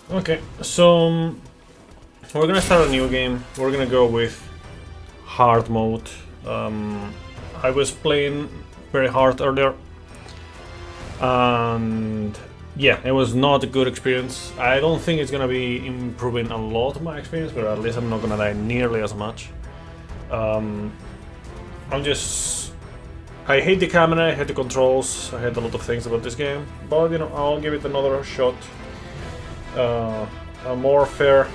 Okay, so we're gonna start a new game. We're gonna go with hard mode. I was playing very hard earlier, and yeah, it was not a good experience. I don't think it's gonna be improving a lot my experience, but at least I'm not gonna die nearly as much. I hate the camera, I hate the controls, I hate a lot of things about this game, but you know, I'll give it another shot. A more fair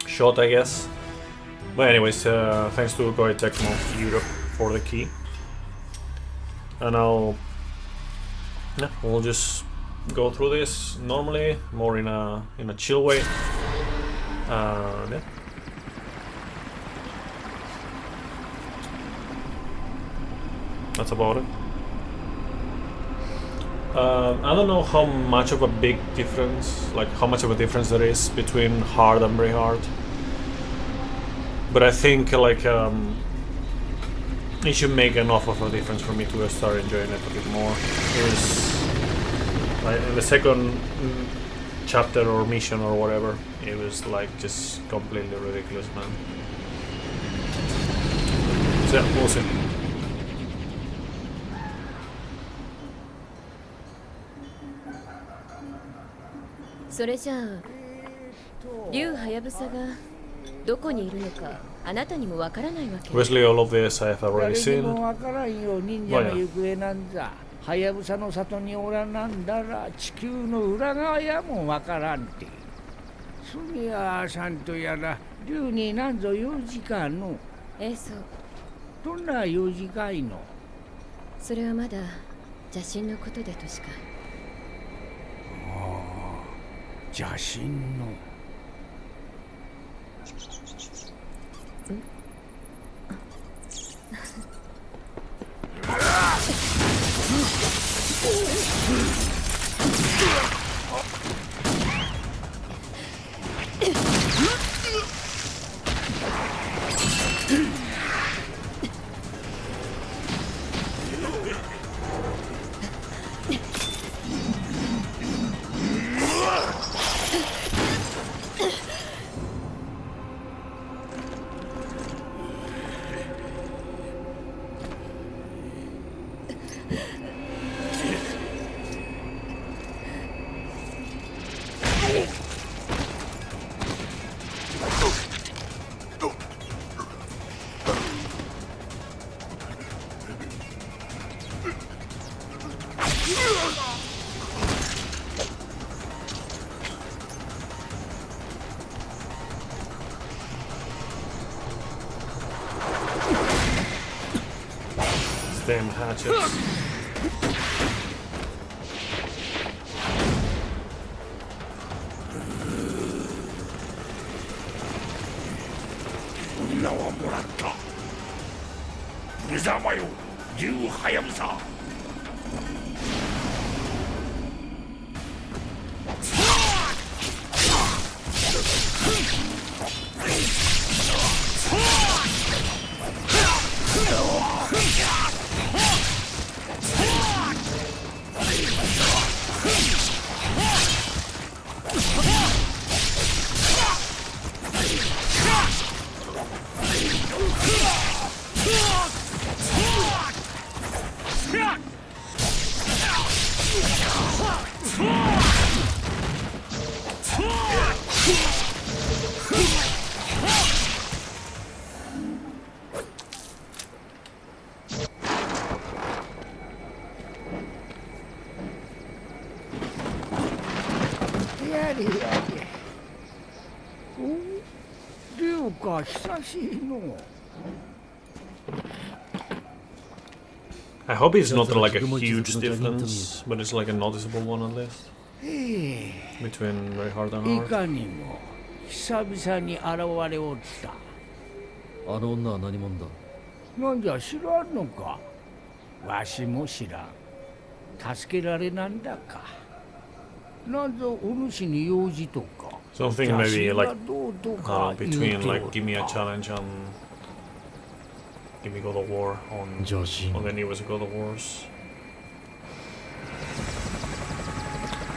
shot, I guess. But anyways, thanks to Koei Tecmo Europe for the key. And we'll just go through this normally, more in a chill way. Yeah. That's about it. I don't know how much of a big difference, like how much of a difference there is between hard and very hard. But I think like it should make enough of a difference for me to start enjoying it a bit more. Like in the second chapter or mission or whatever, it was like just completely ridiculous, man. So yeah, we'll see. それじゃあ竜はやぶさがどこにいるのかあなたにもわからないわけ。 Obviously all of this I have already seen. 誰にもわからんよ忍者の行方なんざ。はやぶさの里におらなんだら地球の裏側やもわからんて。そりゃあさんとやら竜になんぞ用事かの。ええそう。どんな用事かいの。それはまだ邪神のことでとしか。邪神の。Damn hatchets. I hope it's not like a huge difference, but it's like a noticeable one at least. Between very hard and hard. いかにも久々に現れおった。あの女は何者だ。なんじゃ知らんのか。わしも知らん。助けられなんだか。なんぞお主に用事とか。Something maybe like between like give me a challenge and give me God of War on the newest God of Wars.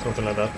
Something like that.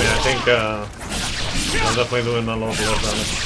I think I'm definitely doing a lot less damage.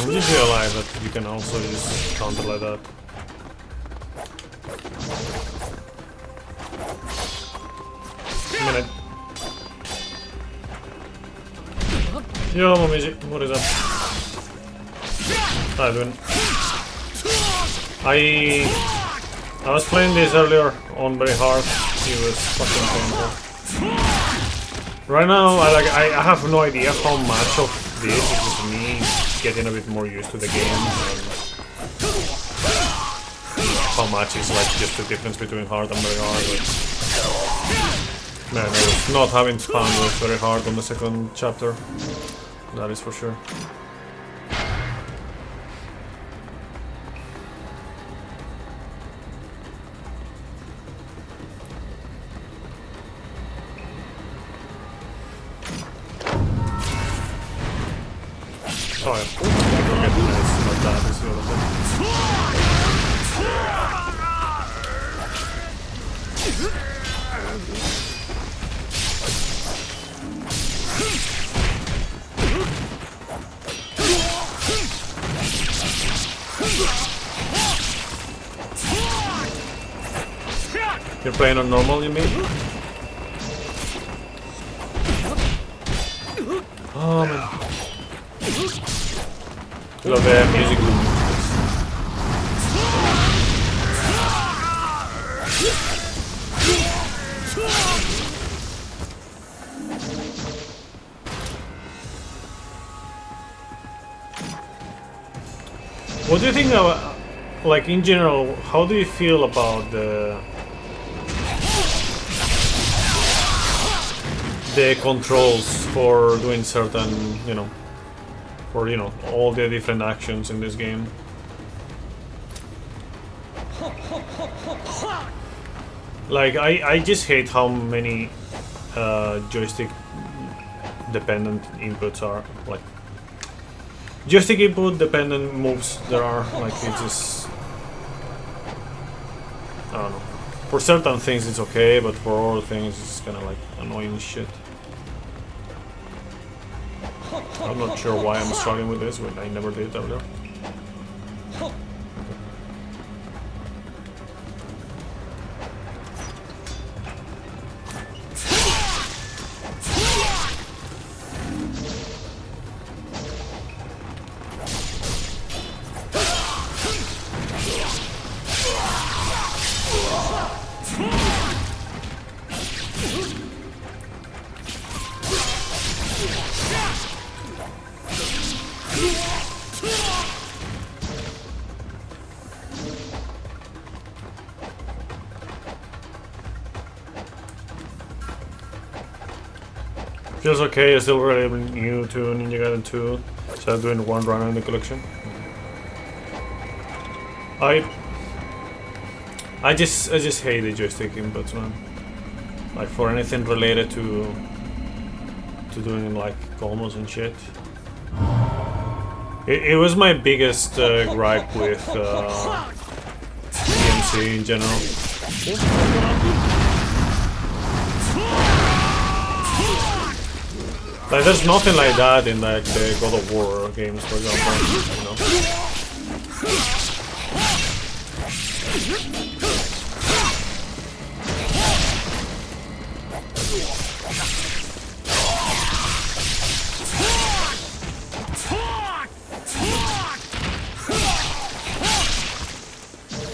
You realize that you can also use counter like that. A minute. Yo, Momiji, what is up? How you doing? I was playing this earlier on very hard. It was fucking painful. Right now, I have no idea how much of this is just me getting a bit more used to the game, and how much is like just the difference between hard and very hard. But man, I was not having fun with very hard on the second chapter. That is for sure. Oh, yeah. It's not that, it's the other thing. You're playing on normal, you mean? Oh man. Love the music. What do you think of, like in general, how do you feel about the controls for doing certain, you know, for, you know, all the different actions in this game? Like, I just hate how many joystick dependent inputs are. Like, joystick input dependent moves there are. Like, it just, I don't know. For certain things it's okay, but for other things it's kind of like annoying shit. I'm not sure why I'm struggling with this when I never did earlier. Feels okay, it's still relatively new to Ninja Gaiden 2, so I'm doing one run in the collection. I just hate the joystick inputs, man. Like for anything related to doing like combos and shit. It was my biggest gripe with DMC in general. Like, there's nothing like that in like the God of War games, for example, you know.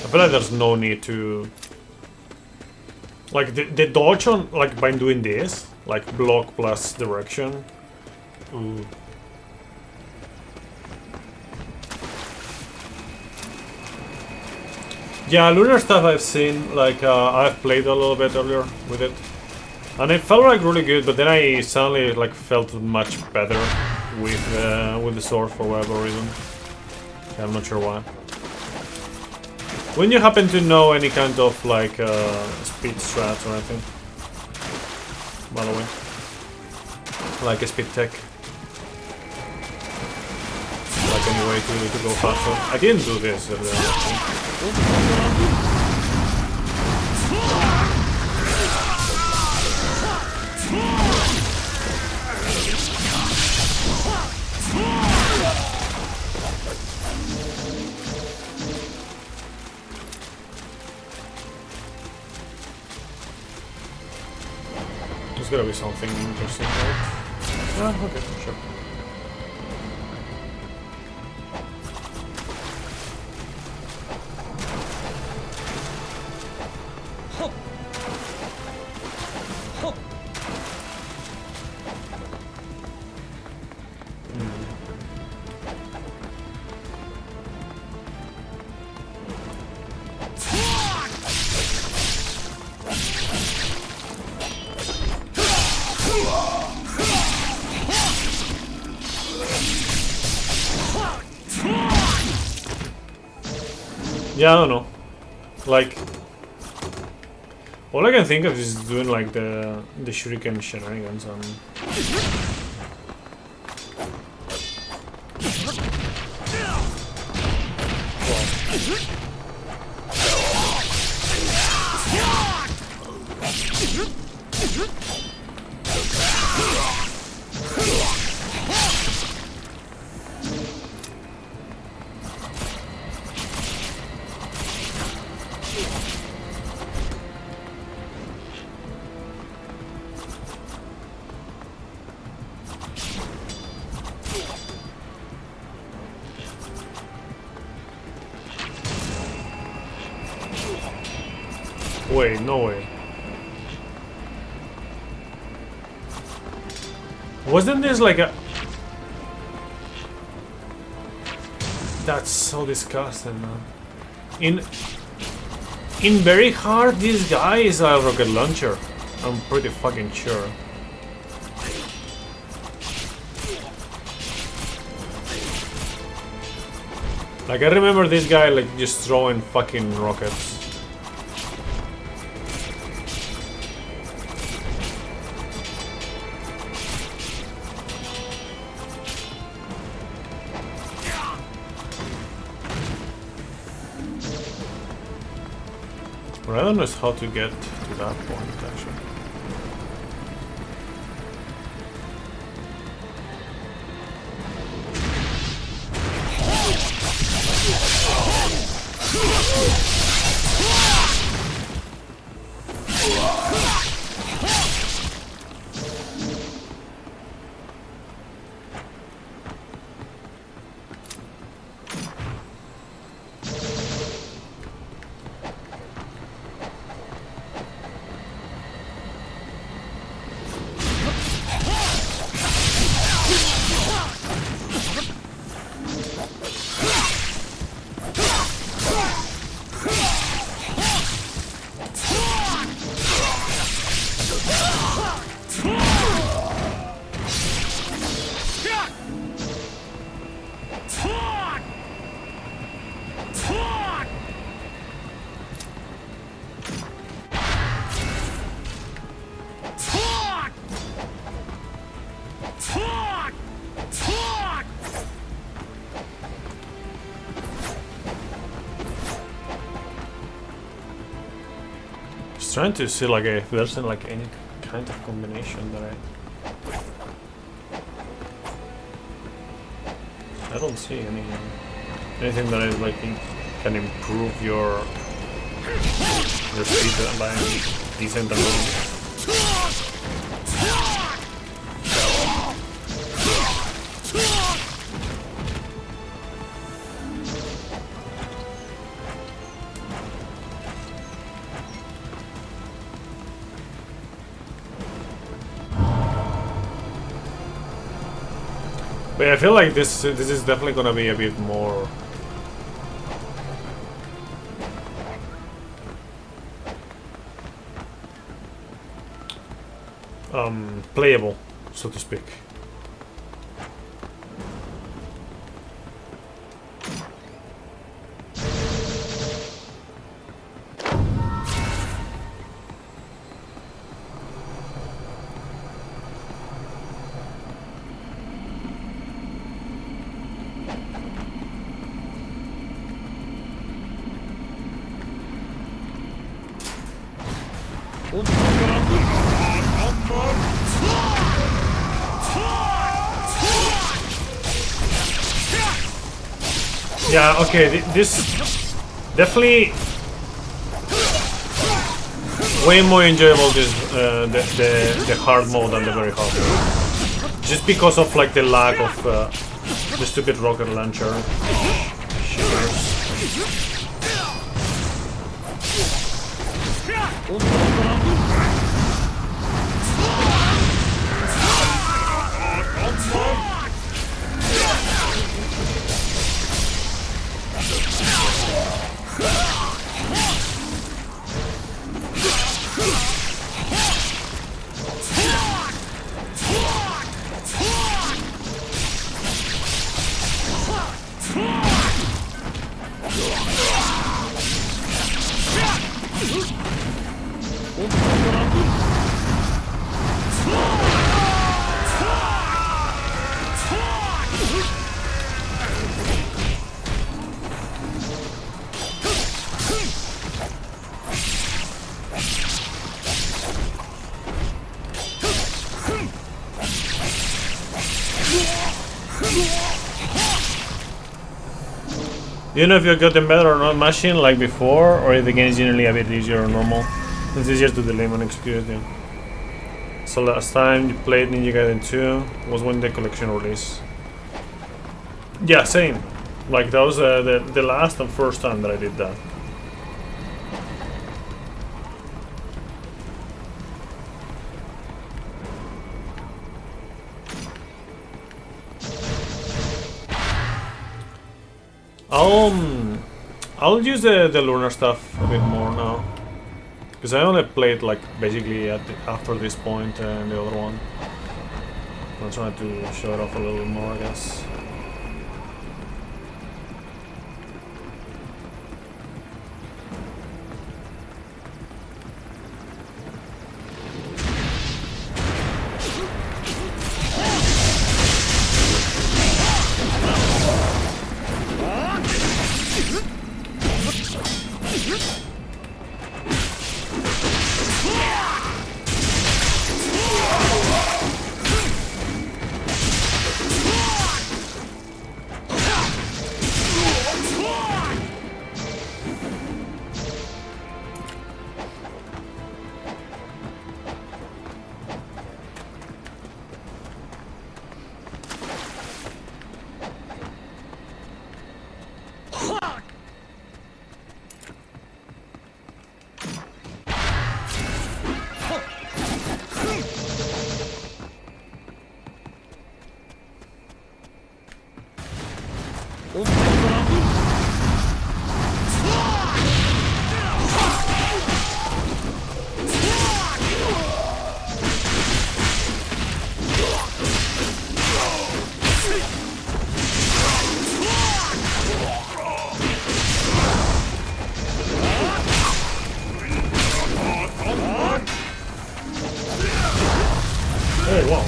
I feel like there's no need to, like, the dodge on, like, by doing this, like block plus direction. Ooh. Yeah, lunar stuff I've seen, like I've played a little bit earlier with it, and it felt like really good. But then I suddenly like felt much better with the sword for whatever reason. I'm not sure why. When you happen to know any kind of like speed strats or anything, by the way, like a speed tech, like any way to go faster. I didn't do this earlier. There's gotta be something interesting, right? Yeah, okay, sure. Yeah, I don't know. Like, all I can think of is doing like the shuriken shenanigans and wait, no way. Wasn't this like a... That's so disgusting, man. In very hard, this guy is a rocket launcher. I'm pretty fucking sure. Like, I remember this guy, like, just throwing fucking rockets. But I don't know how to get to that point, actually. Trying to see like if there's like any kind of combination that I don't see anything that is like can improve your speed by a decent amount. But I feel like this is definitely gonna be a bit more playable, so to speak. Yeah, okay, this definitely way more enjoyable this the hard mode than the very hard mode. Just because of like the lack of the stupid rocket launcher shivers. You know if you've gotten better or not mashing like before, or if the game is generally a bit easier or normal. It's easier to delay on executing. So last time you played Ninja Gaiden 2 was when the collection release. Yeah, same. Like that was the last and first time that I did that. I'll use the lunar stuff a bit more now. Because I only played like basically after this point and the other one. I'm trying to show it off a little more, I guess. Oh, wow.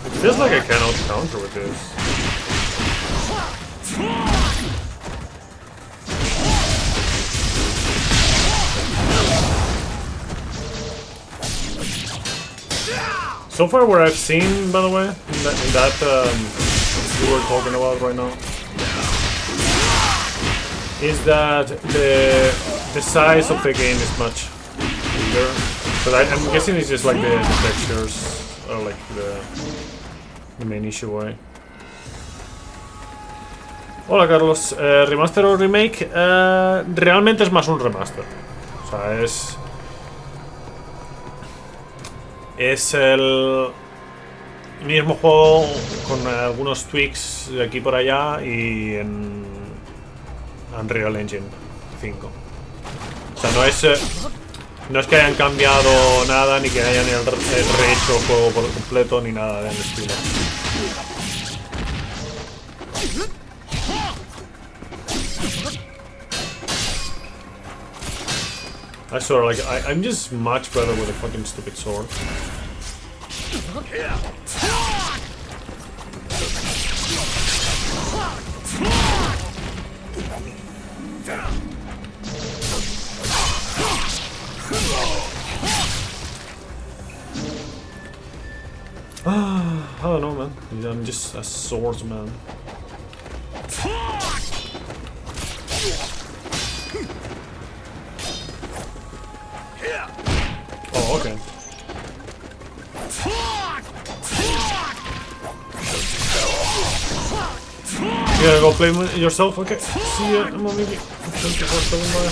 It feels like I cannot counter with this. So far, what I've seen, by the way, in that we were talking about right now, is that the size of the game is much bigger. But I'm guessing it's just like the textures are like the main issue, right? Hola Carlos, ¿remaster o remake? Realmente es más un remaster. O sea, es el mismo juego con algunos tweaks de aquí por allá y en Unreal Engine 5. O sea, no es que hayan cambiado nada, ni que hayan rehecho el juego por completo, ni nada del estilo. I swear, like, I'm just much better with a fucking stupid sword. I don't know, man. I'm just a swordsman. Oh, okay. You gotta go play yourself? Okay. See ya, mommy. Thank you for stopping by.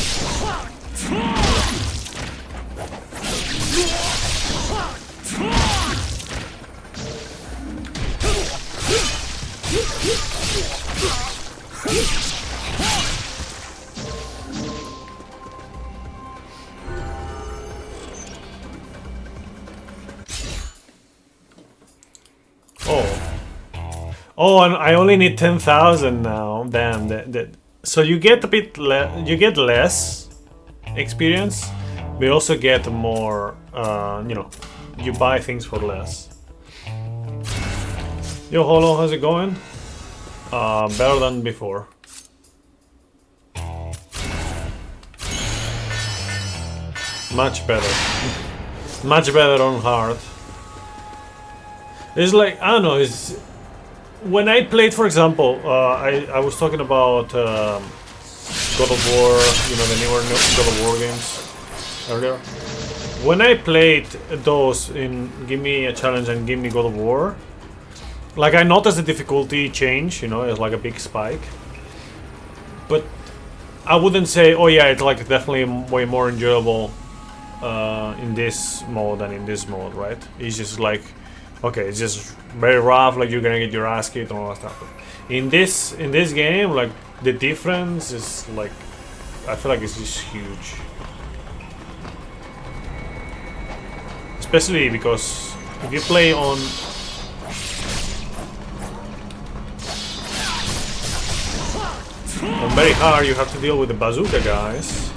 Oh, and I only need 10,000 now. Damn. So you get a bit you get less experience, but you also get more. You know, you buy things for less. Yo, Holo, how's it going? Better than before. Much better. Much better on hard. It's like, I don't know, it's... When I played, for example, I was talking about God of War, you know, the newer God of War games earlier. When I played those in Give Me a Challenge and Give Me God of War, like I noticed the difficulty change, you know, it's like a big spike. But I wouldn't say, oh yeah, it's like definitely way more enjoyable in this mode than in this mode, right? It's just like, okay, it's just very rough, like you're gonna get your ass kicked and all that stuff. But in this game, like the difference is like, I feel like it's just huge. Especially because if you play on very hard, you have to deal with the bazooka guys,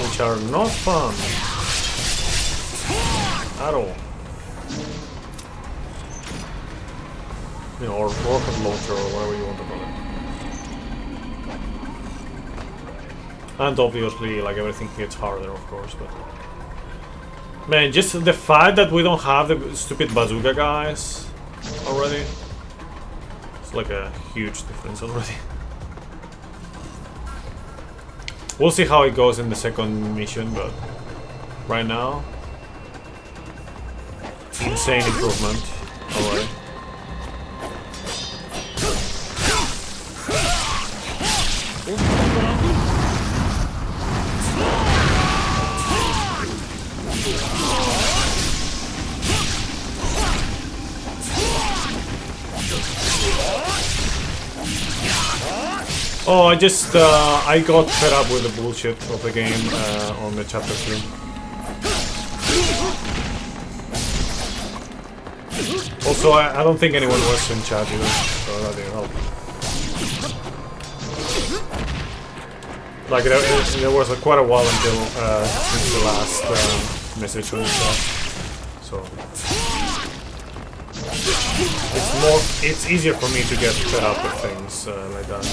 which are not fun at all. You know, or rocket launcher or whatever you want to call it. And obviously, like, everything gets harder, of course, but... Man, just the fact that we don't have the stupid bazooka guys already, it's like a huge difference already. We'll see how it goes in the second mission, but right now, insane improvement already. Oh, I got fed up with the bullshit of the game on the chapter 2. Also, I don't think anyone was in chat either, so that didn't help. Like, there was quite a while until since the last message on the chat, so... It's easier for me to get fed up with things like that.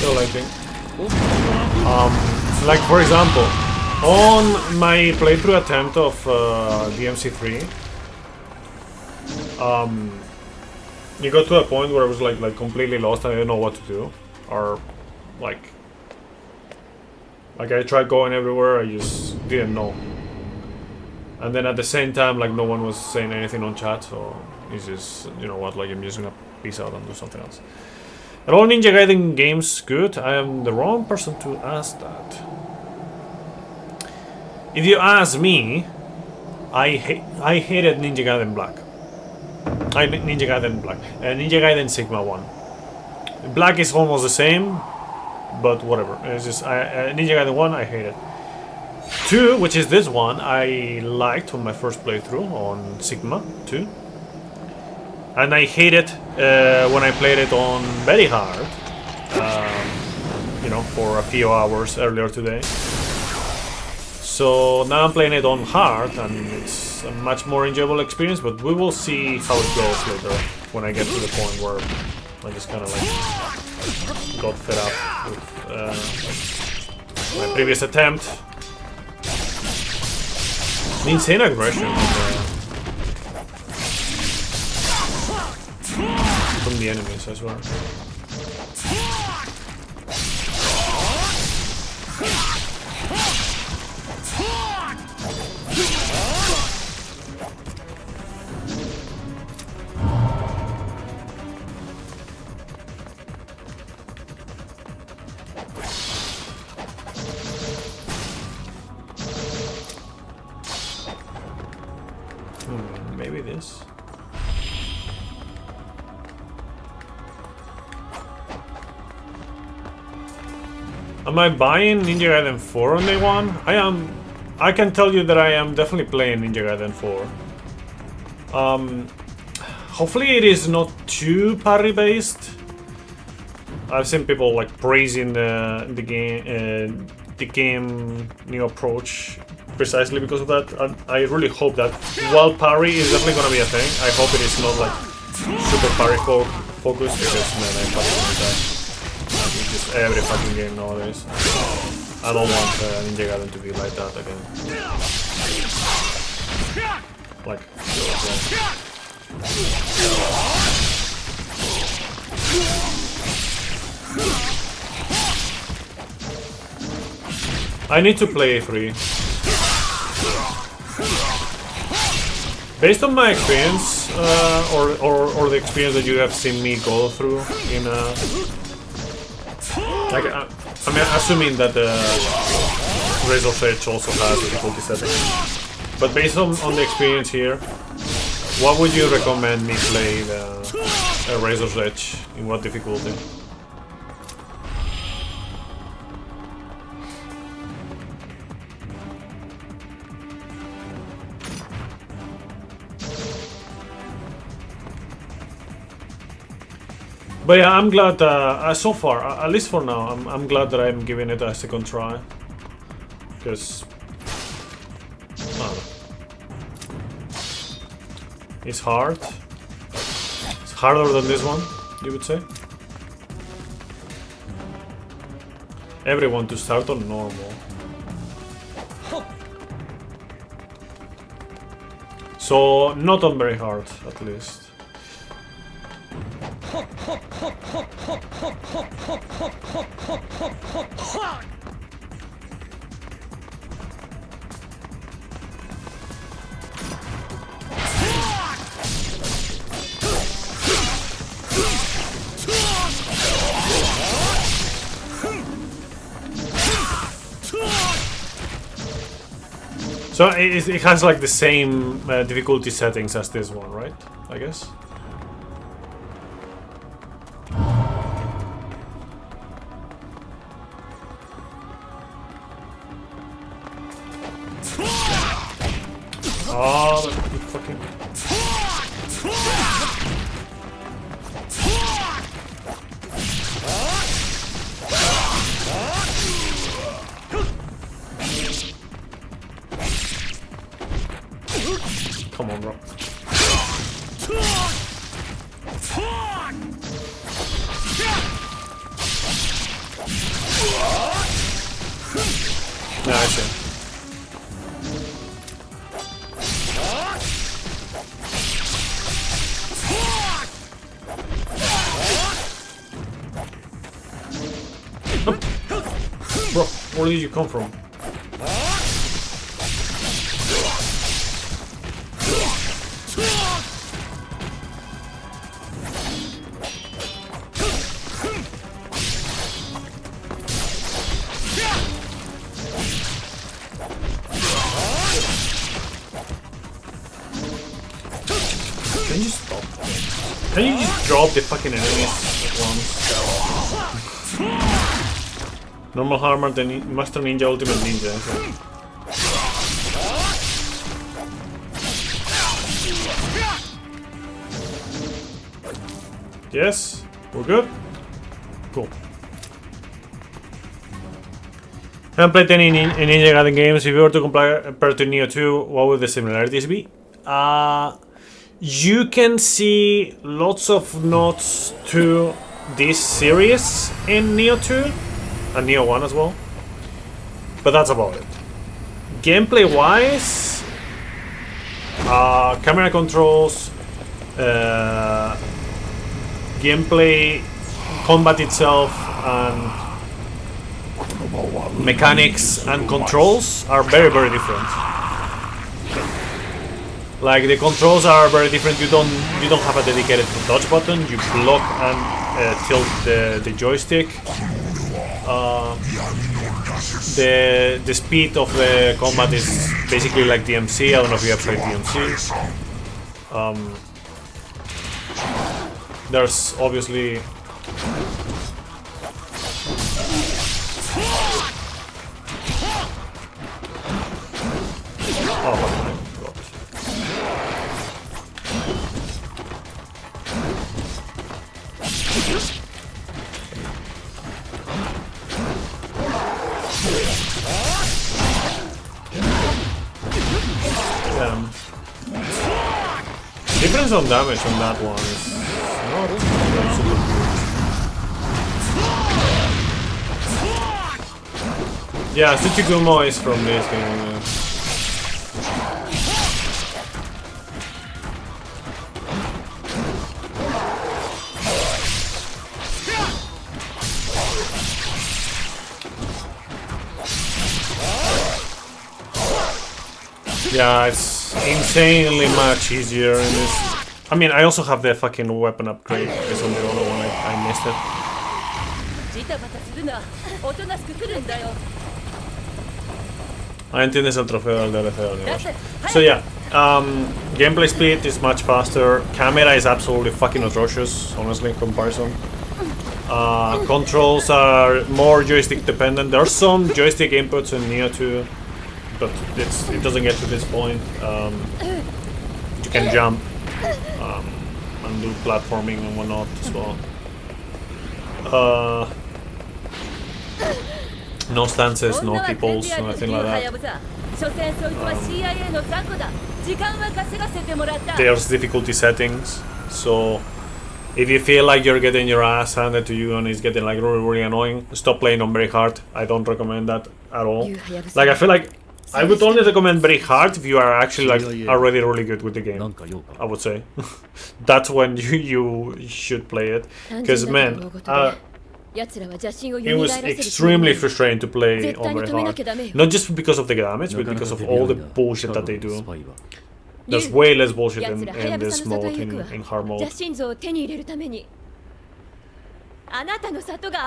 Still, I think. Like, for example, on my playthrough attempt of DMC3, you got to a point where I was like completely lost and I didn't know what to do, or like I tried going everywhere, I just didn't know. And then at the same time, like, no one was saying anything on chat, so it's just, you know what, like, I'm just gonna peace out and do something else. Are all Ninja Gaiden games good? I am the wrong person to ask that. If you ask me, I hated Ninja Gaiden Black. Ninja Gaiden Black. Ninja Gaiden Sigma 1. Black is almost the same, but whatever. It's just, Ninja Gaiden 1, I hate it. 2, which is this one, I liked on my first playthrough on Sigma 2. And I hate it when I played it on very hard, you know, for a few hours earlier today. So now I'm playing it on hard, and it's a much more enjoyable experience, but we will see how it goes later, when I get to the point where I just kind of like got fed up with my previous attempt. The insane aggression from the enemies as well. Maybe this. Am I buying Ninja Gaiden 4 on day one? I can tell you that I am definitely playing Ninja Gaiden 4. Hopefully it is not too parry based. I've seen people like praising the game new approach precisely because of that. And I really hope that while parry is definitely gonna be a thing, I hope it is not like super parry focused, because man, I fucking die. It's just almost every fucking game nowadays. I don't want Ninja Gaiden to be like that again. Like, I need to play 3. Based on my experience, or the experience that you have seen me go through in like I mean, assuming that the Razor's Edge also has difficulty settings. But based on the experience here, what would you recommend me play the Razor's Edge? In what difficulty? But yeah, I'm glad, so far, at least for now, I'm glad that I'm giving it a second try. Because, I don't know. It's hard. It's harder than this one, you would say. Everyone to start on normal. So, not on very hard, at least. So it has like the same difficulty settings as this one, right? I guess. Oh, you fucking... Come on, bro. Yeah, I see. Bro, where did you come from? Can you stop? Can you just drop the fucking enemies at once? Normal Hammer, the Master Ninja, Ultimate Ninja. So. Yes, we're good. Cool. Haven't played any Ninja Gaiden games. If you were to compare to Neo 2, what would the similarities be? You can see lots of nods to this series in Neo 2 and Neo 1 as well, but that's about it. Gameplay wise, camera controls, gameplay, combat itself, and mechanics and controls are very, very different. Like the controls are very different. You don't have a dedicated dodge button. You block and tilt the joystick. The speed of the combat is basically like DMC. I don't know if you have played DMC. There's obviously difference on damage on that one is not super Yeah, Tsuchigumo is from this game. Yeah, it's insanely much easier in this. I mean, I also have the fucking weapon upgrade because on the other one I missed it. Ah, tienes el trofeo del DLC del universo. So yeah, gameplay speed is much faster. Camera is absolutely fucking atrocious, honestly, in comparison. Controls are more joystick dependent. There are some joystick inputs in Neo 2, but it doesn't get to this point. You can jump and do platforming and whatnot as well. No stances, no peoples, nothing like that. There's difficulty settings, so if you feel like you're getting your ass handed to you and it's getting like really annoying, stop playing on very hard. I don't recommend that at all. Like, I feel like I would only recommend very hard if you are actually like already really good with the game, I would say. That's when you should play it, because man, it was extremely frustrating to play on very hard. Not just because of the damage, but because of all the bullshit that they do. There's way less bullshit in this mode, in hard mode.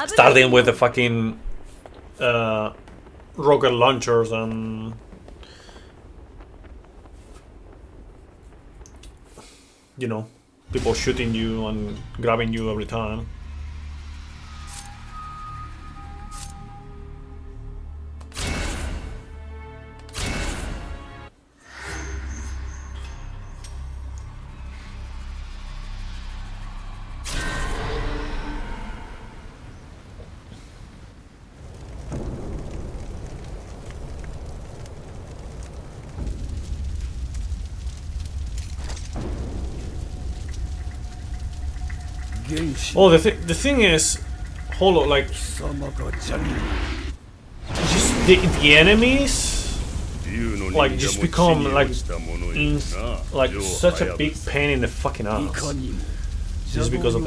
Starting with the fucking rocket launchers and you know, people shooting you and grabbing you every time. Oh, the thing is, hold on, like, just the enemies, like, just become like such a big pain in the fucking ass, just because of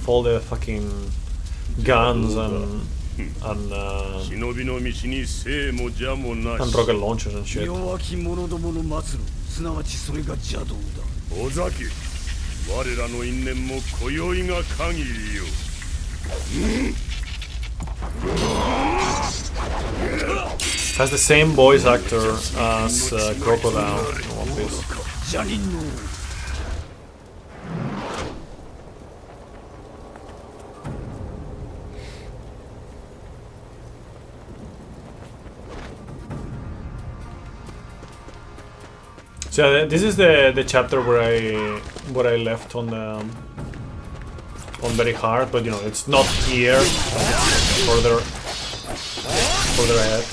all the fucking guns and rocket launchers and shit. 我らの因縁も今宵が限りよ。Has the same voice actor as Crocodile in One Piece. So this is the chapter where I left on very hard, but you know it's not here. It's further ahead.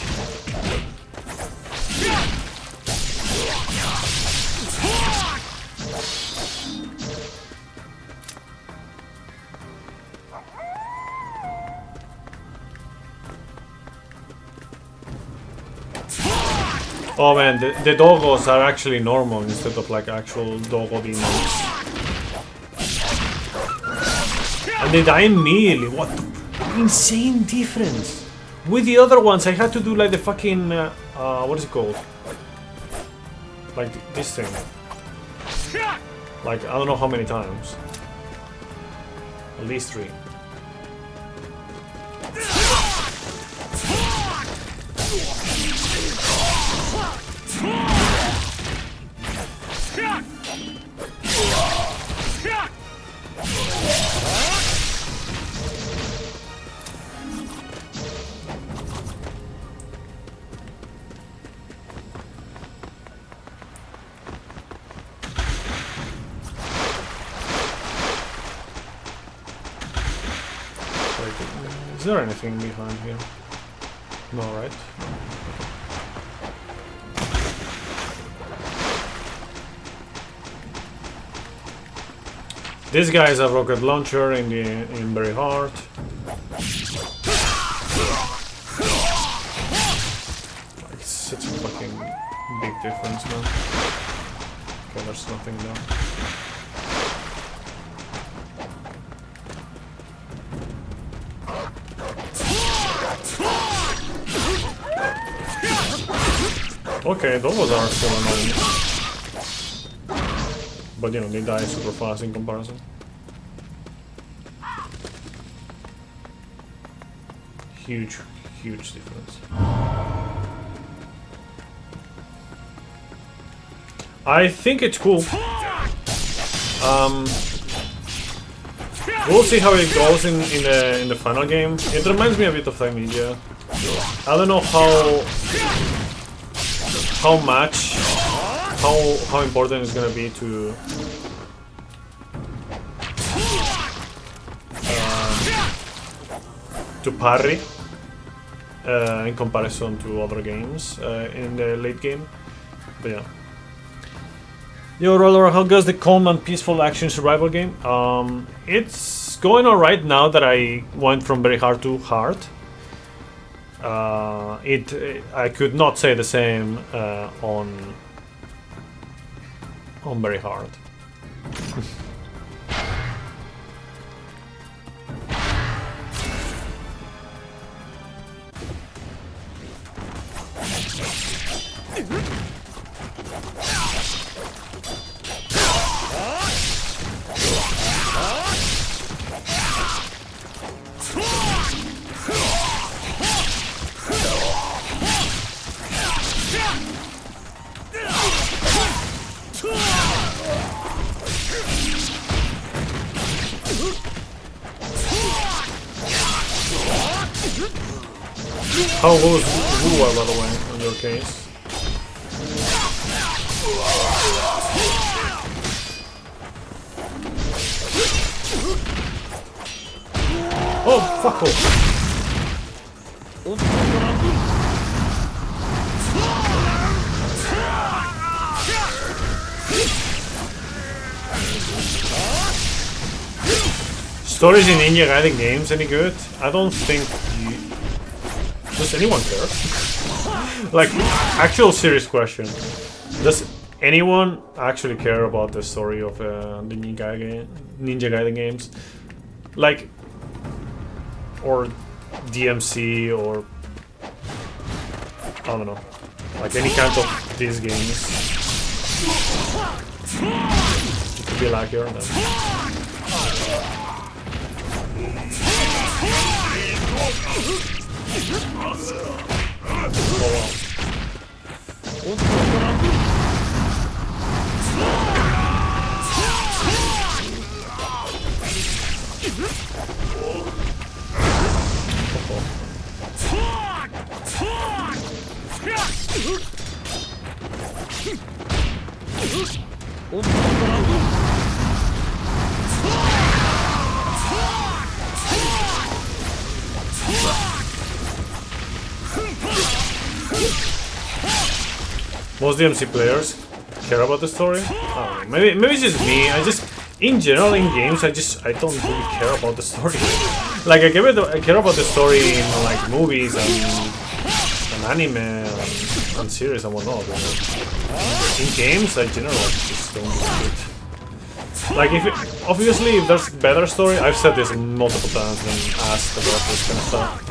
Oh man, the doggos are actually normal instead of like actual doggo demons. And they die immediately. What the insane difference! With the other ones, I had to do like the fucking what is it called? Like this thing. Like I don't know how many times. At least 3. Is there anything behind here? No, right? This guy is a rocket launcher in very hard. big difference now. Okay, there's nothing there. Okay, those are still annoying. But you know, they die super fast in comparison. Huge, huge difference. I think it's cool. We'll see how it goes in the final game. It reminds me a bit of Ninja. I don't know how important it's gonna be to parry in comparison to other games in the late game. But yeah. Yo, Roller, how goes the calm and peaceful action survival game? It's going alright now that I went from very hard to hard. I could not say the same on very hard. How was Rua, by the way, in your case? Oh, fuck off! Stories in Ninja Gaiden games any good? I don't think does anyone care? Like, actual serious question. Does anyone actually care about the story of the Ninja Gaiden games? Like, or DMC, or I don't know, like any kind of these games. It could be lackier then. Oh, wow. Most DMC players care about the story. I don't know, maybe it's just me. In general in games, I don't really care about the story. Like I care about the story in like movies and anime and series and whatnot. In games, I generally just don't do it. Like obviously if there's better story, I've said this multiple times and asked about this kind of stuff.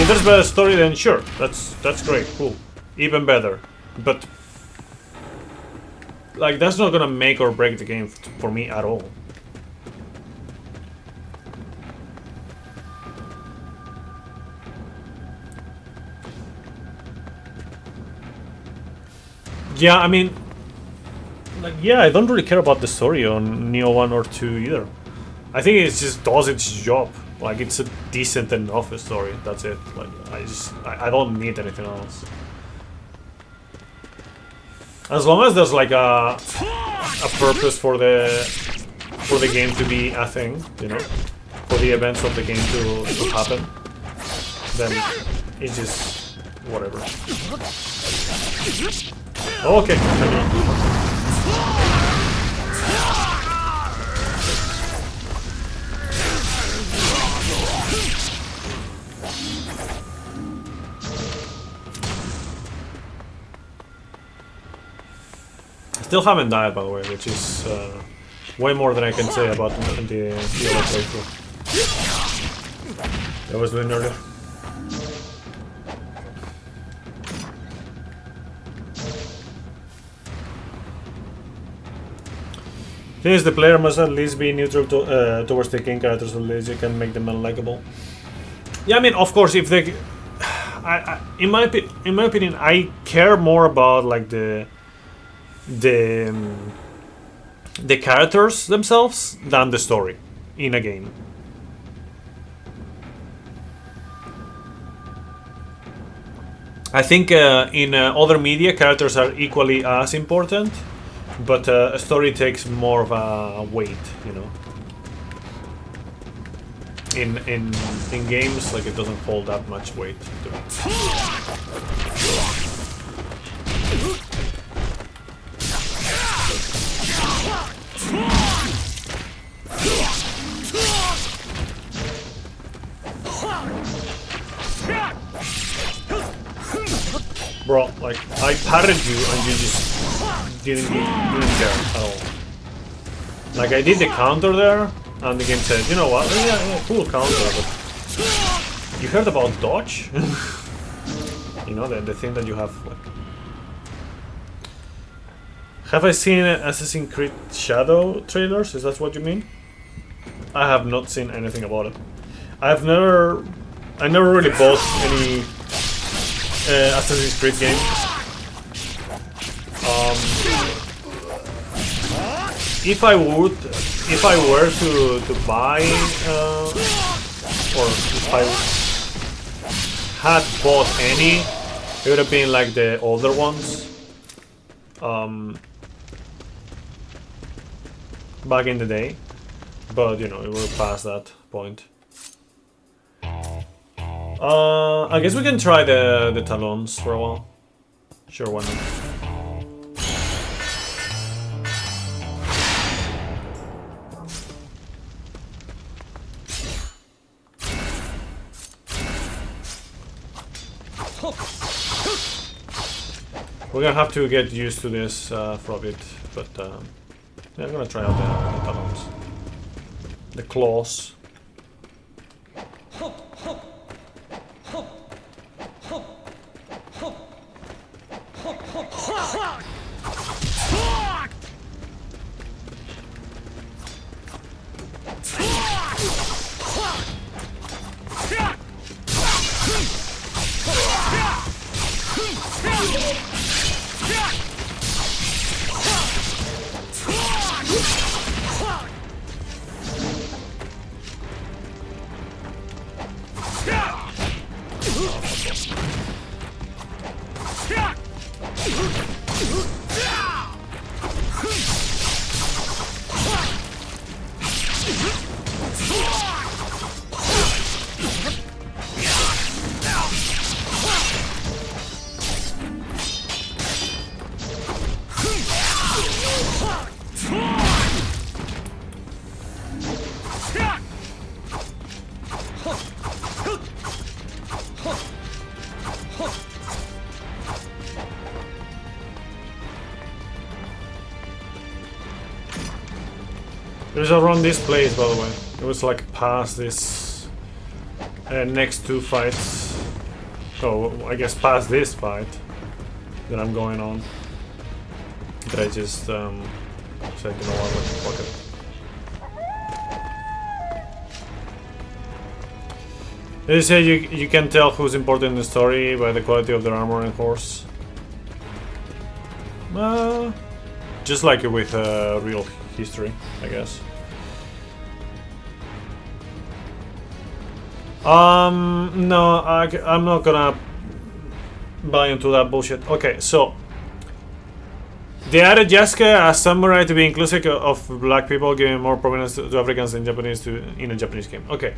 If there's better story, then sure, that's great, cool, even better. But like that's not gonna make or break the game for me at all. Yeah, I mean, like, yeah, I don't really care about the story on Neo 1 or 2 either. I think it just does its job. Like, it's a decent enough story, that's it. Like, I don't need anything else. As long as there's like a purpose for the game to be a thing, you know, for the events of the game to happen, then it's just whatever. Okay, Still haven't died, by the way, which is way more than I can say about the other playthrough that I was doing earlier. Since the player must at least be neutral towards the game characters, at least you can make them unlikable. Yeah, I mean, of course, if they, in my opinion, I care more about like the characters themselves than the story in a game. I think in other media, characters are equally as important. But a story takes more of a weight, you know. In games, like it doesn't hold that much weight to it. Bro, like I patted you and you just didn't care at all. Like I did the counter there, and the game said, you know what? Yeah, cool counter, but you heard about dodge? You know, the thing that you have. Like, have I seen Assassin's Creed Shadow trailers? Is that what you mean? I have not seen anything about it. I never really bought any Assassin's Creed game. If I were to buy, or if I had bought any, it would have been like the older ones. Back in the day, but you know, we're past that point. I guess we can try the talons for a while. Sure, why not? We're gonna have to get used to this for a bit, but yeah, I'm gonna try out the talons. The claws. It was around this place, by the way. It was like past this next two fights. So I guess past this fight that I'm going on. That I just said, you know what, fuck it. They say you can tell who's important in the story by the quality of their armor and horse. Just like with real history, I guess. No, I'm not gonna buy into that bullshit. Okay, so they added Yasuke as samurai to be inclusive of black people, giving more prominence to Africans in in a Japanese game. Okay,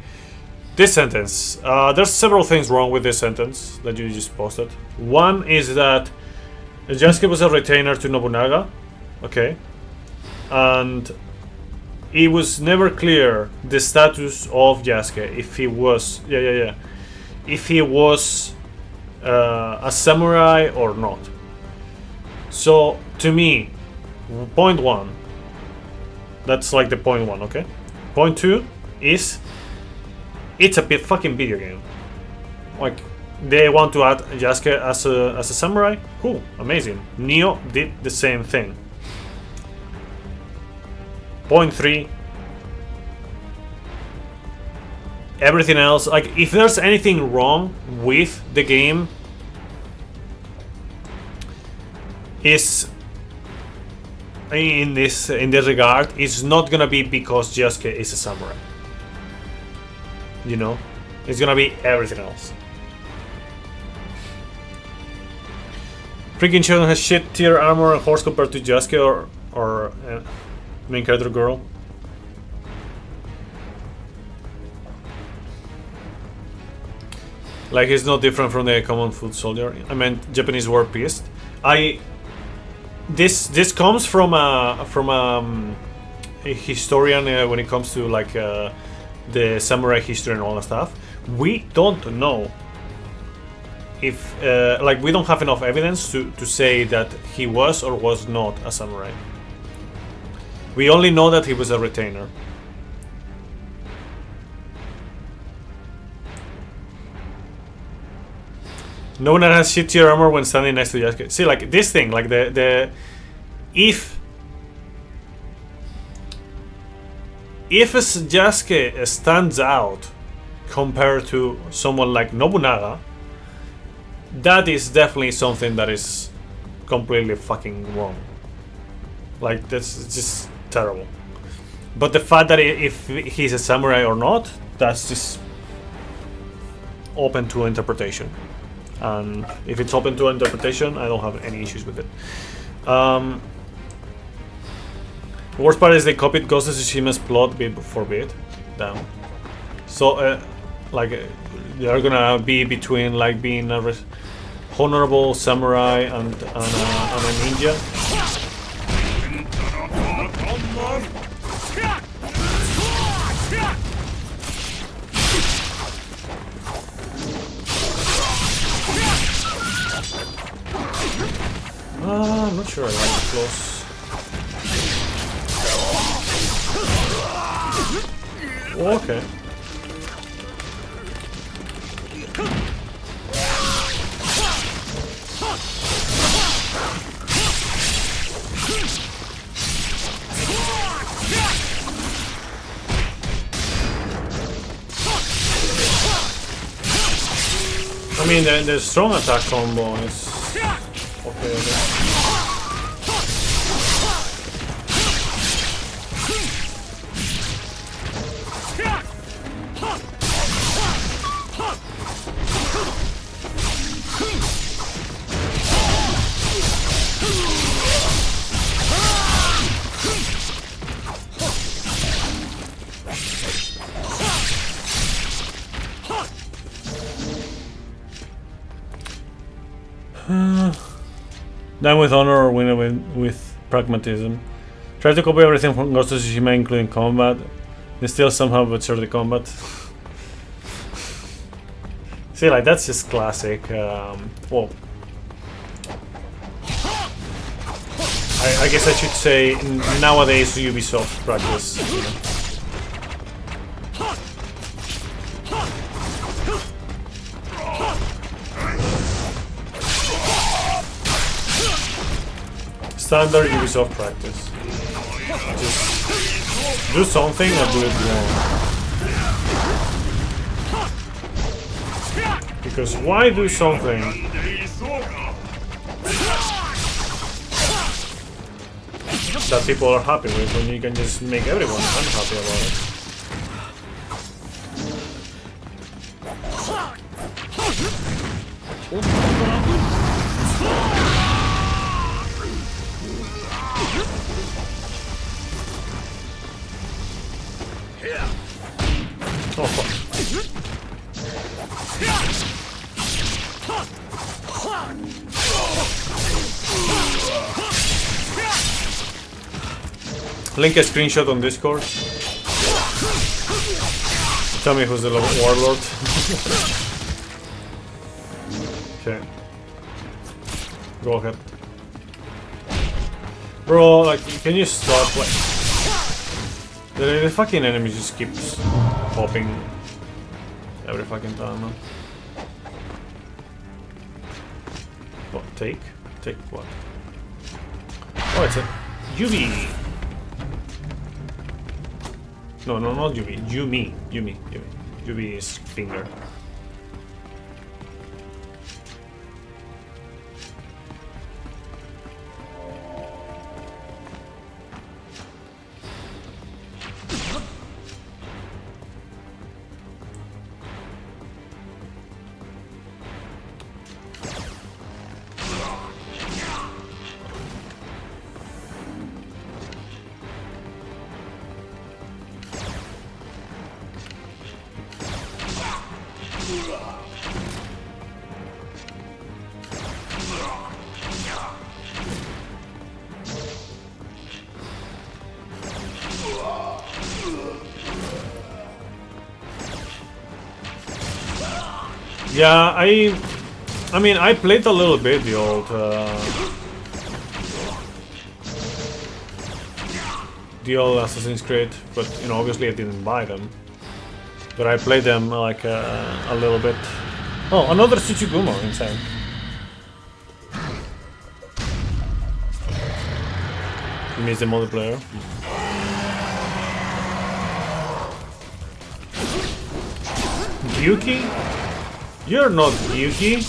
this sentence. There's several things wrong with this sentence that you just posted. One is that Yasuke was a retainer to Nobunaga. Okay, and it was never clear the status of Yasuke, if he was, if he was a samurai or not. So, to me, Point 1. That's like the point 1, okay? Point 2 is it's a fucking video game. Like, they want to add Yasuke as a samurai. Cool, amazing. Neo did the same thing. Point 3. Everything else, like, if there's anything wrong with the game, is in this regard, it's not gonna be because Yasuke is a samurai. You know, it's gonna be everything else. Freaking Shogun has shit tier armor and horse compared to Yasuke or main character girl. Like, he's no different from the common foot soldier. I meant Japanese war priest. This comes from a historian when it comes to like the samurai history and all that stuff. We don't know if like, we don't have enough evidence to say that he was or was not a samurai. We only know that he was a retainer. No one has shit tier armor when standing next to Yasuke. See, like, this thing, like if Yasuke stands out compared to someone like Nobunaga, that is definitely something that is completely fucking wrong. Like, that's just terrible. But the fact that if he's a samurai or not, that's just open to interpretation. And if it's open to interpretation, I don't have any issues with it. Worst part is they copied Ghost of Tsushima's plot bit for bit. Damn. So, like, they're gonna be between, like, being a honorable samurai and a ninja. I'm not sure I like it close. Okay. I mean, the strong attack combo is okay. Done with honor or win with pragmatism. Try to copy everything from Ghost of Tsushima, including combat. They still somehow butcher the combat. See, like, that's just classic. Well, I guess I should say nowadays Ubisoft practice. You know? Standard Ubisoft practice. Just do something and do it wrong. Because why do something that people are happy with when you can just make everyone unhappy about it? Oh fuck. Link a screenshot on Discord. Tell me who's the warlord. Okay. Go ahead. Bro, like, can you stop, like... The fucking enemy just keeps popping every fucking time, man. What, take? Take what? Oh, it's a Yubi! No, not Yubi. Yumi. Yubi is finger. Yeah, I mean, I played a little bit the old Assassin's Creed, but you know, obviously I didn't buy them. But I played them like a little bit. Oh, another Tsuchigumo, insane. You miss the multiplayer. Yuki? You're not Yuki.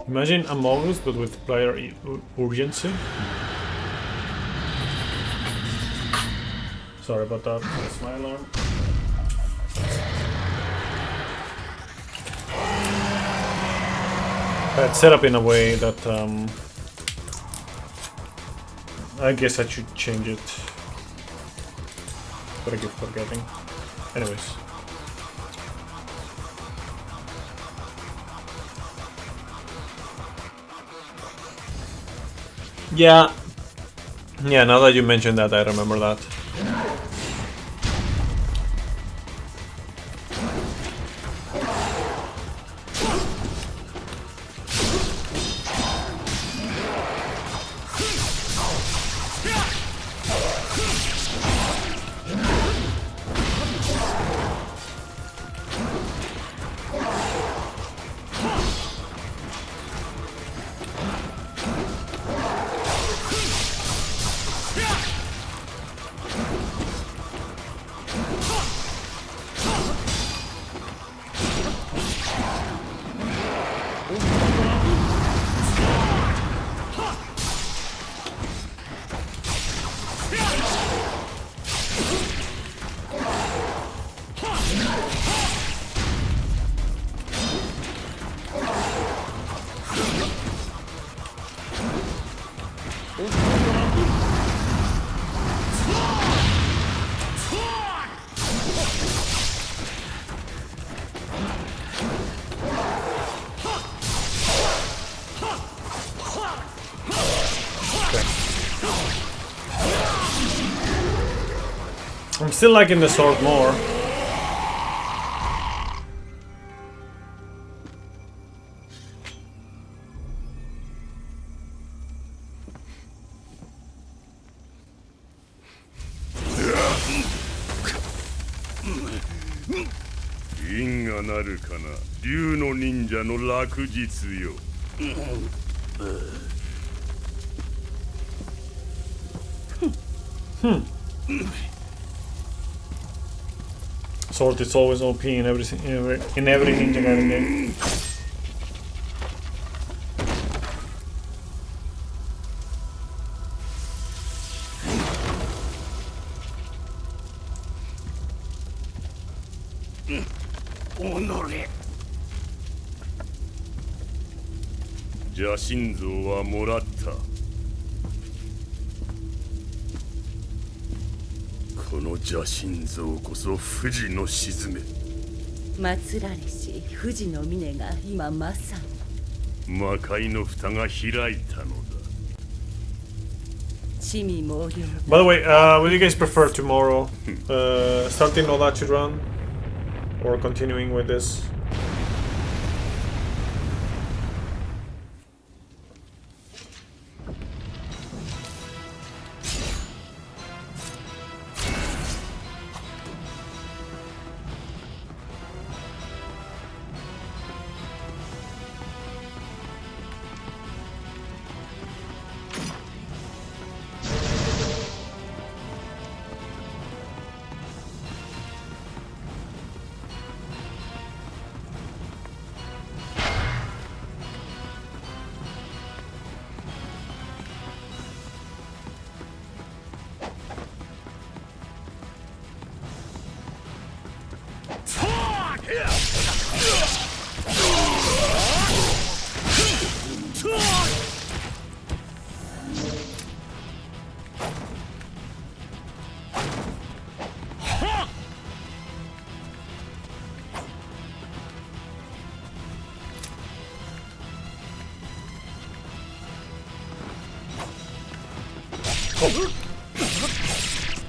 Imagine Among Us, but with player urgency. Sorry about that, that's my alarm. It's set up in a way that I guess I should change it, but I keep forgetting. Anyways. Yeah, now that you mentioned that, I remember that. I'm still liking the sword more.因がなるかな、竜の忍者の落日よ。Sword is always OP in every Ninja Gaiden game. Honore. 邪神像はもらった。この邪神像こそ富士の沈め。祀られし富士の峰が今まさに魔界の蓋が開いたのだ。地味猛量 By the way, would you guys prefer tomorrow starting Odachi run or continuing with this?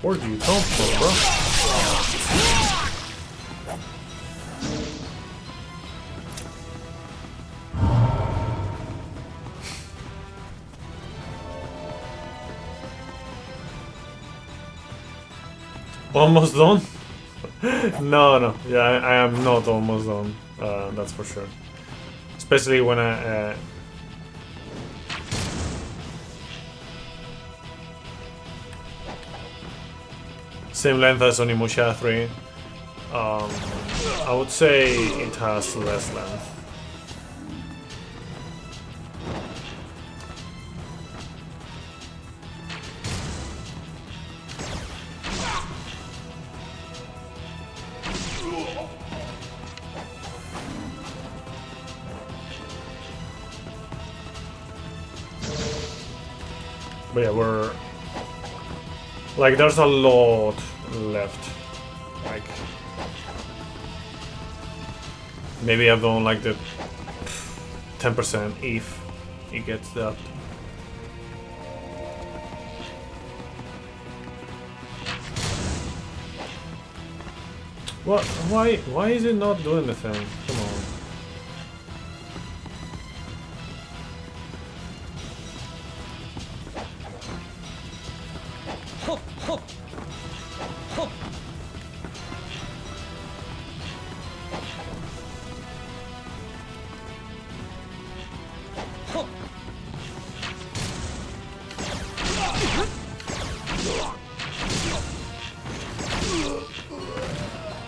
Where do you come from, bro? Almost done? No. Yeah, I am not almost done. That's for sure. Especially when I... same length as Onimusha 3. I would say it has less length. But yeah, we're... like, there's a lot left. Like... maybe I've done like the 10% if it gets that. What? Why is it not doing the thing? Come on.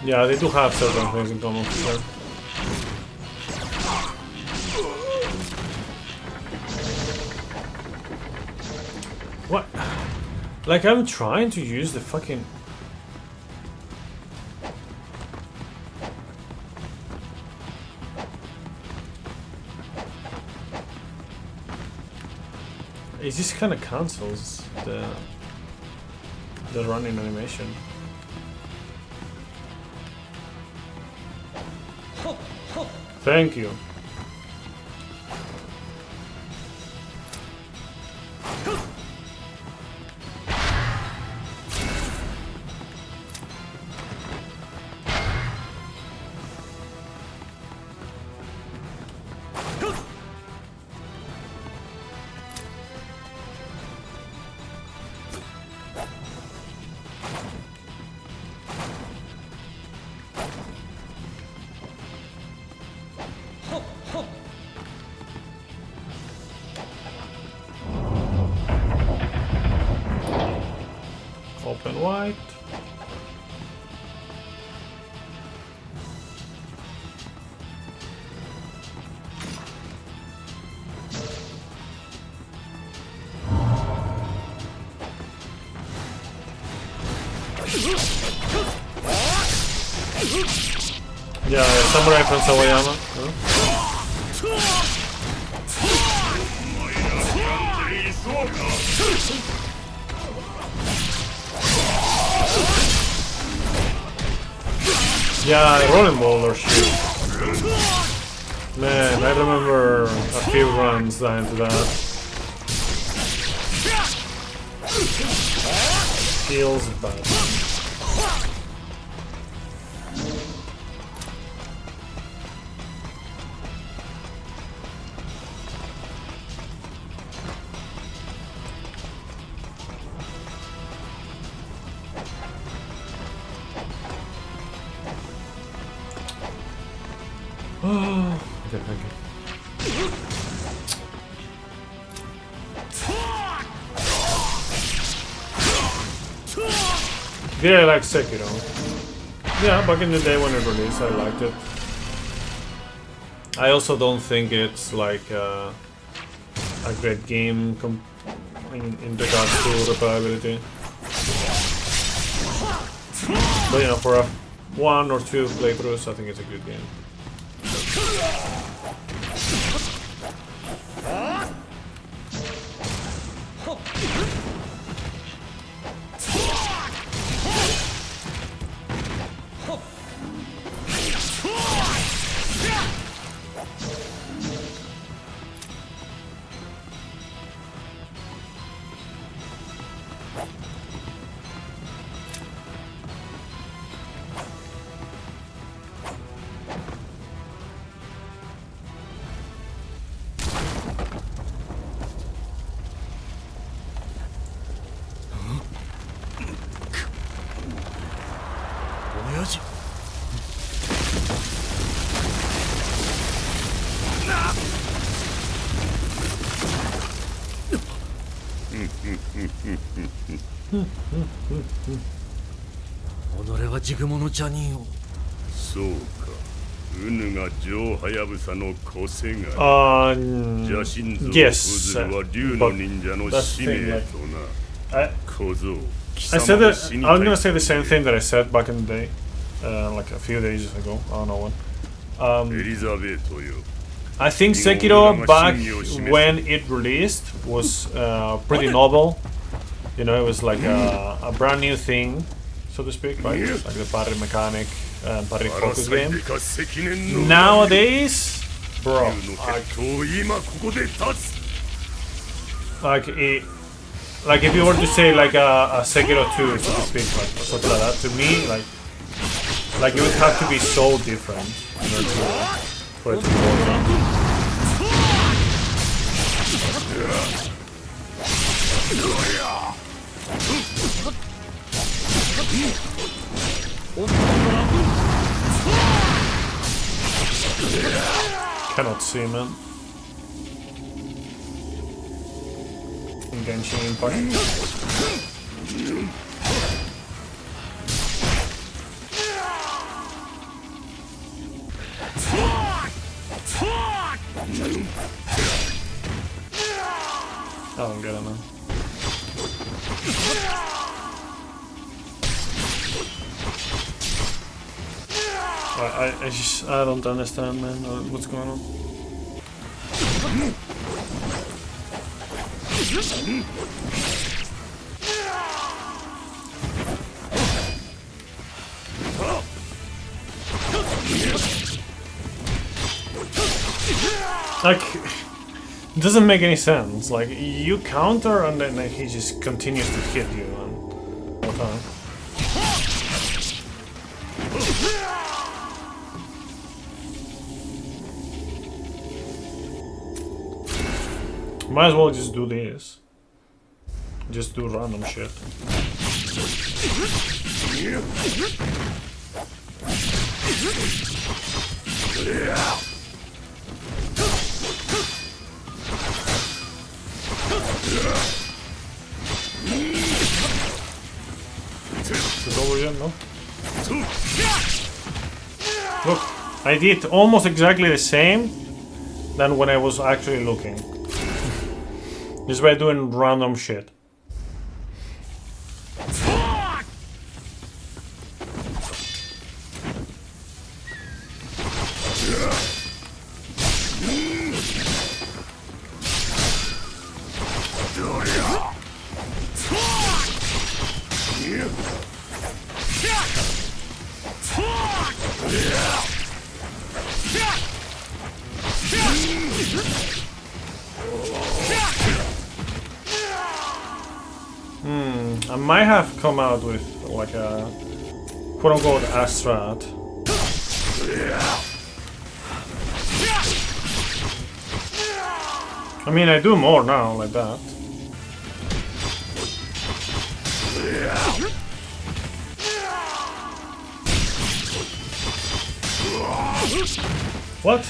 Yeah, they do have certain things in common for sure. What? Like, I'm trying to use the fucking... it just kind of cancels the running animation. Thank you. White. Yeah, samurai from Sawayama. Huh? Yeah, rolling boulder shoot. Man, I remember a few runs dying to that. Feels bad. Okay, thank you. Yeah, I like Sekiro. Yeah, back in the day when it released, I liked it. I also don't think it's like a great game in regards to replayability. But you know, for a 1 or 2 playthroughs, I think it's a good game.そうか。ウヌが上ハヤブサの小せが邪神像を封ずるは竜の忍者の使命とな。小僧、貴 I 様 said の that 死に I'm 対 gonna す say る the same thing that I said back in the day, like a few days ago. I don't know when. エリザベートよ。 I think Sekiro back when it released was pretty novel. You know, it was like a brand new thing, so to speak, right? Like the parry mechanic and parry focus game. Nowadays, bro, like if you were to say like a Sekiro 2, so to speak, like or something like that, to me, like it would have to be so different, you know, for it to work. Cannot see, man. Genshin Impact. I don't get it, man. I don't understand, man, what's going on. Like, it doesn't make any sense. Like, you counter and then he just continues to hit you all the time. Might as well just do this. Just do random shit. it? No? Look, I did almost exactly the same than when I was actually looking. Just by doing random shit. I might have come out with like a quote-unquote Astrat. I mean, I do more now like that. What?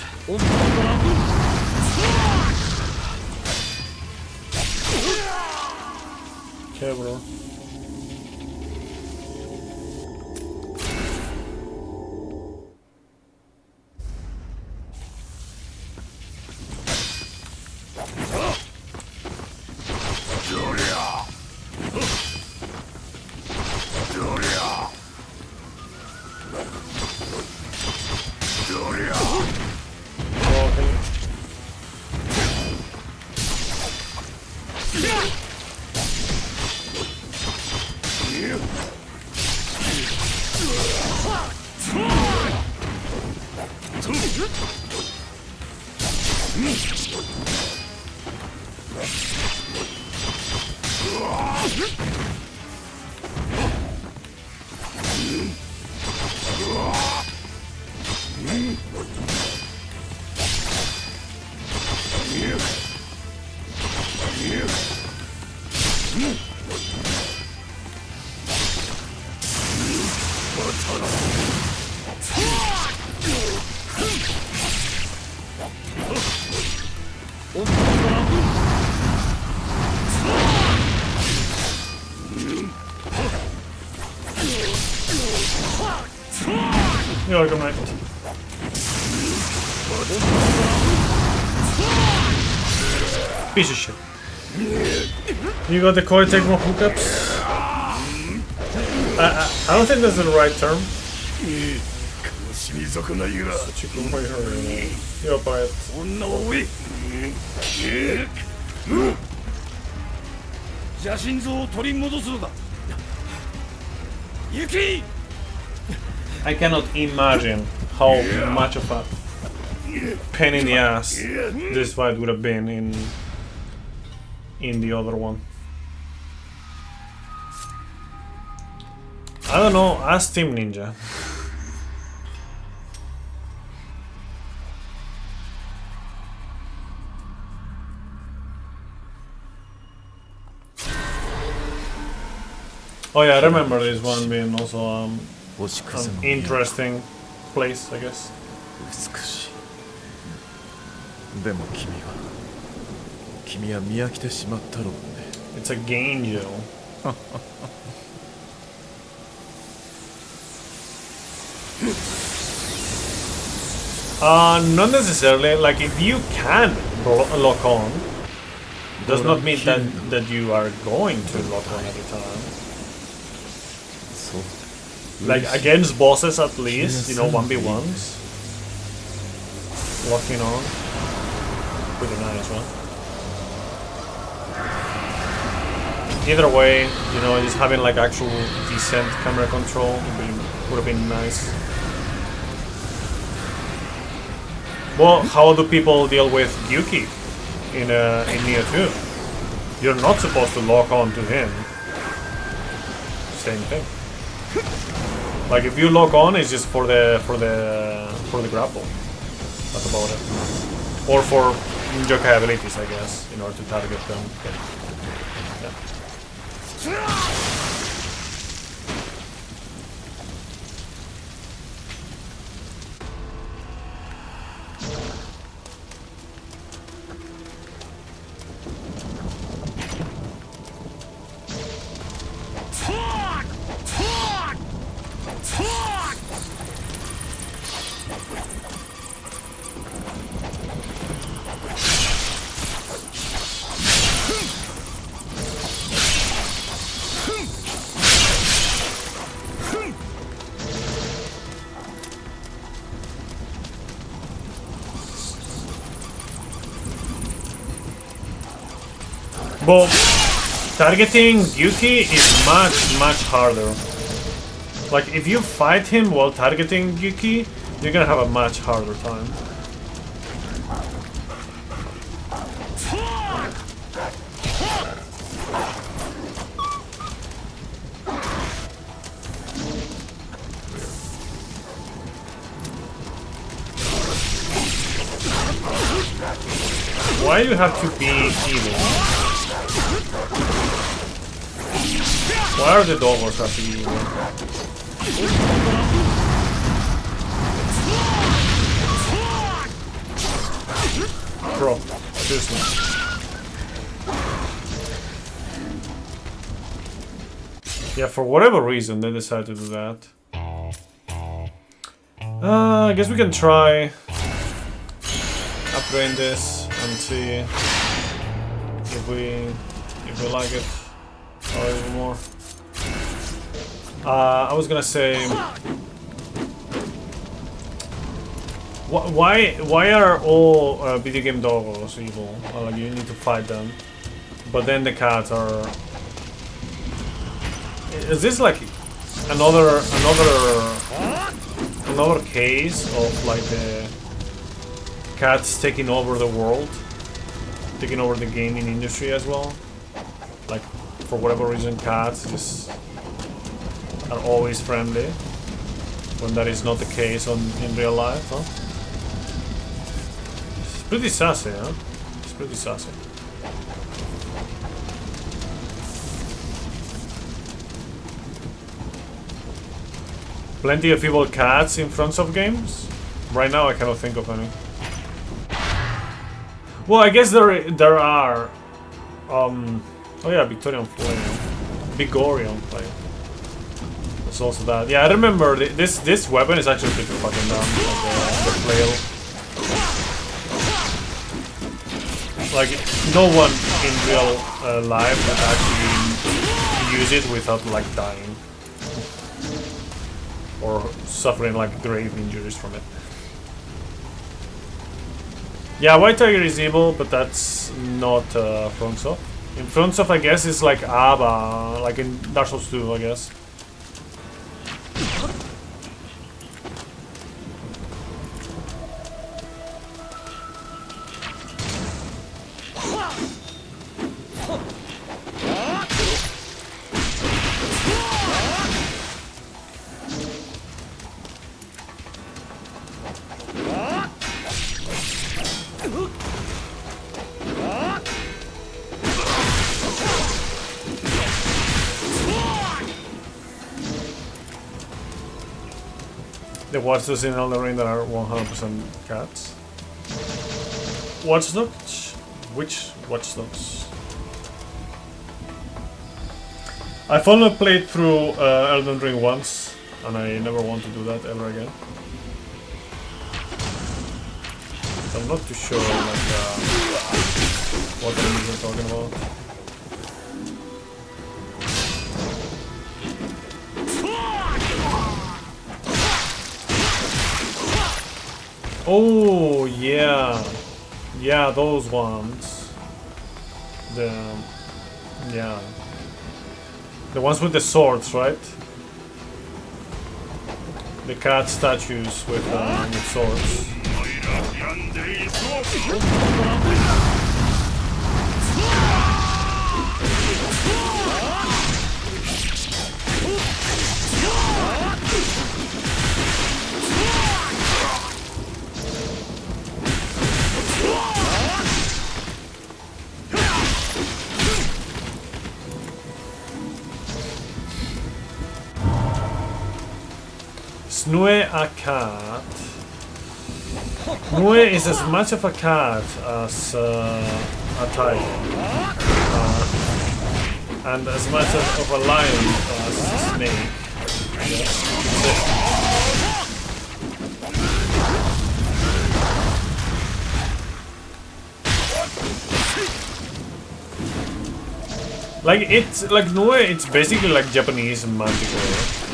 Okay, bro. You're welcome, mate. Piece of shit. You got the core take more hookups? I don't think that's the right term. Such a good boy. You're quiet. I cannot imagine how much of a pain in the ass this fight would have been in the other one. I don't know, ask Team Ninja. Oh yeah, I remember this one being also an interesting place, I guess. It's a Genjo. Not necessarily. Like, if you can lock on, does not mean that you are going to lock on every time. Like, against bosses at least, you know, 1v1s. Locking on. Pretty nice, right? Either way, you know, just having like actual decent camera control would have been nice. Well, how do people deal with Yuki in Nier 2? You're not supposed to lock on to him. Same thing. Like, if you lock on, it's just for the grapple. That's about it. Or for yokai abilities, I guess, in order to target them. Yeah. But targeting Yuki is much harder. Like, if you fight him while targeting Yuki, you're gonna have a much harder time. Why do you have to be evil? Why are the doggos have to be evil? Bro, seriously. Yeah, for whatever reason they decided to do that. I guess we can try upgrade this and see if we like it a little more. I was gonna say, why are all video game doggos evil? Like, you need to fight them, but then the cats are. Is this like another case of like the cats taking over the world, taking over the gaming industry as well? Like, for whatever reason, cats just are always friendly, when that is not the case in real life, huh? It's pretty sassy, huh? It's pretty sassy. Plenty of evil cats in front of games? Right now I cannot think of any. Well, I guess there are. Oh yeah, Victorian Flame, Vigorian Flame. There's also that. Yeah, I remember this weapon is actually pretty fucking dumb. Like the flail. Like, no one in real life would actually use it without like dying or suffering like grave injuries from it. Yeah, White Tiger is evil, but that's not FromSoft. In FromSoft, I guess, it's like Abba, like in Dark Souls 2, I guess. The Watch Dogs in Elden Ring that are 100% cats. Watch Dogs? Which Watch Dogs? I've only played through Elden Ring once, and I never want to do that ever again. So I'm not too sure like, what enemies you're talking about. Oh yeah, yeah, those ones. Yeah, the ones with the swords, right? The cat statues with swords. Snue a cat. Nue is as much of a cat as a tiger, and as much of a lion as a snake. Yes. Like, it's like Nue, it's basically like Japanese Manticore.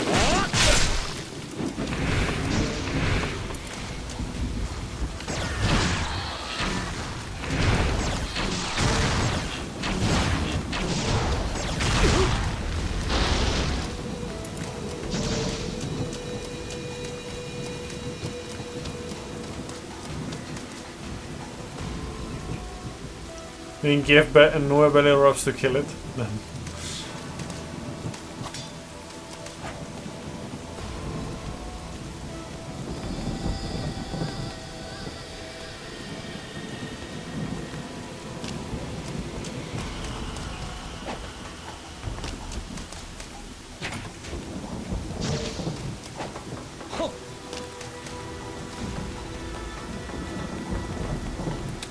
Didn't give 9 belly rubs to kill it.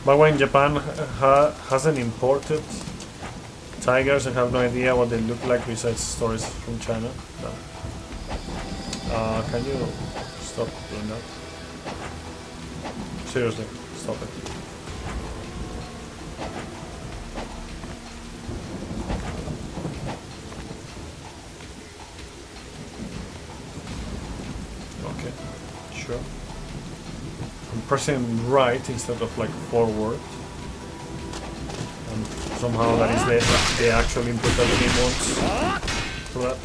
But when Japan hasn't imported tigers, I have no idea what they look like besides stories from China. No. Can you stop doing that? Seriously, stop it. Okay, sure. I'm pressing right instead of like forward. And somehow that is the actual input that the game wants for that.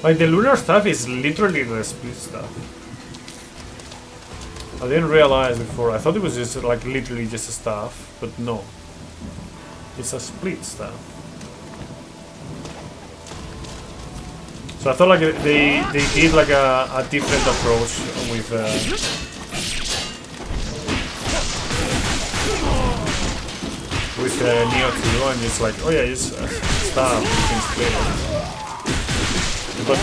Like, the lunar staff is literally the split staff. I didn't realize before. I thought it was just like literally just a staff, but no. It's a split staff. So I thought like they did like a different approach with Neo 2, and it's like, oh yeah, it's a staff, you can split it. But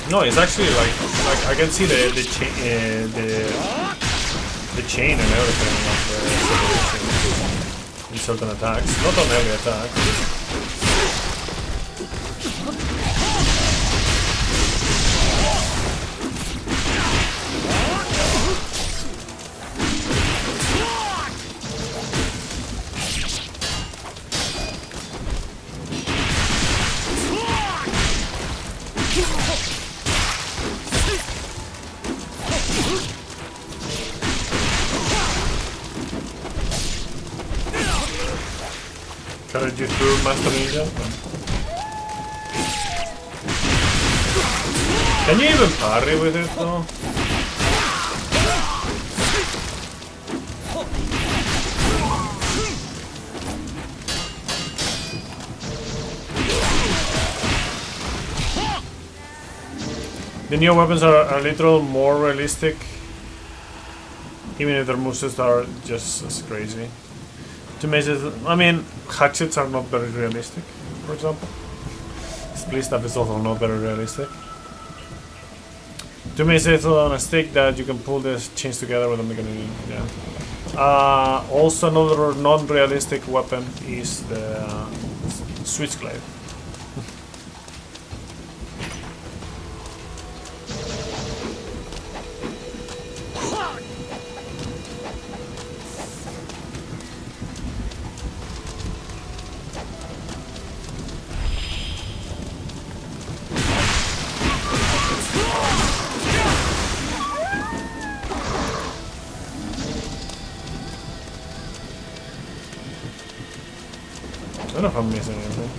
no, it's actually like I can see the chain and everything of the separation in certain attacks, not on every attack. Carried you through, Master Ninja? Can you even parry with it though? The new weapons are a little more realistic, even if their movesets are just as crazy. To measure, I mean, hatchets are not very realistic, for example. Split staff is also not very realistic. To measure on a stick that you can pull the chains together with a mechanism. Yeah. Also, another non-realistic weapon is the switchblade. I don't know if I'm missing anything.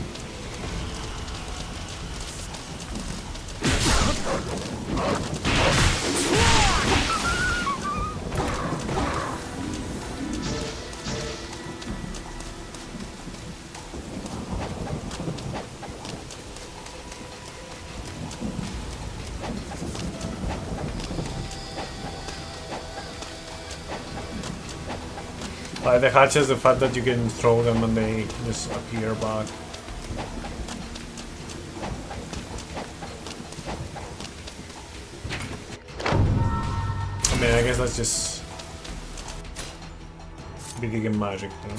The hatches, the fact that you can throw them and they just appear back. mean, I guess that's just video game magic, you know?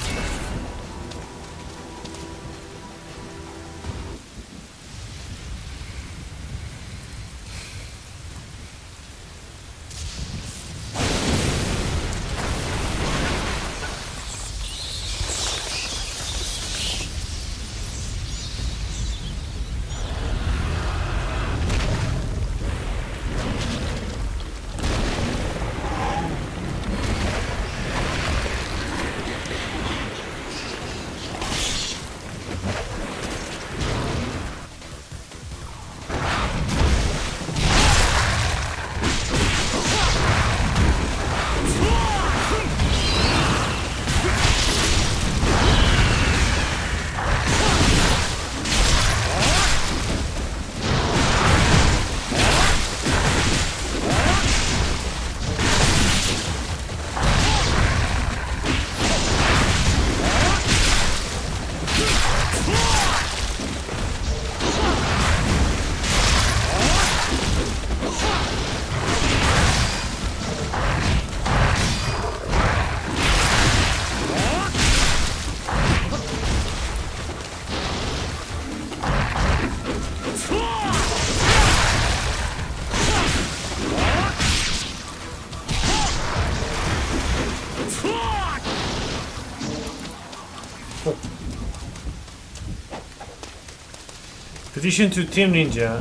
Petition to Team Ninja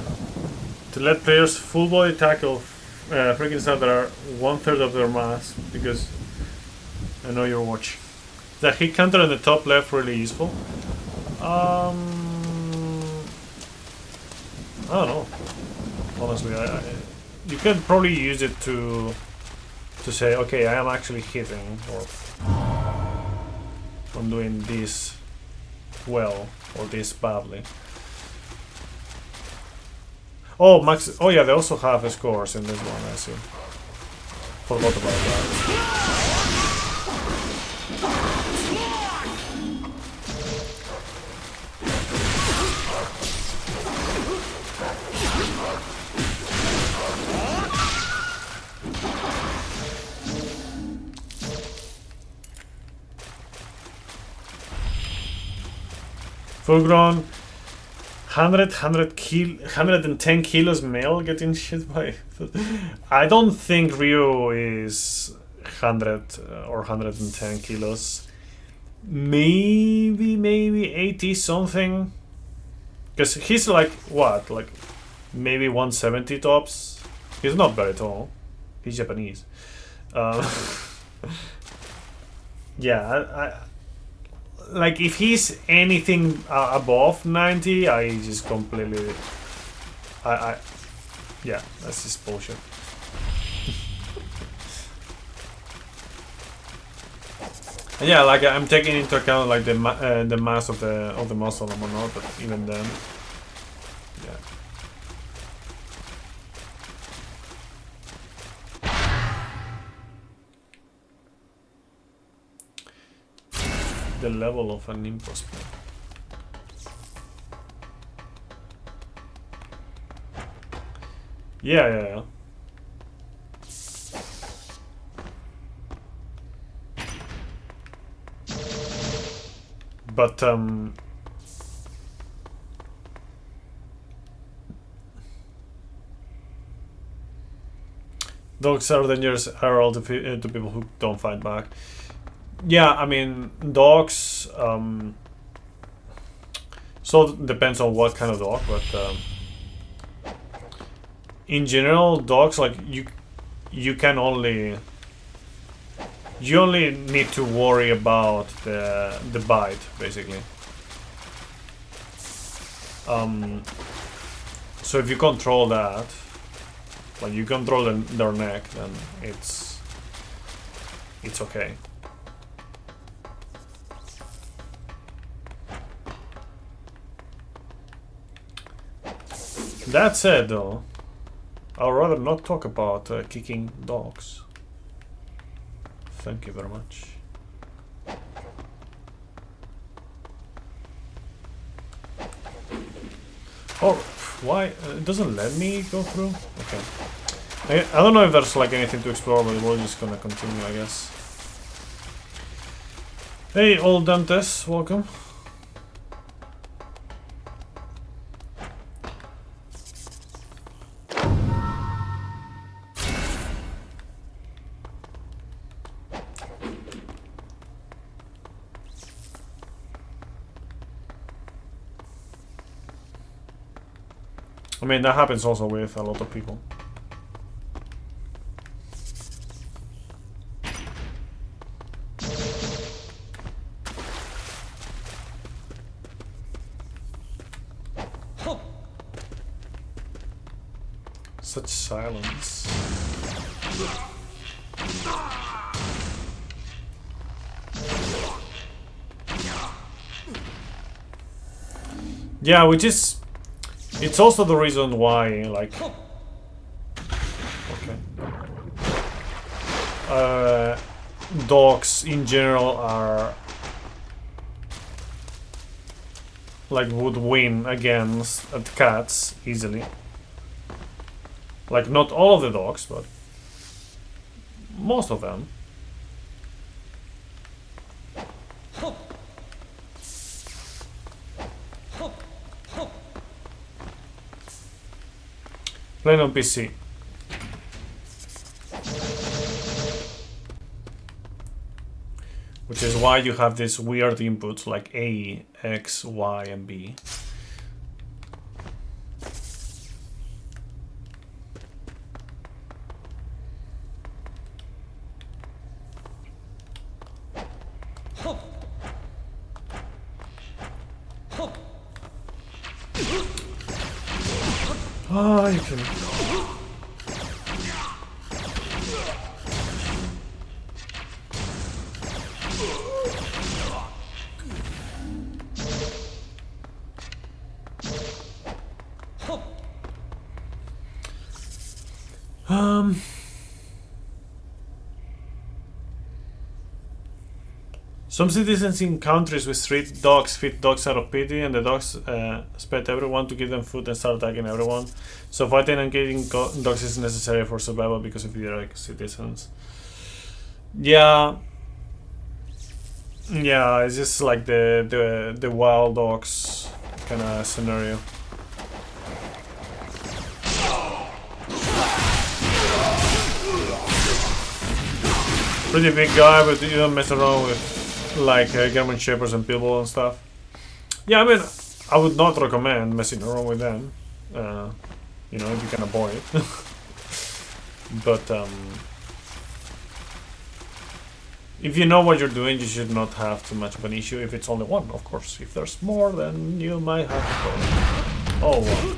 to let players full body tackle freaking stuff that are 1/3 of their mass, because I know you're watching. The hit counter in the top left really useful. I don't know. Honestly, you can probably use it to say, okay, I am actually hitting, or I'm doing this well or this badly. Oh, Max. Oh, yeah, they also have scores in this one, I see. Forgot about that. Full grown. 110 kilos male getting shit by. I don't think Ryu is 100 or 110 kilos. Maybe 80 something. Because he's like, what? Like maybe 170 tops. He's not very tall. He's Japanese. Yeah, like if he's anything above 90, I just completely, yeah, that's just bullshit. And yeah, like I'm taking into account like the mass of the muscle and whatnot, but even then, yeah. The level of an impulse play. Yeah. But dogs are dangerous are all to people who don't fight back. Yeah, I mean dogs. So it depends on what kind of dog, but in general, dogs like you only need to worry about the bite, basically. So if you control that, like you control their neck, then it's okay. That said, though, I'd rather not talk about kicking dogs. Thank you very much. Oh, why? It doesn't let me go through? Okay. I don't know if there's like anything to explore, but we're just gonna continue, I guess. Hey, old Dantes, welcome. I mean, that happens also with a lot of people. Such silence. Yeah, which is... It's also the reason why, like... Okay. Dogs in general are... like, would win against cats easily. Like, not all of the dogs, but... most of them. Playing on PC. Which is why you have these weird inputs like A, X, Y, and B. Ah, you can... Some citizens in countries with street dogs feed dogs out of pity, and the dogs expect everyone to give them food and start attacking everyone. So fighting and killing dogs is necessary for survival because of idiotic citizens. Yeah. Yeah, it's just like the wild dogs kind of scenario. Pretty big guy, but you don't mess around with like German Shepherds and Pitbull and stuff. Yeah, I mean, I would not recommend messing around with them. You know, if you can avoid it. But if you know what you're doing, you should not have too much of an issue. If it's only one, of course. If there's more, then you might have to go. Oh, wow.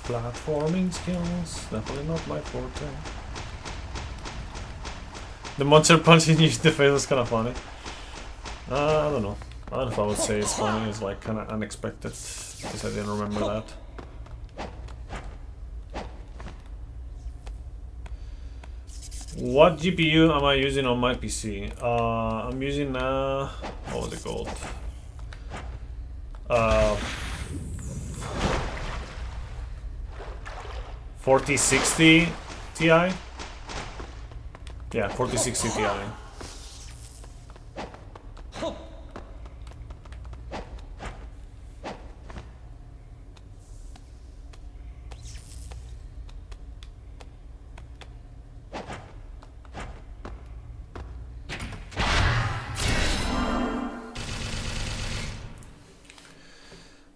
Platforming skills, definitely not my forte. The monster punching you in the face was kind of funny. I don't know. I don't know if I would say it's funny. It's like kind of unexpected because I didn't remember that. What GPU am I using on my PC? I'm using what was it called? 4060 Ti? Yeah, 4060 Ti.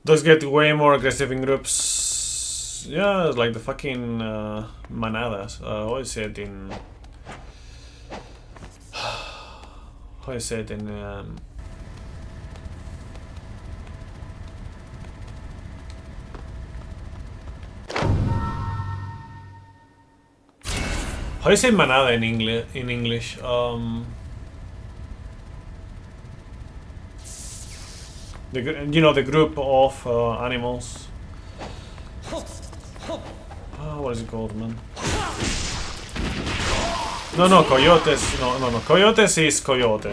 Does get way more aggressive in groups. Yeah, like the fucking manadas. What is it in how you say it in how do you say manada in English? The group of animals. What is it called, man? No, coyotes. No. Coyotes is coyote.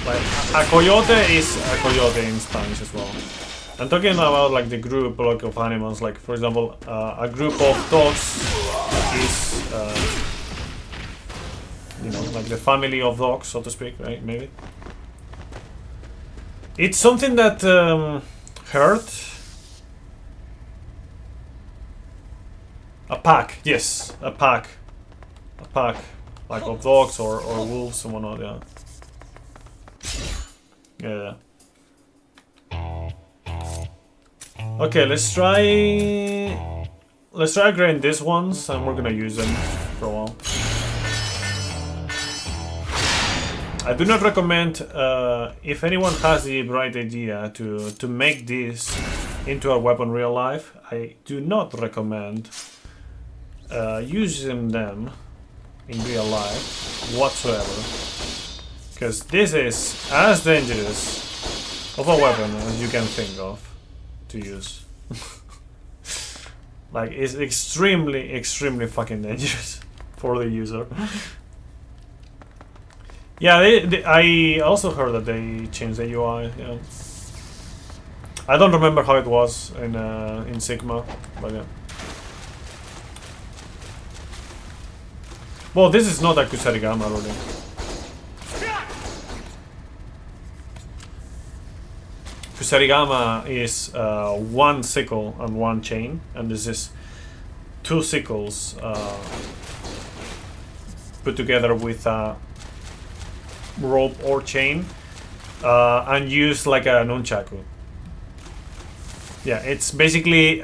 Like a coyote is a coyote in Spanish as well. I'm talking about like the group like of animals. Like for example, a group of dogs is like the family of dogs, so to speak, right? Maybe. It's something that hurt. A pack, yes, a pack, like of dogs or wolves and whatnot. Yeah. Okay, let's try upgrading these ones, and we're gonna use them for a while. I do not recommend, if anyone has the right idea to make this into a weapon real life, I do not recommend using them in real life whatsoever. Because this is as dangerous of a weapon as you can think of to use. Like, it's extremely fucking dangerous for the user. Yeah, I also heard that they changed the UI. Yeah. I don't remember how it was in Sigma, but yeah. Well, this is not a Kusarigama, really. Kusarigama is one sickle and one chain, and this is two sickles put together with a rope or chain and used like a nunchaku. Yeah, it's basically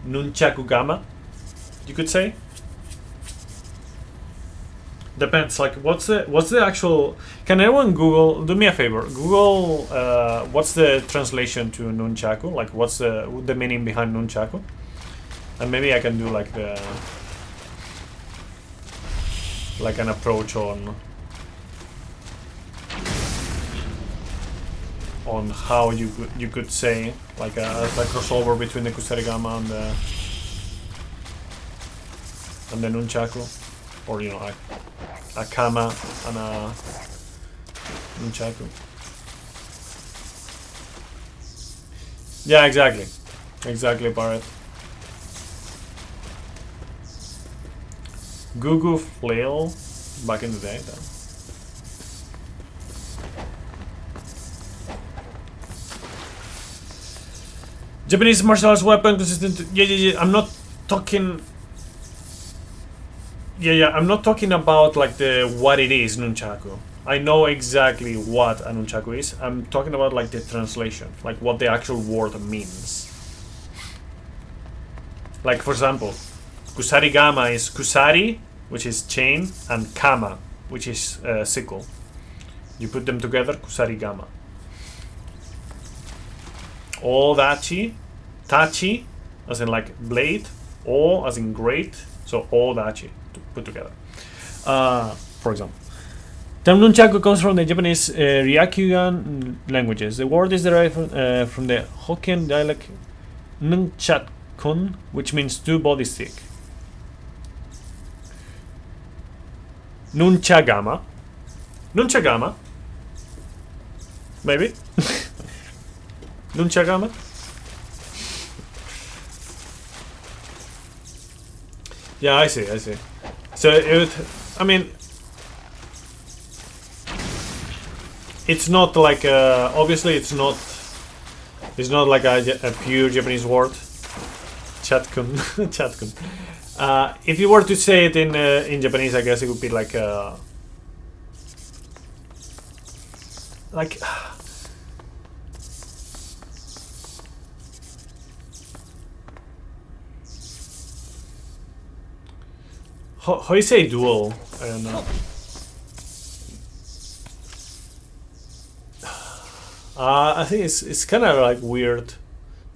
nunchaku gama, you could say. Depends, like what's the actual, can anyone Google, do me a favor, Google what's the translation to nunchaku, like what's the meaning behind nunchaku, and maybe I can do like an approach on how you could say like a crossover between the Kusarigama and the nunchaku, or a kama and a nunchaku. Yeah, exactly, Barrett. Gugu flail back in the day, then. Japanese martial arts weapon consistent. Yeah. I'm not talking. Yeah. I'm not talking about like what it is, nunchaku. I know exactly what a nunchaku is. I'm talking about like the translation, like what the actual word means. Like for example, Kusarigama is kusari, which is chain, and kama, which is sickle. You put them together, Kusarigama. Odachi, tachi, as in like blade, o as in great, so odachi, to put together. For example, term nunchaku comes from the Japanese Ryakugan languages. The word is derived from the Hokkien dialect nunchakun, which means two body stick. Nunchagama, maybe. Nunchagama. Yeah, I see. So I mean, it's not like obviously it's not like a pure Japanese word. Chatkun, chatkun. If you were to say it in Japanese, I guess it would be like How you say duel? I don't know. I think it's kind of like weird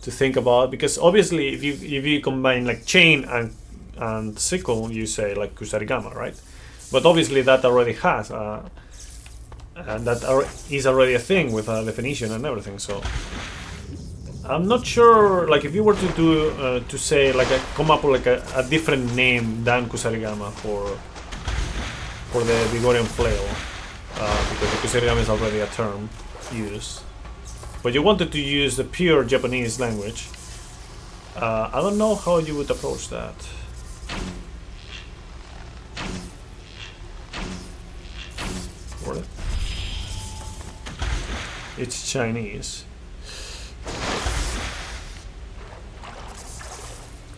to think about, because obviously if you combine like chain and sickle, you say like kusarigama, right? But obviously that already has and that is already a thing with a definition and everything. So I'm not sure, like if you were to do to say like come up with like a different name than kusarigama for the Vigorian flail, because the kusarigama is already a term used. But you wanted to use the pure Japanese language. I don't know how you would approach that. What? It's Chinese.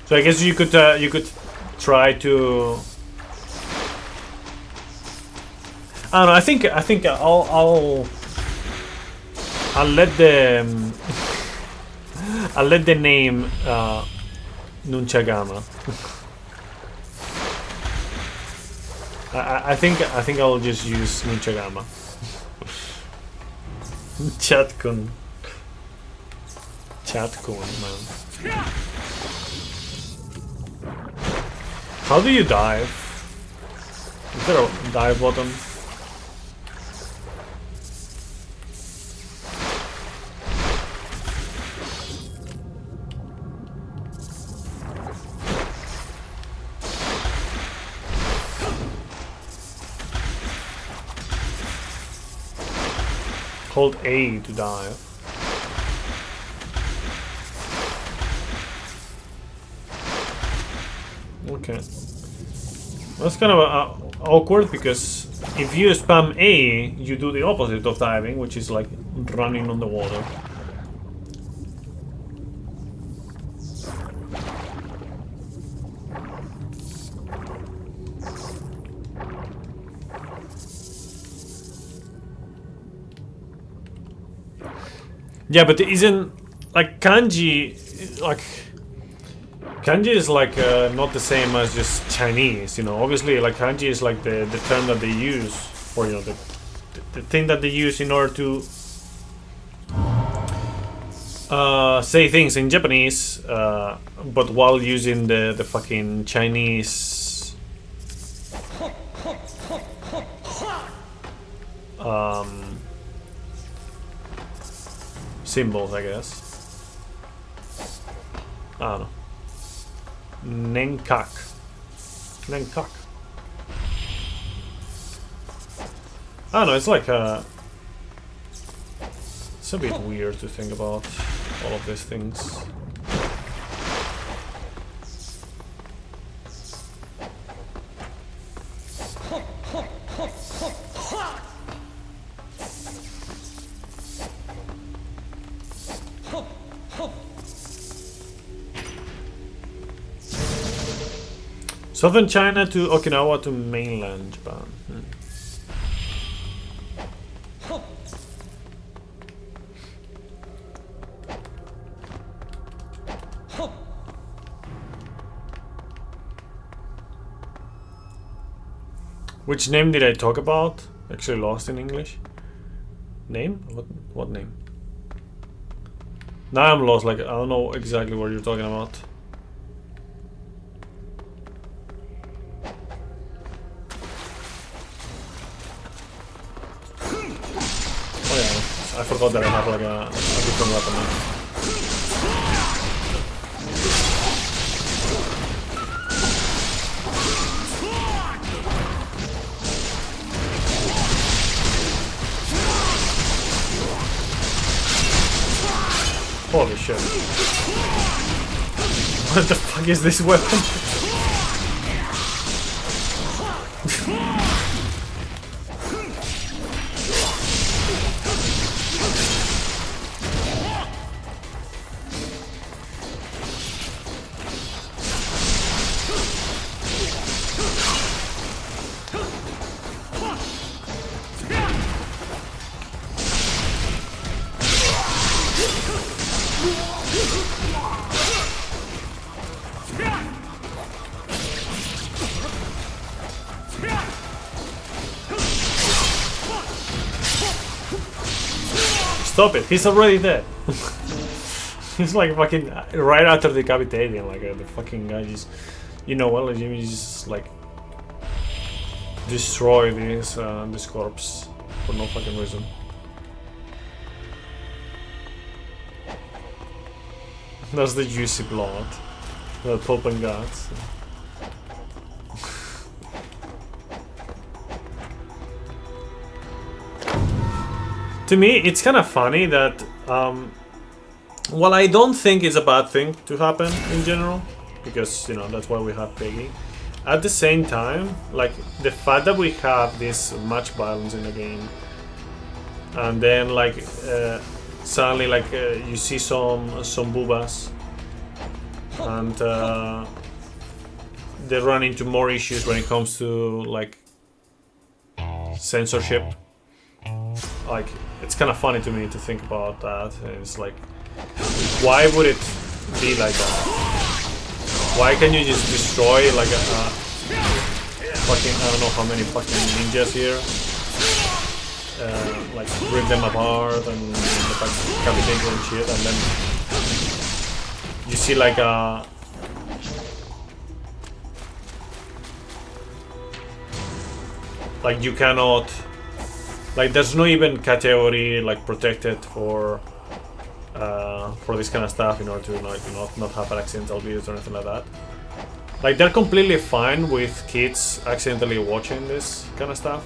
So I guess you could try to. I don't know. I think I'll let the name Nunchagama. I think I'll just use Nunchagama. Chatkun, man. How do you dive? Is there a dive button? Hold A to dive. Okay. That's kind of awkward, because if you spam A, you do the opposite of diving, which is like running on the water. Yeah, but isn't like kanji is like not the same as just Chinese, you know. Obviously, like kanji is like the term that they use, or you know, the thing that they use in order to say things in Japanese, but while using the fucking Chinese symbols, I guess. I don't know. Nenkak. I don't know, it's like it's a bit weird to think about all of these things. Southern China to Okinawa to mainland Japan. Which name did I talk about? Actually lost in English. Name? What name? Now I'm lost, like I don't know exactly what you're talking about. I forgot that I have like a different weapon now. Holy shit. What the fuck is this weapon? stop it. He's already dead. He's like fucking right after decapitating, like the fucking guy just, you know, well, you just like destroy this corpse for no fucking reason. That's the juicy blood, the pulp and guts. To me, it's kind of funny that, well, I don't think it's a bad thing to happen in general, because, you know, that's why we have Peggy. At the same time, like, the fact that we have this much violence in the game, and then, like, suddenly, like, you see some boobas, and they run into more issues when it comes to, like, censorship. Like, it's kind of funny to me to think about that. It's like, why would it be like that? Why can't you just destroy like a fucking, I don't know how many fucking ninjas here, like rip them apart and decapitate them and shit, and then you see like a like you cannot. Like, there's no even category like protected for this kind of stuff in order to not have accidental videos or anything like that. Like, they're completely fine with kids accidentally watching this kind of stuff,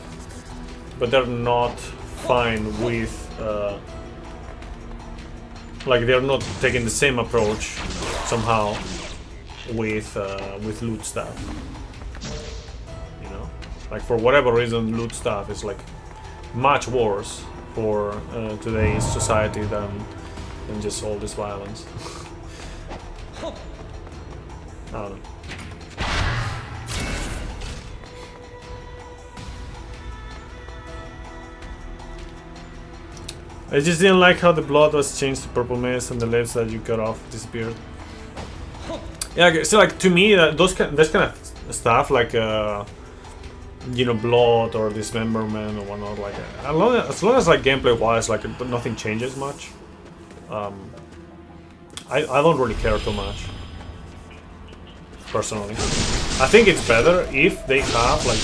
but they're not fine with like they're not taking the same approach somehow with loot stuff. You know, like for whatever reason, loot stuff is like much worse for today's society than just all this violence. I don't know. I just didn't like how the blood was changed to purple mist and the lips that you cut off disappeared. Yeah, so like to me, this kind of stuff, like you know, blood or dismemberment or whatnot, like as long as like gameplay wise, like nothing changes much. I don't really care too much, personally. I think it's better if they have like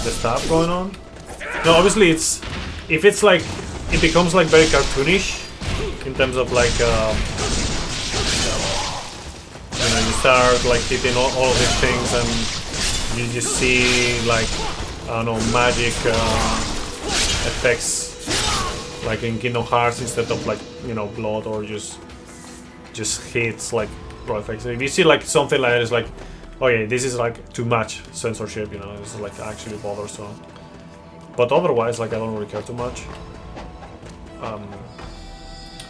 the stuff going on. No, obviously if it's like it becomes like very cartoonish in terms of like you know, you start like hitting all of these things and you just see like, I don't know, magic effects like in Kingdom Hearts instead of like, you know, blood or just hits like raw effects. If you see like something like that, it's like, okay, this is like too much censorship, you know, it's like actually bothersome. But otherwise, like I don't really care too much.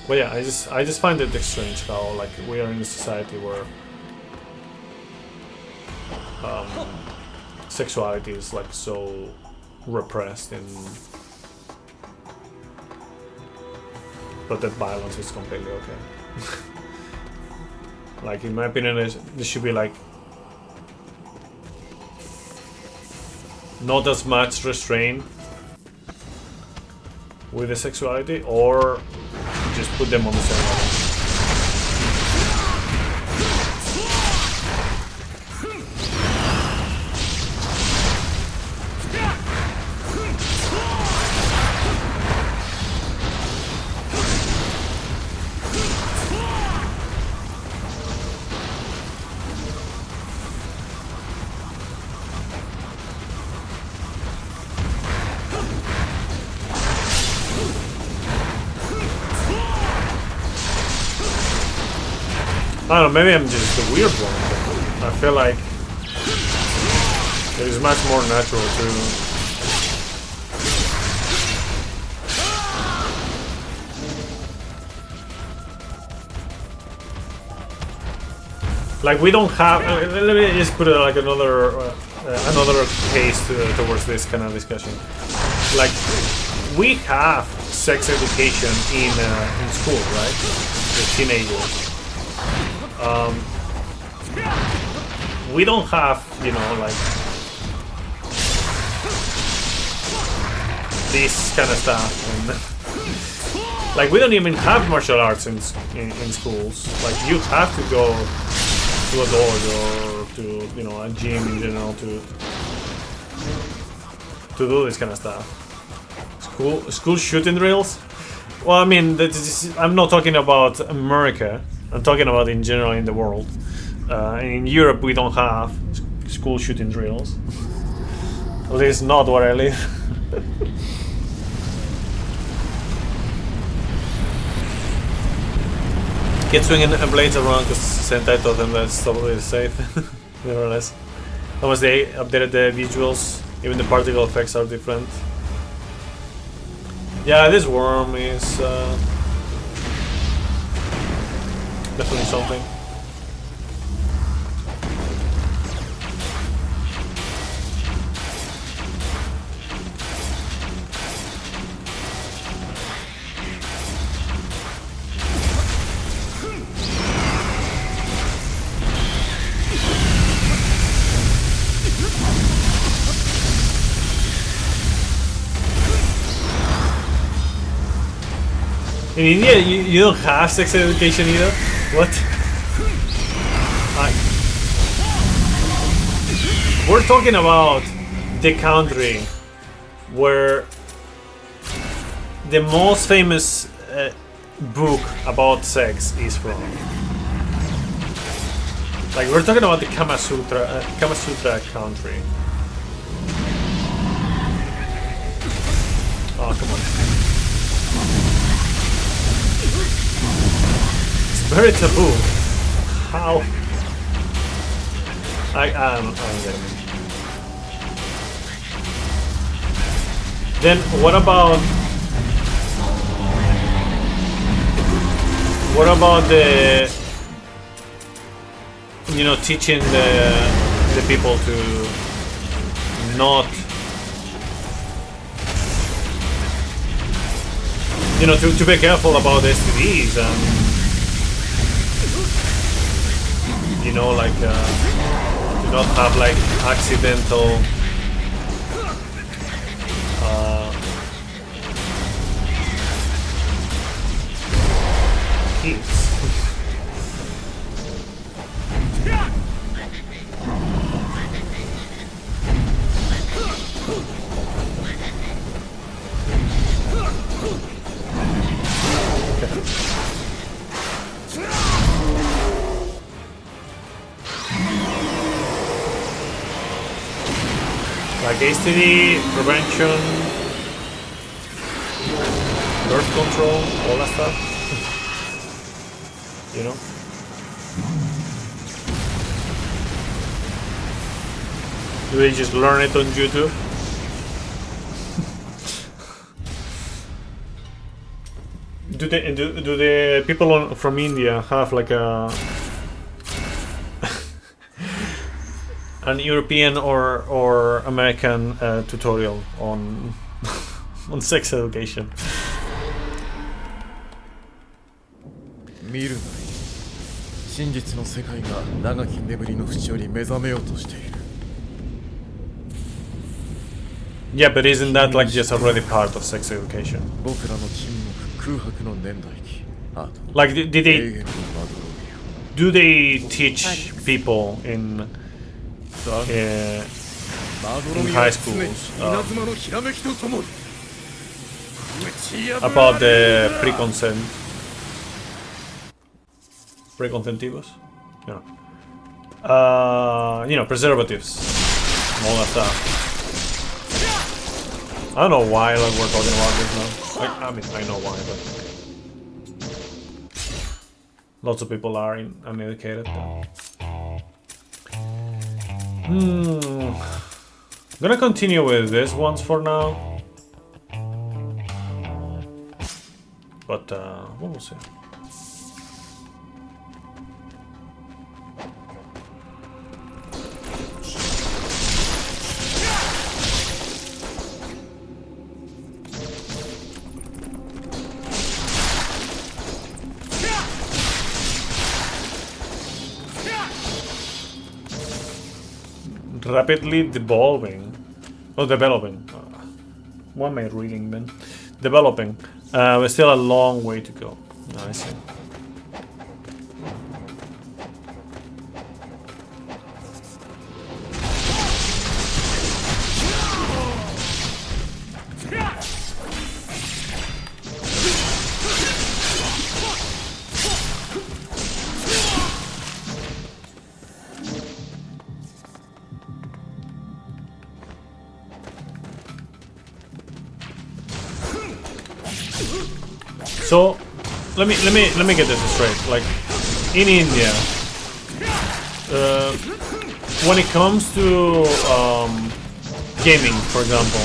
But yeah, I just find it strange how like we are in a society where sexuality is like so repressed, but that violence is completely okay. Like in my opinion, there should be like not as much restraint with the sexuality, or just put them on the same level. I don't know, maybe I'm just the weird one, but I feel like it is much more natural to like we don't have. Let me just put like another case towards this kind of discussion. Like we have sex education in school, right? With teenagers. We don't have, you know, like this kind of stuff Like, we don't even have martial arts in schools. Like, you have to go to a dojo or to, you know, a gym in general to do this kind of stuff. School shooting drills? Well, I mean, I'm not talking about America. I'm talking about in general in the world. In Europe, we don't have school shooting drills. At least not where I live. Get swinging blades around because Sentai told them that's totally safe. Nevertheless. Unless they updated the visuals, even the particle effects are different. Yeah, this worm is definitely something. In India, you don't have sex education either? What? We're talking about the country where the most famous book about sex is from. Like, we're talking about the Kama Sutra country. Oh, come on. Very taboo. How? I don't get it. Then what about the, you know, teaching the people to not, you know, to be careful about STDs and, you know, like, do not have, like, accidental hits. Like STD, prevention, birth control, all that stuff. You know? Do they just learn it on YouTube? Do the people from India have like a an European or American tutorial on on sex education? 見るなり真実の世界が長き眠りの淵より目覚めようとしている Yeah, but isn't that like just already part of sex education? 僕らの沈黙空白の年代記あと Like, do 永遠のまどろみ they teach people in high schools about the preconceptivos? Yeah. You know, preservatives, and all that stuff. I don't know why like we're talking about this now. I mean, I know why, but lots of people are uneducated. I'm gonna continue with this ones for now, but we'll see. Rapidly developing. What am I reading then? developing. But still a long way to go. I see. So let me get this straight. Like in India, when it comes to gaming, for example,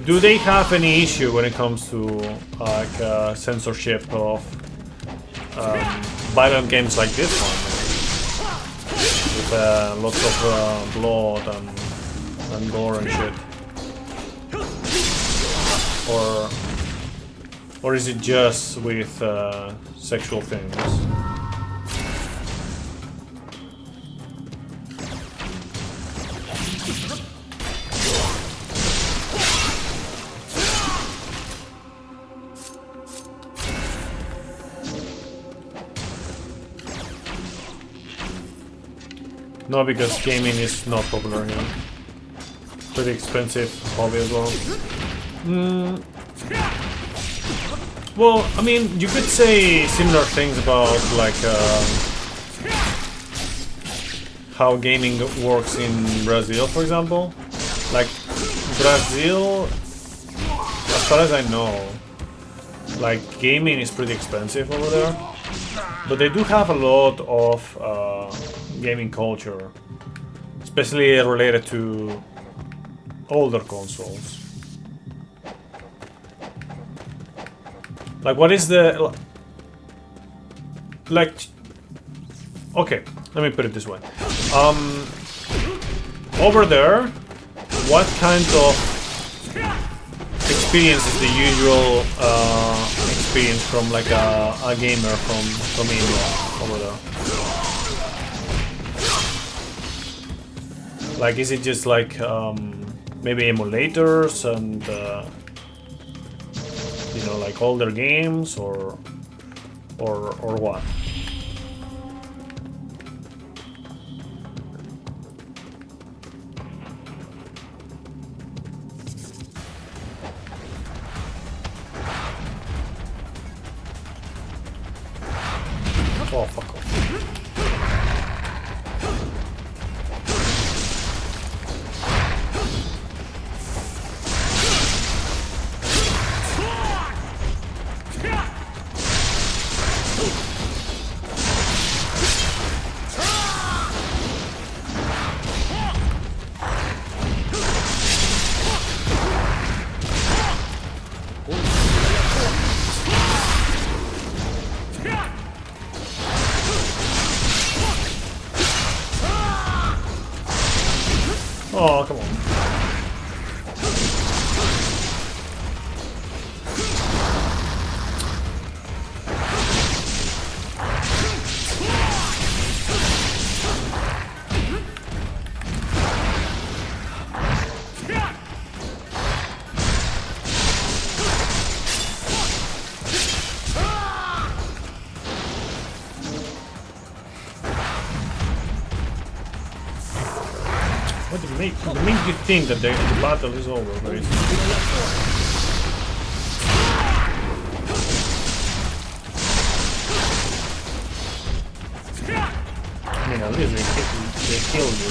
do they have any issue when it comes to like censorship of violent games like this one, with lots of blood and gore and shit? Or is it just with sexual things? No, because gaming is not popular here. Pretty expensive hobby as well. Well, I mean, you could say similar things about like how gaming works in Brazil, for example. Like Brazil, as far as I know, like gaming is pretty expensive over there, but they do have a lot of gaming culture, especially related to older consoles. Like, what is the... Like... Okay, let me put it this way. Over there, what kind of experience is the usual experience from like a gamer from India over there? Like, is it just like maybe emulators and you know, like older games, or what? Oh, fuck off. Oh, come on. What do you make? It makes you think that the battle is over, very soon. I mean, at least they kill you.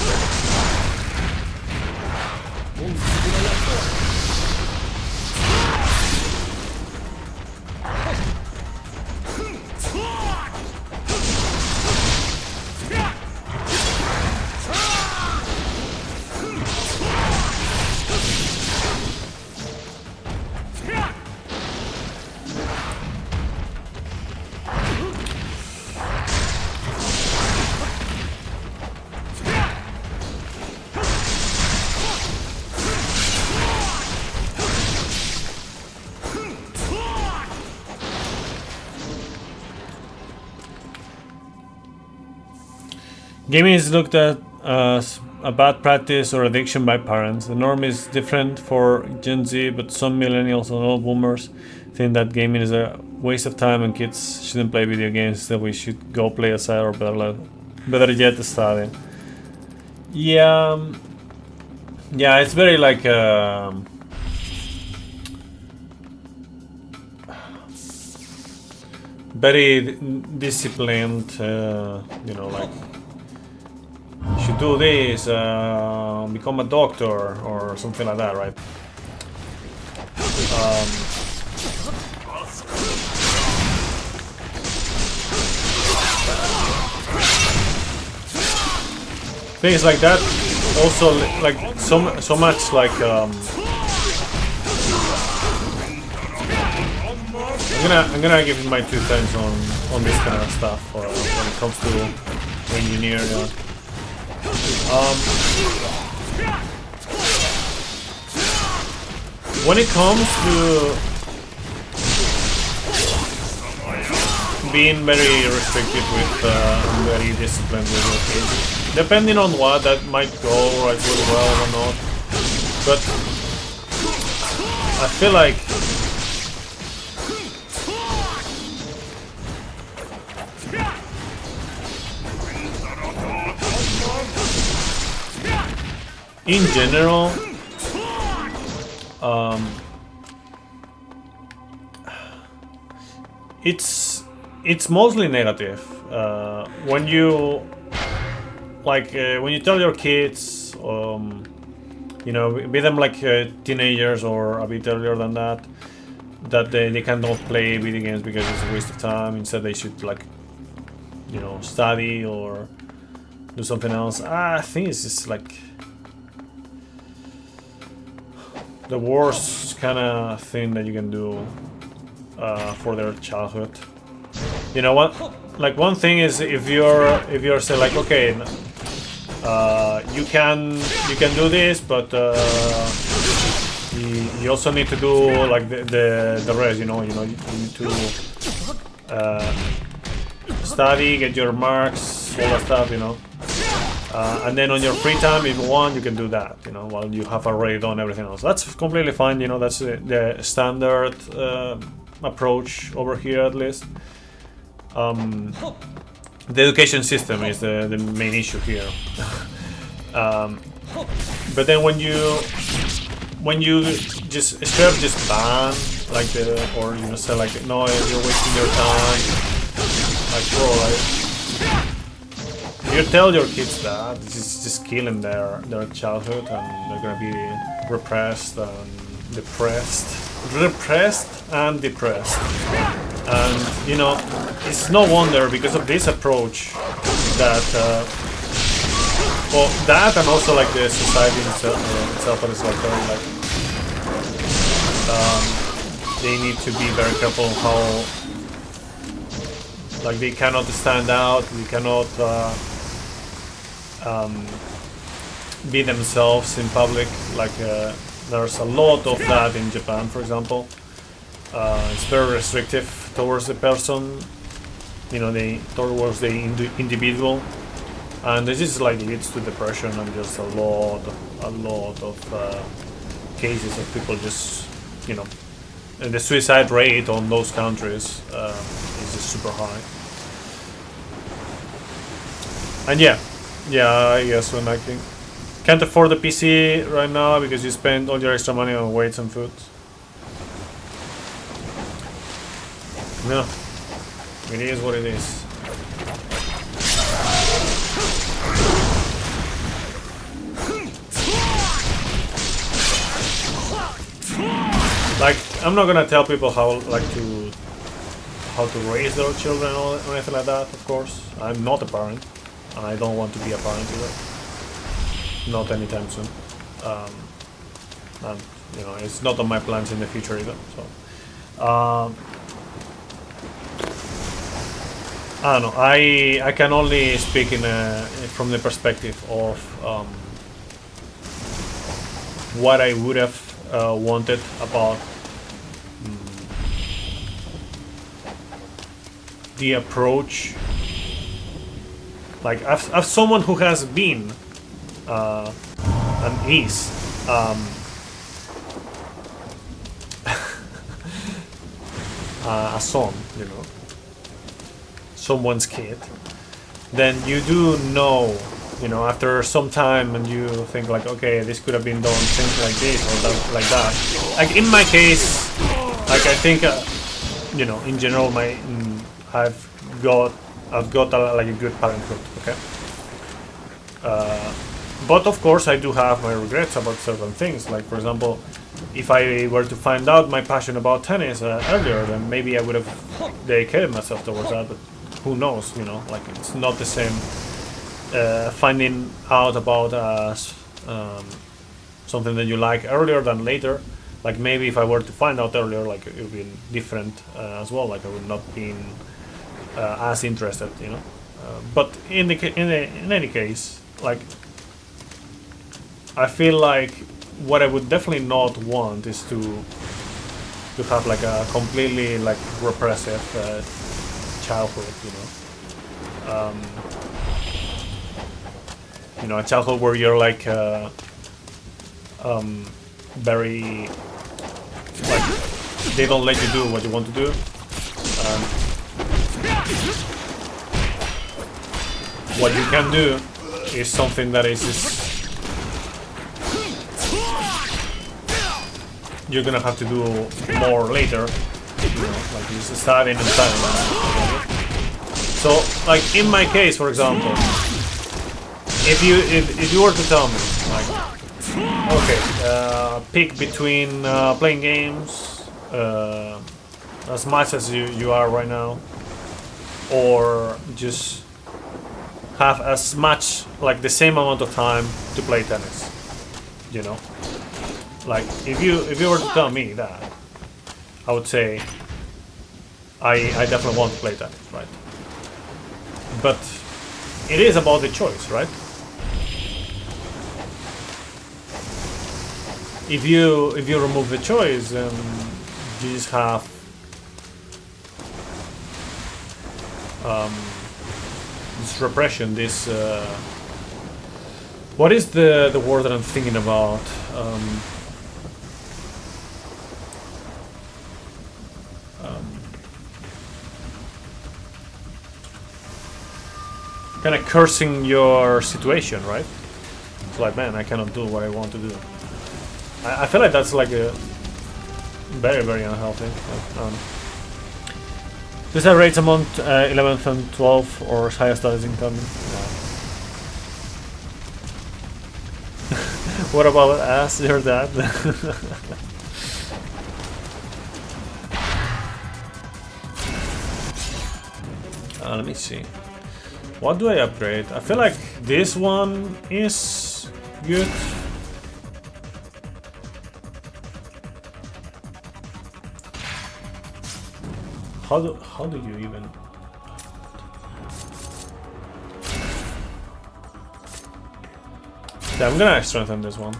Gaming is looked at as a bad practice or addiction by parents. The norm is different for Gen Z, but some millennials and old boomers think that gaming is a waste of time and kids shouldn't play video games, that we should go play outside or better yet study. Yeah, yeah, it's very like very disciplined, you know, like you should do this, become a doctor or something like that, right? Things like that. Also, like so much like I'm gonna give you my 2 cents on this kind of stuff when it comes to engineering. When it comes to being very restricted with very disciplined with your kids, depending on what, that might go like really well or not. But I feel like in general, it's mostly negative. When you when you tell your kids, you know, be them like teenagers or a bit earlier than that, that they cannot play video games because it's a waste of time. Instead, they should like, you know, study or do something else. I think it's just like the worst kind of thing that you can do for their childhood. You know what? Like one thing is if you're say like, okay, you can do this, but you also need to do like the rest. You know you need to study, get your marks, all that stuff. You know. And then on your free time, if you want, you can do that, you know, while you have already done everything else. That's completely fine, you know, that's the standard approach over here, at least. The education system is the main issue here. But then when you just straight up just ban, like or you know, say like, no, you're wasting your time, like, bro, like, you tell your kids that, it's just killing their childhood, and they're gonna be repressed and depressed. And you know, it's no wonder because of this approach that, well, that and also like the society itself is like very like, they need to be very careful how, like, they cannot stand out, they cannot be themselves in public. Like there's a lot of that in Japan, for example. It's very restrictive towards the person, you know, towards the individual, and this is like leads to depression and just a lot of cases of people just, you know, and the suicide rate on those countries is just super high. And yeah, I guess when I can't afford the PC right now because you spend all your extra money on weights and food. No, it is what it is. Like, I'm not gonna tell people how to raise their children or anything like that. Of course, I'm not a parent, and I don't want to be a parent either. Not anytime soon. And you know, it's not on my plans in the future either. So. I don't know. I can only speak from the perspective of what I would have wanted about the approach. Like, as someone who has been and is a son, you know, someone's kid, then you do know, you know, after some time, and you think like, okay, this could have been done things like this or that, like that. Like in my case, like I think, you know, in general, I've got like a good parenthood, okay. But of course, I do have my regrets about certain things. Like for example, if I were to find out my passion about tennis earlier, then maybe I would have dedicated myself towards that. But who knows, you know? Like it's not the same finding out about something that you like earlier than later. Like maybe if I were to find out earlier, like it would be different as well. Like I would not be as interested, you know. But in any case, like I feel like what I would definitely not want is to have like a completely like repressive childhood, you know, a childhood where you're like very like they don't let you do what you want to do. What you can do is something that is just you're gonna have to do more later, you know, like just studying and studying. So, like in my case, for example, if you were to tell me, like, okay, pick between playing games as much as you are right now, or just have as much, like the same amount of time to play tennis, you know. Like if you were to tell me that, I would say I definitely want to play tennis, right? But it is about the choice, right? If you remove the choice, you just have this repression, this what is the word that I'm thinking about? Kind of cursing your situation, right? It's like, man, I cannot do what I want to do. I feel like that's like a very, very unhealthy. These are rates among 11th and 12th or highest that is incoming. What about ass? You're that. Let me see. What do I upgrade? I feel like this one is good. How do you even? Yeah, I'm gonna strengthen this one.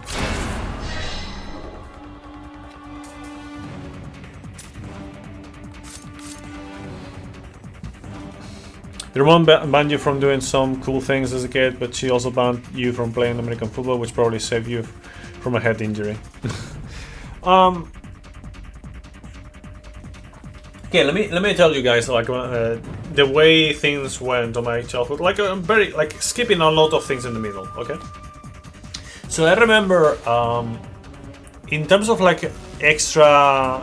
Your mom banned you from doing some cool things as a kid, but she also banned you from playing American football, which probably saved you from a head injury. Okay, let me tell you guys like the way things went on my childhood. Like I'm very like skipping a lot of things in the middle. Okay, so I remember in terms of like extra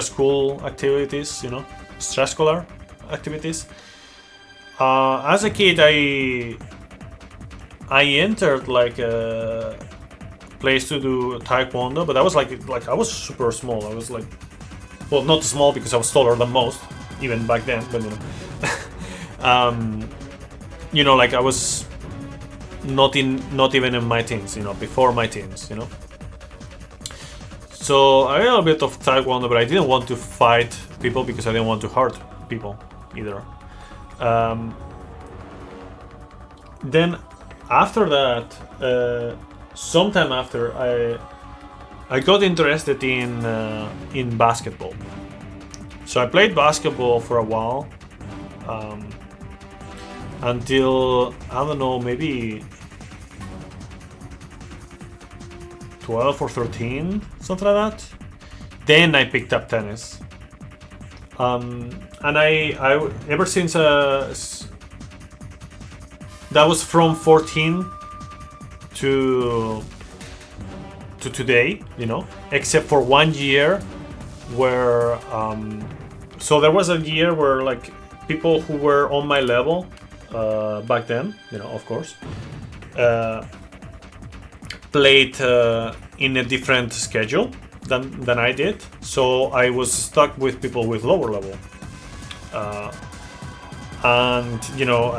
school activities, you know. Extracurricular activities. As a kid, I entered like a place to do taekwondo, but I was like I was super small. I was like, well, not small because I was taller than most, even back then. But you know, like I was not even in my teens. You know, before my teens. You know. So I had a bit of taekwondo, but I didn't want to fight people because I didn't want to hurt people either. Then after that, sometime after, I got interested in basketball. So I played basketball for a while. until, I don't know, maybe 12 or 13, something like that. Then I picked up tennis. And I ever since that was from 14 to today, you know, except for 1 year where so there was a year where like people who were on my level back then, you know, of course, played in a different schedule than I did, so I was stuck with people with lower level, and you know,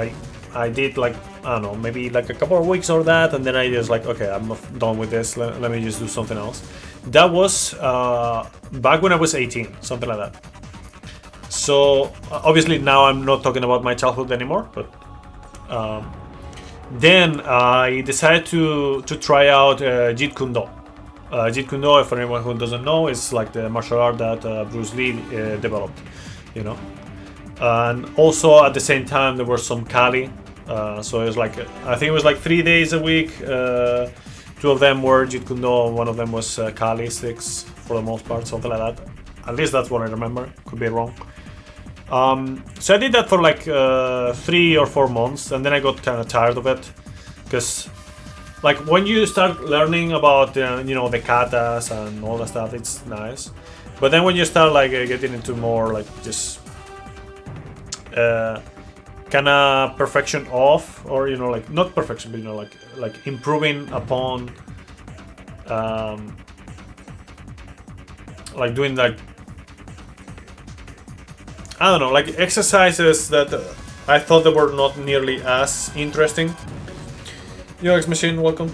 I did like, I don't know, maybe like a couple of weeks or that, and then I just like, okay, I'm done with this, let me just do something else. That was back when I was 18, something like that. So obviously now I'm not talking about my childhood anymore, but then I decided to try out Jeet Kune Do. Jeet Kune Do, for anyone who doesn't know, is like the martial art that Bruce Lee developed, you know. And also at the same time there were some Kali, so it was like, I think it was like 3 days a week. 2 of them were Jeet Kune Do, one of them was Kali sticks for the most part, something like that. At least that's what I remember, could be wrong. So I did that for like 3 or 4 months, and then I got kind of tired of it, because like when you start learning about you know, the katas and all that stuff, it's nice, but then when you start like getting into more like just kind of perfection of, or you know, like not perfection, but you know, like improving upon like doing like, I don't know, like exercises that I thought that were not nearly as interesting. Yo, X Machine, welcome.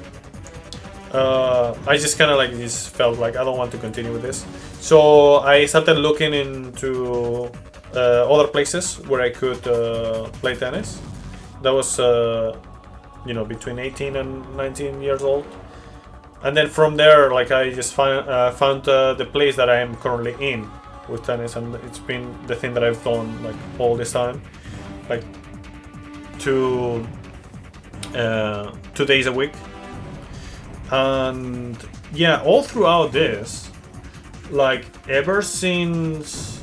I just kind of like just felt like I don't want to continue with this, so I started looking into other places where I could play tennis. That was you know, between 18 and 19 years old, and then from there, like I just found the place that I am currently in with tennis, and it's been the thing that I've done like all this time, like 2 days a week. And yeah, all throughout this, like ever since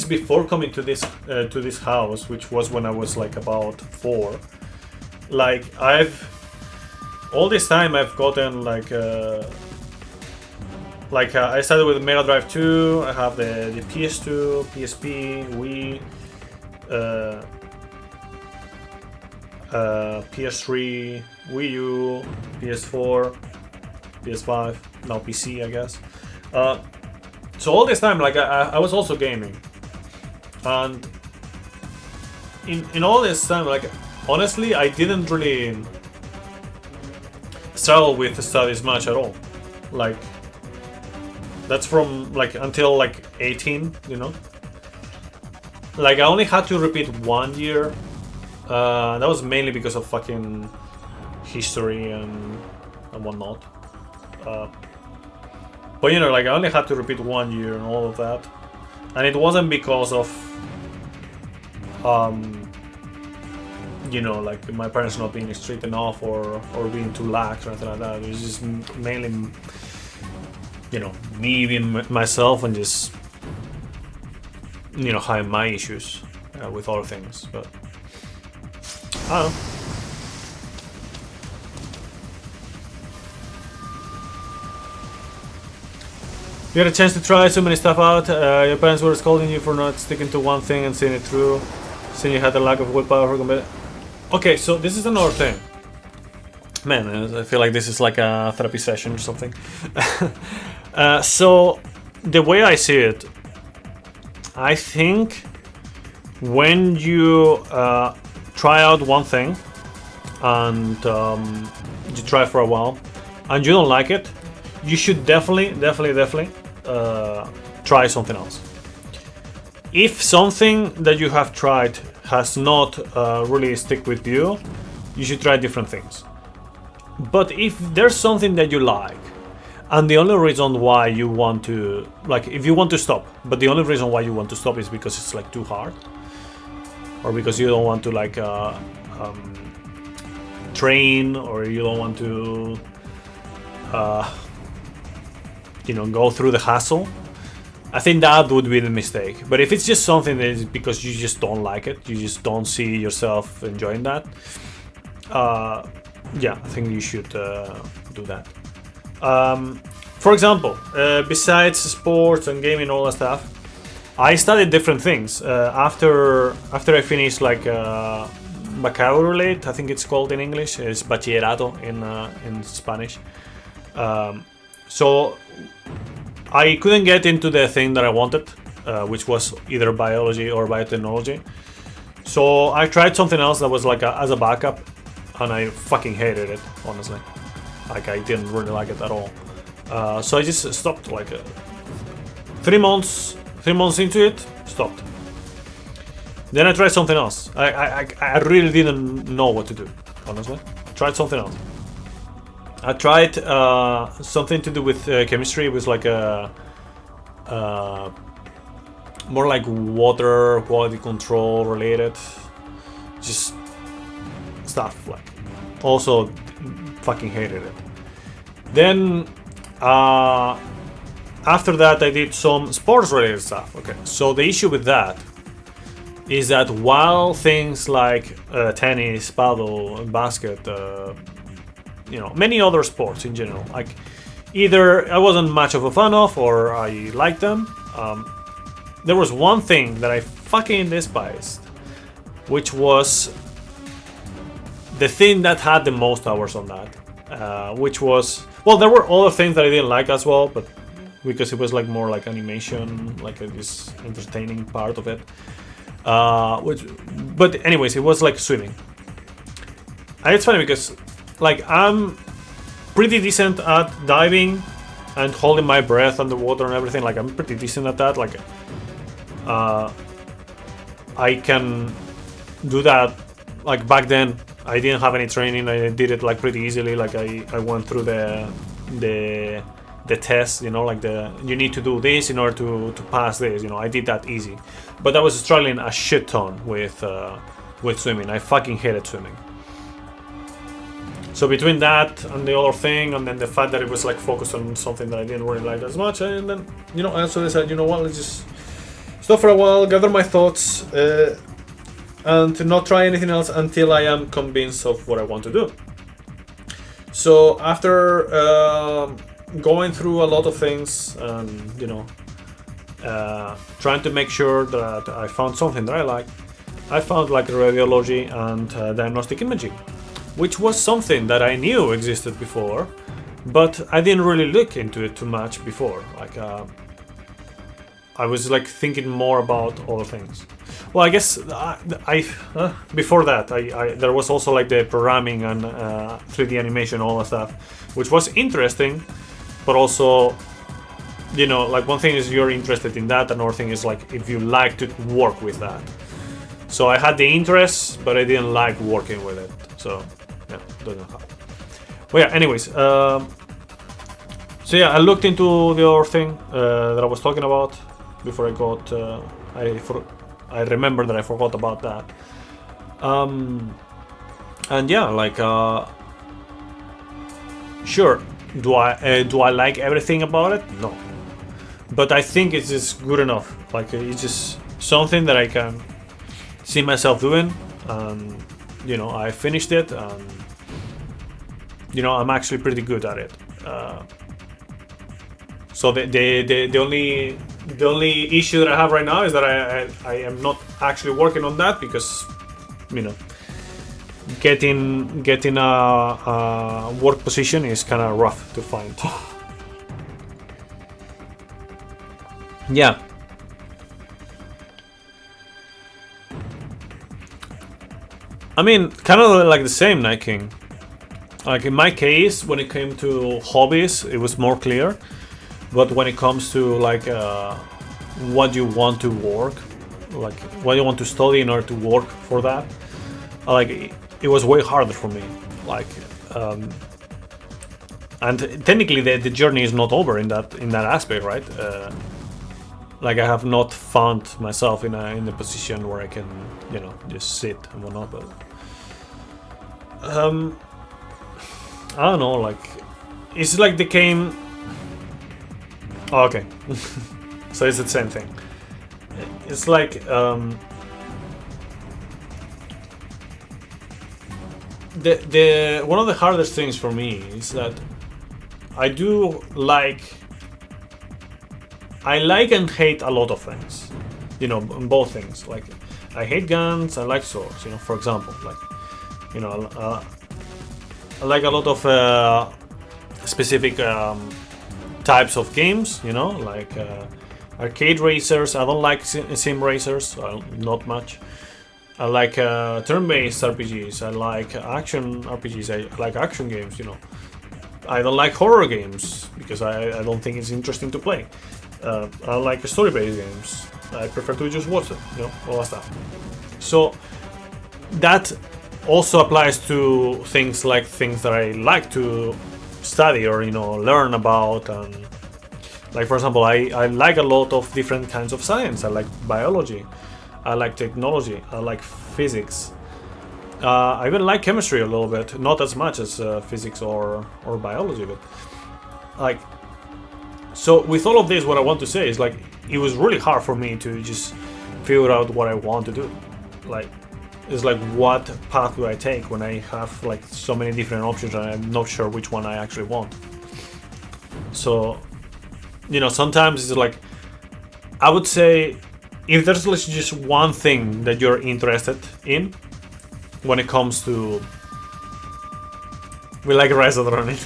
before coming to this house, which was when I was like about 4, like all this time I've gotten like I started with the Mega Drive 2, I have the PS2, PSP, Wii, PS3, Wii U, PS4, PS5, now PC, I guess. So all this time, like I was also gaming, and in all this time, like honestly, I didn't really struggle with studies much at all. Like that's from like until like 18, you know. Like I only had to repeat 1 year. That was mainly because of fucking history and whatnot. But you know, like I only had to repeat 1 year and all of that, and it wasn't because of you know, like my parents not being strict enough or being too lax or anything like that. It was just mainly, you know, me being myself and just, you know, having my issues with other things. But I don't know. You had a chance to try so many stuff out. Your parents were scolding you for not sticking to one thing and seeing it through, saying you had a lack of willpower for combat. Okay, so this is another thing. Man, I feel like this is like a therapy session or something. So the way I see it, I think when you try out one thing and you try for a while and you don't like it, you should definitely try something else. If something that you have tried has not really stick with you, you should try different things. But if there's something that you like, and the only reason why you want to, like, if you want to stop, but the only reason why you want to stop is because it's like too hard, or because you don't want to like train, or you don't want to you know, go through the hassle, I think that would be the mistake. But if it's just something that is because you just don't like it, you just don't see yourself enjoying that, yeah, I think you should do that. For example, besides sports and gaming and all that stuff, I studied different things. After I finished like baccalaureate, I think it's called in English, it's bachillerato in Spanish. So I couldn't get into the thing that I wanted, which was either biology or biotechnology. So I tried something else that was like as a backup, and I fucking hated it, honestly. Like I didn't really like it at all. So I just stopped. Like 3 months into it, stopped. Then I tried something else. I really didn't know what to do, honestly. Tried something else. I tried something to do with chemistry. It was like a more like water quality control related, just stuff. Like, also fucking hated it. Then after that, I did some sports related stuff. Okay, so the issue with that is that while things like tennis, paddle, basket, you know, many other sports in general, like either I wasn't much of a fan of or I liked them, there was one thing that I fucking despised, which was the thing that had the most hours on that, which was, well, there were other things that I didn't like as well, but because it was like more like animation, like this entertaining part of it. But anyways, it was like swimming. And it's funny because like I'm pretty decent at diving and holding my breath underwater and everything. Like I'm pretty decent at that. Like I can do that. Like back then I didn't have any training. I did it like pretty easily. Like I went through the test, you know, like you need to do this in order to pass this, you know. I did that easy, but I was struggling a shit ton with swimming. I fucking hated swimming. So between that and the other thing, and then the fact that it was like focused on something that I didn't really like as much, and then, you know, I also decided, you know what, let's just stop for a while, gather my thoughts, and to not try anything else until I am convinced of what I want to do. So after going through a lot of things and, you know, trying to make sure that I found something that I like, I found like radiology and diagnostic imaging, which was something that I knew existed before, but I didn't really look into it too much before. Like I was like thinking more about other things. Well, I guess before that, there was also like the programming and 3D animation, all that stuff, which was interesting. But also, you know, like one thing is you're interested in that, another thing is like if you like to work with that. So I had the interest, but I didn't like working with it. So yeah, doesn't happen. Well, yeah. Anyways, so yeah, I looked into the other thing that I was talking about before I got. I remember that I forgot about that. And yeah, like sure. Do I like everything about it? No, but I think it's just good enough. Like it's just something that I can see myself doing, and you know, I finished it, and you know, I'm actually pretty good at it. So the only issue that I have right now is that I am not actually working on that because, you know, getting a work position is kind of rough to find. Yeah. I mean, kind of like the same, Night King. Like in my case, when it came to hobbies, it was more clear. But when it comes to like what you want to work, like what you want to study in order to work for that, like it was way harder for me. Like, and technically the journey is not over in that aspect, right? Like I have not found myself in a position where I can, you know, just sit and whatnot. But I don't know. Like it's like the game. Oh, okay, so it's the same thing. It's like the one of the hardest things for me is that I like and hate a lot of things, you know, both things. Like I hate guns, I like swords, you know, for example. Like, you know, I like a lot of specific types of games, you know, like arcade racers. I don't like sim racers, not much. I like turn-based RPGs. I like action RPGs. I like action games, you know. I don't like horror games because I don't think it's interesting to play. I like story-based games. I prefer to just watch them, you know, all that stuff. So that also applies to things that I like to study or, you know, learn about. And like, for example, I like a lot of different kinds of science. I like biology. I like technology. I like physics. I even like chemistry a little bit, not as much as physics or biology, but like. So with all of this, what I want to say is like it was really hard for me to just figure out what I want to do. Like, it's like what path do I take when I have like so many different options and I'm not sure which one I actually want. So, you know, sometimes it's like I would say if there's just one thing that you're interested in when it comes to, we like Rise of the Running.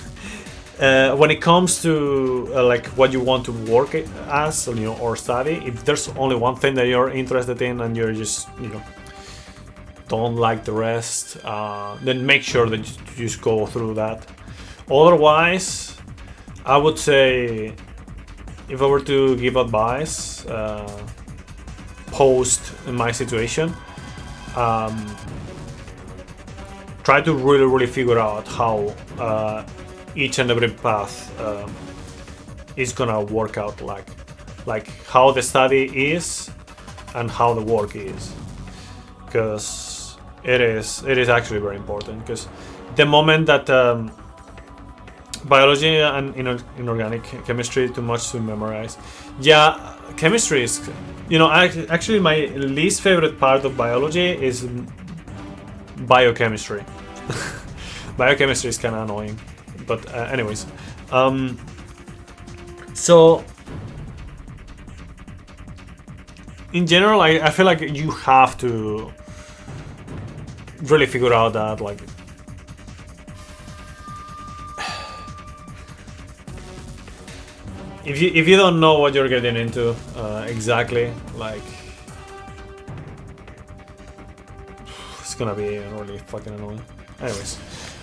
When it comes to like what you want to work as, you know, or study, if there's only one thing that you're interested in and you're just, you know, don't like the rest, then make sure that you just go through that. Otherwise, I would say, if I were to give advice post my situation, try to really figure out how each and every path is gonna work out, like how the study is and how the work is, because it is actually very important. Because the moment that biology and inorganic chemistry too much to memorize, yeah, chemistry is, you know, actually my least favorite part of biology is biochemistry. Biochemistry is kind of annoying. But anyways, so in general, I feel like you have to really figure out that, like, if you don't know what you're getting into exactly, like, it's gonna be really fucking annoying. Anyways.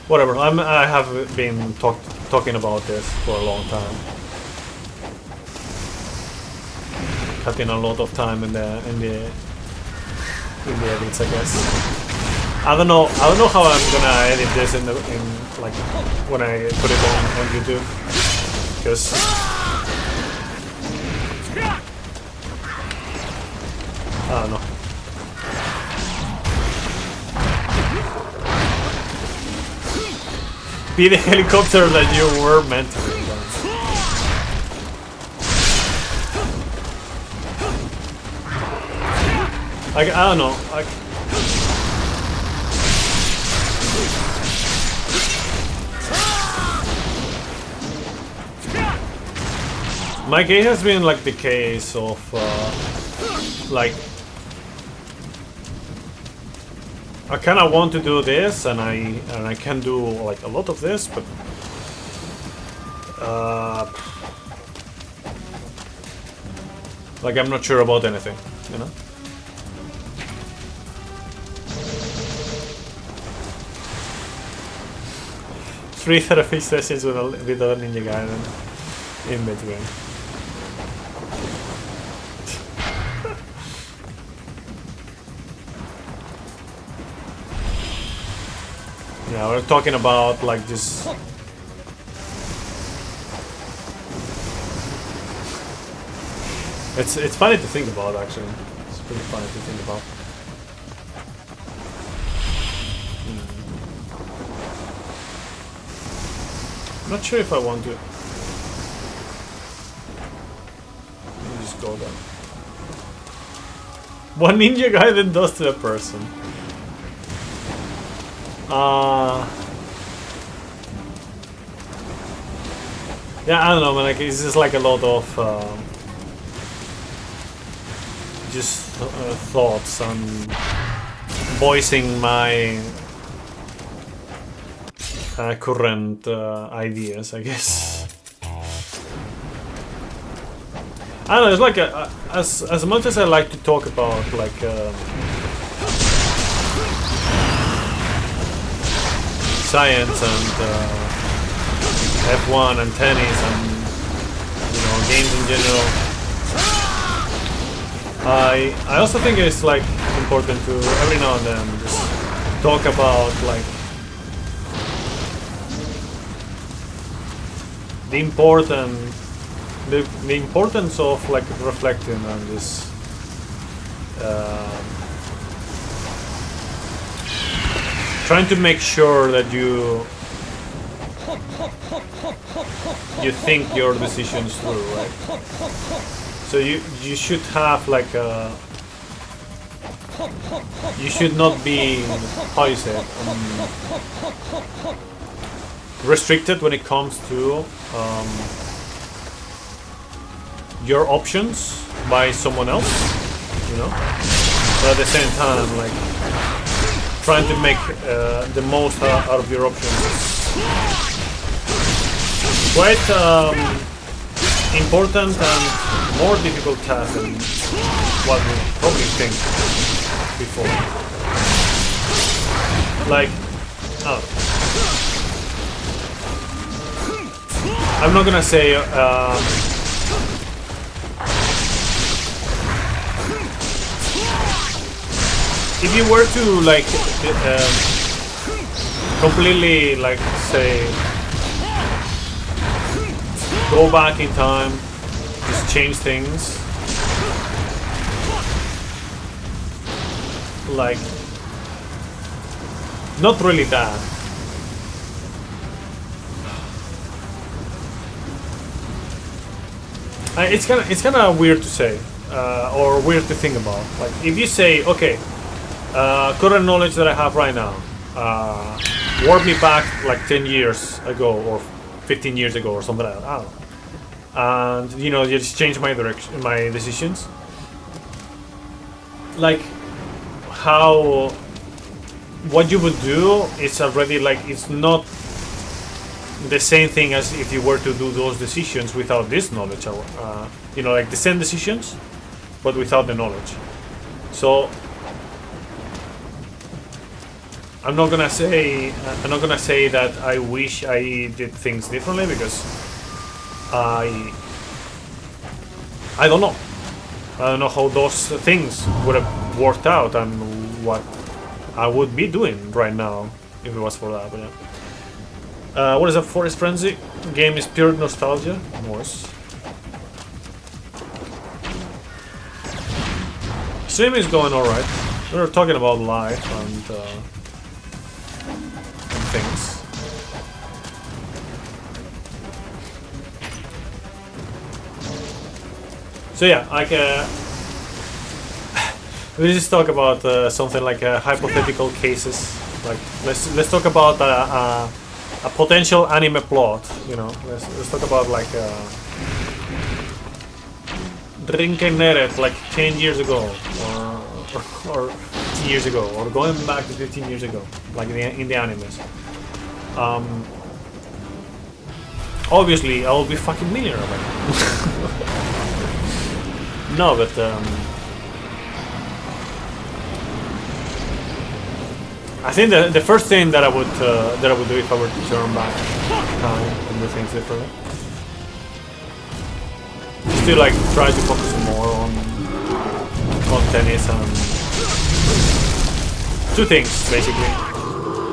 Whatever. I have been talking about this for a long time, cutting a lot of time in the edits, I guess. I don't know how I'm gonna edit this in like when I put it on YouTube, because I don't know. Be the helicopter that you were meant to be. Like, I don't know. Like, my case has been like the case of like, I kind of want to do this, and I can do like a lot of this, but like I'm not sure about anything, you know. 3 therapy sessions with a Ninja Gaiden in between. Yeah, we're talking about like this. It's funny to think about, actually. It's pretty funny to think about. I'm not sure if I want to. Let me just go there. What Ninja Gaiden does to a person. Yeah, I don't know, man. Like, it's just like a lot of just thoughts and voicing my current ideas, I guess. I don't know. It's like as much as I like to talk about like science and F1 and tennis and, you know, games in general. I also think it's like important to every now and then just talk about like the importance of like reflecting on this trying to make sure that you think your decisions through, right? So you should have like a, you should not be, how you say it, restricted when it comes to your options by someone else, you know, but at the same time like trying to make the most out of your options. Quite important and more difficult task than what we probably think before. Like, oh, I'm not gonna say if you were to like completely like say go back in time, just change things, like not really that. It's kind of weird to say or weird to think about. Like if you say, okay, current knowledge that I have right now, warp me back like 10 years ago or 15 years ago or something like that. I don't know. And you know, you just change my direction, my decisions. Like how what you would do is already like it's not the same thing as if you were to do those decisions without this knowledge. You know, like the same decisions, but without the knowledge. So I'm not gonna say that I wish I did things differently because I don't know. I don't know how those things would have worked out and what I would be doing right now if it was for that. But yeah. What is a Forest Frenzy? Game is pure nostalgia. Nice. Stream is going alright. We were talking about life and things. So yeah, like let's just talk about something like hypothetical cases. Like let's talk about a potential anime plot. You know, let's talk about like Rinkeneret like 10 years ago, or 15 years ago, or going back to 15 years ago, like in the animes. Obviously, I will be fucking millionaire. No, but I think the first thing that I would do if I were to turn back time and do things differently is to like try to focus more on tennis and two things basically,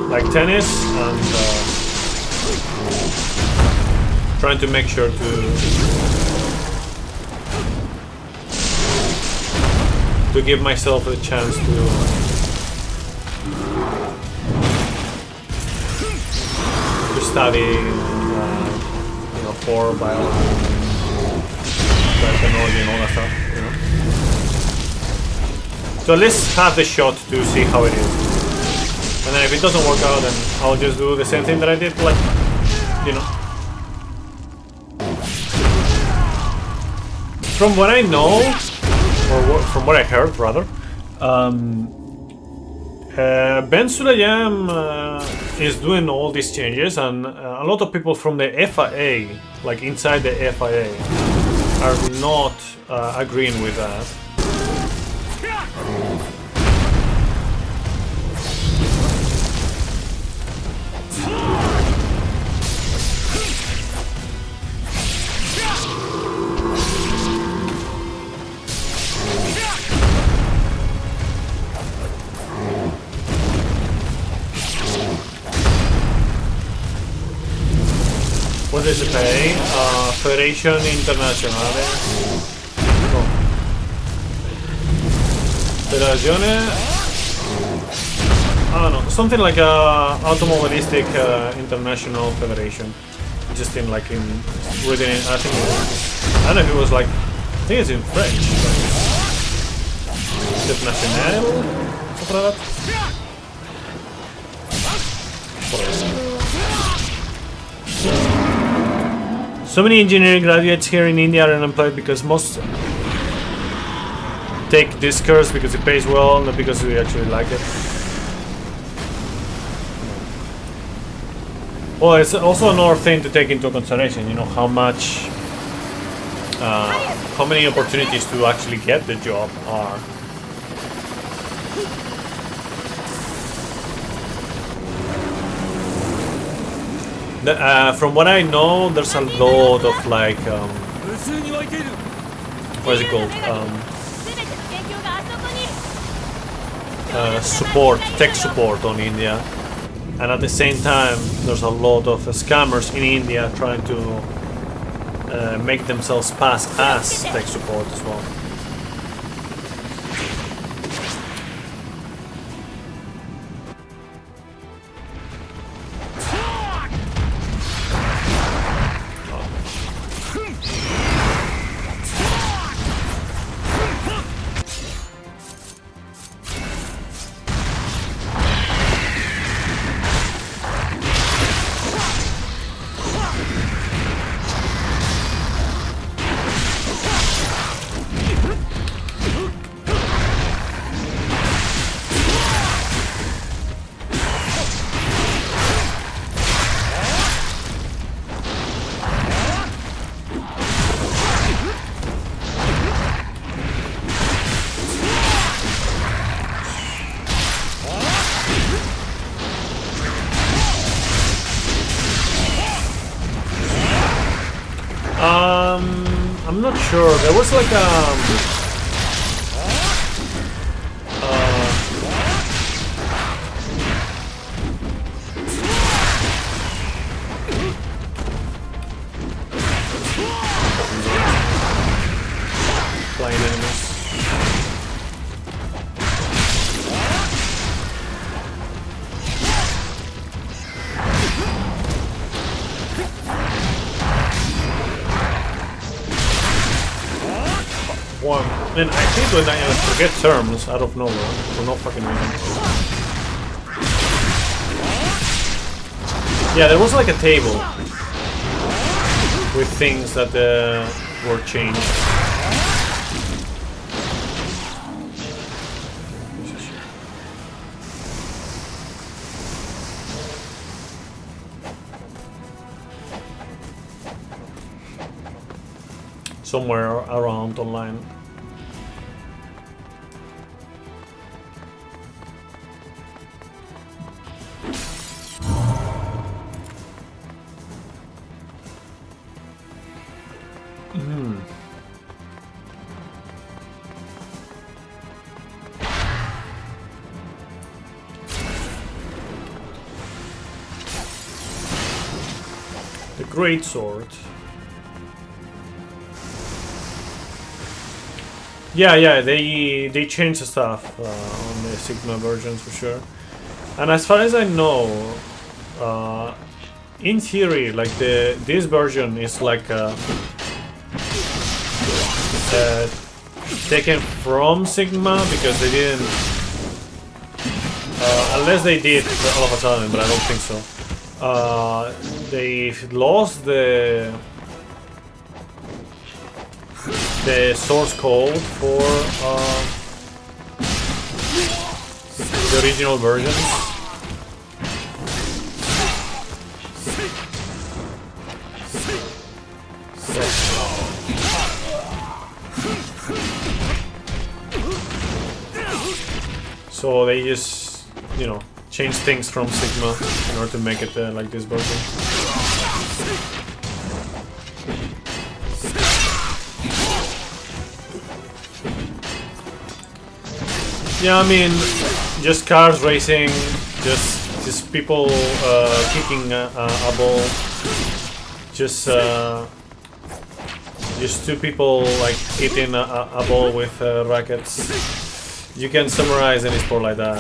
like tennis and trying to make sure to to give myself a chance to study, for biology, technology, and all that stuff. So at least have the shot to see how it is. And then if it doesn't work out, then I'll just do the same thing that I did, like, From what I know, or from what I heard, rather, Ben Sulayem is doing all these changes, and a lot of people from the FIA, like inside the FIA, are not agreeing with that. What is it pay? Federation Internazionale. No. Federazione. No, something like Automobilistic International Federation. Just in like in written in, I think I don't know if it was like, I think it's in French. International, something like that. So many engineering graduates here in India are unemployed because most take this course because it pays well, not because we actually like it. Well, it's also another thing to take into consideration, how much, how many opportunities to actually get the job are. From what I know, there's a lot of like, what is it called? Tech support on India. And at the same time, there's a lot of scammers in India trying to make themselves pass as tech support as well. I'm not sure. There was like flying enemies. Man, I hate when I forget terms out of nowhere for no fucking reason. Yeah, there was like a table with things that were changed. Somewhere around online. The Great Sword. Yeah, they changed the stuff on the Sigma versions for sure. And as far as I know, in theory, like this version is like taken from Sigma because they didn't, unless they did all of a sudden, but I don't think so. They lost the source code for the original version. So they just, you know, change things from Sigma in order to make it like this version. Yeah, I mean, just cars racing, just people kicking a ball, just two people like hitting a ball with rackets. You can summarize any sport like that.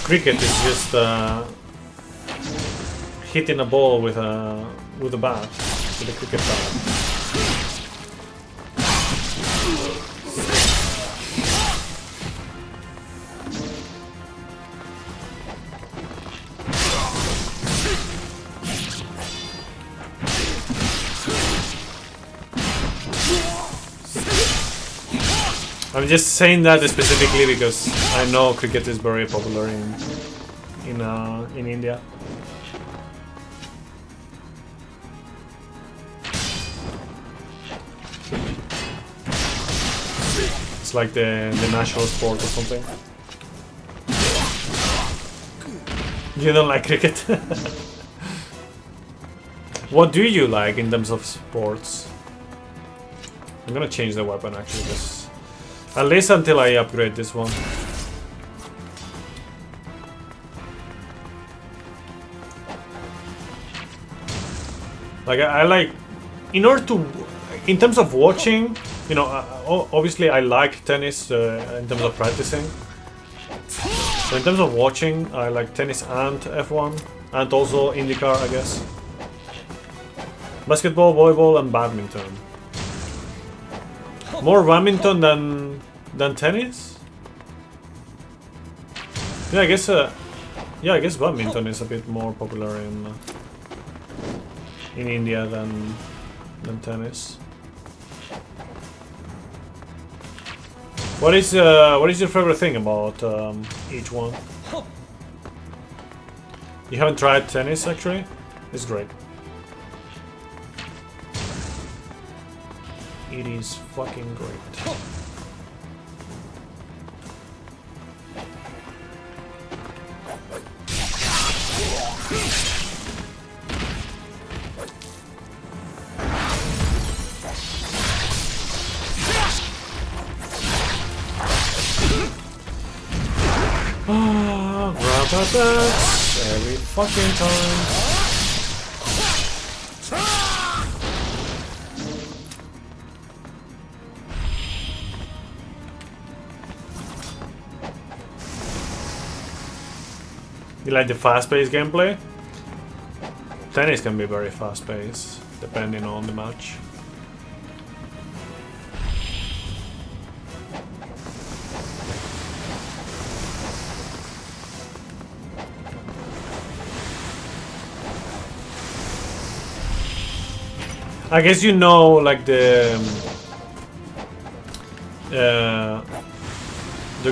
Cricket is just hitting a ball with a bat, with a cricket bat. I'm just saying that specifically because I know cricket is very popular in India. It's like the national sport or something. You don't like cricket? What do you like in terms of sports? I'm gonna change the weapon actually, because at least until I upgrade this one. Like I like, in order to, in terms of watching, you know, obviously I like tennis in terms of practicing. So in terms of watching, I like tennis and F1, and also IndyCar, I guess. Basketball, volleyball, and badminton. More badminton than tennis? Yeah, I guess. Yeah, I guess badminton is a bit more popular in India than tennis. What is your favorite thing about each one? You haven't tried tennis actually? It's great. It is fucking great. Grab that every fucking time. You like the fast-paced gameplay? Tennis can be very fast-paced, depending on the match. I guess you know, like the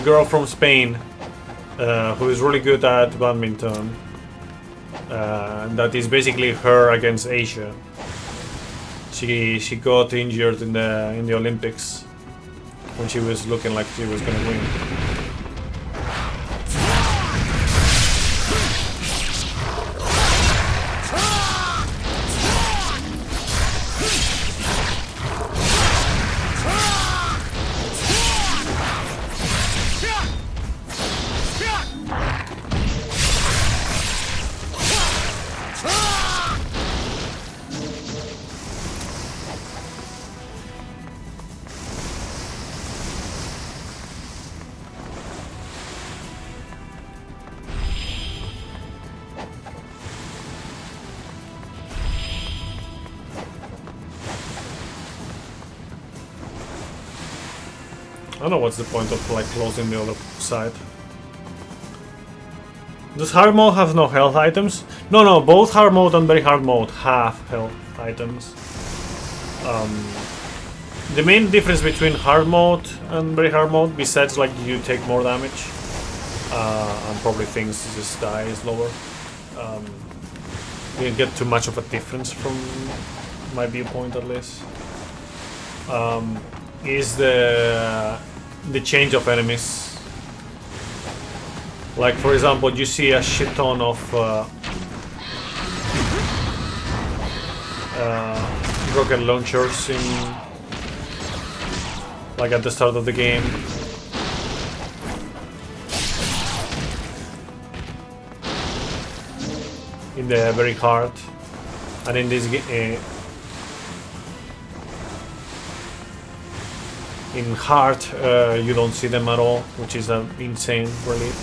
girl from Spain. Who is really good at badminton. That is basically her against Asia. She got injured in the Olympics when she was looking like she was gonna win. don't know what's the point of like closing the other side. Does hard mode have no health items? No, both hard mode and very hard mode have health items. The main difference between hard mode and very hard mode, besides like you take more damage, and probably things just die slower, you didn't get too much of a difference from my viewpoint at least, is the change of enemies. Like for example, you see a shit ton of rocket launchers in, like at the start of the game. In the very hard, and in this in hard you don't see them at all, which is an insane relief.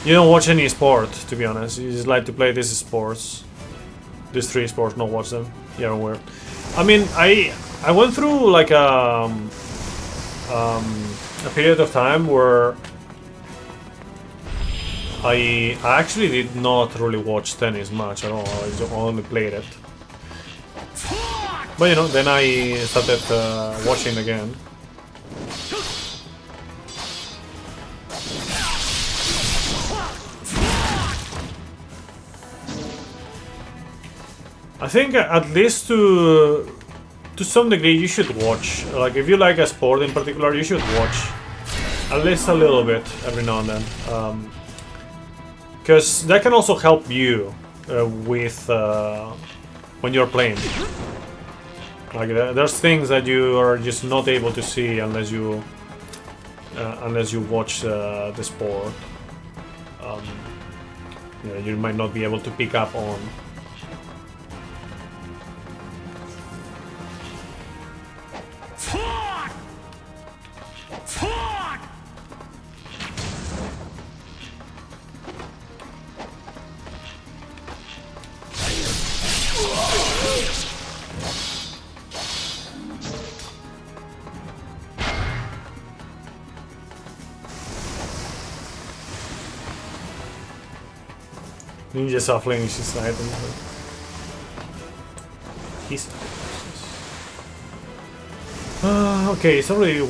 You don't watch any sport, to be honest. You just like to play these sports, these three sports, not watch them. You're aware. I mean, I went through like a period of time where I actually did not really watch tennis much at all. I only played it. But you know, then I started watching again. I think at least to some degree you should watch. Like if you like a sport in particular, you should watch at least a little bit every now and then. Because that can also help you with when you're playing. Like there's things that you are just not able to see unless you watch the sport. You know, you might not be able to pick up on. Ninja Suffling is his item. His okay, it's already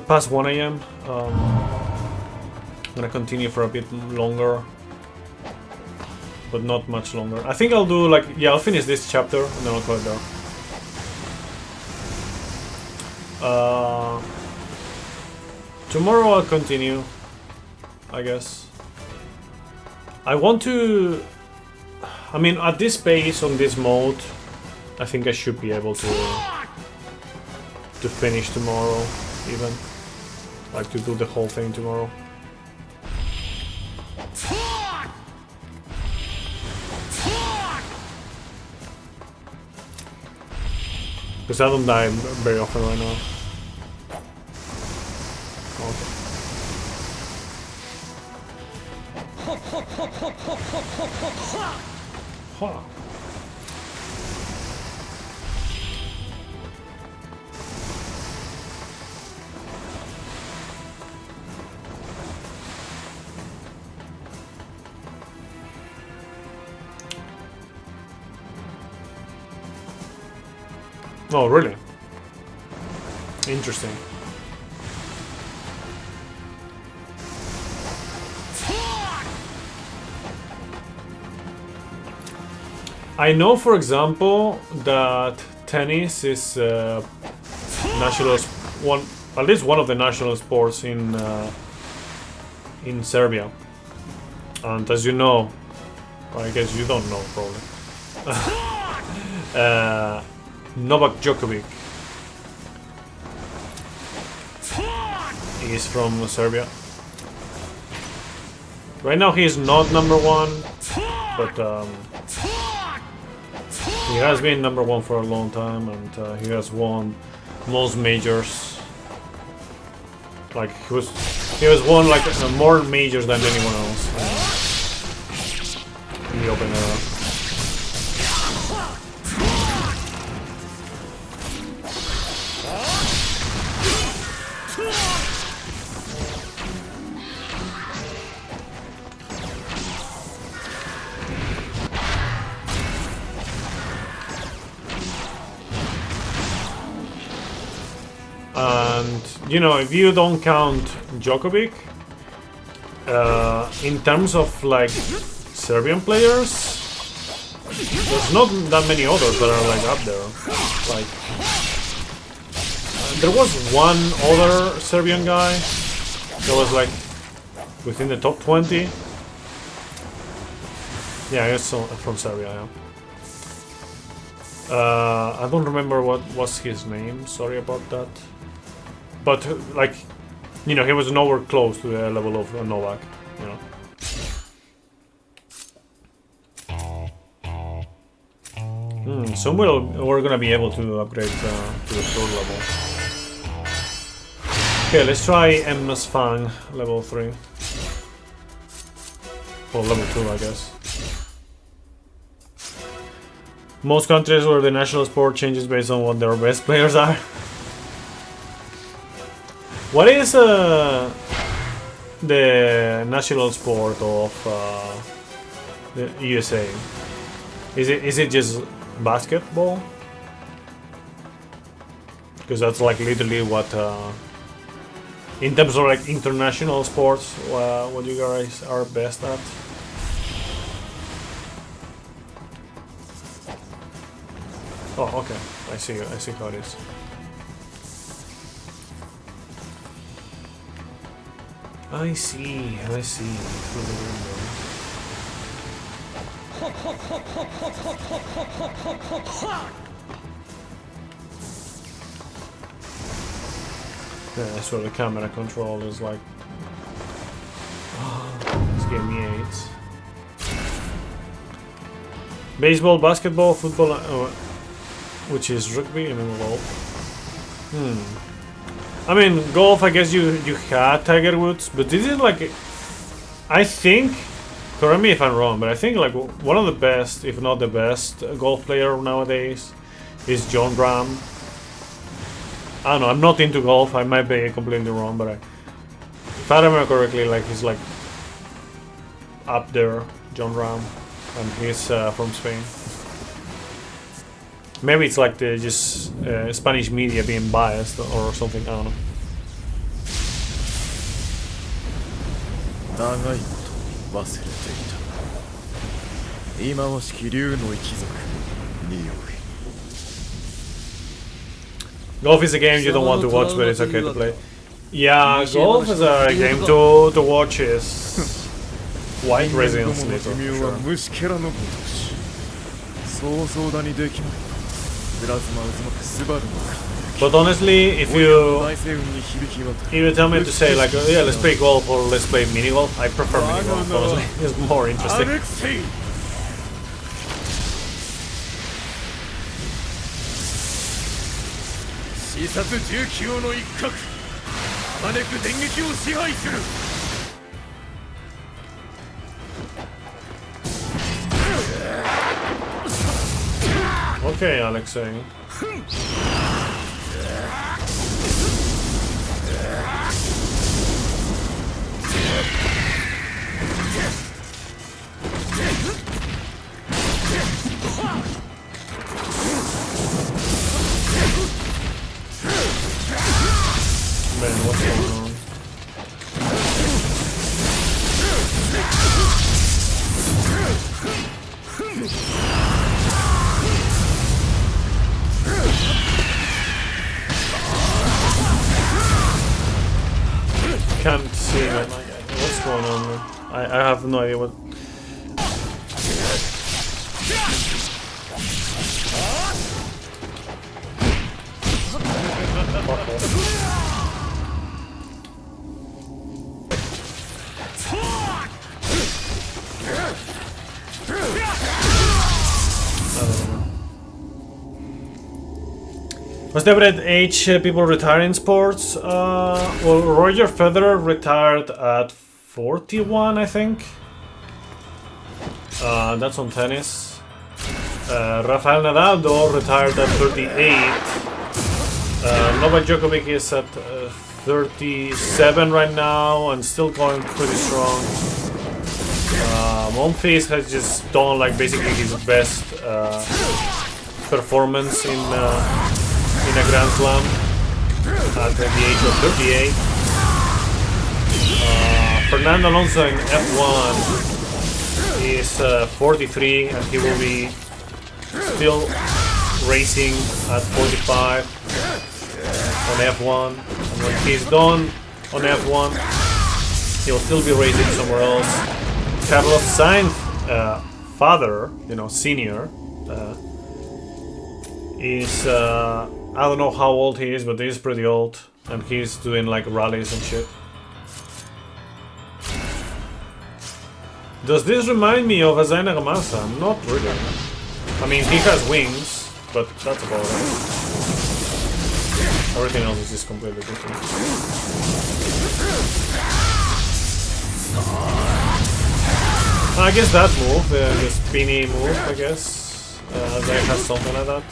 past 1 AM. I'm gonna continue for a bit longer, but not much longer. I think I'll do like, yeah, I'll finish this chapter and then I'll call it down. Tomorrow I'll continue, I guess. I want to... I mean, at this pace, on this mode, I think I should be able to finish tomorrow, even. Like, to do the whole thing tomorrow. Because I don't die very often right now. Okay. Huh. Oh, really? Interesting. I know, for example, that tennis is national at least one of the national sports in Serbia. And as you know, I guess you don't know probably. Novak Djokovic is from Serbia. Right now he is not #1, but he has been #1 for a long time, and he has won most majors. Like he has won like more majors than anyone else in the open era. And you know, if you don't count Djokovic, in terms of like Serbian players, there's not that many others that are like up there. Like there was one other Serbian guy that was like within the top 20. Yeah, I guess so, from Serbia. Yeah. I don't remember what was his name. Sorry about that. But like, you know, he was nowhere close to the level of Novak. You know. Soon we're gonna be able to upgrade to the third level. Okay, let's try MS Fang level 3. Or level 2, I guess. Most countries where the national sport changes based on what their best players are. What is the national sport of the USA? Is it just basketball? Because that's like literally what, in terms of like international sports, what you guys are best at. Oh, okay. I see how it is. I see. Through the window. Yeah, that's where the camera control is like. It's giving me AIDS. Baseball, basketball, football. Which is rugby and then golf. I mean, golf, I guess you had Tiger Woods, but this is like, I think, correct me if I'm wrong, but I think like one of the best, if not the best, golf player nowadays is John Ram. I don't know, I'm not into golf, I might be completely wrong, but if I remember correctly, like he's like up there, John Ram, and he's from Spain. Maybe it's like the just Spanish media being biased or something, I don't know. 長いこと忘れていた。今はしき竜の一族により。 Golf is a game you don't want to watch, but it's okay to play. Yeah, golf is a game to watch. Is white Resident Evil for sure. But honestly, if you tell me to say like, yeah, let's play golf or let's play mini golf, I prefer mini golf. Honestly, it's more interesting. Okay, Alexei. Man, what's going on? Can't see it. What's going on there? I have no idea what. What's the average age people retire in sports? Well, Roger Federer retired at 41, I think. That's on tennis. Rafael Nadal, though, retired at 38. Novak Djokovic is at 37 right now and still going pretty strong. Monfils has just done like basically his best performance in a Grand Slam. at the age of 38. Fernando Alonso in F1 is 43, and he will be still racing at 45 on F1. And when he's done on F1, he'll still be racing somewhere else. Carlos Sainz, father, senior, is I don't know how old he is, but he's pretty old, and he's doing like rallies and shit. Does this remind me of Azai Nagamasa? Not really. I mean, he has wings, but that's about it. Everything else is just completely different. I guess that move, the spinny move, I guess, Azai has something like that.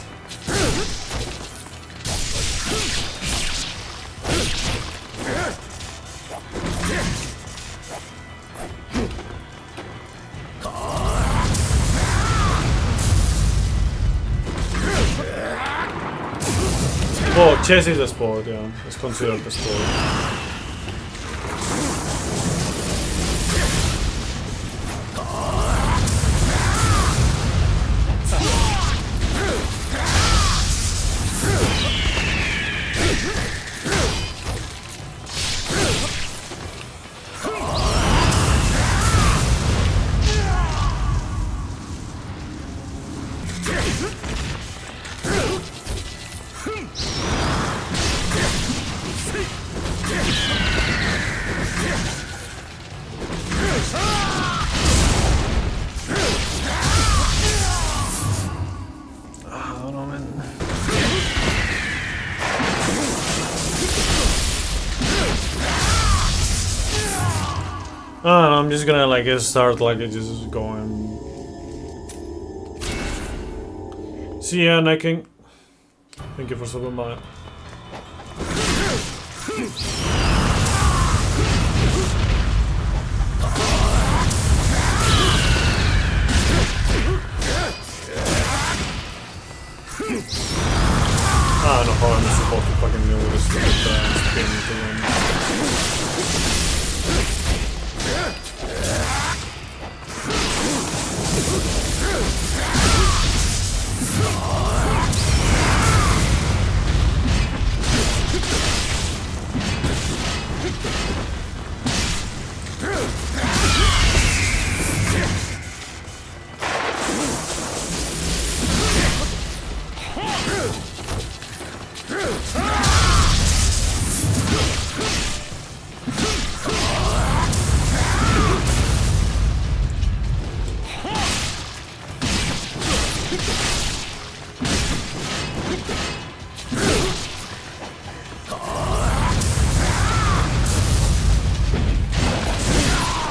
Oh, chess is a sport, yeah. It's considered a sport. I'm just gonna start just going. See ya, Night King. Thank you for stopping by. I don't know how I'm supposed to fucking deal with this spin to win.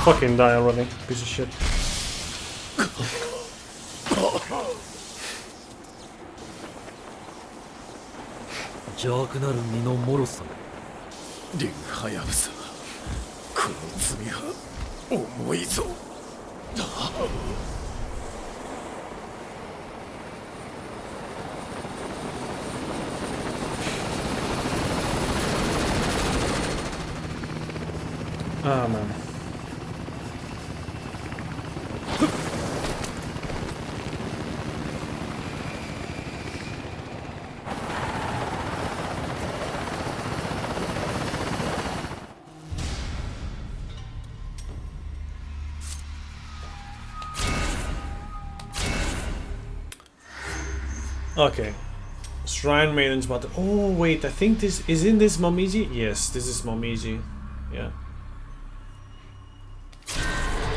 Fucking die already, piece of shit. 邪悪なる身の脆さ。リンハヤブサ、この罪は重いぞ。Ah, man. Okay. Shrine Maiden's Battle. Oh, wait, I think this... Isn't this Momiji? Yes, this is Momiji. Yeah.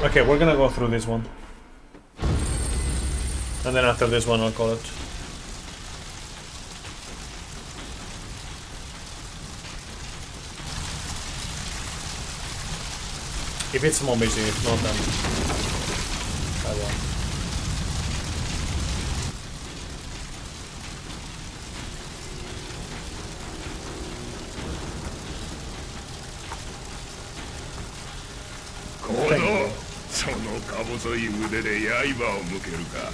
Okay, we're gonna go through this one. And then after this one, I'll call it. If it's Momiji, if not, then I won't. Thank you. そのか細い腕で刃を向けるか。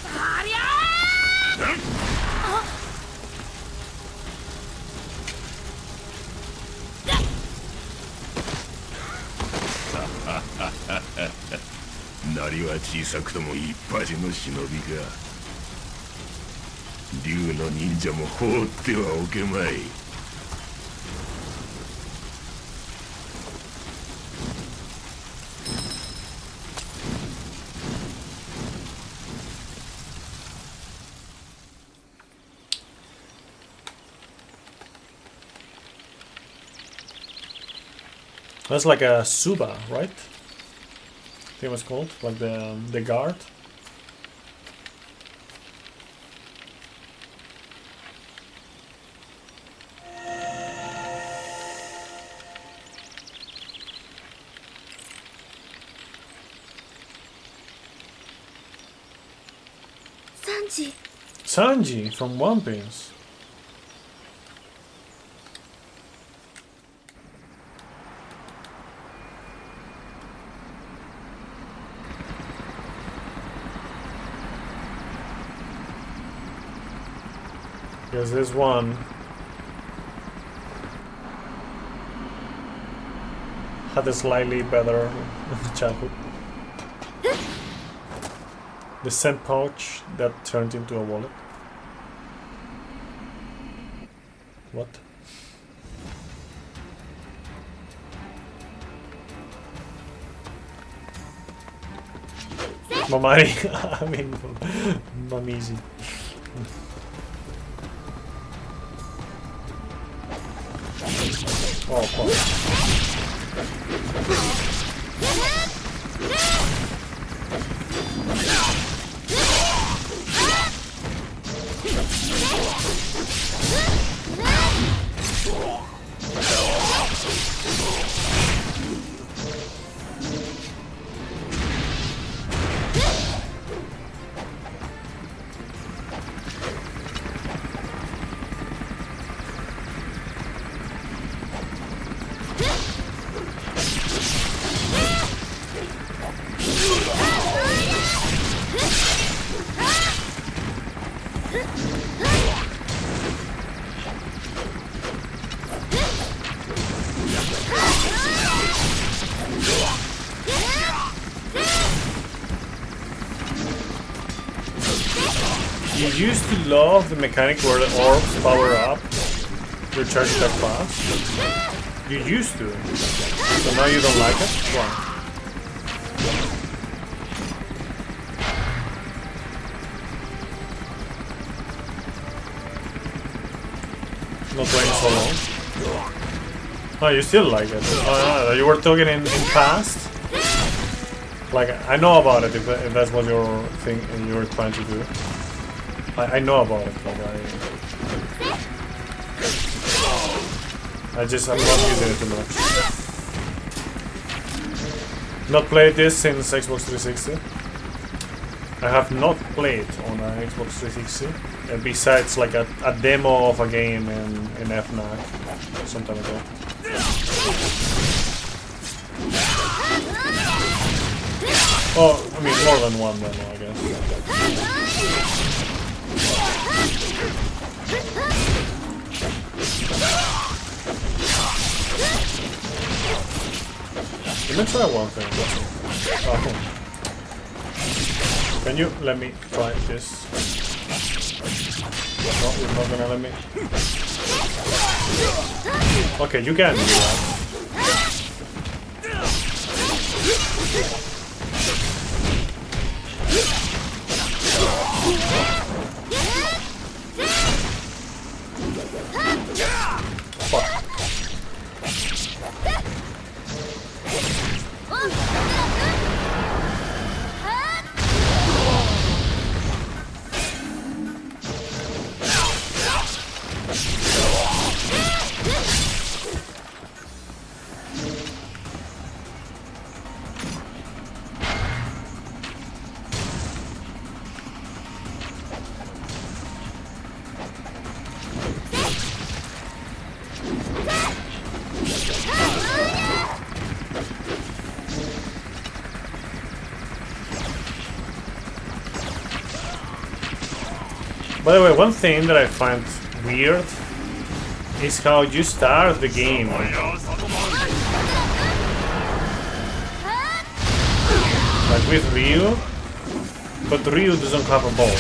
ありゃーりは小さくとも一発の忍びか。竜の忍者も放ってはおけまい。That's like a Suba, right? I think it was called, like the guard. Sanji from One Piece. Because this one had a slightly better childhood. The scent pouch that turned into a wallet. What? Mamari. I mean, Mamizi. Oh, fuck. You used to love the mechanic where the orbs power up, recharge that fast. You used to. So now you don't like it? Why? Not playing so long. Oh, you still like it. Oh, you were talking in past? Like, I know about it if that's what you're thinking, you were trying to do. I know about it, like I'm not using it too much. Not played this since Xbox 360. I have not played on an Xbox 360, besides like a demo of a game in FNAC some time ago. Oh, I mean more than one demo, I guess. Let me try one thing. Oh, can you let me try this? No, you're not gonna let me. Okay, you can do that. Fuck. By the way, one thing that I find weird is how you start the game. Like like with Ryu, but Ryu doesn't have a ball.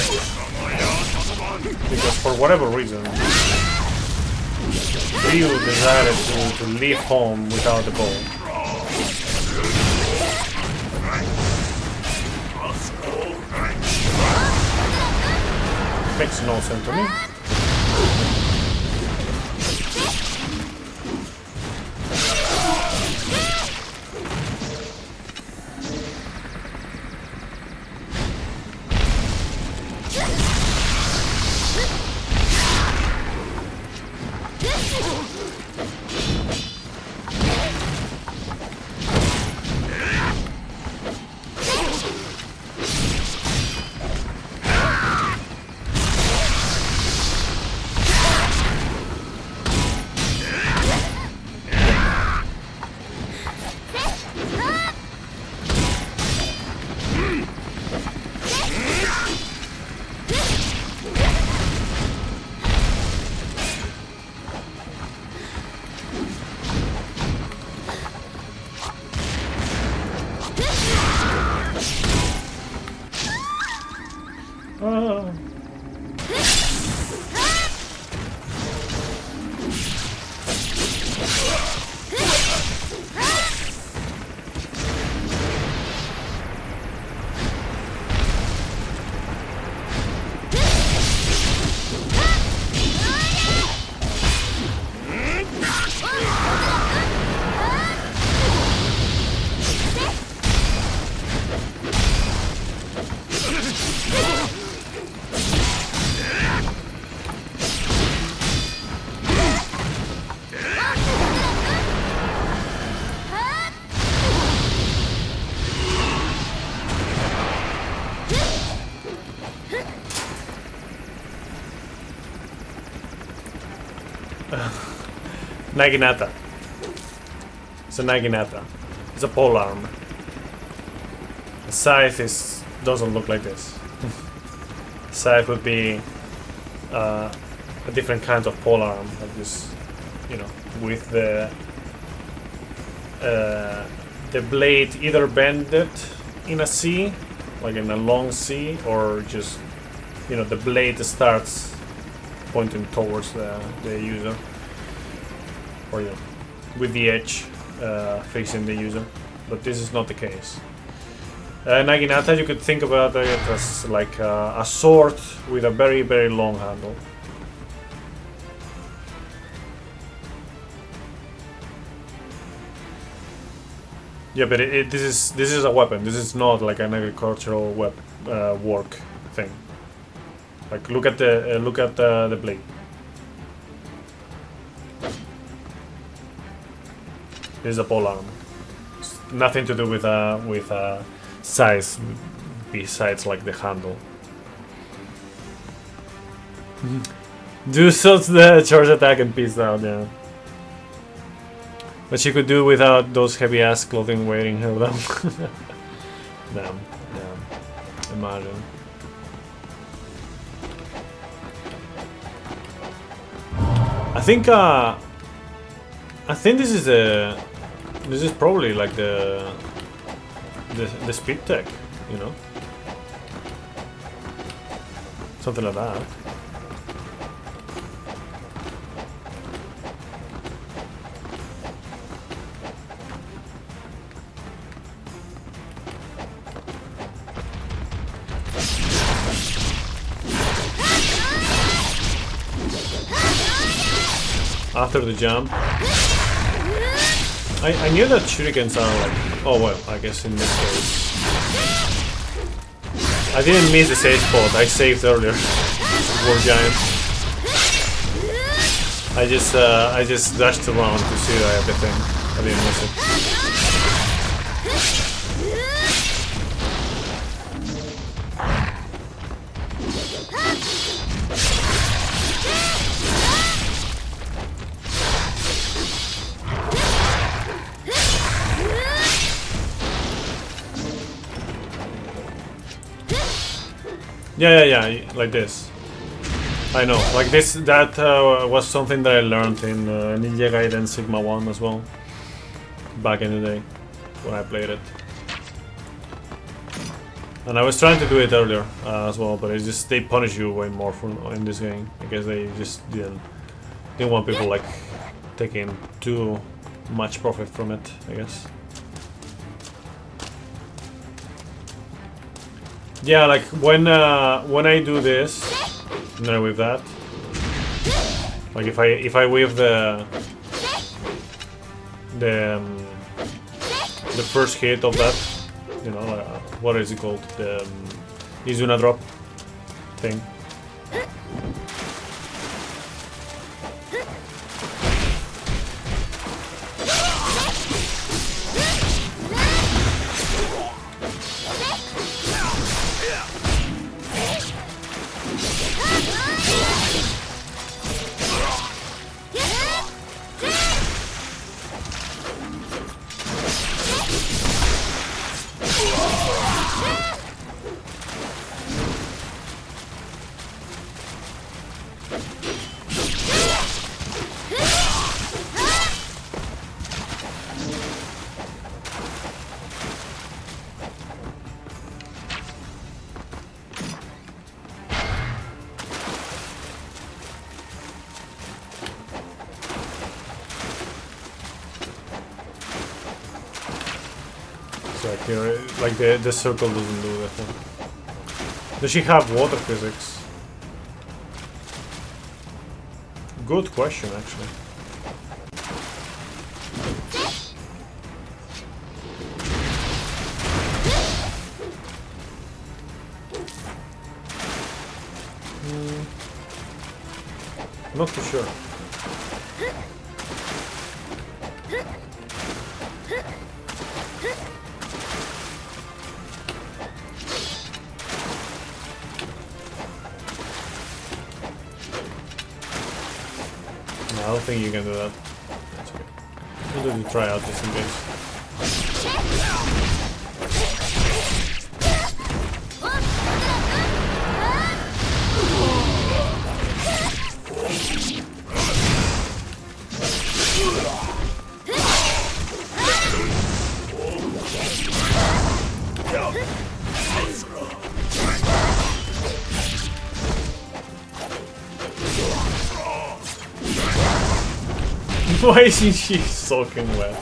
Because for whatever reason, Ryu decided to leave home without the ball. Makes no sense to me. Naginata. It's a Naginata. It's a polearm. A scythe doesn't look like this. Scythe would be a different kind of polearm, like this, you know, with the blade either bended in a C, like in a long C, or just, you know, the blade starts pointing towards the user, or you know, with the edge facing the user. But this is not the case. Naginata, you could think about it as like a sword with a very, very long handle. Yeah, but this is a weapon. This is not like an agricultural work thing. Like look at the blade. This is a polearm. It's nothing to do with size besides like the handle. Do such the charge attack and peace out, yeah. But she could do without those heavy ass clothing weighing her down. Damn, imagine. I think this is probably like the speed tech, you know? Something like that. After the jump, I knew that shurikens are like, oh well, I guess in this case I didn't miss the save spot. I saved earlier. War giant. I just dashed around to see everything. I didn't miss it. Yeah, like this. I know, like this. That was something that I learned in Ninja Gaiden Sigma 1 as well, back in the day when I played it. And I was trying to do it earlier as well, but it's just they punish you way more in this game. I guess they just didn't want people like taking too much profit from it, I guess. Yeah, like when I do this, no, with that, like if I weave the first hit of that, you know, what is it called? The Izuna drop thing. Here, like the circle doesn't do that one. Does she have water physics? Good question, actually. Not too sure. I don't think you can do that. That's okay. We'll do try out just in case. Why isn't she soaking wet?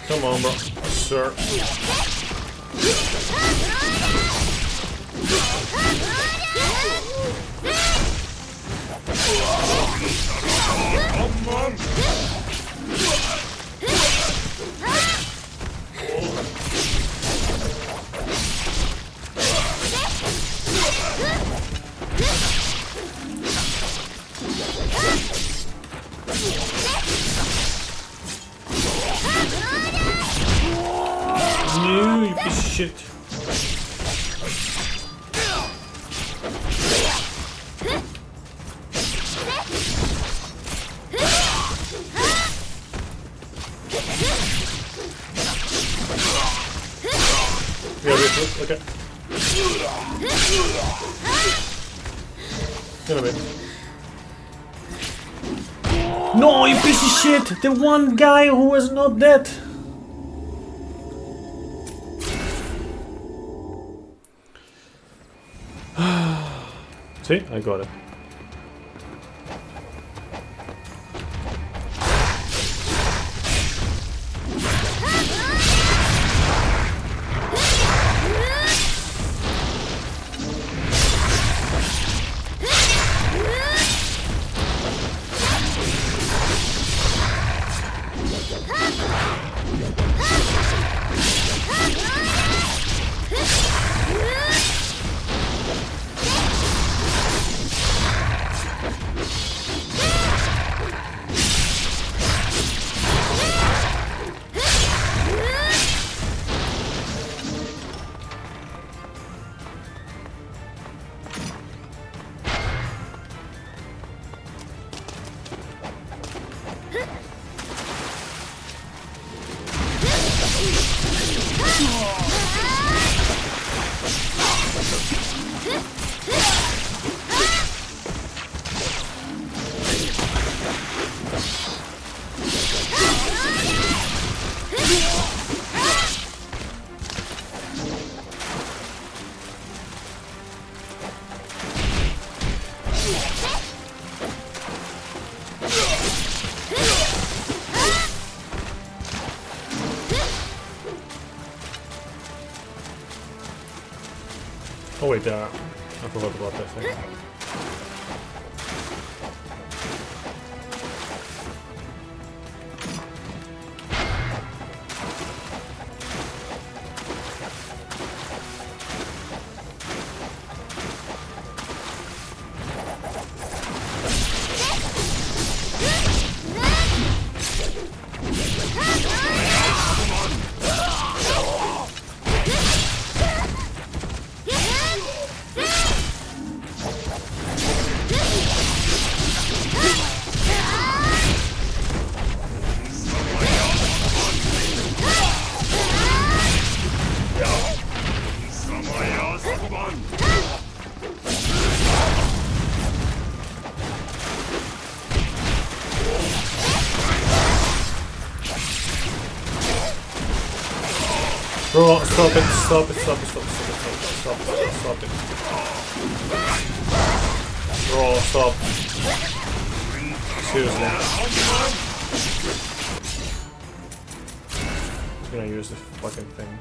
Come on, bro. Sir. No, you piece of shit. Okay. In a bit. No, you piece of shit! The one guy who was not dead! See? I got it. wait, I forgot about that thing. Bro, stop it, stop it, stop it, stop it, stop it, stop it, stop it. Bro, stop. Seriously. I'm gonna use this fucking thing.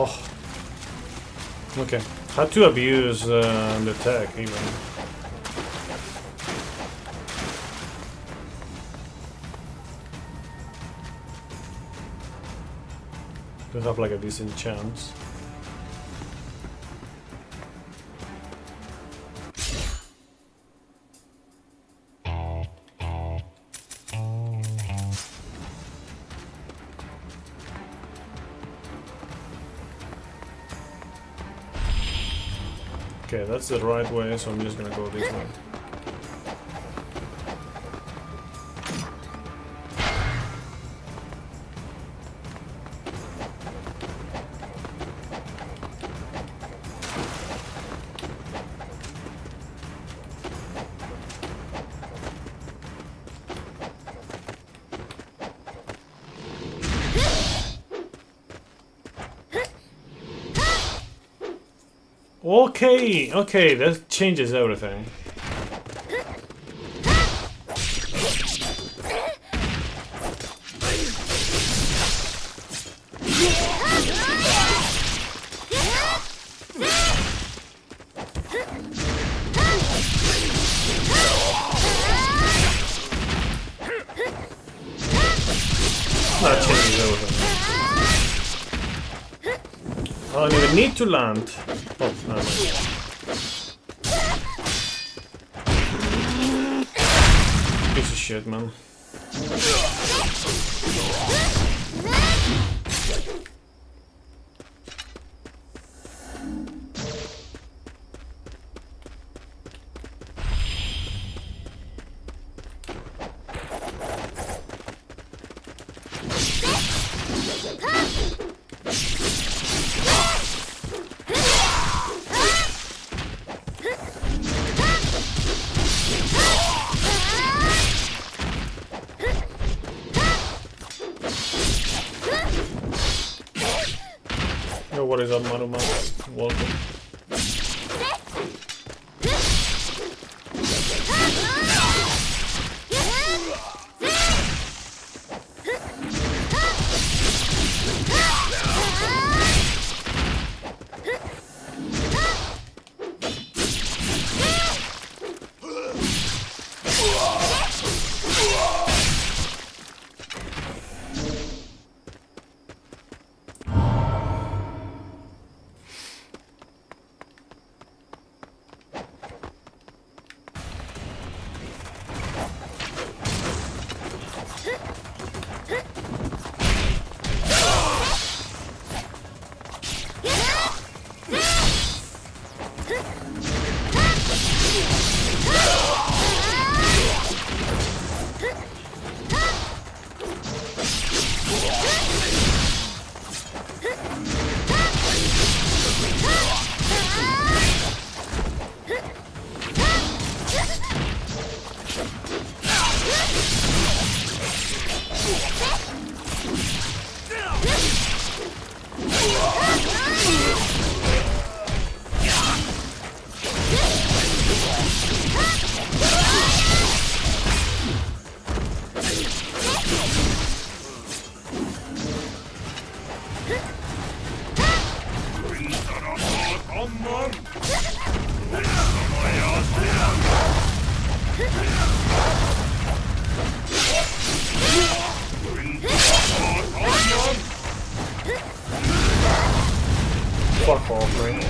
Oh. Okay. Had to abuse the tech even. To have like a decent chance. Okay, that's the right way, so I'm just gonna go this way. Okay, okay, that changes everything. That changes everything. I don't even need to land. Oh, never mind. Piece of shit, man. Yo, what is up, Manuma? Welcome.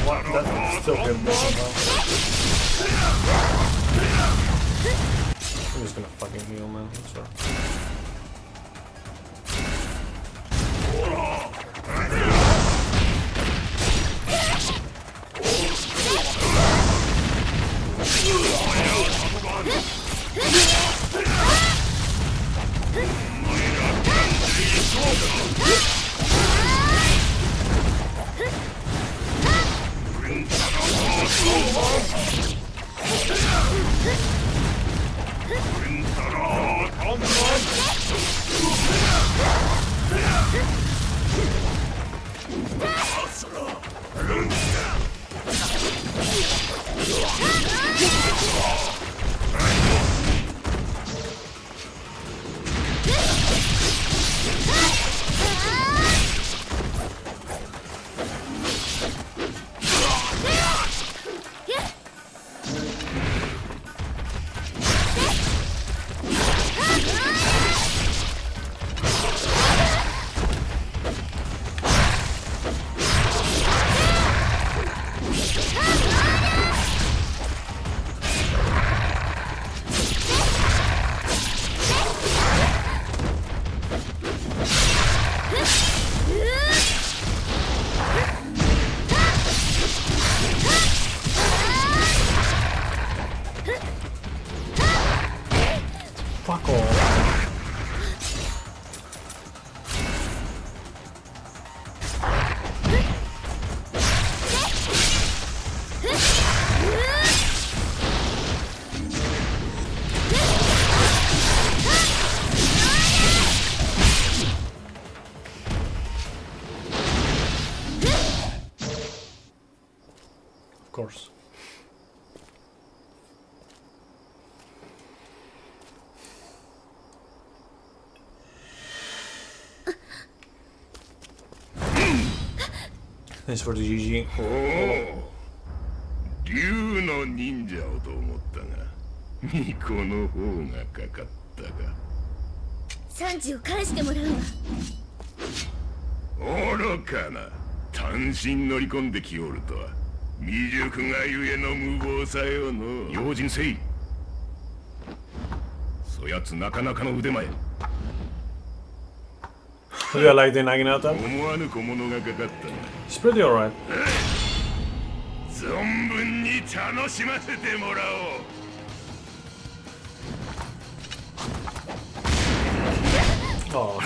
What? That still hit me somehow. I'm just gonna fucking heal, man. That's right. Fuck off. Of course. Thanks for the GG. 竜の忍者をと思ったが、巫女の方がかかったが。サンジを返してもらうわ。愚かな。単身乗り込んできおるとは、未熟がゆえの無謀さよの。用心せい。そやつなかなかの腕前。 Do you like the Naginata? 思わぬ小物がかかったな。 It's pretty alright. 存分に楽しませてもらおう。Oh.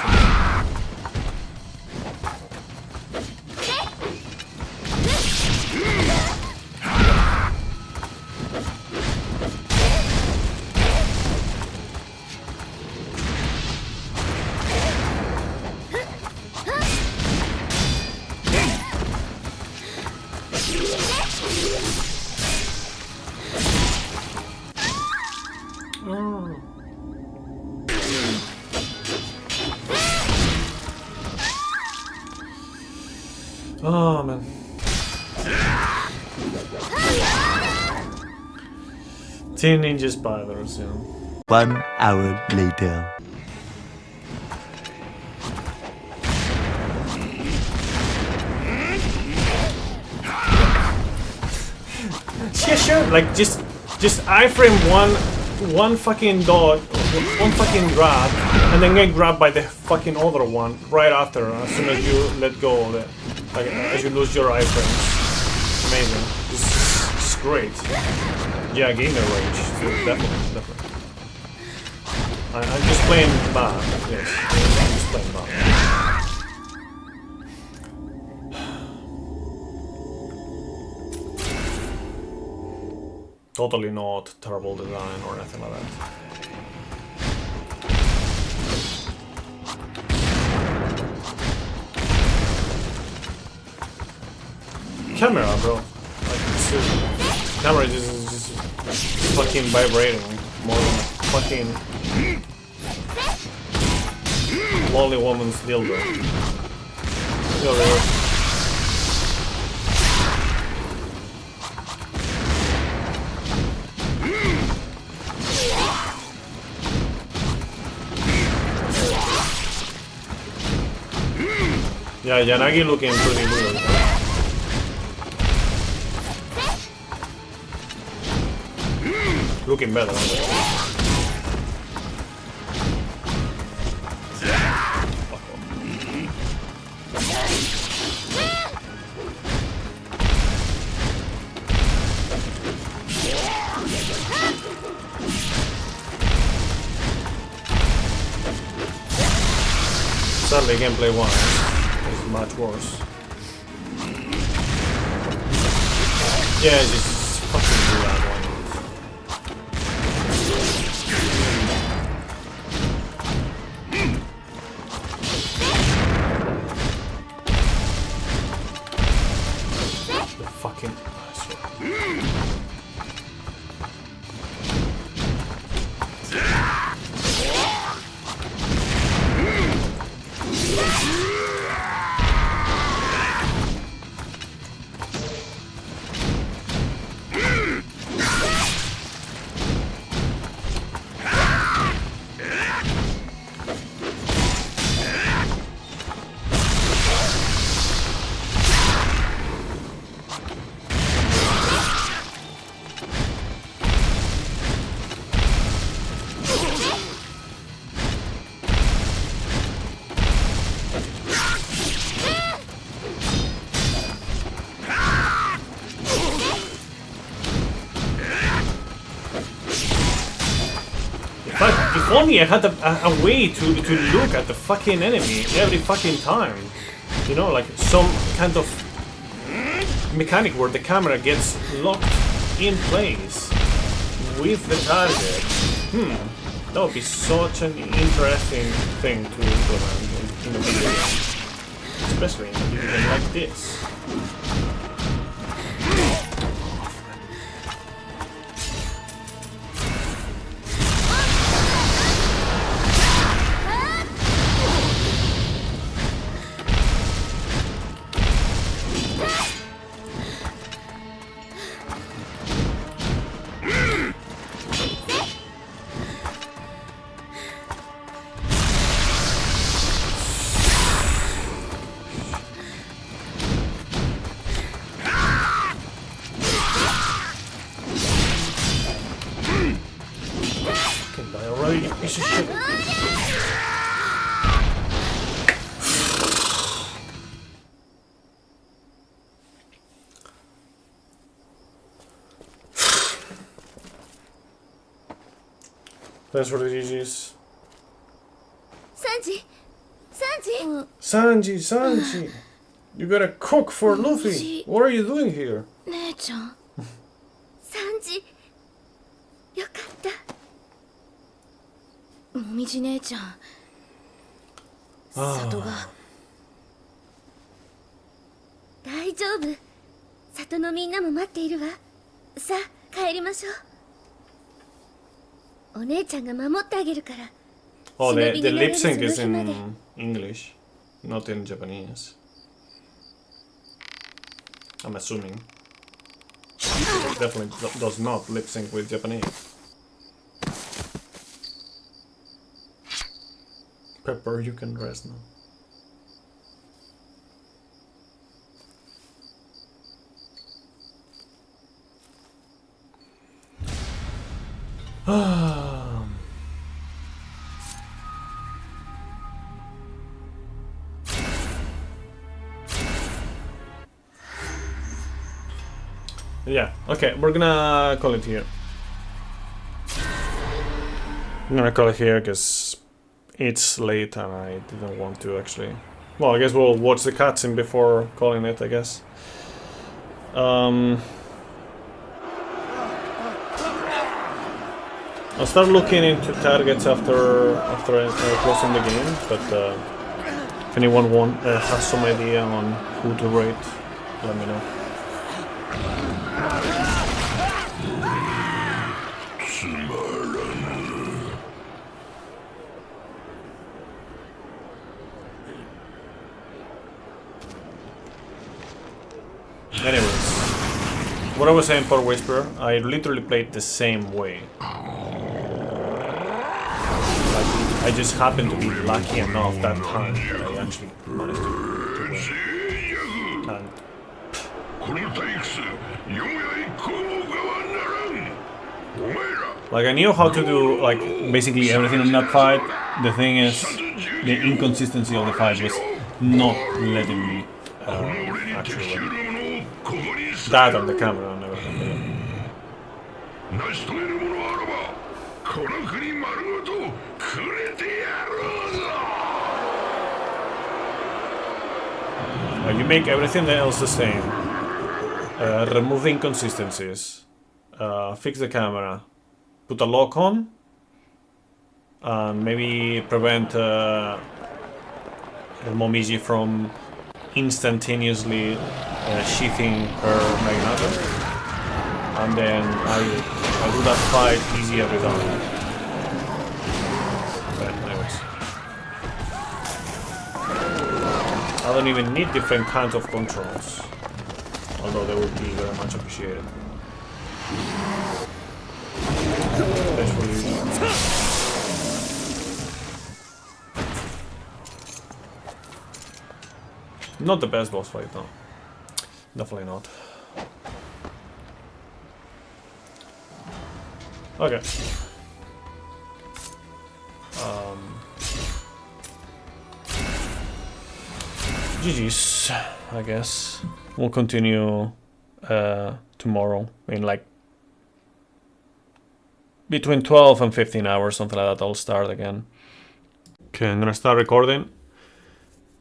Oh man. Teen Ninja Spiders, yeah. 1 hour later. Yeah, sure. Like just iframe one fucking dog, one fucking grab, and then get grabbed by the fucking other one right after. As soon as you let go of it, like as you lose your iframes. Amazing. It's great. Yeah, gamer rage. So definitely. I'm just playing bad. Yes, I'm just playing bad. Totally not terrible design or anything like that. Camera, bro. Like, camera is just fucking vibrating more than a fucking lolly woman's dildo. Yo, there. Yeah, Yanagi looking pretty weird. looking better. Sadly, gameplay-wise, it's much worse. Yeah, it's just fucking do that one. The fucking... If only I had a way to look at the fucking enemy every fucking time. You know, like some kind of mechanic where the camera gets locked in place with the target. That would be such an interesting thing to implement in a video game. Especially in a video game like this. Piece of shit. Thanks for the GGs. Sanji! You gotta cook for Luffy! What are you doing here? 姉ちゃんサンジよかったもみじ姉ちゃん里が大丈夫里のみんなも待っているわさあ帰りましょうお姉ちゃんが守ってあげるから Oh, the lip sync is in English, not in Japanese. I'm assuming. It definitely does not lip sync with Japanese. Pepper, you can rest now. Yeah, okay, we're gonna call it here. I'm gonna call it here because it's late and I didn't want to actually... Well, I guess we'll watch the cutscene before calling it, I guess. I'll start looking into targets after closing the game, but if anyone has some idea on who to rate, let me know. Anyways, what I was saying for Whisper, I literally played the same way. Like, I just happened to be lucky enough that time that I actually managed to win. And... Like, I knew how to do, like, basically everything in that fight. The thing is, the inconsistency of the fight was not letting me actually that on the camera and everything. You make everything else the same. Remove the inconsistencies. Fix the camera. Put a lock on. And maybe prevent Momiji from instantaneously sheathing her magneto. And then I do that fight easy every time. But anyways. I don't even need different kinds of controls. Although they would be very much appreciated. Not the best boss fight, no. Definitely not. Okay. GG's, I guess. We'll continue tomorrow in like between 12 and 15 hours, something like that. I'll start again. Okay, I'm gonna start recording.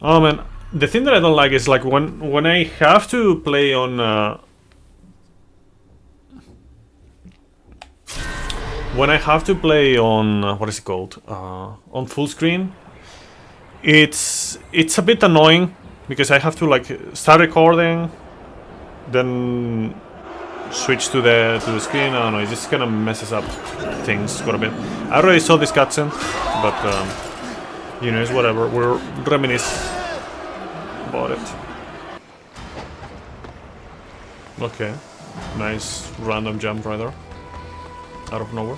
Oh man, the thing that I don't like is like when I have to play on what is it called, on full screen, it's a bit annoying because I have to like start recording, then switch to the screen. I don't know, it just kind of messes up things quite a bit. I already saw this cutscene, but you know, it's whatever. We'll reminisce about it. Okay, nice random jump right there, out of nowhere.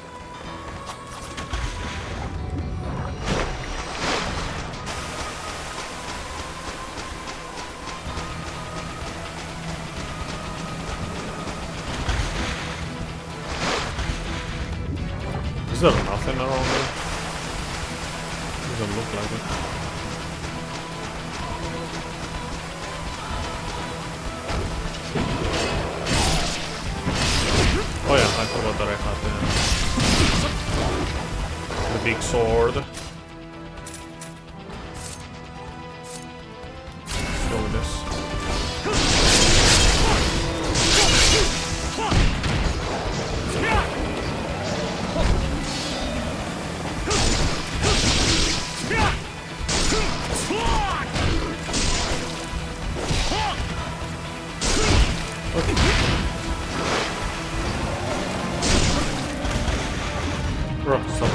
Is there nothing around here? Doesn't look like it. Oh yeah, I forgot that I had the big sword. Let's go with this. Bro, stop it.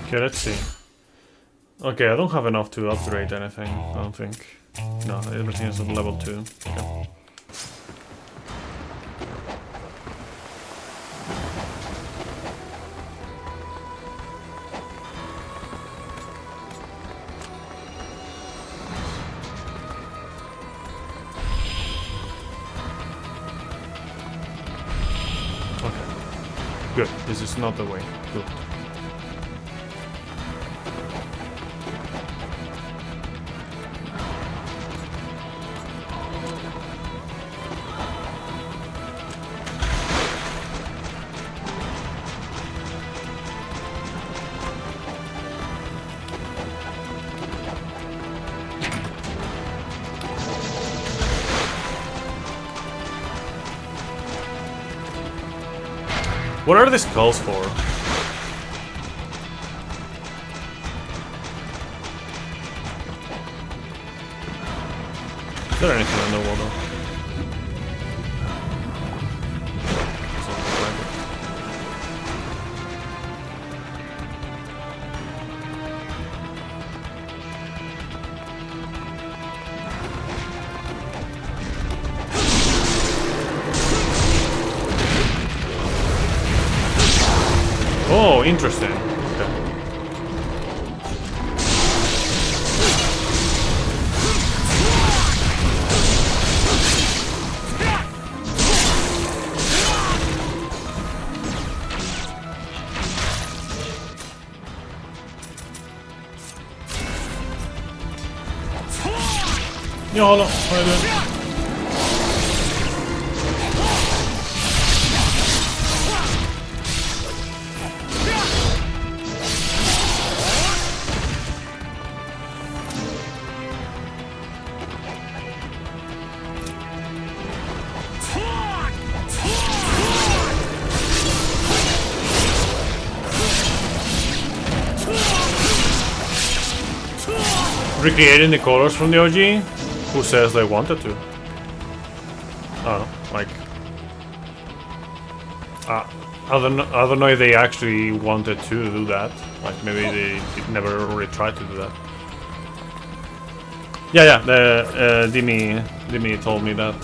Okay, let's see. Okay, I don't have enough to upgrade anything, I don't think. No, everything is at level 2. Okay. Good, this is not the way. Good. What are these calls for? Is there anything underwater? interesting. Okay. Ja, hallå, vad är det? Recreating the colors from the OG? Who says they wanted to? I don't know, like... I don't know if they actually wanted to do that. Like, maybe they never really tried to do that. Yeah, Dimi told me that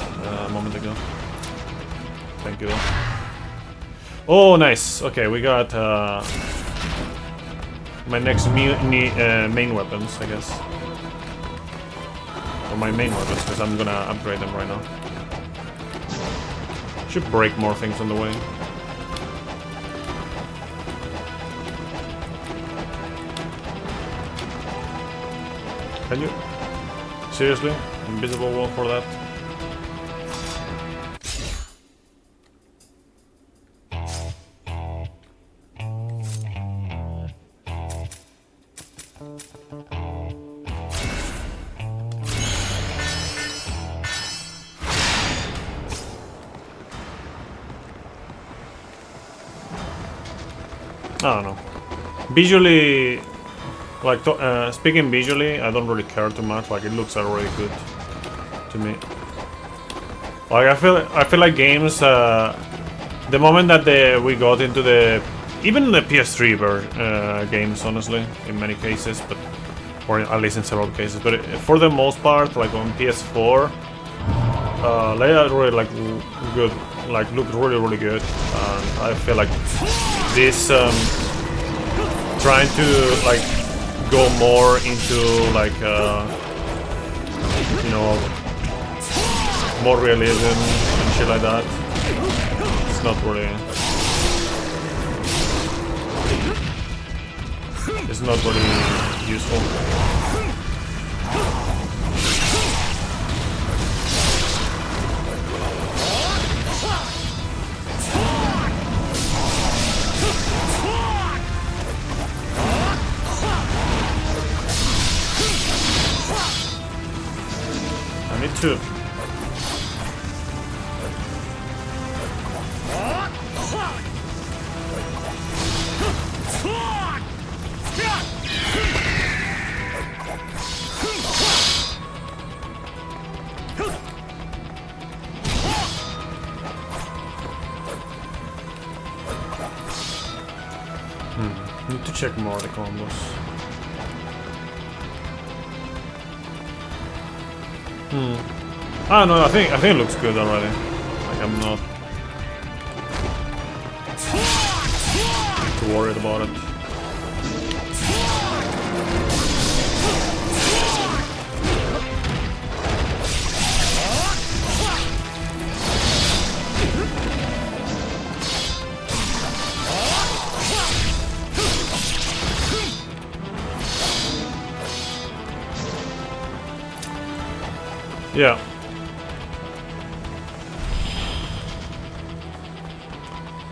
a moment ago. Thank you. Oh, nice. Okay, we got my next main weapons, I guess. Or my main weapons, because I'm gonna upgrade them right now. Should break more things on the way. Can you? Seriously? Invisible wall for that? I don't know. Visually, like speaking visually, I don't really care too much. Like it looks already good to me. Like I feel like games. The moment that we got into even the PS3 games, honestly, in many cases, but or at least in several cases. But for the most part, like on PS4, they are really like good. Like look really good. I feel like this trying to like go more into like you know, more realism and shit like that. It's not really useful. I need to. Need to check more of the combos. Ah no, I think it looks good already. Like I'm not too worried about it. Yeah.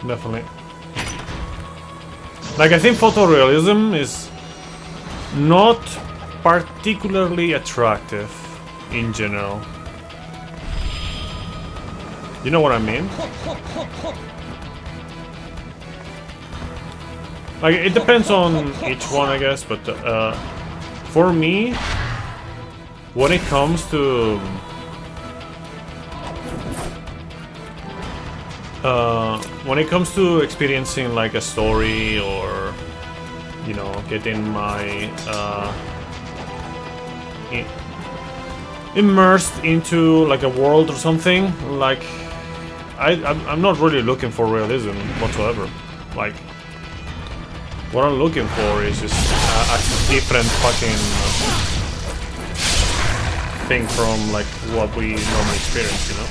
Definitely. Like I think photorealism is not particularly attractive in general. You know what I mean? Like it depends on each one, I guess, but for me, when it comes to experiencing like a story or, you know, getting my immersed into like a world or something, like I'm not really looking for realism whatsoever. Like What I'm looking for is just a different fucking thing from like what we normally experience, you know?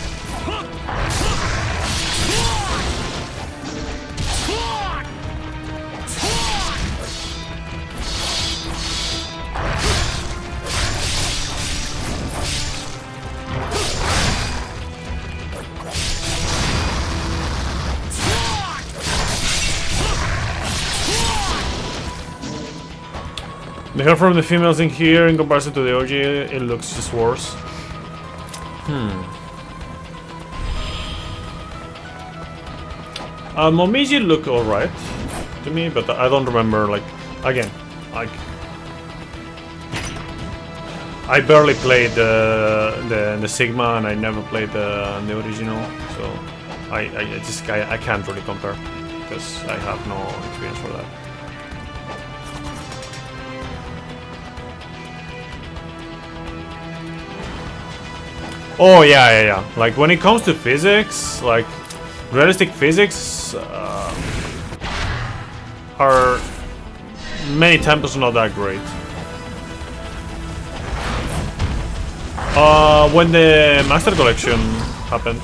The hair from the females in here, in comparison to the OG, it looks just worse. Momiji look alright to me, but I don't remember, like, again, like, I barely played the Sigma and I never played the original, so I can't really compare, because I have no experience for that. Oh yeah. Like when it comes to physics, like realistic physics are many times not that great. When the Master Collection happened,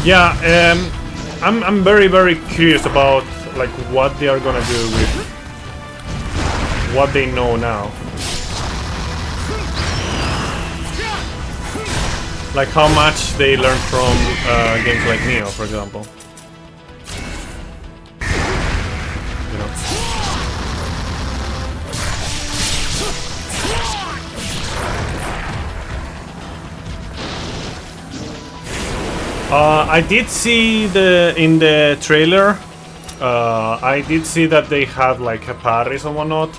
yeah, I'm very curious about like what they are gonna do with what they know now. Like how much they learn from games like Neo, for example. You know. I did see in the trailer. I did see that they had like a parries and whatnot.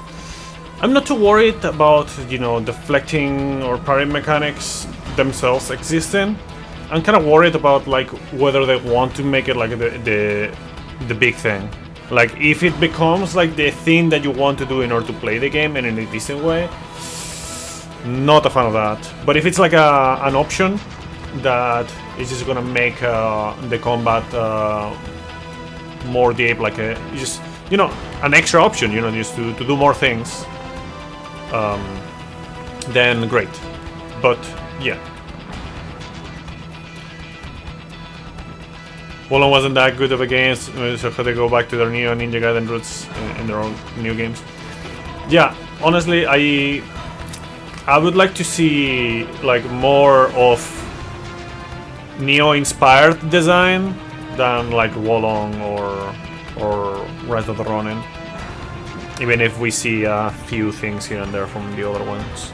I'm not too worried about, you know, deflecting or parry mechanics themselves existing. I'm kind of worried about like whether they want to make it like the big thing. Like if it becomes like the thing that you want to do in order to play the game and in a decent way. Not a fan of that. But if it's like an option that is just gonna make the combat more deep, like just, you know, an extra option, you know, just to do more things, then great. But yeah, Wallon wasn't that good of a game, so how they go back to their Neo Ninja Gaiden roots in their own new games. Yeah, honestly, I would like to see like more of Neo-inspired design than like Wallon or Rise of the Ronin. Even if we see a few things here and there from the other ones.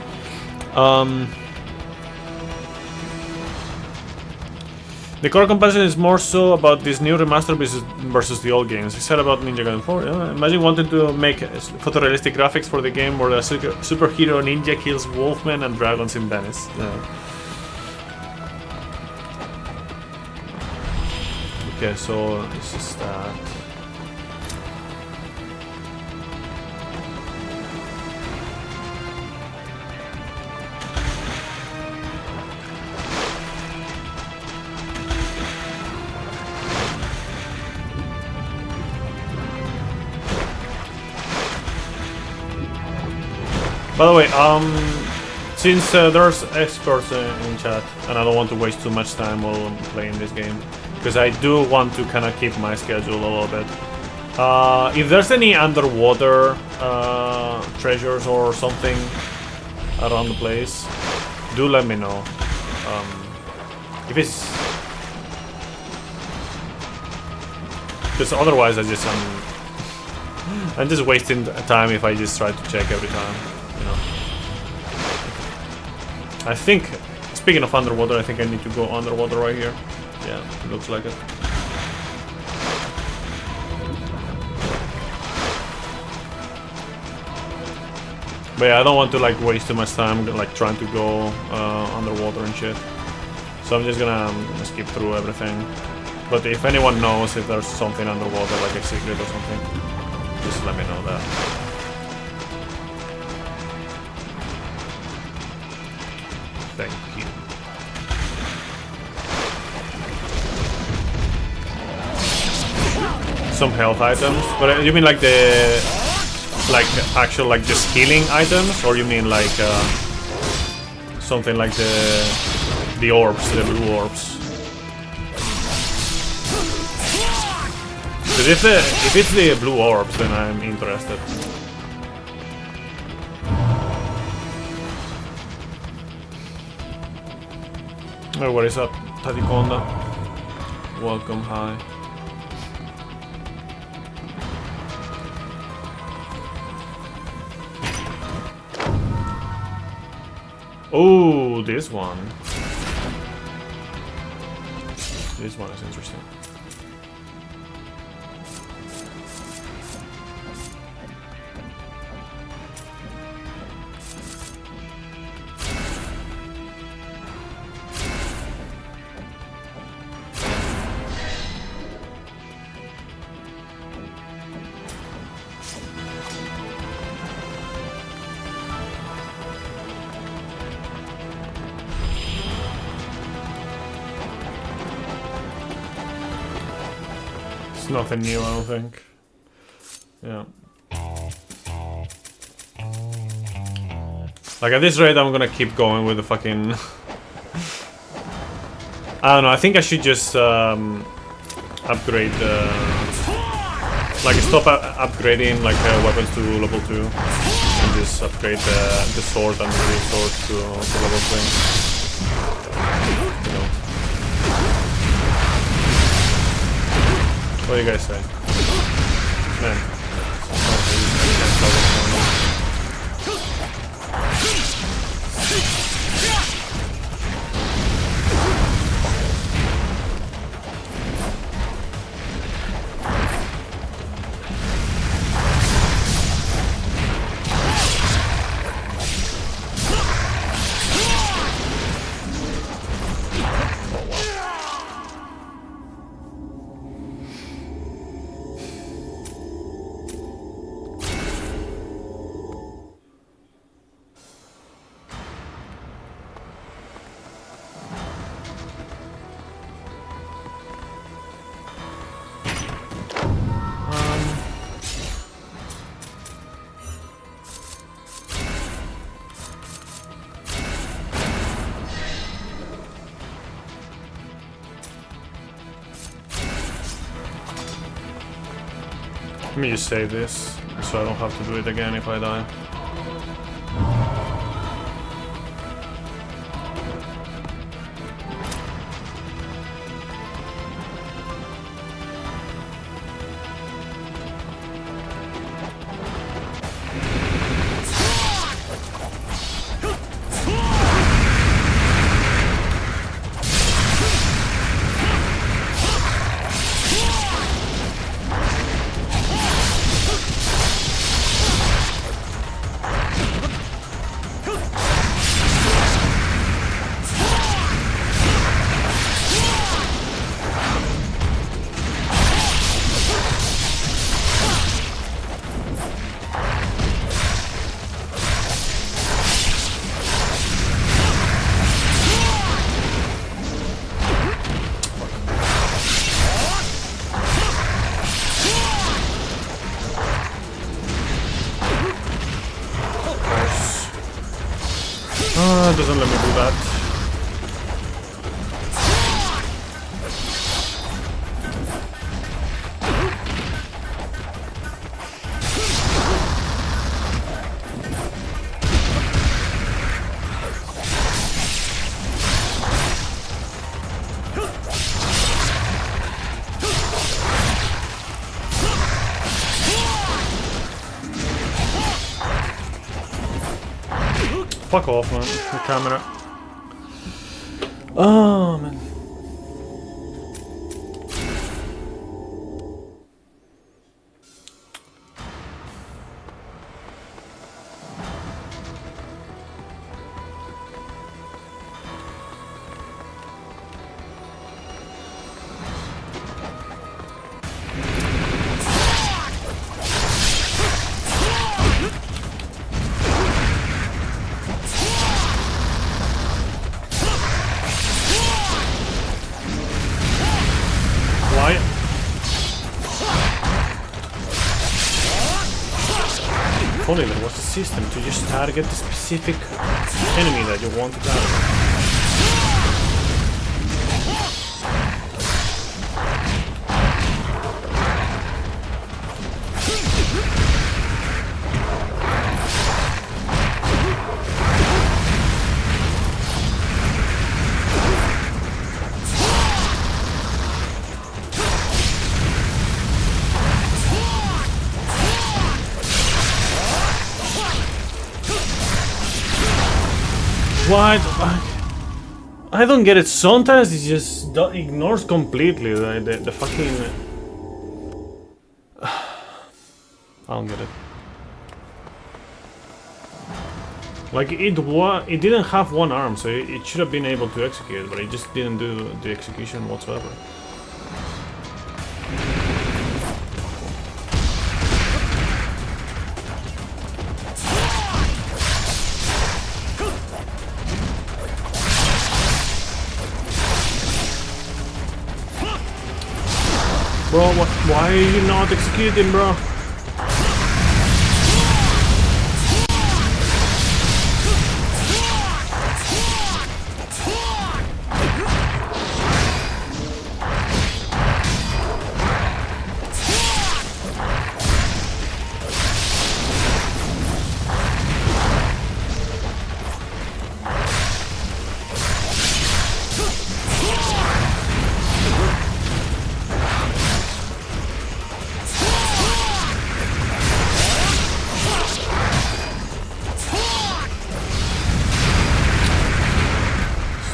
The core comparison is more so about this new remaster versus the old games. He said about Ninja Gaiden 4. Imagine wanting to make photorealistic graphics for the game where a superhero ninja kills wolfmen and dragons in Venice. Okay, so this is that. By the way, since there's experts in chat, and I don't want to waste too much time while I'm playing this game, because I do want to kind of keep my schedule a little bit. If there's any underwater treasures or something around the place, do let me know. If it's, because otherwise I'm just wasting time if I just try to check every time. You know. I think, speaking of underwater, I think I need to go underwater right here. Yeah, it looks like it. But yeah, I don't want to like waste too much time like trying to go underwater and shit. So I'm just gonna skip through everything. But if anyone knows if there's something underwater, like a secret or something, just let me know that. Thank you. Some health items, but you mean like the actual like just healing items, or you mean like something like the orbs, the blue orbs? Because if it's the blue orbs, then I'm interested. Oh, what is up, Tatikonda? Welcome, hi. Oh, this one. This one is interesting. Nothing new, I don't think. Yeah. Like at this rate, I'm gonna keep going with the fucking. I don't know. I think I should just upgrade. Like stop upgrading like weapons to level 2, and just upgrade the sword and the sword to level 3. You know. What do you guys say? Man. Let me just save this, so I don't have to do it again if I die. It doesn't let me do that. Fuck off, man. The camera. Oh, man. Funny, there was a system to just target the specific enemy that you want to target. What? I don't get it. Sometimes it just ignores completely the fucking. I don't get it. Like it didn't have one arm, so it should have been able to execute, but it just didn't do the execution whatsoever. Bro, why are you not executing, bro?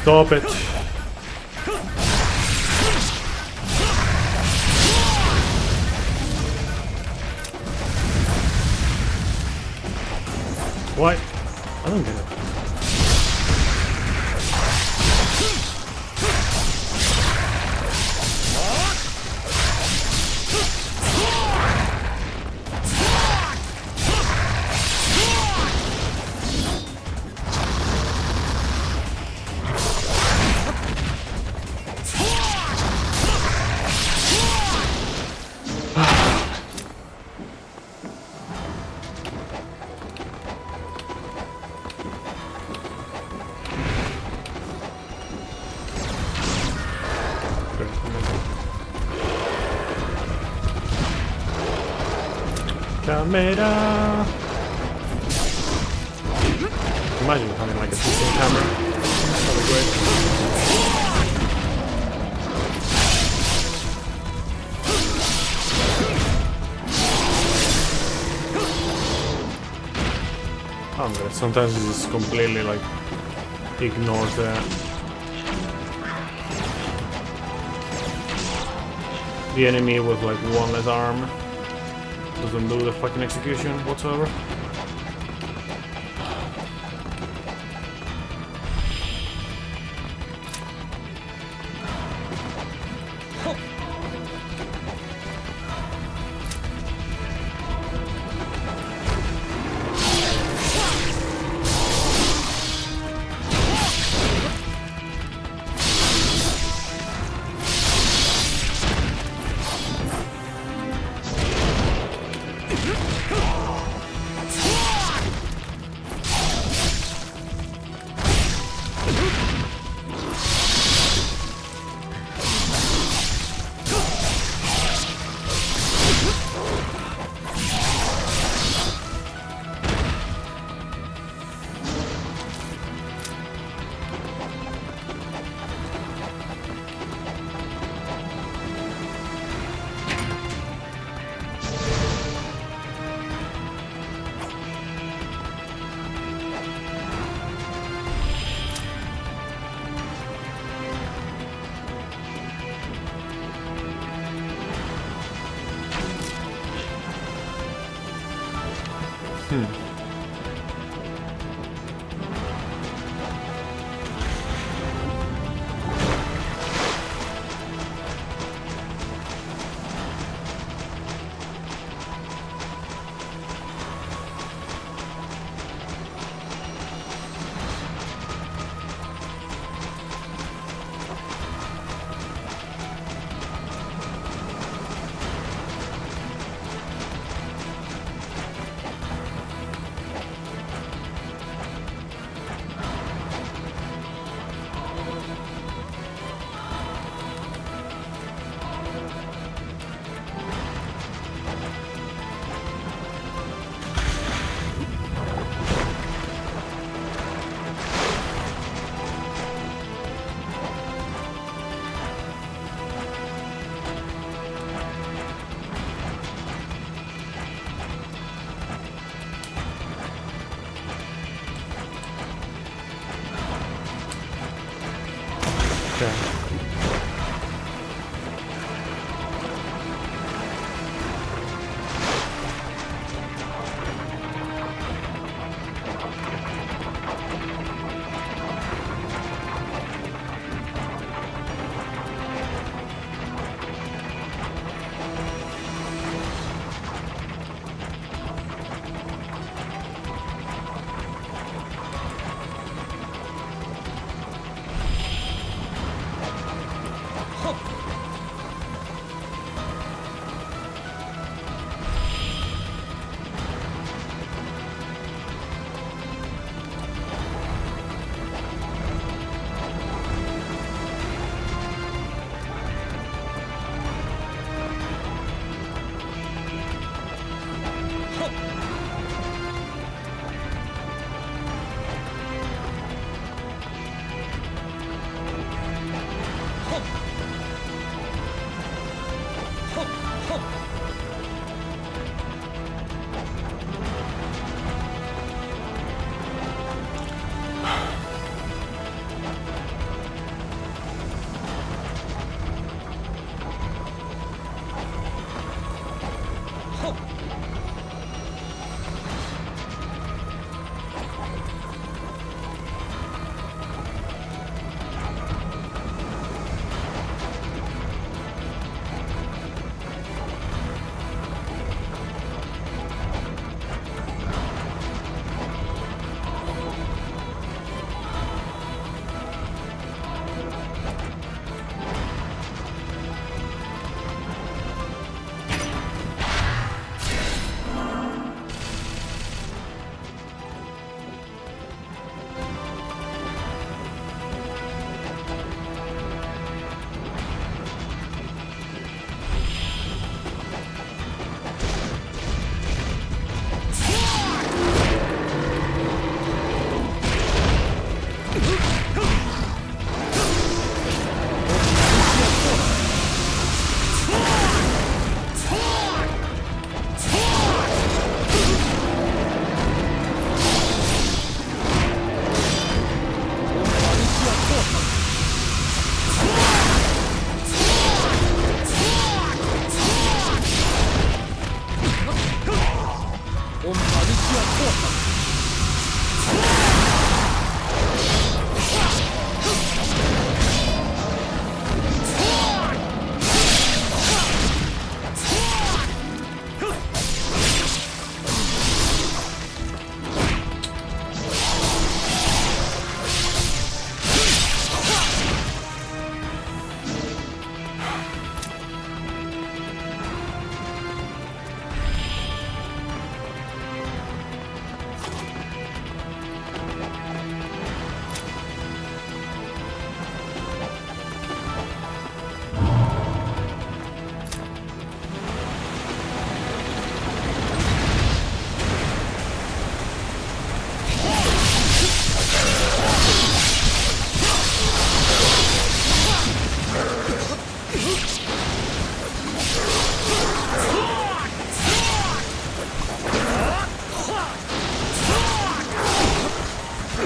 Stop it. What? I don't get it. Camera. Imagine having like a decent camera. That'd be great. I'm good. Sometimes it just completely like ignores the enemy with like one less arm. Doesn't do the fucking execution whatsoever.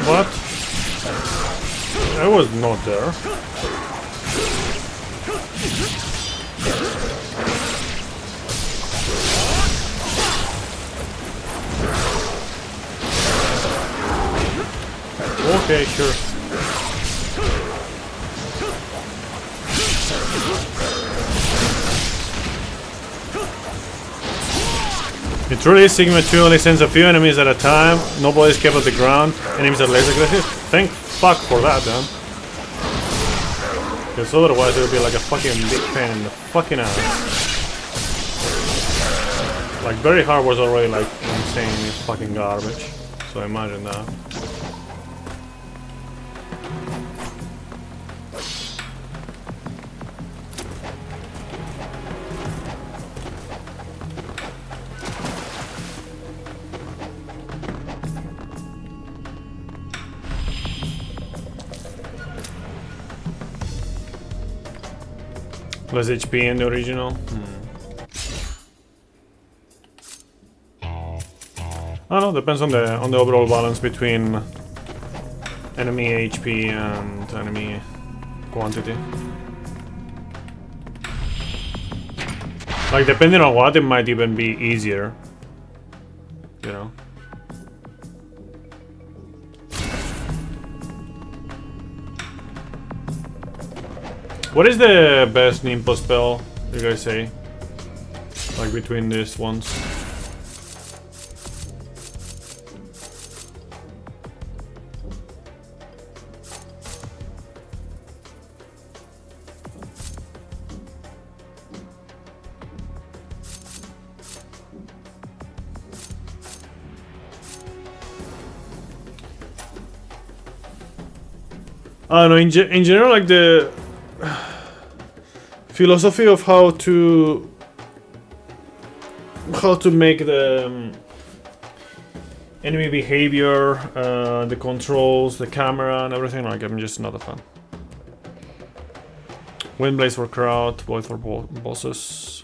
What? I was not there. Okay, sure. It truly is Sigma 2 only sends a few enemies at a time, nobody's kept at the ground, enemies are less aggressive. Thank fuck for that, then. Because otherwise it would be like a fucking big pain in the fucking ass. Like, very hard was already like insane fucking garbage. So imagine that. Less HP in the original. I don't know, depends on the overall balance between enemy HP and enemy quantity. Like, depending on what, it might even be easier. You know? What is the best Nimpo spell, you guys say? Like, between these ones? I don't know, in general, like the philosophy of how to make the enemy behavior, the controls, the camera and everything, like, I'm just not a fan. Windblaze for crowd, void for bosses.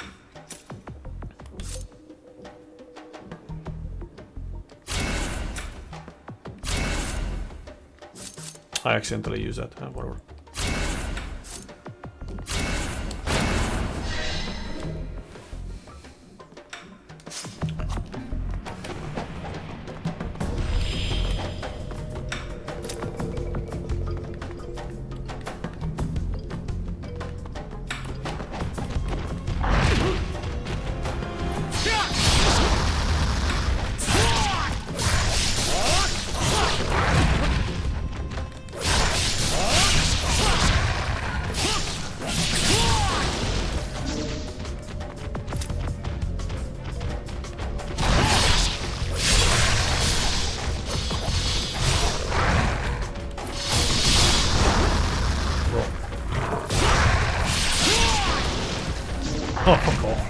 I accidentally used that, whatever. Oh, fuck off.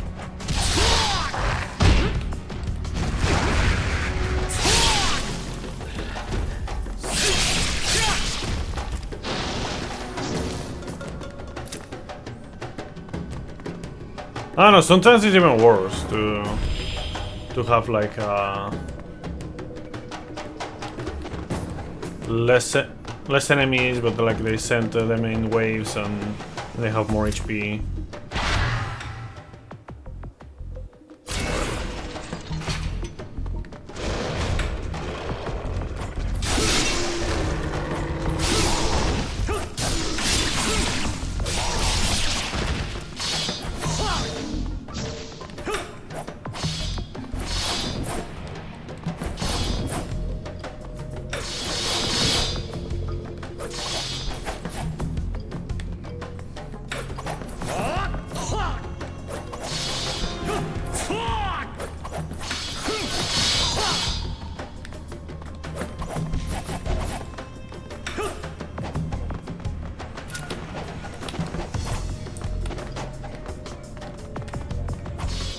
I don't know, sometimes it's even worse to have like less enemies, but like they send them in waves and they have more HP.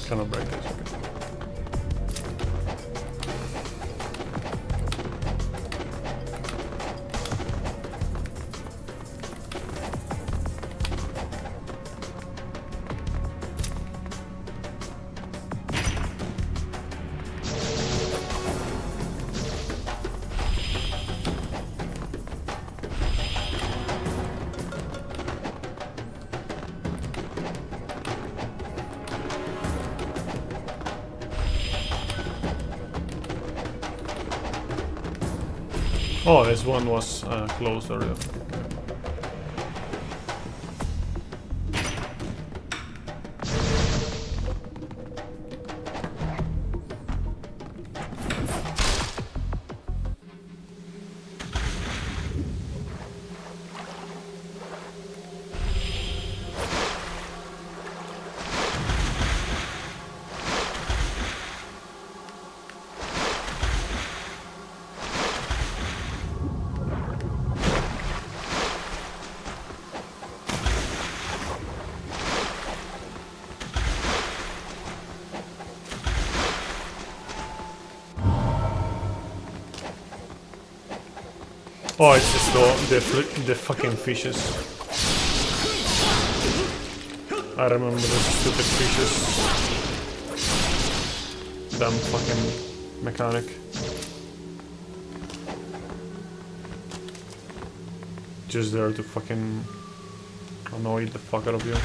Cannot break this. Oh, this one was closed earlier. Oh, it's just the fucking fishes. I remember those stupid fishes. Damn fucking mechanic. Just there to fucking annoy the fuck out of you.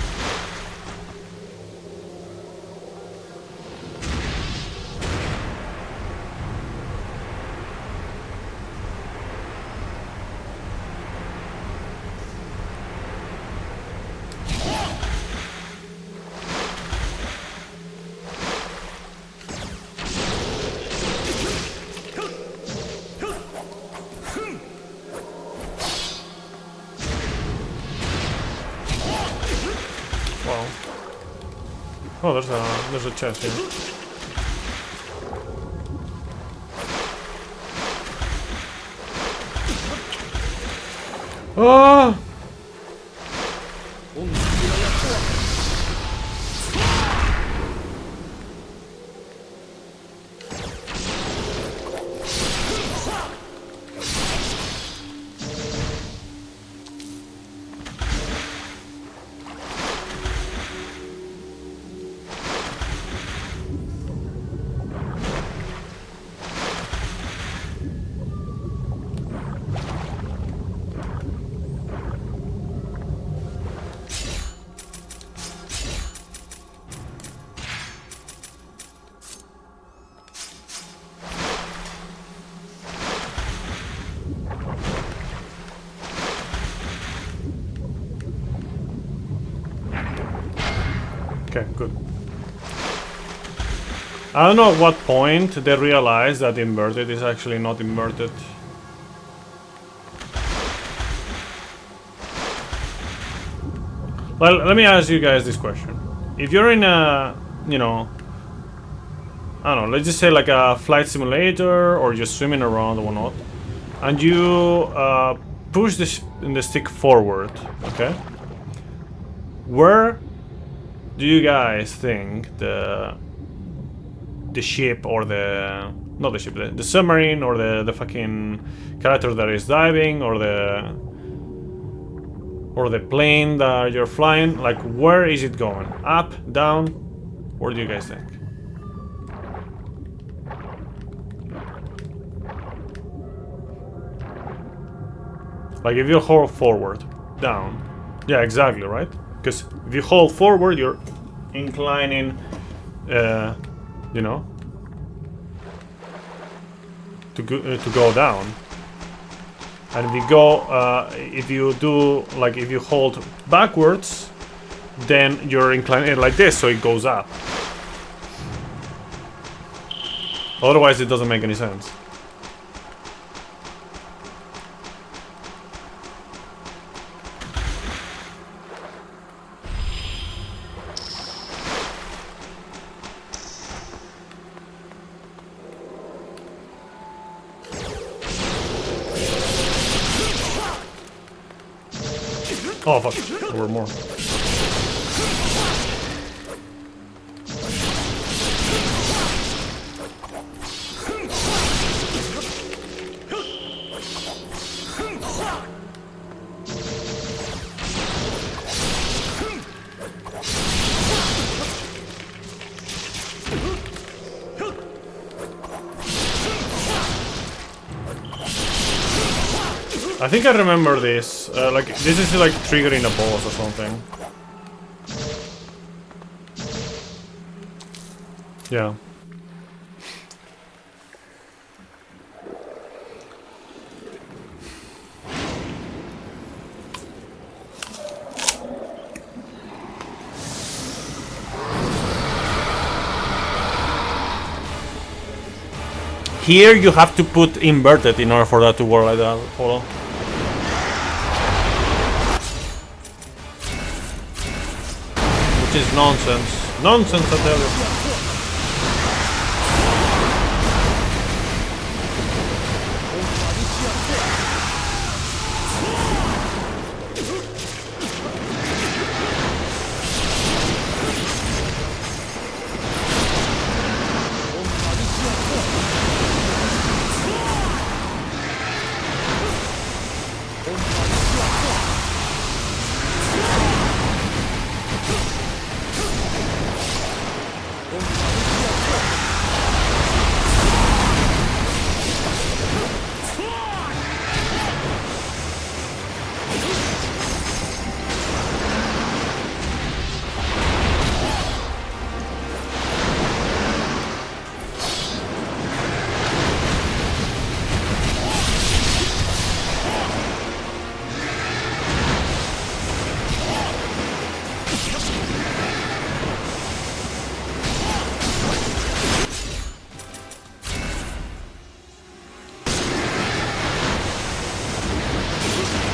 Oh, there's a chest here. Oh! Okay, good. I don't know at what point they realize that inverted is actually not inverted. Well, let me ask you guys this question. If you're in a, you know, I don't know, let's just say like a flight simulator or just swimming around or whatnot, and you push the stick forward, okay? Where do you guys think the ship or not the ship, the submarine or the fucking character that is diving or the plane that you're flying, like where is it going? Up, down? Where do you guys think? Like if you hold forward, down. Yeah, exactly, right? Because if you hold forward, you're inclining, you know, to go down. And if you go, if you hold backwards, then you're inclining it like this, so it goes up. Otherwise, it doesn't make any sense. Oh fuck, there were more. I think I remember this. Like this is like triggering a boss or something. Yeah. Here you have to put inverted in order for that to work like that. Hold on. Which is nonsense. Nonsense, I tell you.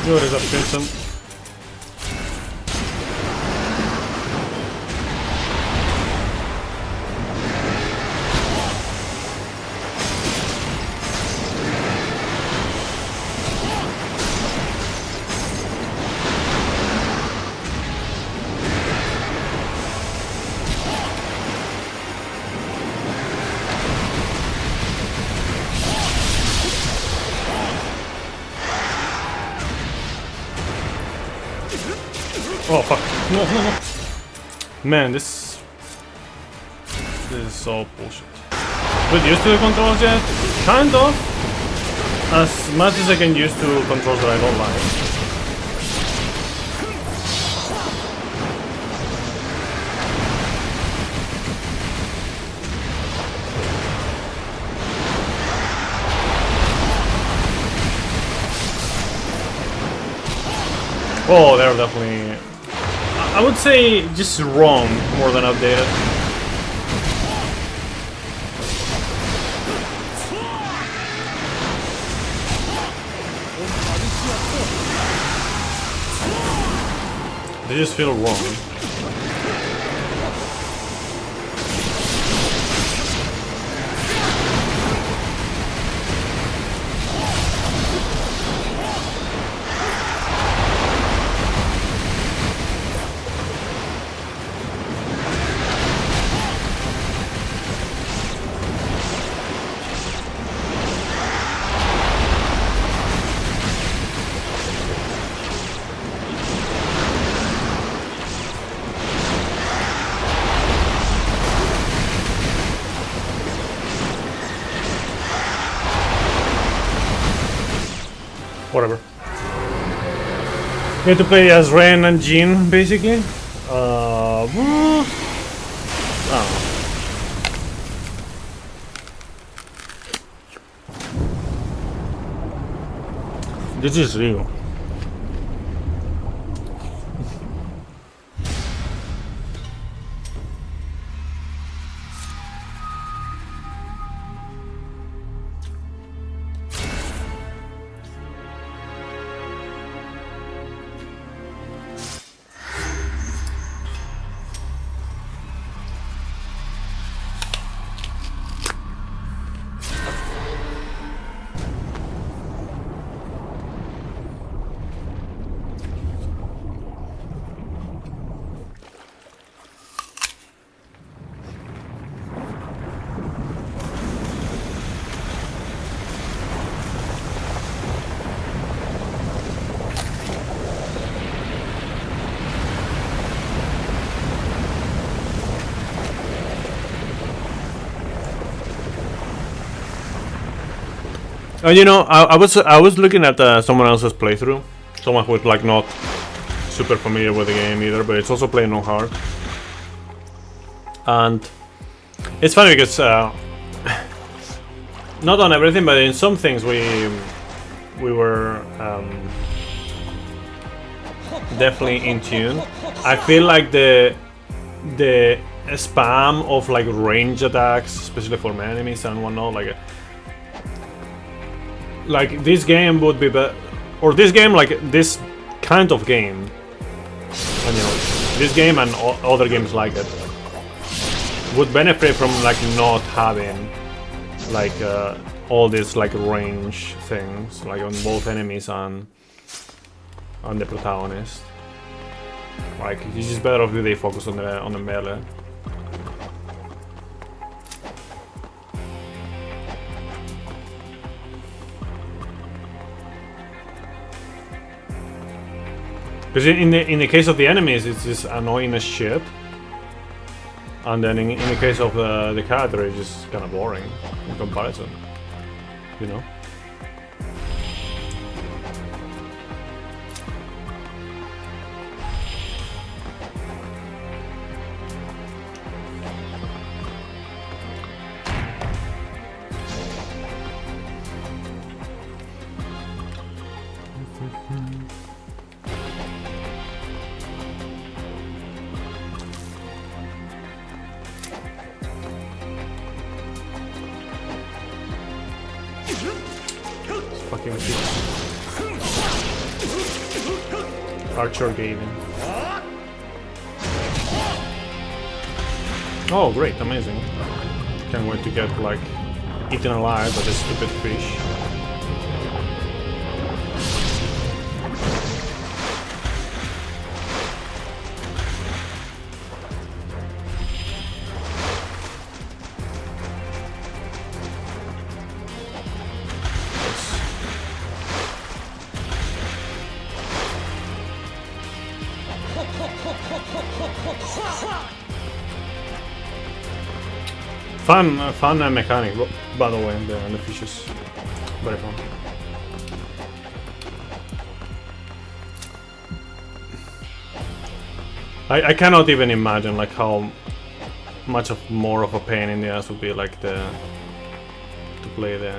What is up, Vincent? Oh fuck. No, no, no. Man, this is so bullshit. But used to the controls yet? Kind of. As much as I can use to controls that I don't like. Oh, they're definitely... I would say just wrong more than updated. They just feel wrong. Whatever. You have to play as Ren and Jean, basically. I don't know. This is real. You know, I was looking at someone else's playthrough, someone who's like not super familiar with the game either, but it's also playing on hard. And it's funny because not on everything, but in some things we were definitely in tune. I feel like the spam of like range attacks, especially for enemies and whatnot, like like this game would be better, or this game, like this kind of game, and you know, this game and other games like it would benefit from like not having like all these like range things like on both enemies and on the protagonist. Like it's just better if they focus on the melee. Because in the case of the enemies, it's just annoying as shit, and then in the case of the character, it's just kind of boring in comparison, you know. Archer Gaiden. Oh, great, amazing. Can't wait to get, like, eaten alive by this stupid fish. Fun mechanic, by the way, the fishes. Very fun. I cannot even imagine like how much of more of a pain in the ass would be like to play the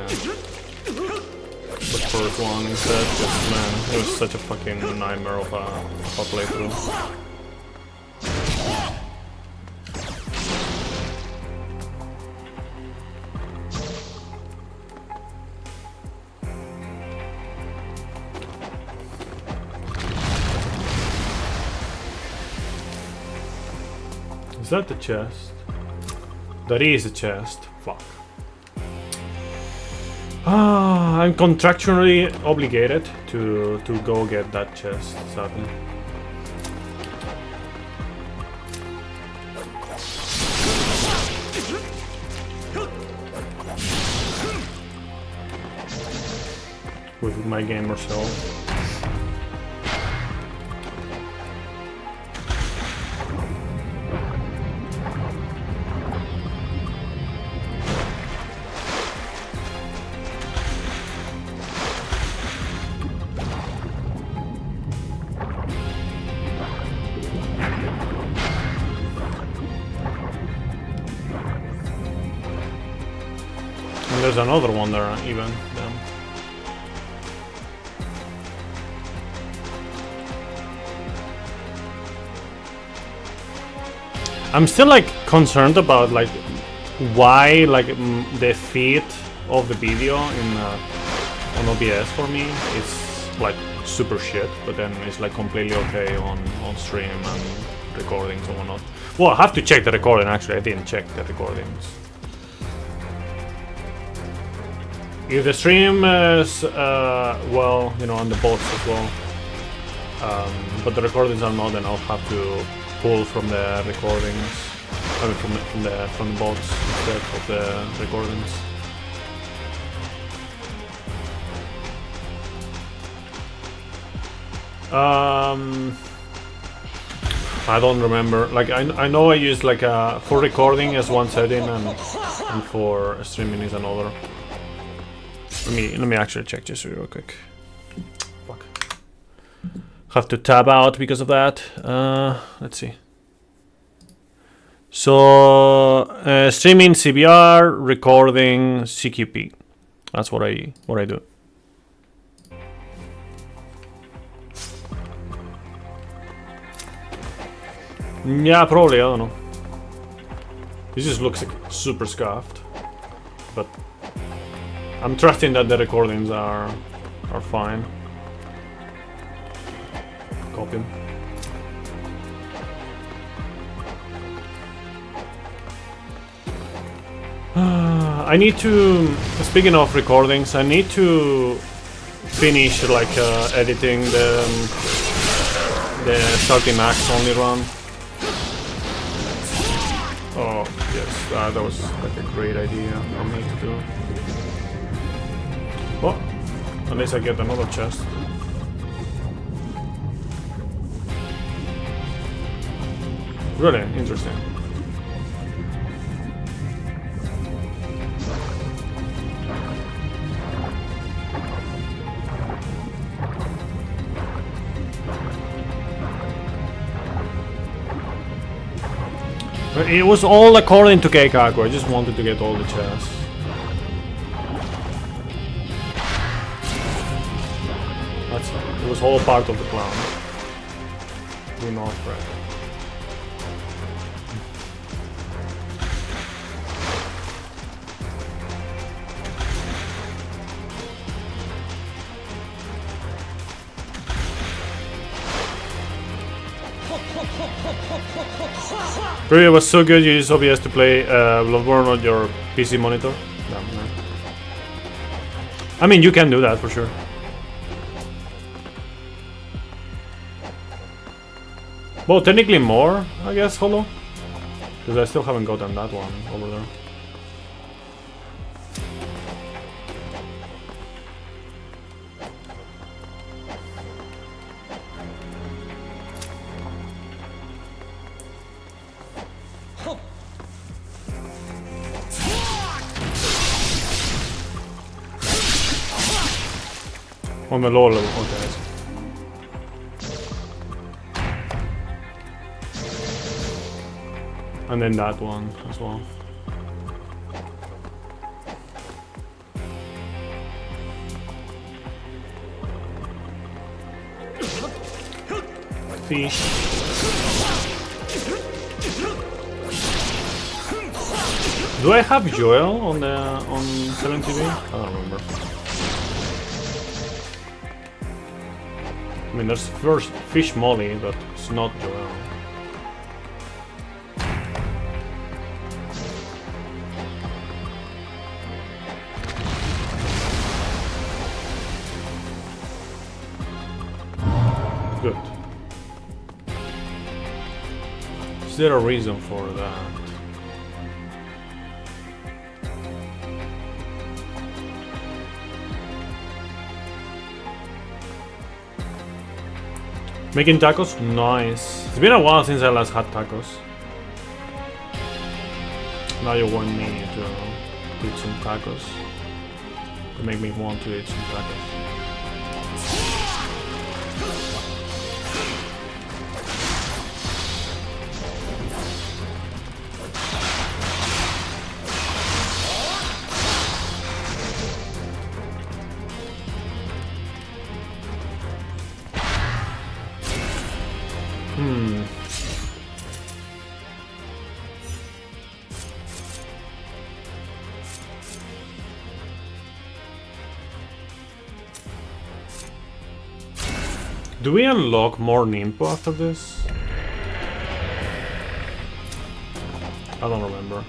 first one instead. Because man, it was such a fucking nightmare of a playthrough. Is that the chest? That is a chest. Fuck. Ah, I'm contractually obligated to go get that chest, sadly. With my gamer self. There's another one there, even. Damn. I'm still like concerned about like why like the feed of the video in on OBS for me is like super shit, but then it's like completely okay on stream and recordings and whatnot. Well, I have to check the recording actually. I didn't check the recordings. If the stream is, well, you know, on the bots as well, but the recordings are not, then I'll have to pull from the recordings, I mean from the bots instead of the recordings. I don't remember. Like I know I used like for recording as one setting and for streaming is another. Let me actually check just real quick. Fuck. Have to tab out because of that. Let's see. So streaming CBR, recording CQP. That's what I do. Yeah, probably. I don't know. This just looks like super scuffed, but. I'm trusting that the recordings are fine. Copy. I need to. Speaking of recordings, I need to finish like editing the starting max only run. Oh yes, that was like a great idea for me to do. Oh, at least I get another chest. Really interesting. It was all according to Keikaku. I just wanted to get all the chests. That's it. It was all part of the plan. Do not fret. Really, it was so good you use OBS to play Bloodborne on your PC monitor. No. I mean, you can do that for sure. Well, technically more, I guess, Holo. Because I still haven't gotten that one over there. On the lower level, okay. And then that one as well. Fish. Do I have Joel on 7TV? I don't remember. I mean, there's first Fish Molly, but it's not Joel. Good. Is there a reason for that? Making tacos? Nice. It's been a while since I last had tacos. Now you want me to eat some tacos. To make me want to eat some tacos. Do we unlock more Nimpo after this? I don't remember.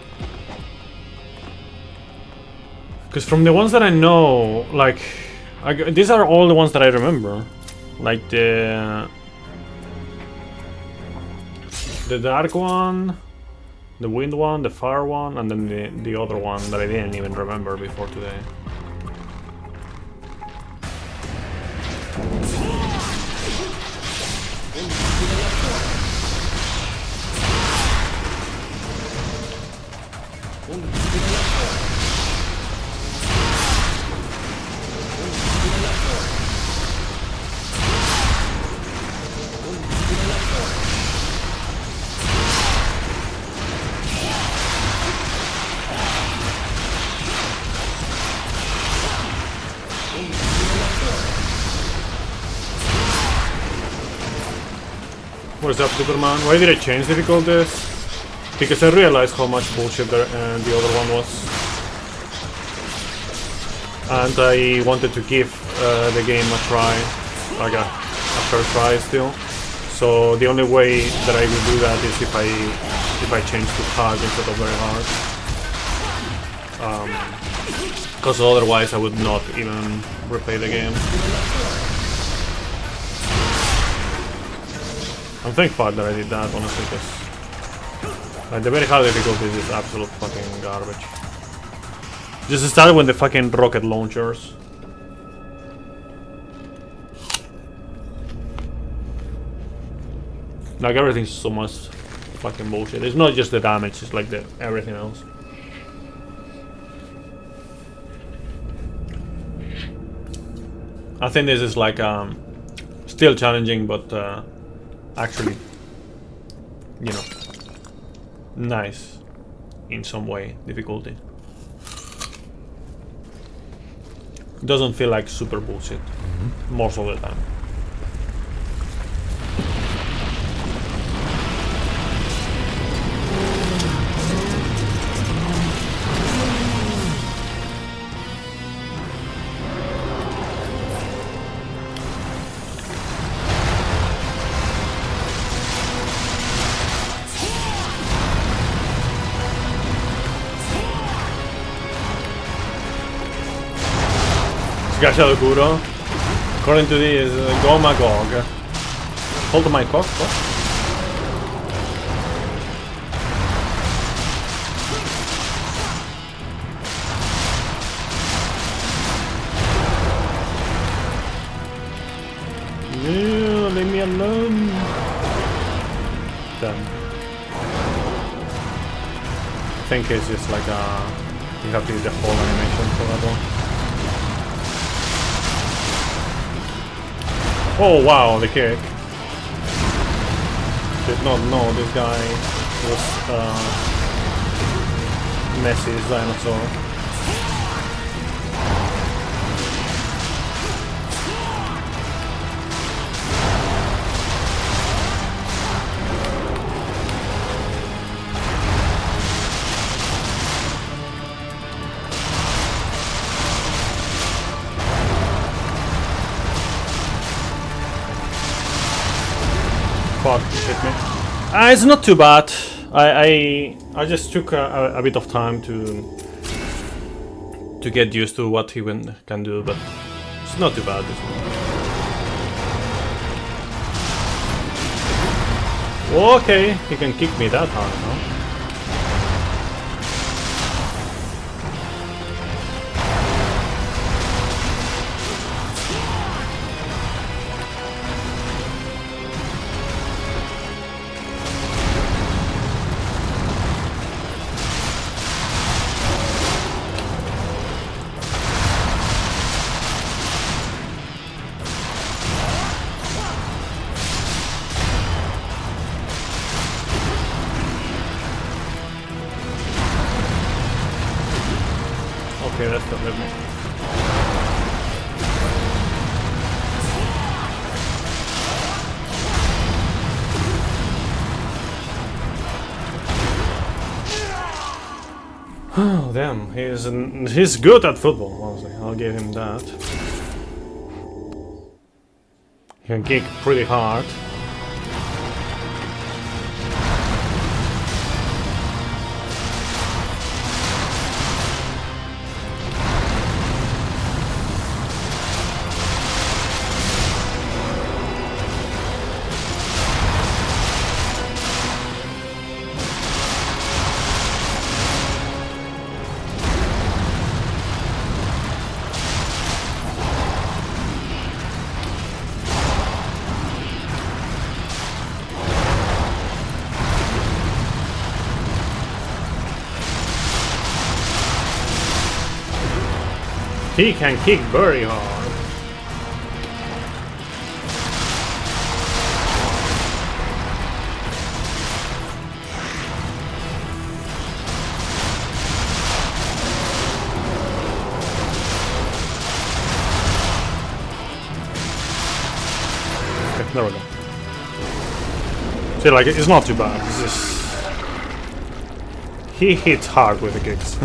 Because from the ones that I know, like, these are all the ones that I remember. Like the dark one, the wind one, the fire one, and then the other one that I didn't even remember before today. What's up, Superman? Why did I change difficulties? Because I realized how much bullshit the other one was. and I wanted to give the game a try, like a first try still. So the only way that I will do that is if I change to hard instead of very hard. Because otherwise I would not even replay the game. I'm thankful that I did that, honestly, because the very hard difficulty is absolute fucking garbage. Just started with the fucking rocket launchers. Like everything's so much fucking bullshit. It's not just the damage, it's like everything else. I think this is like still challenging, but actually, you know, nice in some way difficulty. It doesn't feel like super bullshit most of the time. Sgascia Kuro. According to this, go Magog. Hold my cock, what? Yeah, leave me alone. Damn. I think it's just like you have to use the whole animation for that one. Oh wow, the kick. Did not know this guy was Messi's dinosaur. Fuck, hit me. It's not too bad. I just took a bit of time to get used to what he can do, but it's not too bad. Okay, he can kick me that hard, huh? Okay, that's the limit. Oh damn, he's good at football, honestly. I'll give him that. He can kick pretty hard. He can kick very hard. Okay, there we go. See, like, it's not too bad. It's just... He hits hard with the kicks.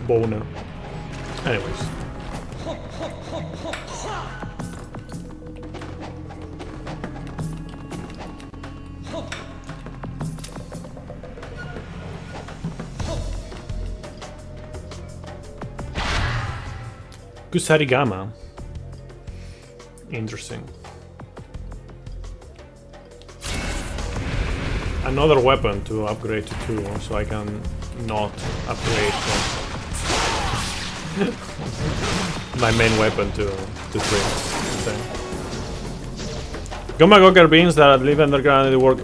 boner. Anyways. Kusarigama. Interesting. Another weapon to upgrade to 2, so I can not upgrade my main weapon to 3. So. Gamma Gogger beings that live underground, they work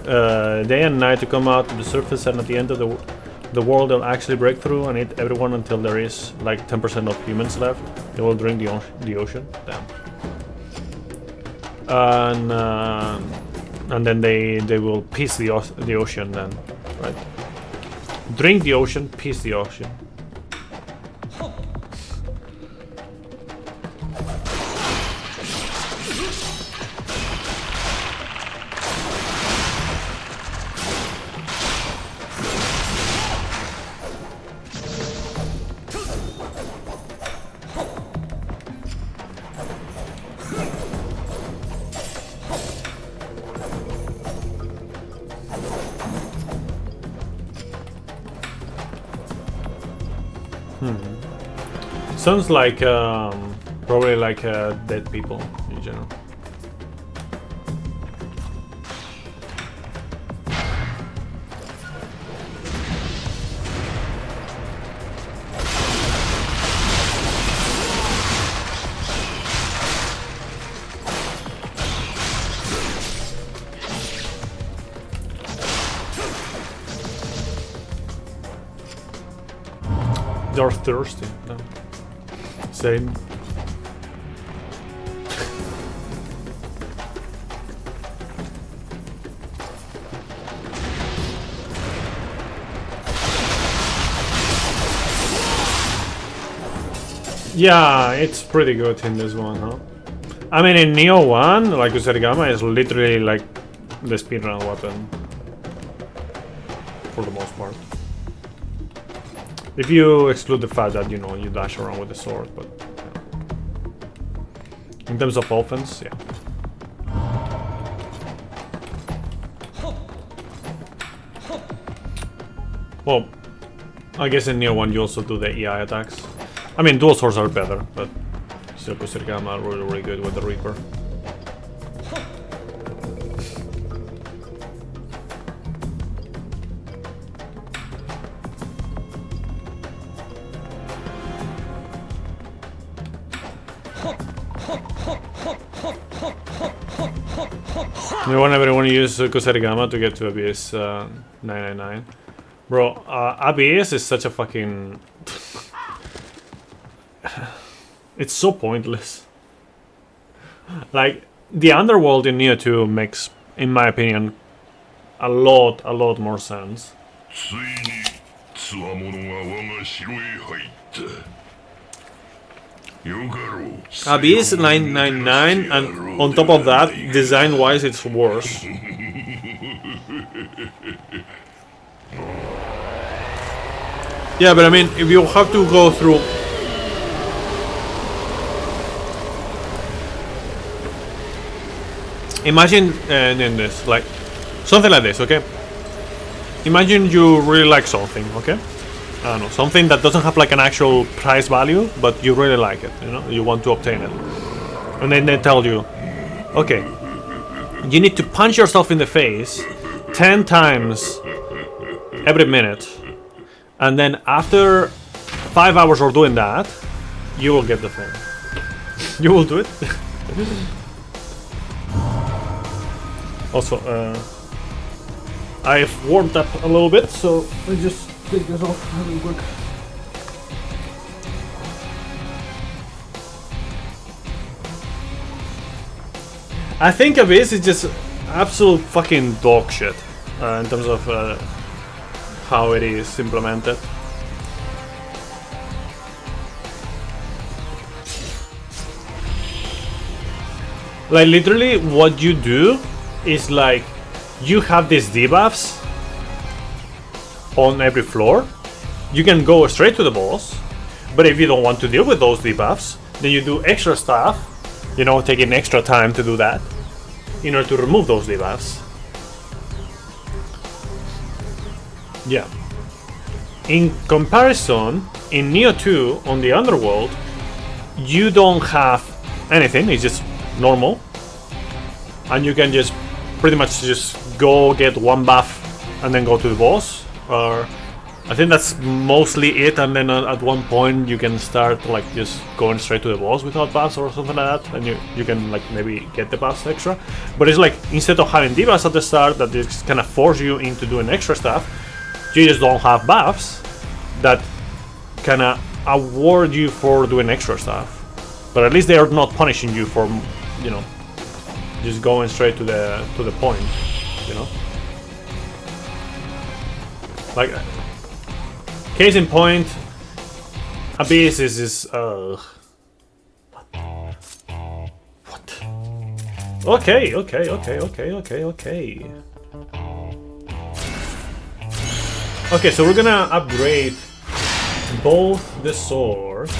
day and night to come out to the surface, and at the end of the world they'll actually break through and eat everyone until there is like 10% of humans left. They will drink the ocean. Damn. And then they will piece the ocean then, right? Drink the ocean, piece the ocean. Sounds like probably like dead people in general. They're thirsty. No. Same. Yeah, it's pretty good in this one, huh? I mean, in Neo 1, like Kusarigama is literally like the speedrun weapon. For the most part. If you exclude the fact that, you know, you dash around with the sword, but yeah. In terms of offense, yeah. Well, I guess in Neo 1 you also do the EI attacks. I mean, dual swords are better, but still Kusarigama are really, really good with the Reaper. We want everyone to use Kusarigama to get to Abyss 999. Bro, Abyss is such a fucking... It's so pointless. Like, the underworld in Neo 2 makes, in my opinion, a lot more sense. Abyss 999, and on top of that, design-wise, it's worse. Yeah, but I mean, if you have to go through... Imagine in this, like, something like this, okay? Imagine you really like something, okay? I don't know, something that doesn't have like an actual price value, but you really like it, you know, you want to obtain it. And then they tell you, okay, you need to punch yourself in the face 10 times every minute. And then after 5 hours of doing that, you will get the thing. You will do it. Also, I've warmed up a little bit, so let me just take this off really quick. I think Abyss is just absolute fucking dog shit in terms of how it is implemented. Like literally what you do is like you have these debuffs on every floor. You can go straight to the boss. But if you don't want to deal with those debuffs, then you do extra stuff, you know, taking extra time to do that in order to remove those debuffs. Yeah. In comparison, in Neo 2 on the Underworld, you don't have anything, it's just normal. And you can just pretty much just go get one buff and then go to the boss. Or I think that's mostly it, and then at one point you can start like just going straight to the boss without buffs or something like that, and you can like maybe get the buffs extra. But it's like instead of having debuffs at the start that just kind of force you into doing extra stuff, you just don't have buffs that kind of award you for doing extra stuff. But at least they are not punishing you for, you know, just going straight to the point, you know. Like, case in point, Abyss is what? Okay. Okay, so we're gonna upgrade both the sword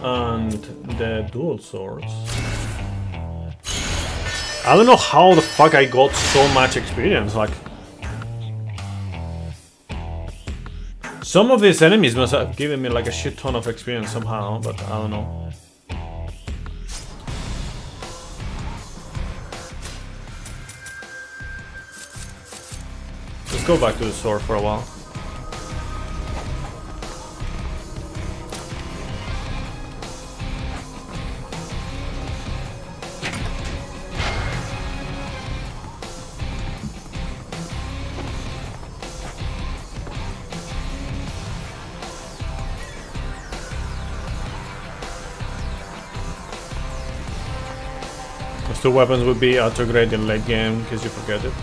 and the dual swords. I don't know how the fuck I got so much experience, like... Some of these enemies must have given me like a shit ton of experience somehow, but I don't know. Let's go back to the sword for a while. Those two weapons would be auto-grade in late game, in case you forget it.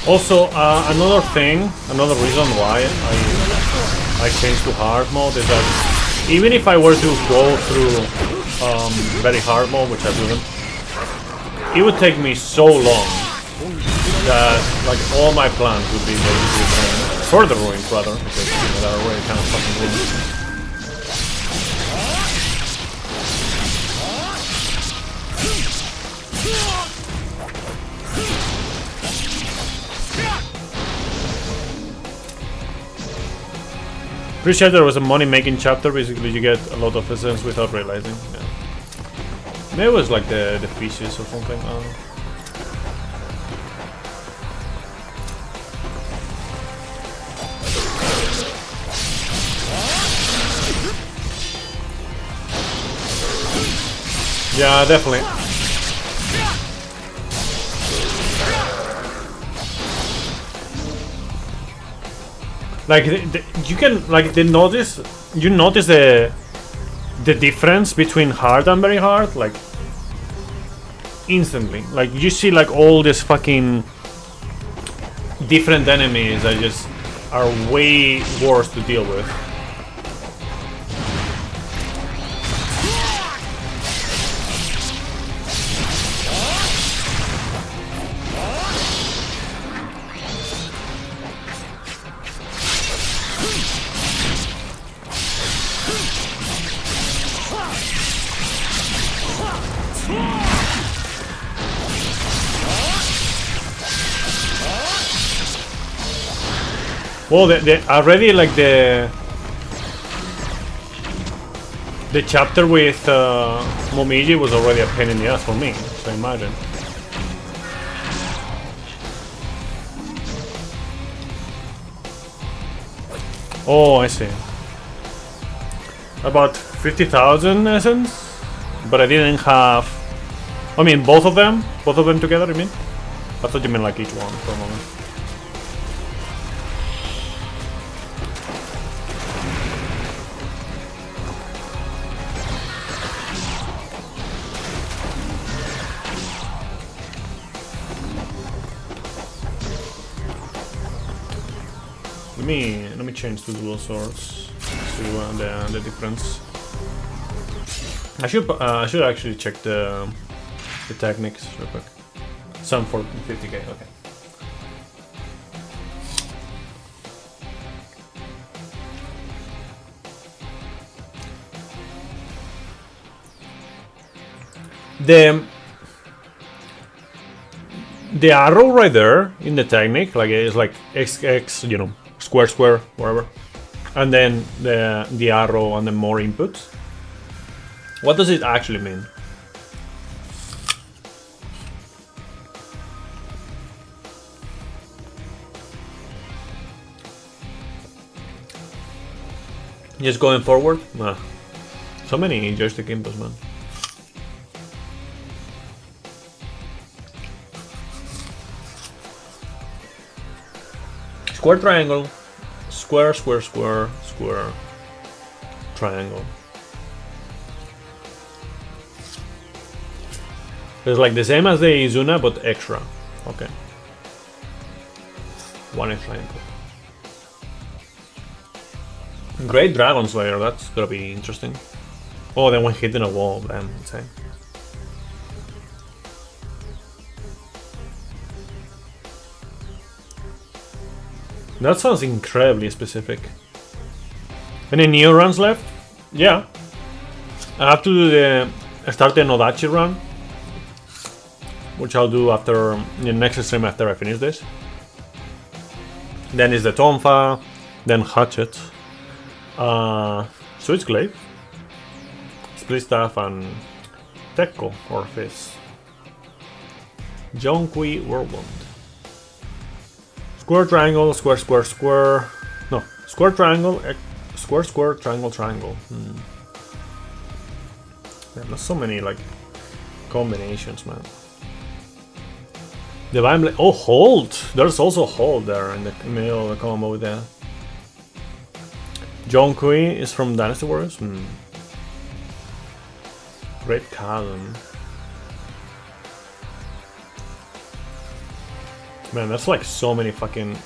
Also, another reason why I changed to hard mode is that even if I were to go through very hard mode, which I wouldn't, it would take me so long that like all my plans would be basically further ruined rather, because you know, they're already kind of fucking ruined. Pretty sure there was a money-making chapter. Basically, you get a lot of essence without realizing. Yeah. Maybe it was like the fishes or something. I don't know. Yeah, definitely. Like you can like you notice the difference between hard and very hard, like instantly. Like you see like all these fucking different enemies that just are way worse to deal with. Well, already like the chapter with Momiji was already a pain in the ass for me, so imagine. Oh, I see. About 50,000 essence, but I didn't have. I mean, both of them together. I mean, I thought you meant like each one for a moment. Let me change to dual swords. See the difference. I should actually check the techniques real quick. Some for 50k. Okay. The arrow right there in the technique, like it's like XX, you know, square, square, whatever, and then the arrow and the more inputs. What does it actually mean? Just going forward? Nah. So many joystick inputs, man. Square, triangle, square, square, square, square, triangle. It's like the same as the Izuna, but extra. Okay. One extra input. Great Dragon Slayer, that's gonna be interesting. Oh, then one hit in a wall, damn, insane. That sounds incredibly specific. Any new runs left? Yeah. I have to do start the Nodachi run, which I'll do after the next stream after I finish this. Then is the Tonfa, then Hatchet, Switch Glaive, Split Staff, and Tekko or Fizz. Jonkui Whirlwind. Square, triangle, square, square, square. No, square, triangle, square, square, triangle, triangle. Yeah, there's so many like combinations, man. Divine Blade. Oh, hold! There's also hold there in the middle of the combo with that. Jonkui is from Dynasty Warriors. Great Chasm. Man, that's like so many fucking...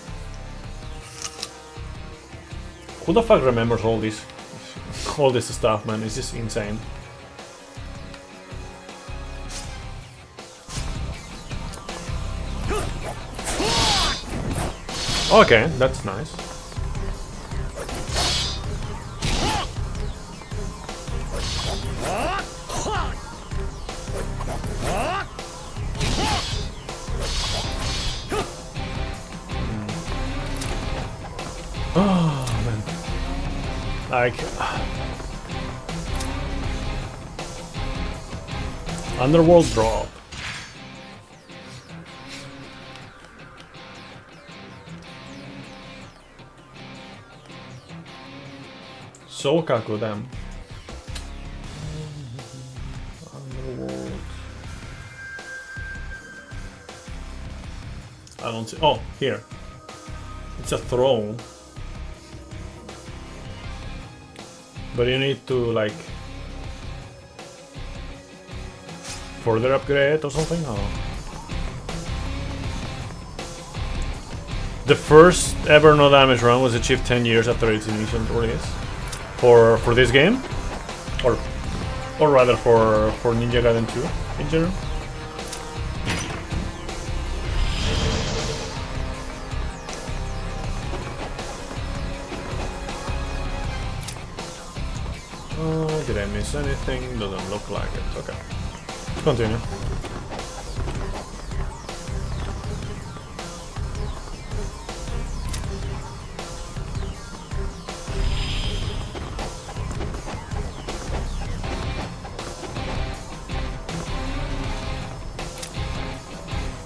Who the fuck remembers all this stuff, man? It's just insane. Okay, that's nice. Oh man, like Underworld drop. So Kaku, damn. Underworld. I don't see. Oh, here. It's a throne. But you need to like further upgrade or something? Oh. The first ever no damage run was achieved 10 years after its initial release. For this game? Or rather for Ninja Gaiden 2 in general? Did I miss anything? Doesn't look like it. Okay. Let's continue.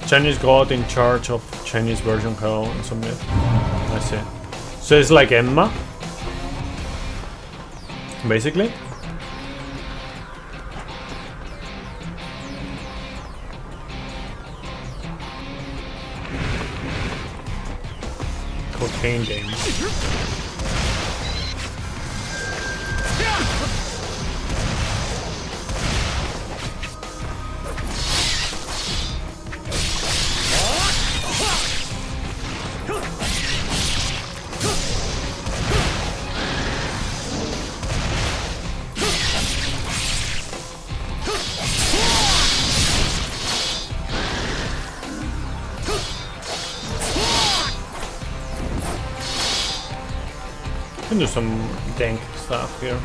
Chinese god in charge of Chinese version hell and some myth. I see. So it's like Emma? Basically? cocaine game. Can do some dank stuff here.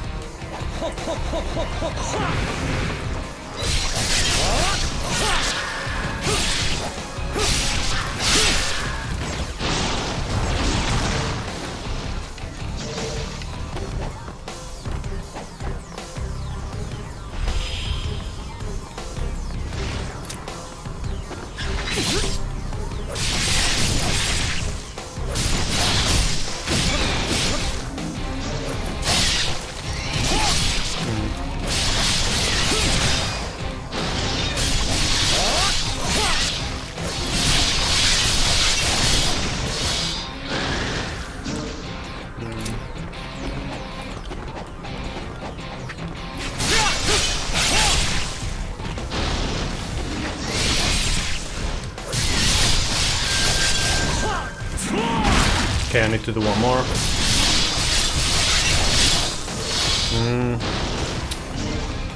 Okay, I need to do one more.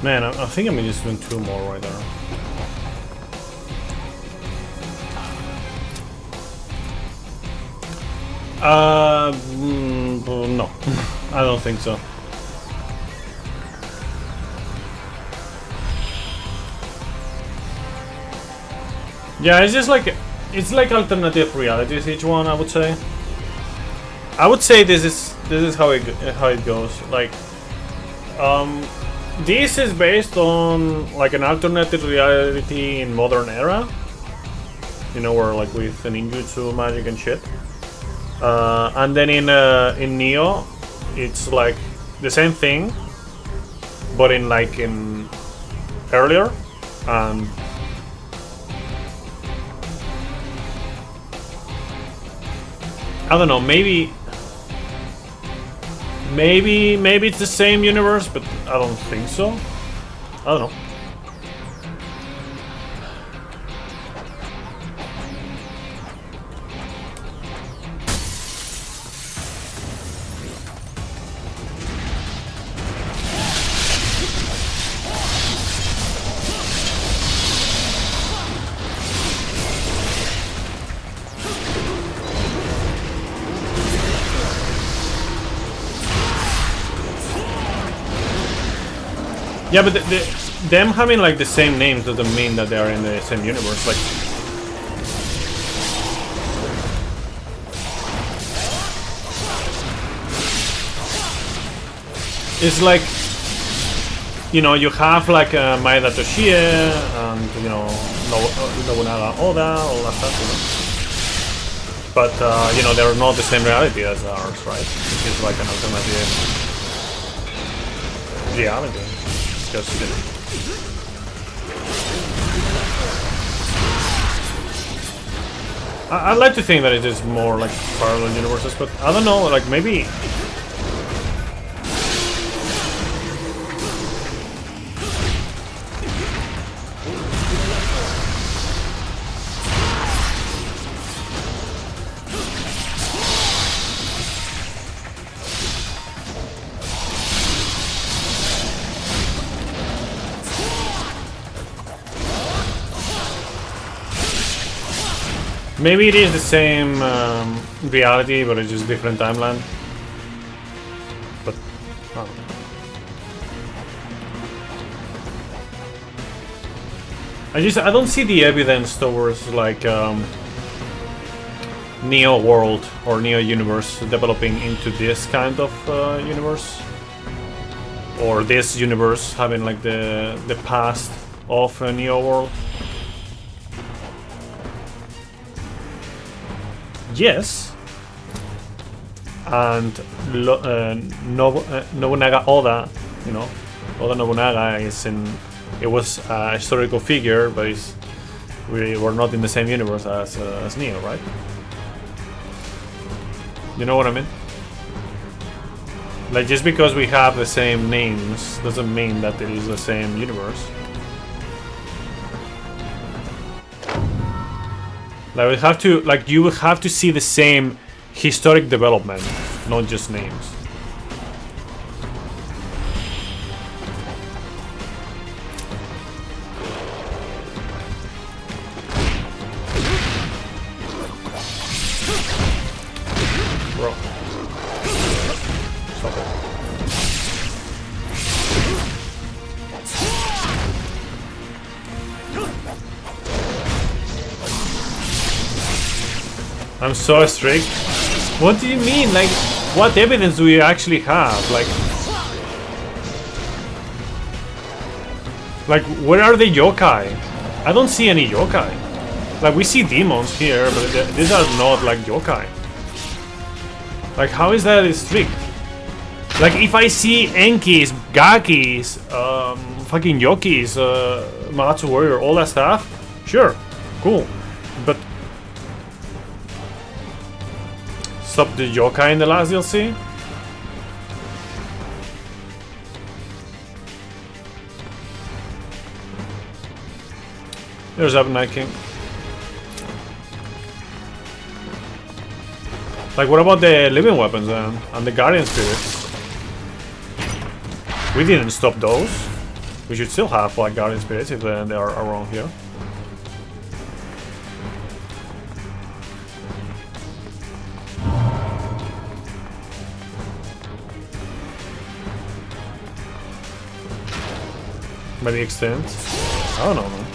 Man, I think I'm just doing two more right there. No, I don't think so. Yeah, it's just like alternative realities. Each one, I would say. I would say this is how it goes. Like, this is based on like an alternative reality in modern era. You know, where like with ninjutsu, magic, and shit. And then in Neo, it's like the same thing, but in earlier, and I don't know. Maybe it's the same universe, but I don't think so. I don't know. Yeah, but them having like the same names doesn't mean that they are in the same universe. Like, it's like, you know, you have like Maeda Toshie and, you know, Nobunaga Oda, all that stuff, you know. But you know, they're not the same reality as ours, right? It's like an alternative reality. I'd like to think that it is more like parallel universes, but I don't know, like maybe... Maybe it is the same reality, but it's just different timeline. But I don't know. I don't see the evidence towards like Neo World or Neo Universe developing into this kind of universe, or this universe having like the past of Neo World. Yes, and Nobunaga Oda, you know, Oda Nobunaga it was a historical figure, but we were not in the same universe as Neo, right? You know what I mean? Like, just because we have the same names doesn't mean that it is the same universe. Like, we have to, like, you will have to see the same historic development, not just names. Bro. Stop it. I'm so strict. What do you mean? Like, what evidence do you actually have? Like, where are the yokai? I don't see any yokai. Like, we see demons here, but these are not like yokai. Like, how is that strict? Like, if I see Enkis, Gakis, fucking Yokis, Magatsu Warrior, all that stuff, sure, cool. But stop the yokai in the last DLC? There's up Night King. Like, what about the living weapons then? And the guardian spirits? We didn't stop those. We should still have like guardian spirits if they are around here. By the extent, I don't know, man.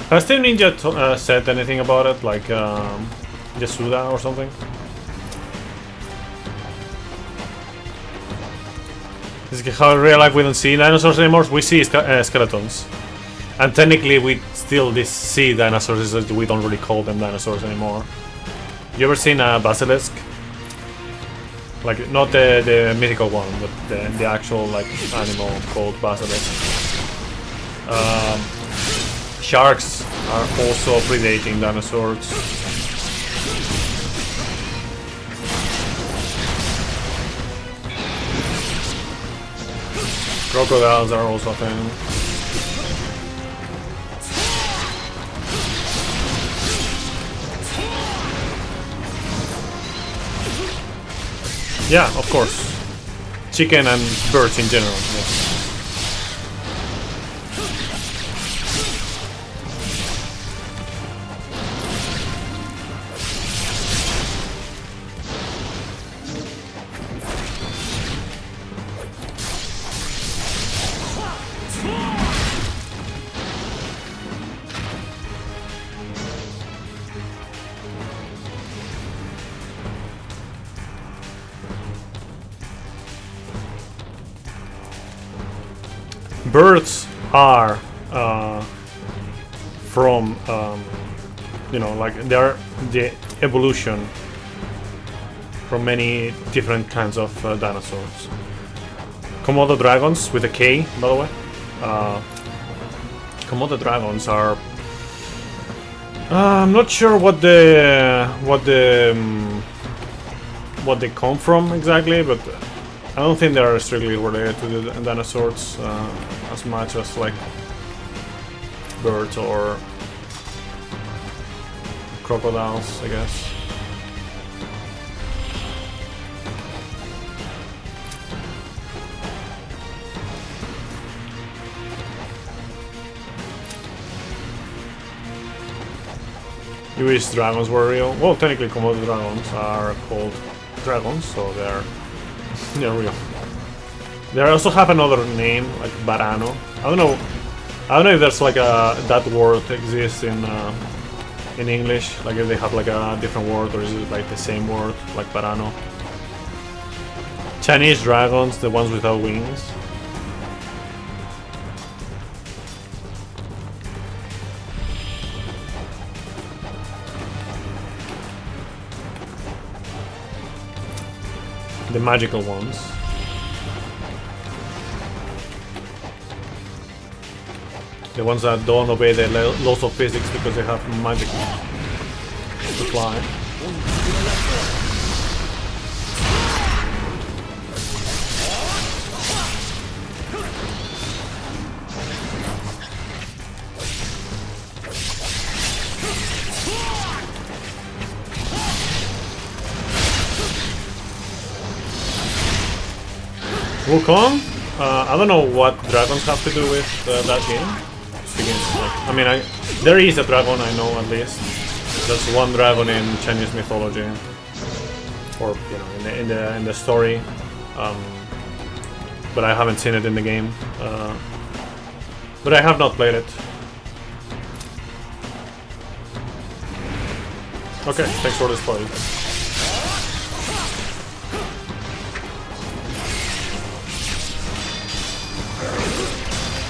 Has Team Ninja said anything about it, like Yasuda or something? This is how in real life we don't see dinosaurs anymore. We see skeletons, and technically we still see dinosaurs. Just we don't really call them dinosaurs anymore. You ever seen a basilisk? Like, not the mythical one, but the actual like animal called basilisk. Sharks are also predating dinosaurs. Crocodiles are also a thing. Yeah, of course. Chicken and birds in general, yes. Birds are from, you know, like they are the evolution from many different kinds of dinosaurs. Komodo dragons with a K, by the way. Komodo dragons are. I'm not sure what they come from exactly, but I don't think they are strictly related to the dinosaurs as much as like birds or crocodiles, I guess. You wish dragons were real? Well, technically Komodo dragons are called dragons, so they're real. They also have another name, like Varano. I don't know if there's like that word exists in English. Like if they have like a different word, or is it like the same word, like Varano? Chinese dragons, the ones without wings. The magical ones. The ones that don't obey the laws of physics because they have magic to fly. Wukong? I don't know what dragons have to do with that game. I mean, there is a dragon, I know at least. There's one dragon in Chinese mythology, or you know, in the story. But I haven't seen it in the game. But I have not played it. Okay, thanks for the spoil.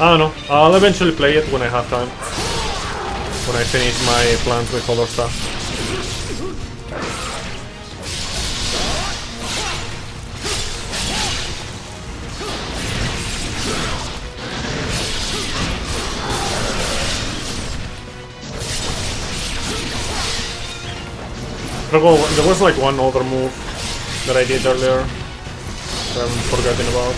I don't know. I'll eventually play it when I have time. When I finish my plans with other stuff. There was like one other move that I did earlier that I'm forgetting about.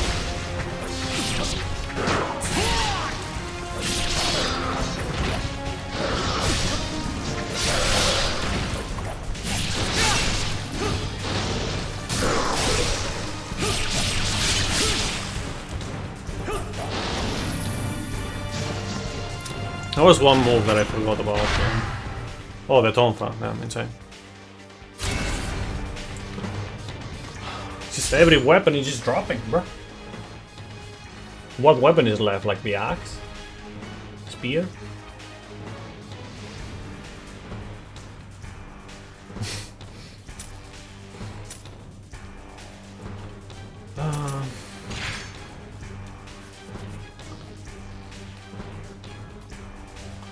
There was one move that I forgot about. Oh, the Tonfa. Damn, insane. Just every weapon is just dropping, bro. What weapon is left? Like the axe? Spear?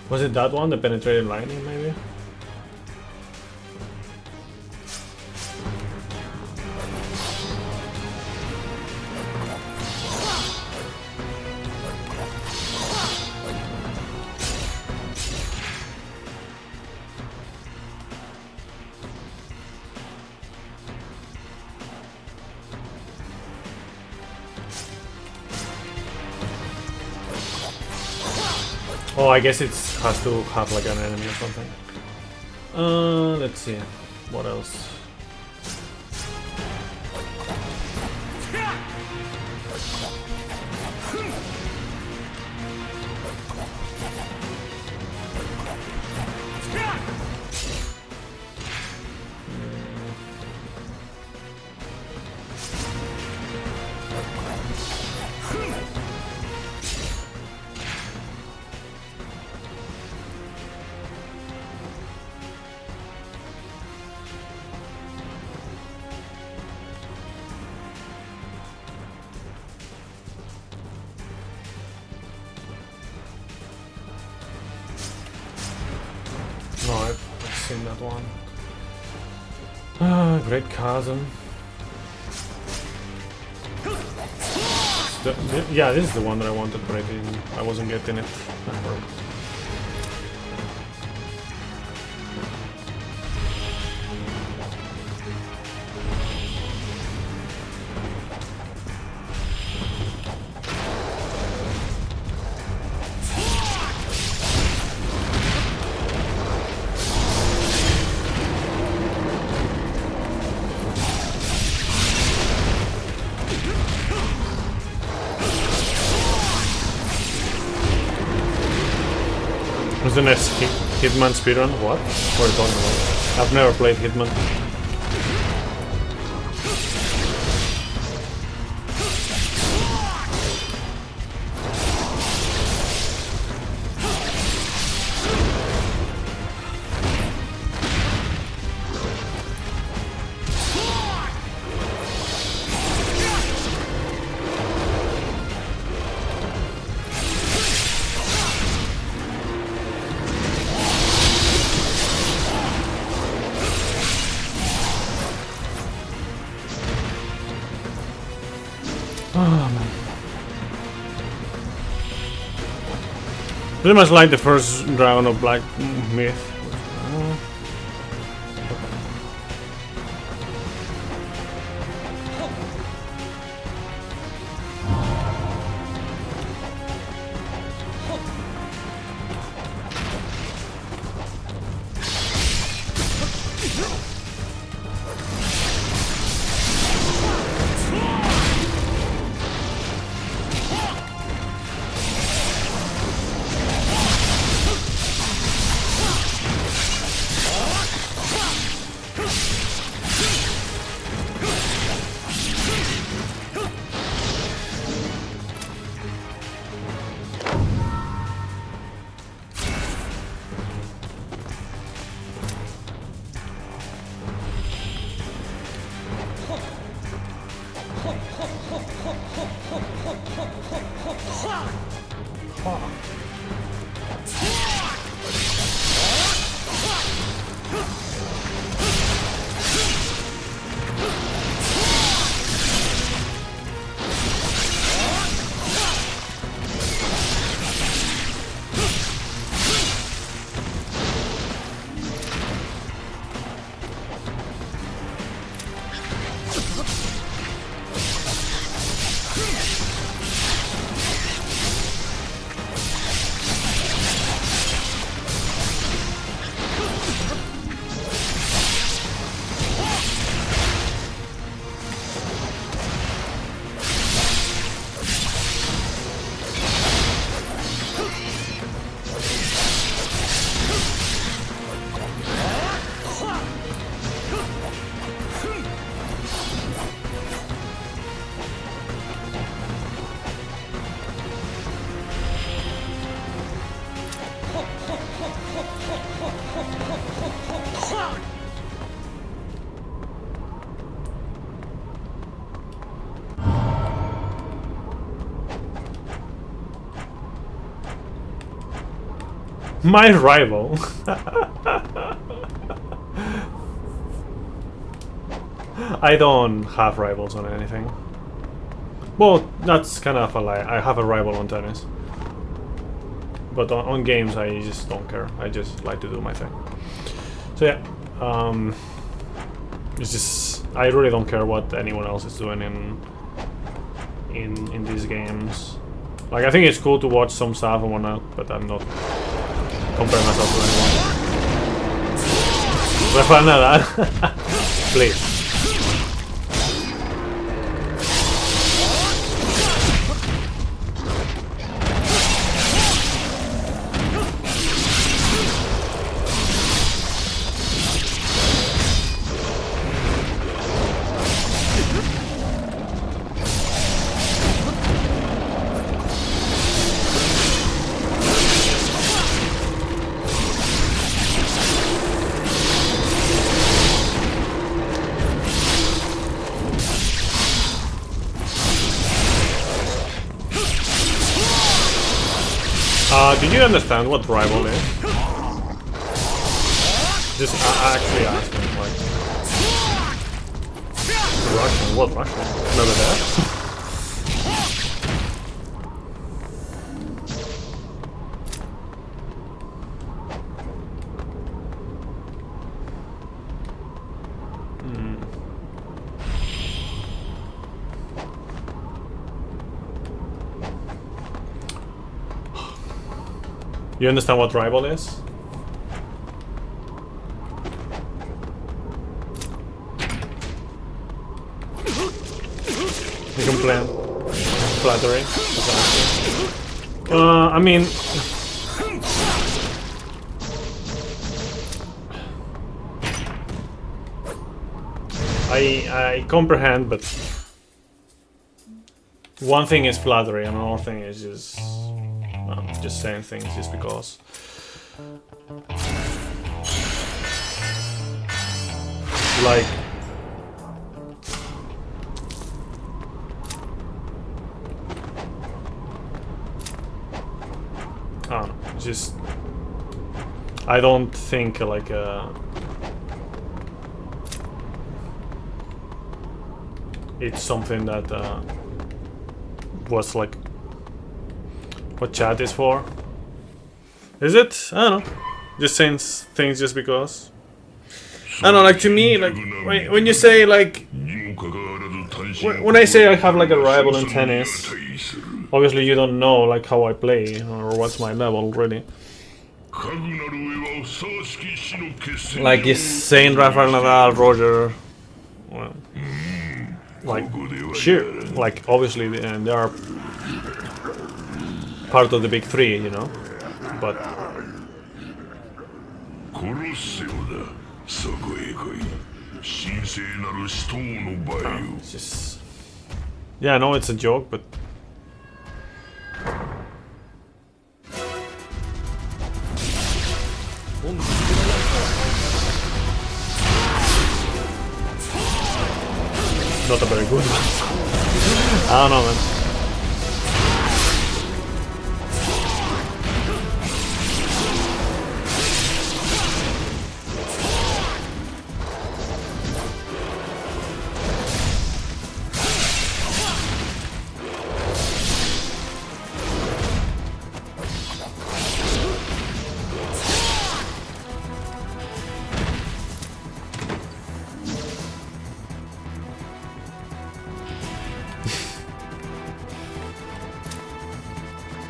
Was it that one, the penetrated lightning, maybe? Oh, I guess it has to have like an enemy or something. Let's see. What else? No, I've seen that one. Great Chasm. Yeah, this is the one that I wanted, but I wasn't getting it. What's the next Hitman speedrun? What? What are you talking about? I've never played Hitman. Pretty much like the first round of Black Myth. My rival. I don't have rivals on anything. Well, that's kind of a lie. I have a rival on tennis. But on games, I just don't care. I just like to do my thing. So yeah, it's just I really don't care what anyone else is doing in these games. Like, I think it's cool to watch some stuff and whatnot, but I'm not comparing myself to anyone. Rafael Nadal, please. Do you understand what rival is? Just actually ask him, like... Russian? What Russian? Remember that? You understand what rival is? You can plan flattery. I mean, I comprehend, but one thing is flattery, and another thing is just saying things just because. Like, I don't know, just I don't think like it's something that was like what chat is for. Is it? I don't know. Just saying things just because. I don't know, like to me, like when you say like when I say I have like a rival in tennis, obviously you don't know like how I play or what's my level really. Like you're saying Rafael Nadal, Roger, well, like sure, like obviously they are part of the big three, you know, but. Just... Yeah, I know it's a joke, but... Not a very good one. I don't know, man.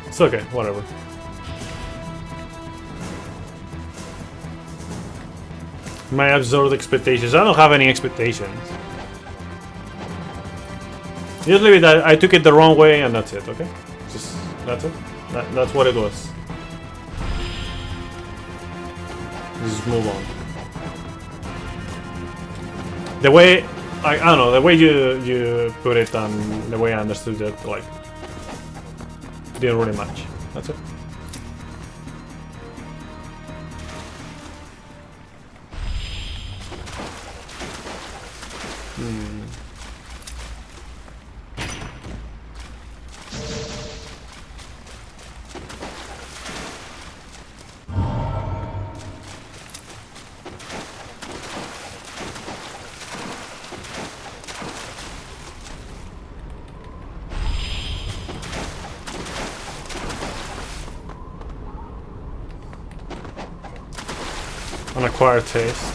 It's okay, whatever. My absurd expectations. I don't have any expectations. Just leave it. I took it the wrong way, and that's it. Okay, just that's it. That's what it was. Just move on. The way I don't know, the way you put it and the way I understood it, like didn't really match. That's it. An acquired taste.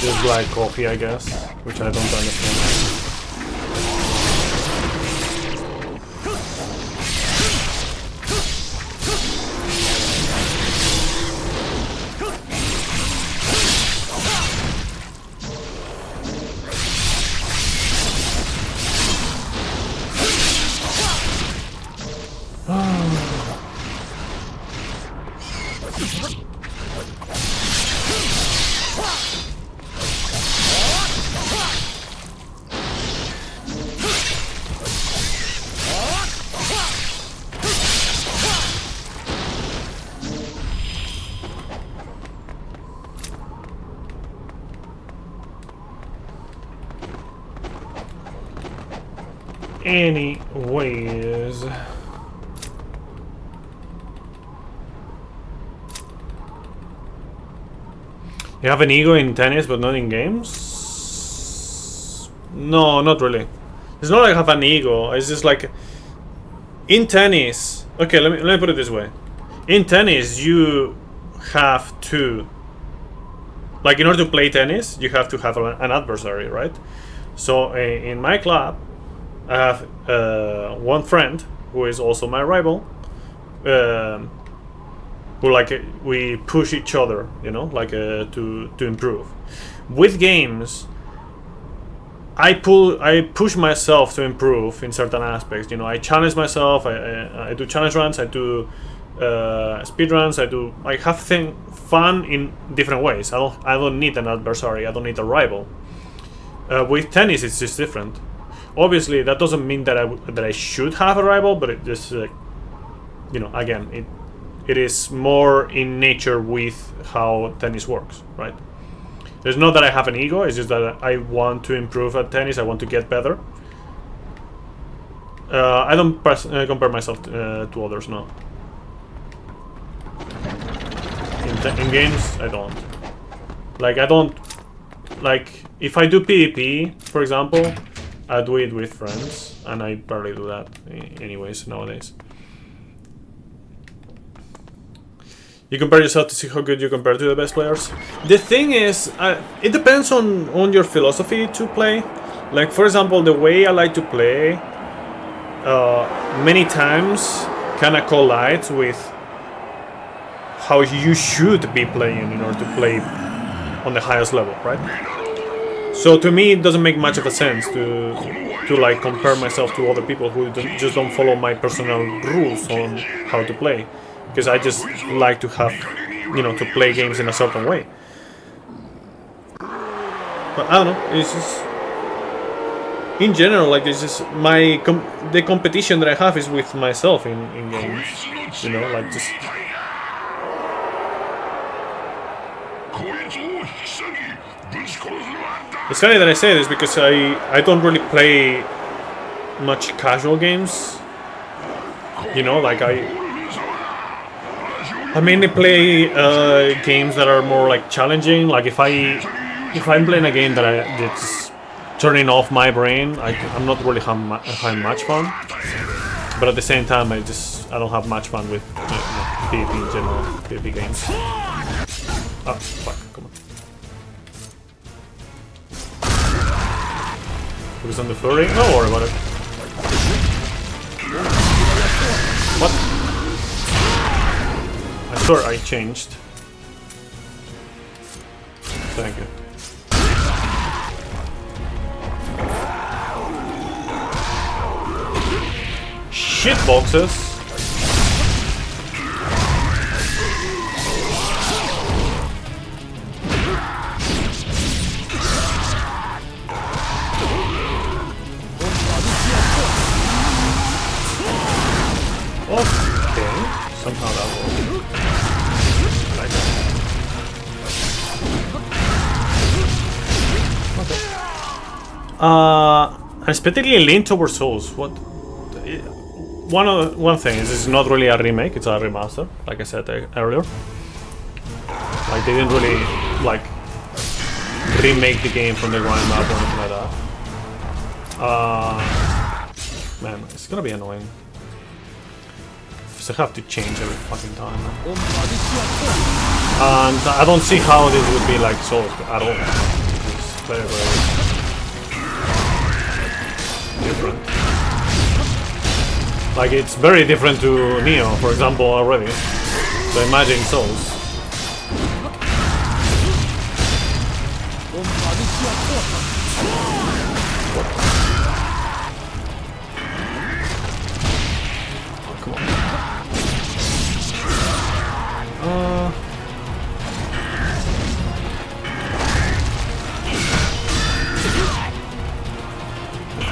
Just like coffee, I guess, which I don't understand. Anyways, you have an ego in tennis, but not in games? No, not really. It's not like I have an ego. It's just like in tennis. Okay, let me put it this way. In tennis, you have to, like, in order to play tennis, you have to have an adversary, right? So in my club, I have one friend who is also my rival, who like we push each other, you know, like to improve. With games, I push myself to improve in certain aspects. You know, I challenge myself. I do challenge runs. I do speed runs. I have fun in different ways. I don't need an adversary. I don't need a rival. With tennis, it's just different. Obviously, that doesn't mean that I should have a rival, but it just, you know, again, it is more in nature with how tennis works, right? It's not that I have an ego. It's just that I want to improve at tennis. I want to get better. I don't compare myself to others, no. In games, I don't. Like, if I do PvP, for example, I do it with friends, and I barely do that anyways nowadays. You compare yourself to see how good you compare to the best players. The thing is, it depends on your philosophy to play. Like, for example, the way I like to play many times kind of collides with how you should be playing in order to play on the highest level, right? So to me, it doesn't make much of a sense to like compare myself to other people who just don't follow my personal rules on how to play, because I just like to have, you know, to play games in a certain way. But I don't know. It's just in general, like, it's just the competition that I have is with myself in games. You know, like just. It's funny that I say this because I don't really play much casual games. You know, like I mainly play games that are more like challenging. Like if I'm playing a game that it's turning off my brain, I'm not really having much fun. But at the same time, I don't have much fun with PvP in general, PvP games. Oh fuck! Come on. Focus on the flurry. No worry about it. What? I swear I changed. Thank you. Shit boxes. Okay, somehow that worked. Like that. Okay. I specifically lean towards Souls. What? One thing is, it's not really a remake; it's a remaster. Like I said earlier. Like they didn't really like remake the game from the ground up or anything like that. Man, it's gonna be annoying. I have to change every fucking time. And I don't see how this would be like Souls at all. It's very, very different. Like, it's very different to Neo, for example, already. So imagine Souls.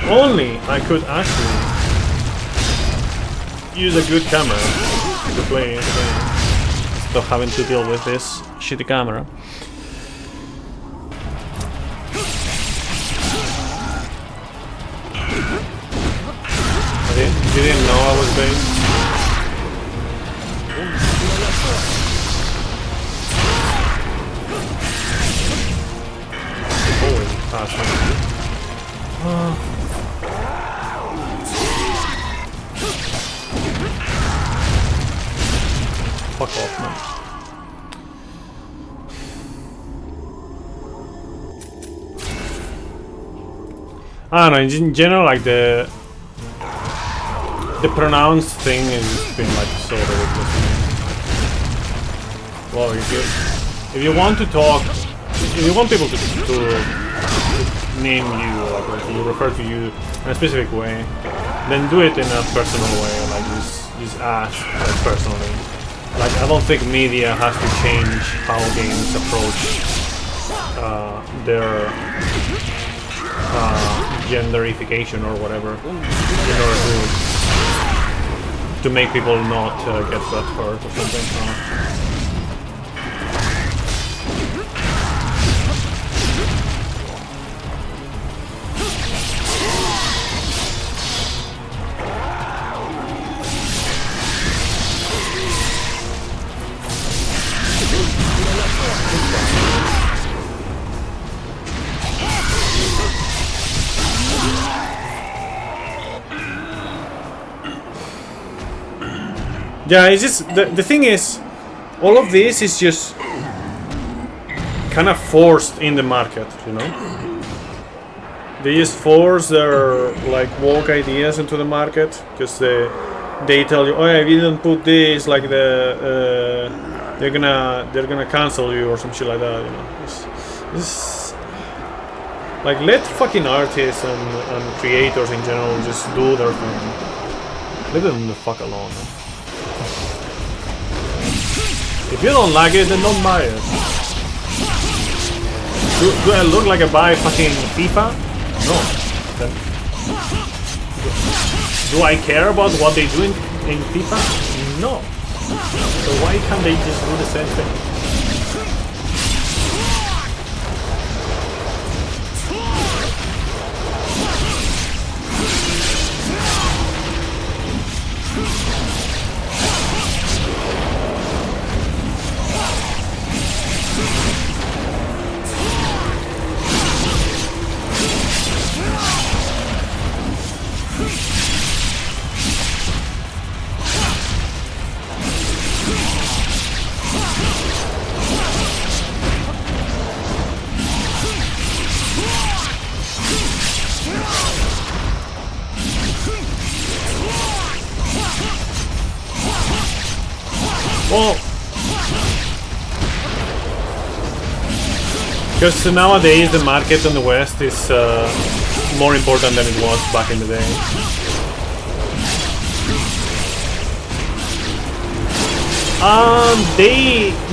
Only I could actually use a good camera to play the game instead of having to deal with this shitty camera. You didn't know I was based? Holy awesome. Fuck off, man. I don't know, in general, like the pronounced thing has been like so ridiculous to me. Well, if you want to talk, if you want people to name you, like, or to refer to you in a specific way, then do it in a personal way, like just ask personally. Like, I don't think media has to change how games approach their genderification or whatever in order to make people not get that hurt or something. Yeah, it's just the thing is, all of this is just kind of forced in the market, you know. They just force their like woke ideas into the market because they tell you, oh, yeah, if you didn't put this, like they're gonna cancel you or some shit like that, you know. It's like, let fucking artists and creators in general just do their thing. Leave them the fuck alone, man. If you don't like it, then don't buy it. Do I look like I buy fucking FIFA? No. Then, do I care about what they do in FIFA? No. So why can't they just do the same thing? Well, because nowadays the market in the West is more important than it was back in the day.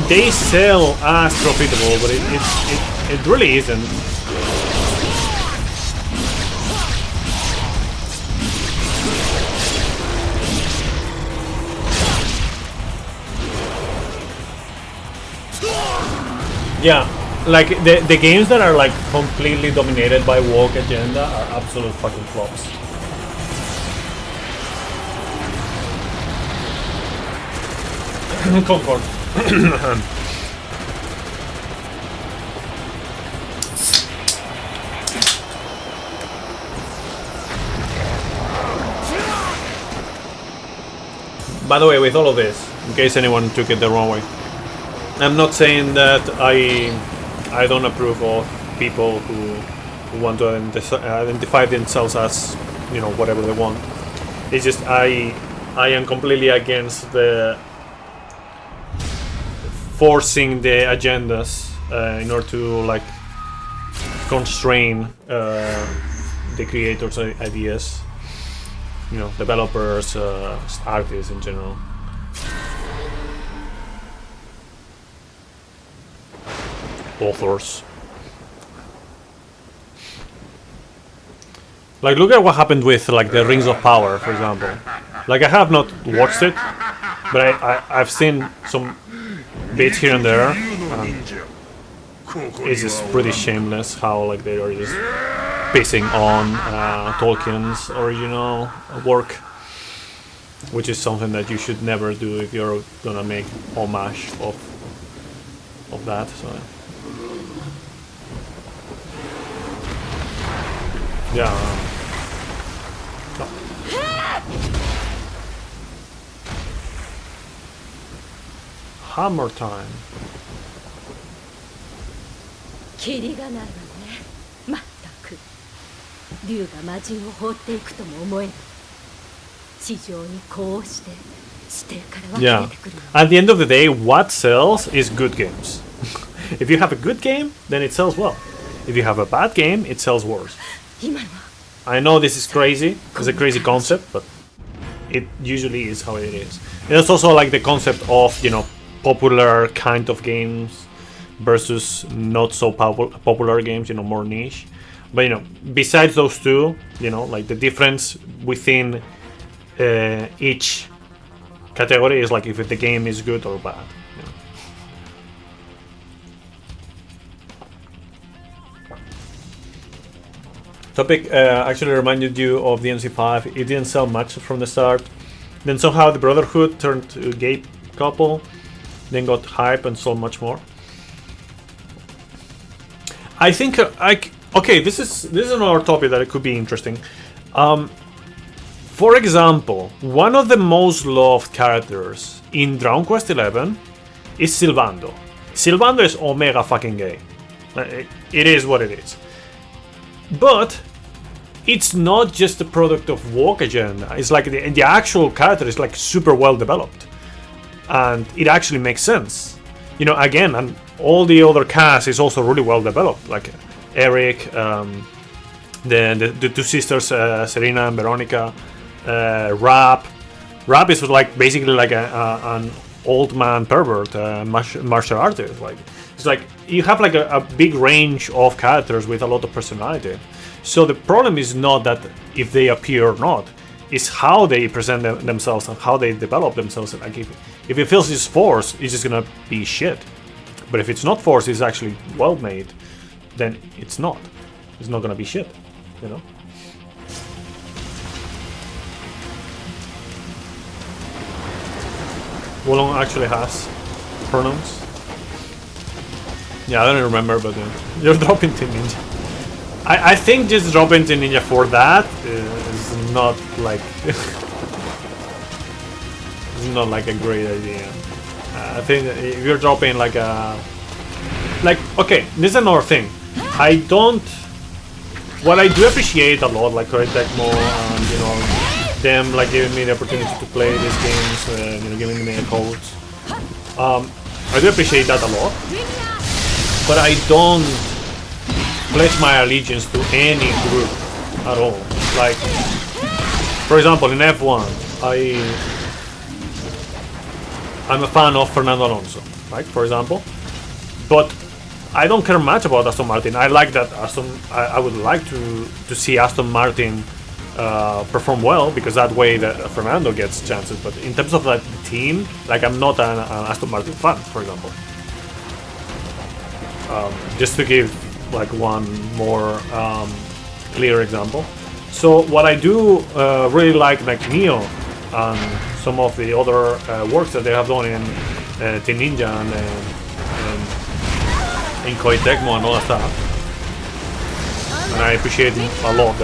They sell as profitable, but it really isn't. Yeah, like the games that are like completely dominated by woke agenda are absolute fucking flops. Concord. By the way, with all of this, in case anyone took it the wrong way, I'm not saying that I don't approve of people who want to identify themselves as, you know, whatever they want. It's just I am completely against the forcing the agendas in order to like constrain the creators' ideas, you know, developers, artists in general. Authors. Like, look at what happened with like the Rings of Power, for example. Like, I have not watched it, but I've seen some bits here and there. It's just pretty shameless how like they are just pissing on Tolkien's original work, which is something that you should never do if you're gonna make homage of that. So. Yeah. Hammer time. キリがないわね。まったく。竜が魔人を放っていくとも思えない。地上にこうして地底から湧き出てくる。Yeah. At the end of the day, what sells is good games. If you have a good game, then it sells well. If you have a bad game, it sells worse. I know this is crazy, it's a crazy concept, but it usually is how it is. And it's also like the concept of, you know, popular kind of games versus not so popular games, you know, more niche. But, you know, besides those two, you know, like the difference within each category is like if the game is good or bad. You know. Topic actually reminded you of the MC5. It didn't sell much from the start. Then somehow the Brotherhood turned to a gay couple. Then got hype and sold much more. I think okay, this is another topic that it could be interesting. For example, one of the most loved characters in Dragon Quest XI is Sylvando. Sylvando is omega fucking gay. It is what it is. But it's not just a product of woke agenda. It's like the actual character is like super well developed, and it actually makes sense. You know, again, and all the other cast is also really well developed. Like Eric, the two sisters, Serena and Veronica, Rap. Rap is like basically like an old man pervert, martial artist. Like it's like you have like a big range of characters with a lot of personality. So the problem is not that if they appear or not, it's how they present themselves and how they develop themselves. Like if it feels it's forced, it's just gonna be shit. But if it's not forced, it's actually well made, then it's not. It's not gonna be shit, you know. Wolong actually has pronouns. Yeah, I don't remember, but you're dropping to Ninja. I think just dropping to Ninja for that is not like it's not like a great idea. I think if you're dropping like okay, this is another thing. What I do appreciate a lot, like Acolyte Tecmo and you know them like giving me the opportunity to play these games, you know, giving me a code. I do appreciate that a lot, but I don't pledge my allegiance to any group at all. Like, for example, in F1, I'm a fan of Fernando Alonso, right? For example, but I don't care much about Aston Martin. I like that I would like to see Aston Martin perform well, because that way that Fernando gets chances. But in terms of like the team, like I'm not an Aston Martin fan, for example. Just to give like one more clear example. So what I do really like Neo and some of the other works that they have done in Team Ninja and in Koei Tecmo and all that stuff, and I appreciate a lot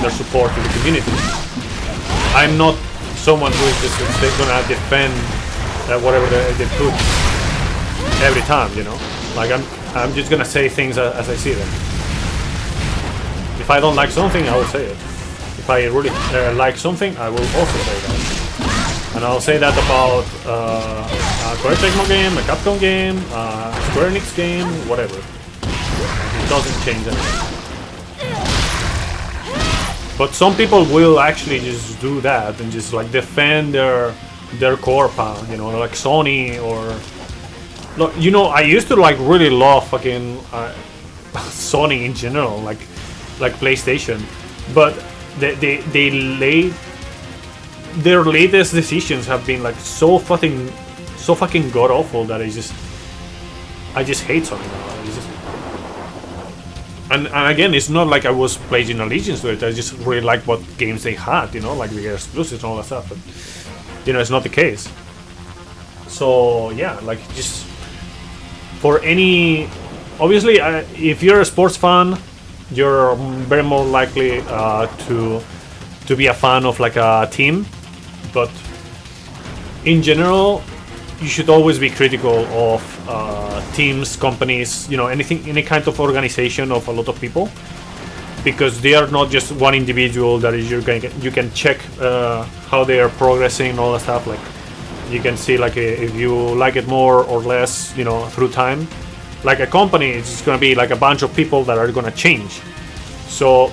their support to the community. I'm not someone who is just gonna defend whatever they put every time, you know. Like I'm just gonna say things as I see them. If I don't like something, I will say it. If I really like something, I will also say that. And I'll say that about a Koei Tecmo game, a Capcom game, a Square Enix game, whatever. It doesn't change anything. But some people will actually just do that and just like defend their core power, you know, like Sony or. Look, you know, I used to like really love fucking Sony in general, like PlayStation, but their latest decisions have been like so fucking god awful that I just hate Sony now. And again, it's not like I was pledging allegiance to it. I just really like what games they had, you know, like the exclusives and all that stuff. But you know, it's not the case. So yeah, like just. For any, obviously, if you're a sports fan, you're very more likely to be a fan of like a team. But in general, you should always be critical of teams, companies, you know, any kind of organization of a lot of people, because they are not just one individual that is you can check how they are progressing and all that stuff. Like. You can see like if you like it more or less, you know, through time. Like a company, it's just gonna be like a bunch of people that are gonna change. So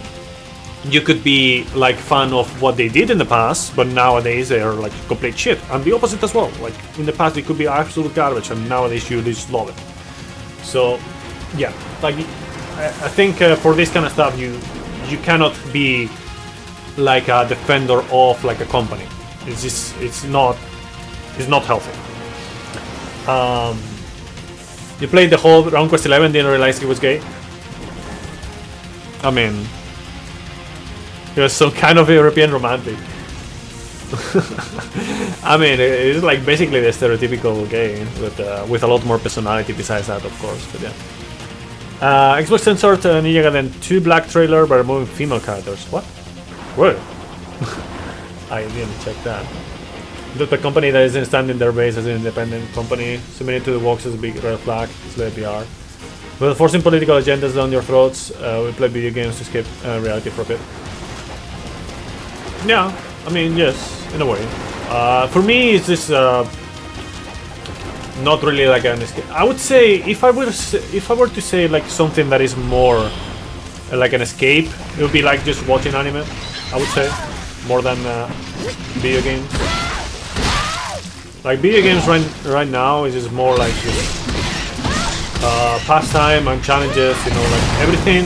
you could be like fan of what they did in the past, but nowadays they are like complete shit. And the opposite as well. Like in the past, it could be absolute garbage, and nowadays you just love it. So yeah, like I think for this kind of stuff, you cannot be like a defender of like a company. It's not healthy. You played the whole Dragon Quest 11, didn't realize he was gay. I mean, he was some kind of European romantic. I mean, it's like basically the stereotypical gay, but with a lot more personality besides that, of course. But yeah. Xbox censored Ninja Gaiden 2 Black trailer by removing female characters. What? What? I didn't check that. The company that isn't standing their base as an independent company, submitting to the walks as a big red flag. It's like PR. But forcing political agendas down your throats. We play video games to escape reality for a bit. Yeah, I mean, yes, in a way. For me, it's just not really like an escape. I would say if I were to say like something that is more like an escape, it would be like just watching anime. I would say more than video games. Like video games right now is just more like just, pastime and challenges. You know, like everything.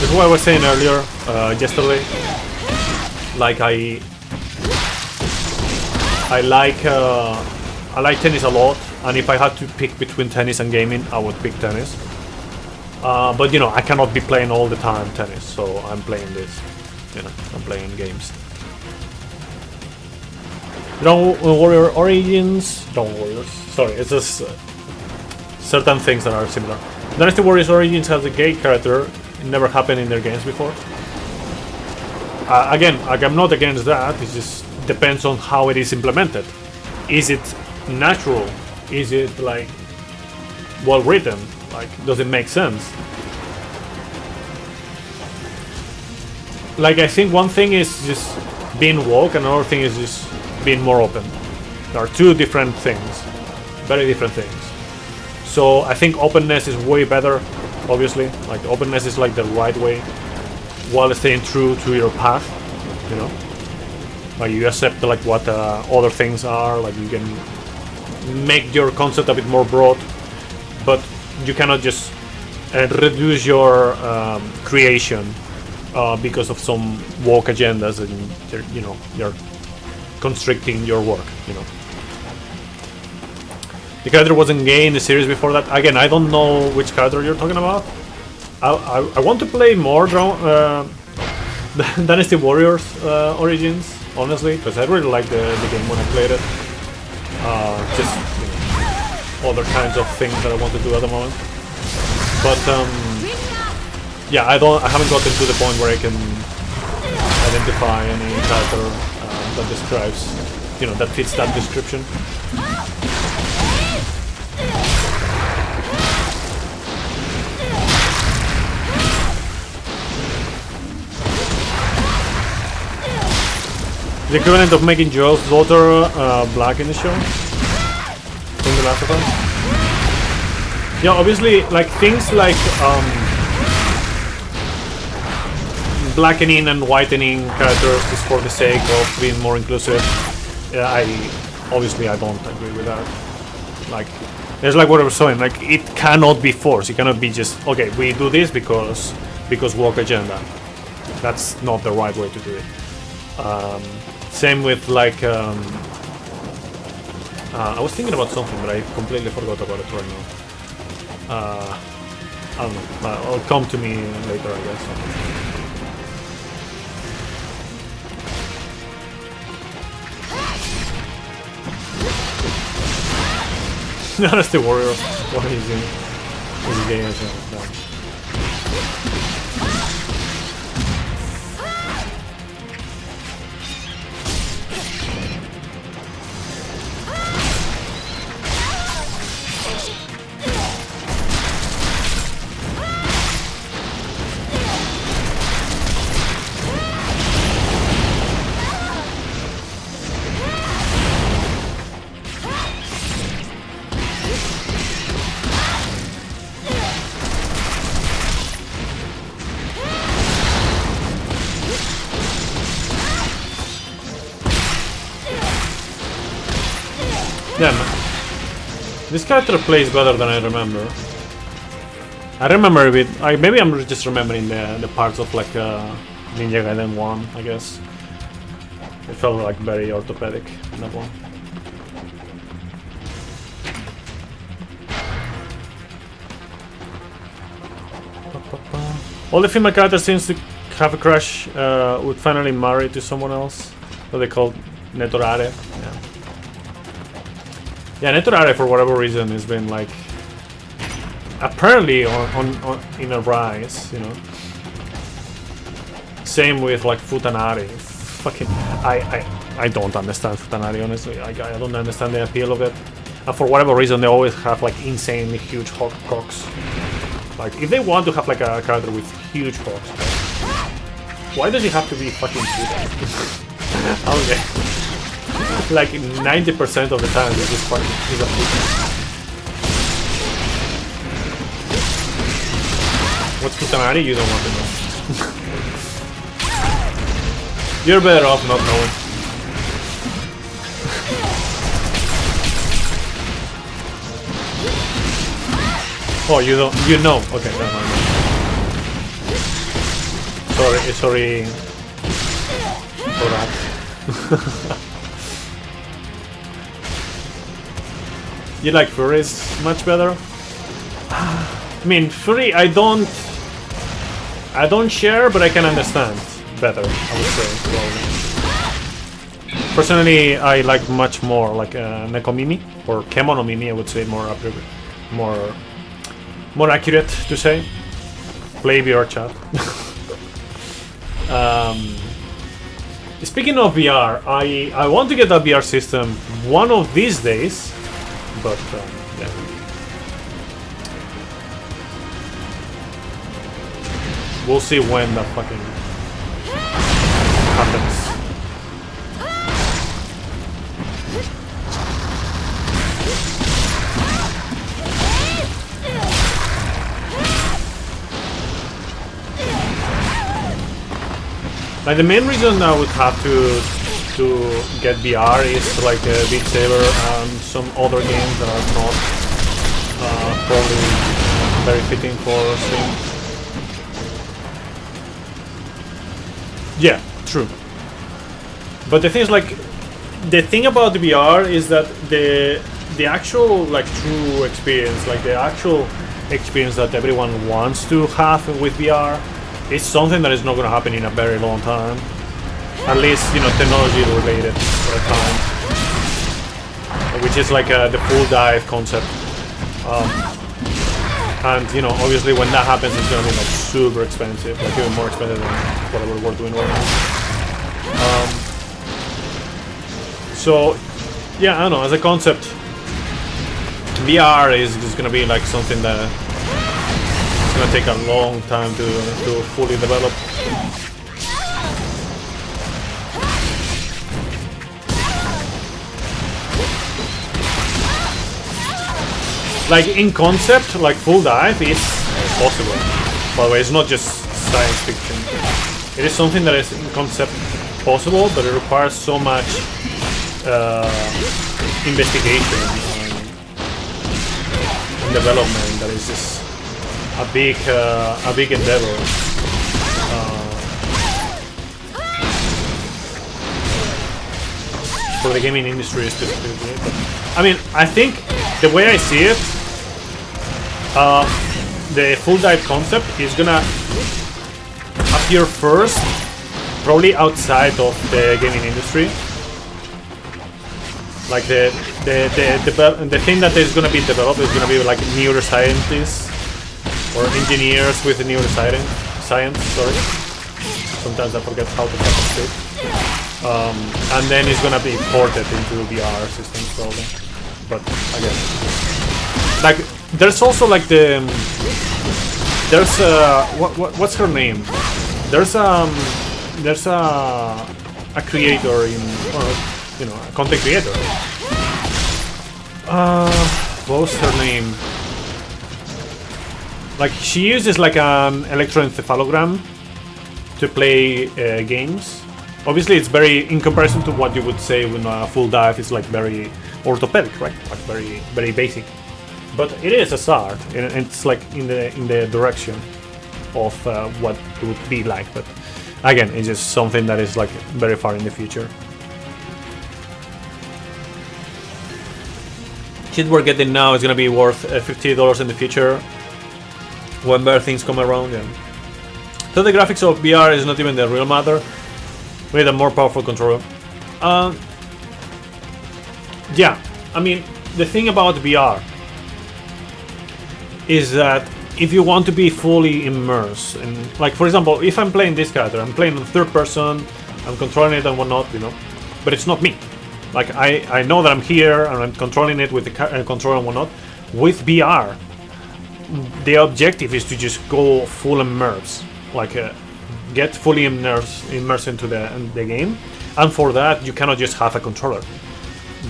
That's what I was saying earlier, yesterday. Like I like tennis a lot, and if I had to pick between tennis and gaming, I would pick tennis. But you know, I cannot be playing all the time tennis, so I'm playing this. You know, I'm playing games. Dragon Warrior Origins. Dragon Warriors. Sorry, it's just certain things that are similar. Dynasty Warriors Origins has a gay character. It never happened in their games before. Again, like, I'm not against that. It just depends on how it is implemented. Is it natural? Is it like well written? Like, does it make sense? Like, I think one thing is just being woke, and another thing is just being more open. There are two different things, very different things. So I think openness is way better. Obviously, like openness is like the right way, while staying true to your path. You know, like you accept like what other things are. Like you can make your concept a bit more broad, but you cannot just reduce your creation because of some woke agendas, and you're constricting your work. You know, the character wasn't gay in the series before that. Again, I don't know which character you're talking about. I want to play more Dynasty Warriors Origins, honestly, because I really liked the game when I played it. Just other kinds of things that I want to do at the moment. But yeah, I haven't gotten to the point where I can identify any character that describes, that fits that description. The equivalent of making Joel's daughter black in the show from The Last of Us. Yeah, obviously, like things like blackening and whitening characters is for the sake of being more inclusive. I don't agree with that. Like, it's like what I was saying. Like, it cannot be forced. It cannot be just okay. We do this because woke agenda. That's not the right way to do it. Same with like I was thinking about something, but I completely forgot about it right now. I don't know. It'll come to me later, I guess. That's the warrior. What is he? Is he gay as well? Yeah, man. This character plays better than I remember. I remember a bit. Maybe I'm just remembering the parts of like Ninja Gaiden 1, I guess. It felt like very orthopedic in that one. All the female characters seems to have a crush with finally married to someone else. What they call Netorare. Yeah, Netorare for whatever reason has been like apparently on in a rise, Same with like Futanari. Fucking, I don't understand Futanari, honestly. I don't understand the appeal of it. And for whatever reason, they always have like insanely huge cocks. Like, if they want to have like a character with huge cocks, why does he have to be fucking Futan? Okay. Like 90% of the time, he's just fucking, he's a Futan. What's Futanari? You don't want to know. You're better off not knowing. Oh, you don't. You know. Okay, never mind. Sorry for that. You like furries much better? I mean, furry. I don't share, but I can understand better, I would say. Well, personally, I like much more like Nekomimi or Kemonomimi. I would say more appropriate, more accurate to say. Play VR chat. Speaking of VR, I want to get a VR system one of these days, but yeah. We'll see when that fucking happens. Like the main reason I would have to get VR is like Beat Saber and some other games that are not probably very fitting for Steam. Yeah, true. But the thing is, like, the thing about the VR is that the actual like true experience, like the actual experience that everyone wants to have with VR, is something that is not going to happen in a very long time. At least, you know, technology related for a time, which is like the full dive concept. And you know, obviously, when that happens, it's going to be like super expensive, like even more expensive than whatever we're doing right now. So, yeah, I don't know. As a concept, VR is going to be like something that it's going to take a long time to fully develop. Like in concept, like full dive is possible. By the way, it's not just science fiction. It is something that is in concept possible, but it requires so much investigation and development that is just a big endeavor. For the gaming industry specifically. I mean, I think the way I see it, the full dive concept is gonna appear first, probably outside of the gaming industry. Like the thing that is gonna be developed is gonna be like neuroscientists or engineers with neuroscience. Sorry, sometimes I forget how to speak. And then it's gonna be ported into VR systems probably. But again, like there's also like there's what's her name? There's a creator in, or you know, a content creator. What was her name? Like she uses like an electroencephalogram to play games. Obviously, it's very, in comparison to what you would say when a full dive is like very orthopedic, right? Like very, very basic. But it is a start, and it's like in the direction of what it would be like. But again, it's just something that is like very far in the future. Shit we're getting now is gonna be worth $50 in the future when better things come around. Yeah. So the graphics of VR is not even the real matter. We need a more powerful controller. Yeah, I mean, the thing about VR is that if you want to be fully immersed in, like, for example, if I'm playing this character, I'm playing in third person, I'm controlling it and whatnot, you know, but it's not me. Like, I know that I'm here and I'm controlling it with the controller and whatnot. With VR, the objective is to just go full immerse, like get fully immersed into the game, and for that you cannot just have a controller.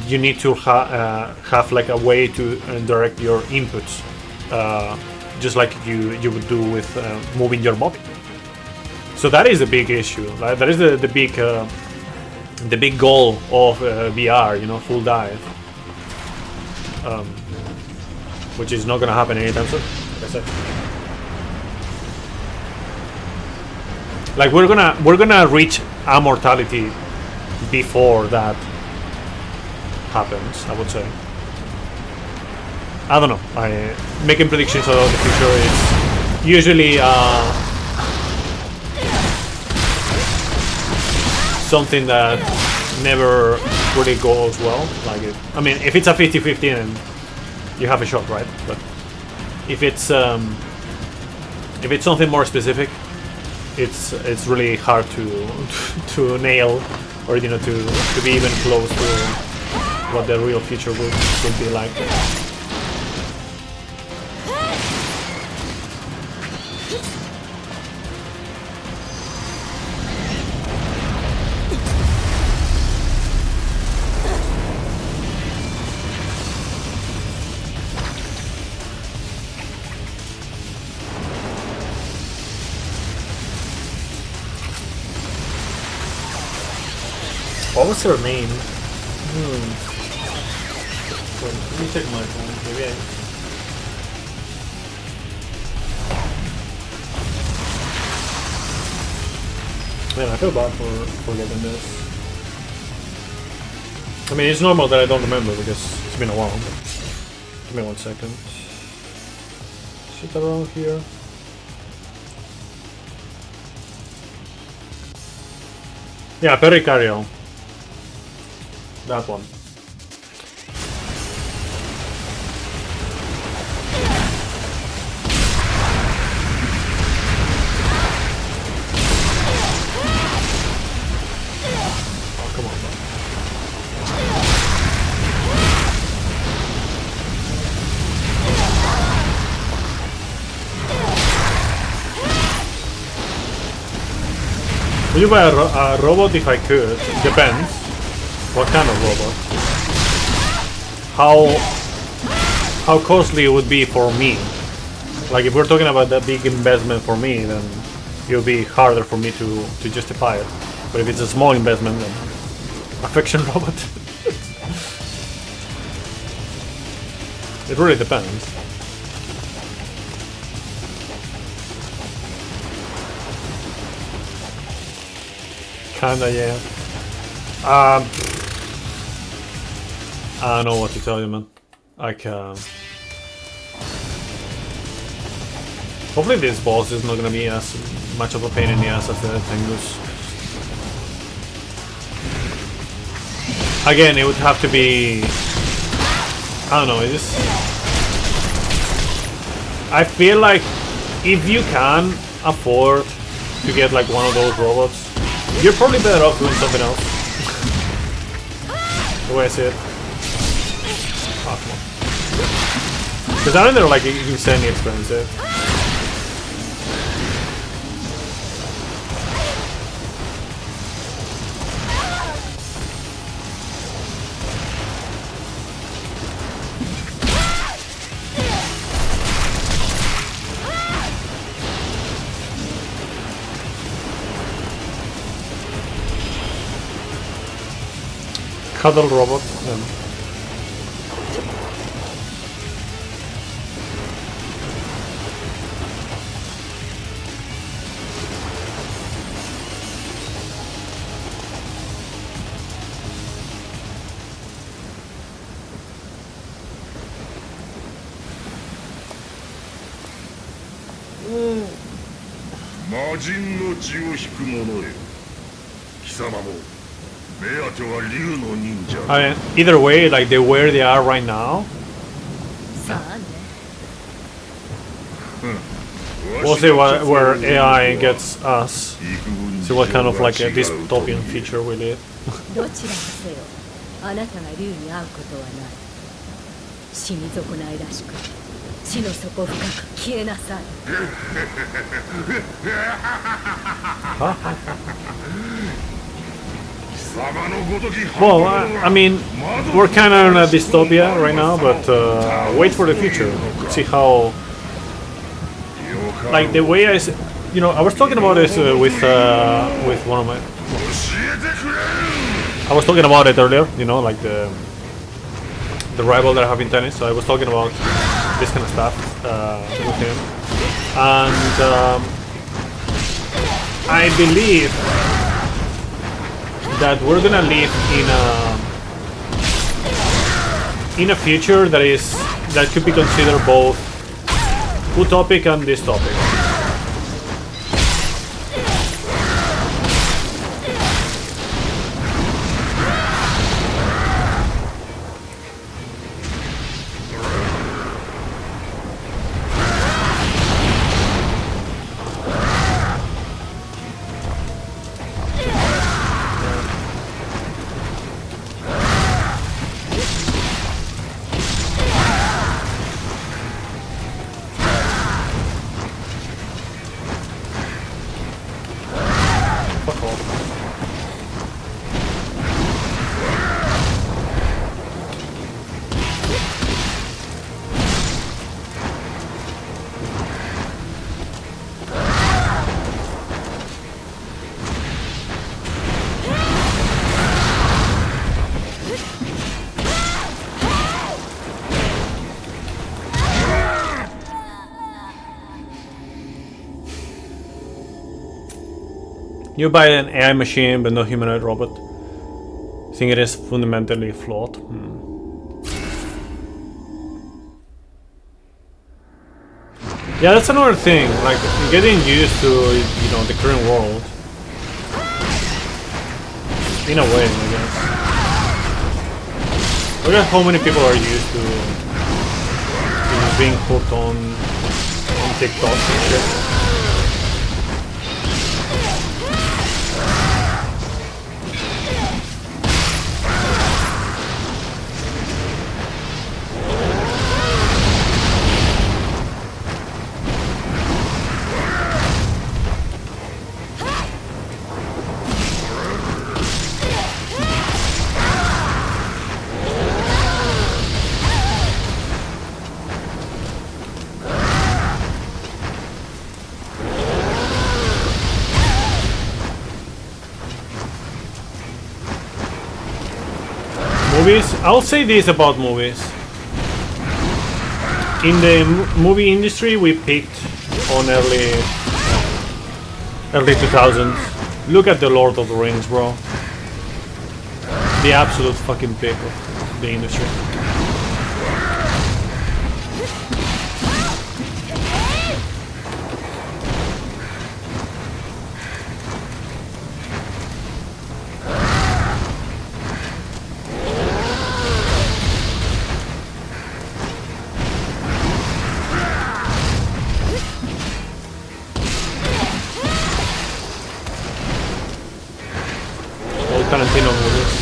You need to have like a way to direct your inputs, just like you would do with moving your body. So that is a big issue. Like, that is the big goal of VR, you know, full dive, which is not gonna happen anytime soon, like I said. Like, we're gonna reach immortality before that happens, I would say. I don't know. Making predictions about the future is usually something that never really goes well. Like, I mean, if it's a 50-50, then you have a shot, right? But if it's something more specific, it's really hard to nail, or, you know, to be even close to what the real future would be like. What was her name? Wait, let me check my phone. Maybe Man, I feel bad for forgetting this. I mean, it's normal that I don't remember because it's been a while, but give me 1 second. Is it around here? Yeah, Pericardial. That one. Oh, come on, man. Would you buy a robot if I could? Depends. What kind of robot? How costly it would be for me? Like, if we're talking about that big investment for me, then it'll be harder for me to justify it. But if it's a small investment, then a fiction robot. It really depends. Kinda, yeah. I don't know what to tell you, man. Like, hopefully this boss is not gonna be as much of a pain in the ass as the Tengus. Again, it would have to be... I don't know, it just... I feel like if you can afford to get like one of those robots, you're probably better off doing something else. The way I see it. Oh, come on. Because I know they're like insanely expensive. Cuddle robot.魔人の血を引く者よ。貴様も目当ては竜の忍者。I mean, either way, like where they are right now. We'll see where AI gets us. See what kind of like a dystopian feature we did. どちらにせよあなたが竜に会うことはない死に損ないらしく地の底深く消えなさい Well, I mean, we're kind of in a dystopia right now, but wait for the future. See how, like the way I was talking about this with one of my. I was talking about it earlier, like the rival that I have in tennis. So I was talking about this kind of stuff with him, and I believe that we're gonna live in a future that could be considered both utopic and dystopic. You buy an AI machine but no humanoid robot. Think it is fundamentally flawed? Yeah, that's another thing. Like getting used to the current world. In a way, I guess. Look at how many people are used to being hooked on TikTok and shit. Movies. I'll say this about movies. In the movie industry, we peaked on early 2000s. Look at the Lord of the Rings, bro. The absolute fucking peak of the industry. Tarantino movies.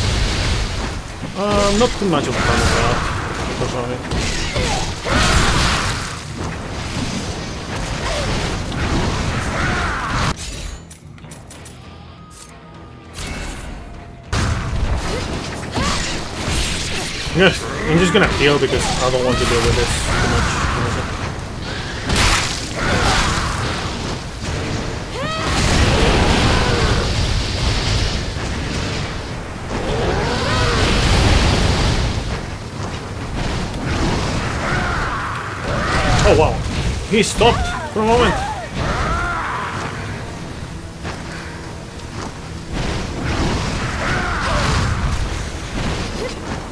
Not too much of a fan of that, personally. Yes, I'm just gonna heal because I don't want to deal with this too much. Oh wow, he stopped for a moment.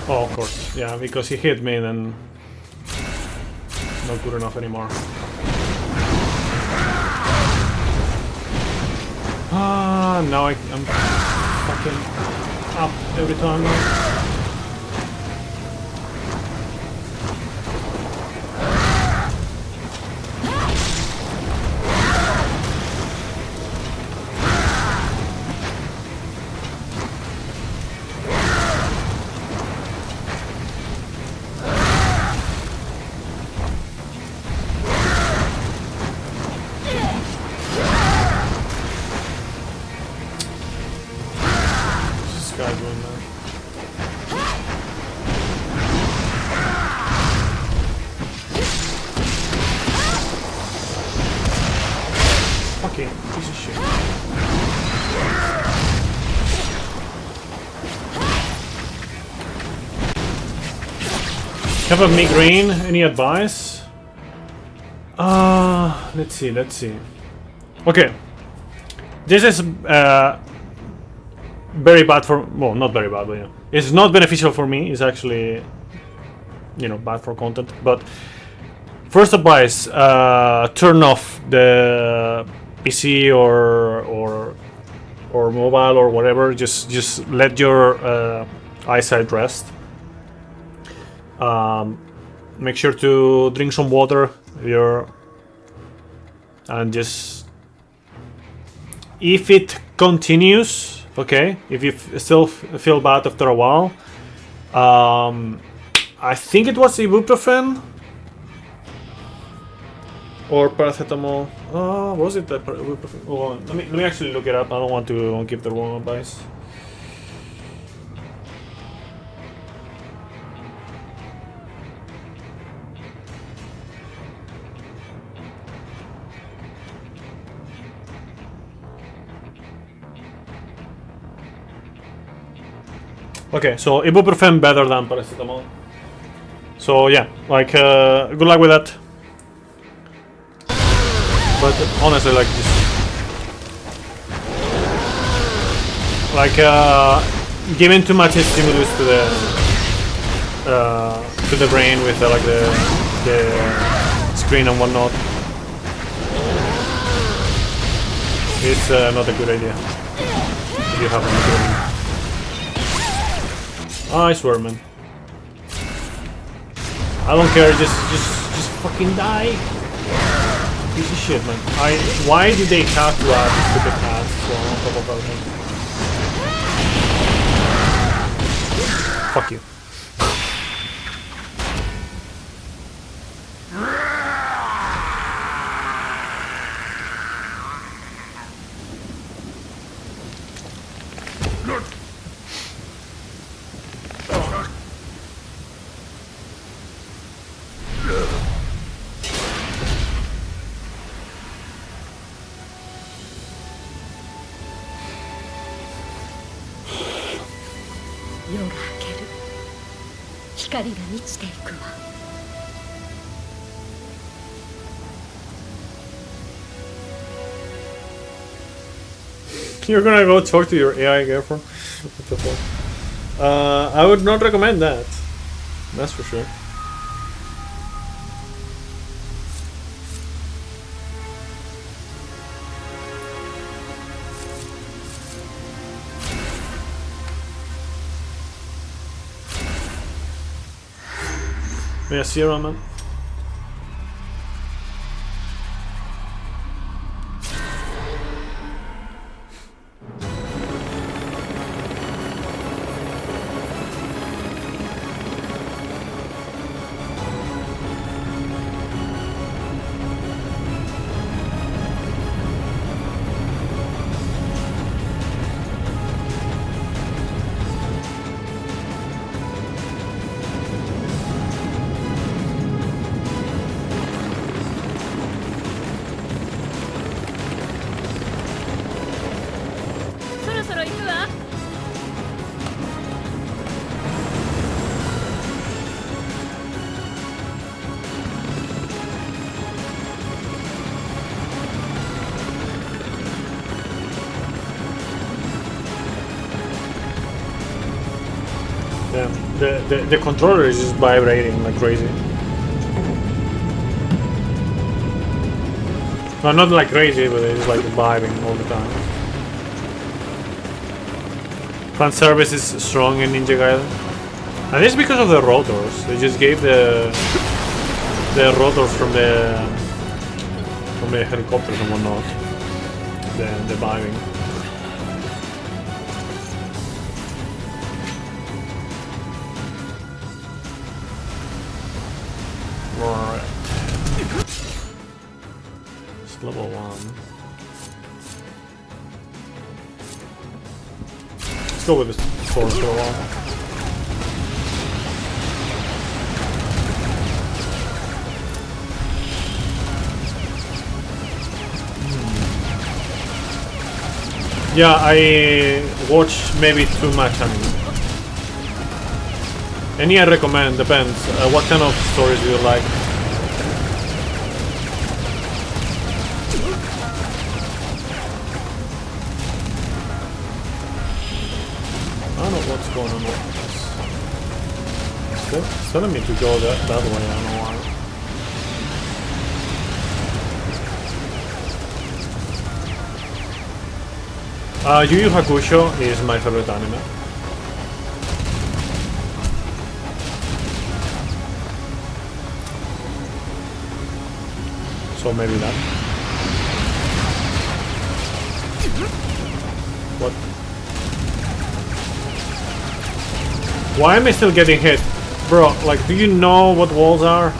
Oh, of course, yeah, because he hit me, then not good enough anymore. Now I'm fucking up every time now. guy doing there? Fucking piece of shit. Have a migraine? Any advice? Let's see. Okay. This is very bad for, well, not very bad, but yeah. It's not beneficial for me. It's actually, you know, bad for content. But first advice, turn off the PC or mobile or whatever. Just let your eyesight rest. Make sure to drink some water. And just, if it continues, okay, if you still feel bad after a while, I think it was ibuprofen or paracetamol. Was it ibuprofen? Oh, let me actually look it up. I don't want to give the wrong advice. Okay, so ibuprofen better than paracetamol. So yeah, like good luck with that. But honestly, like just like giving too much stimulus to the brain with like the screen and whatnot. It's not a good idea if you have a migraine. I swear, man. I don't care. Just fucking die. Piece of shit, man. Why did they have to add stupid hats on top of everything? Fuck you. You're gonna go talk to your AI girlfriend? What the fuck? I would not recommend that. That's for sure. Yeah, see you around, man. The controller is just vibrating like crazy. No, not like crazy, but it's like vibing all the time. Fan service is strong in Ninja Gaiden. And it's because of the rotors. They just gave the rotors from the helicopters and whatnot. The vibing. Level 1. Let's go with the sword for a while. Yeah, I watch maybe too much anime. Any I recommend, depends. What kind of stories do you like? I don't know what's going on with this. It's telling me to go that way, I don't know why. Yu Yu Hakusho is my favorite anime. So maybe that. What? Why am I still getting hit? Bro, like, do you know what walls are?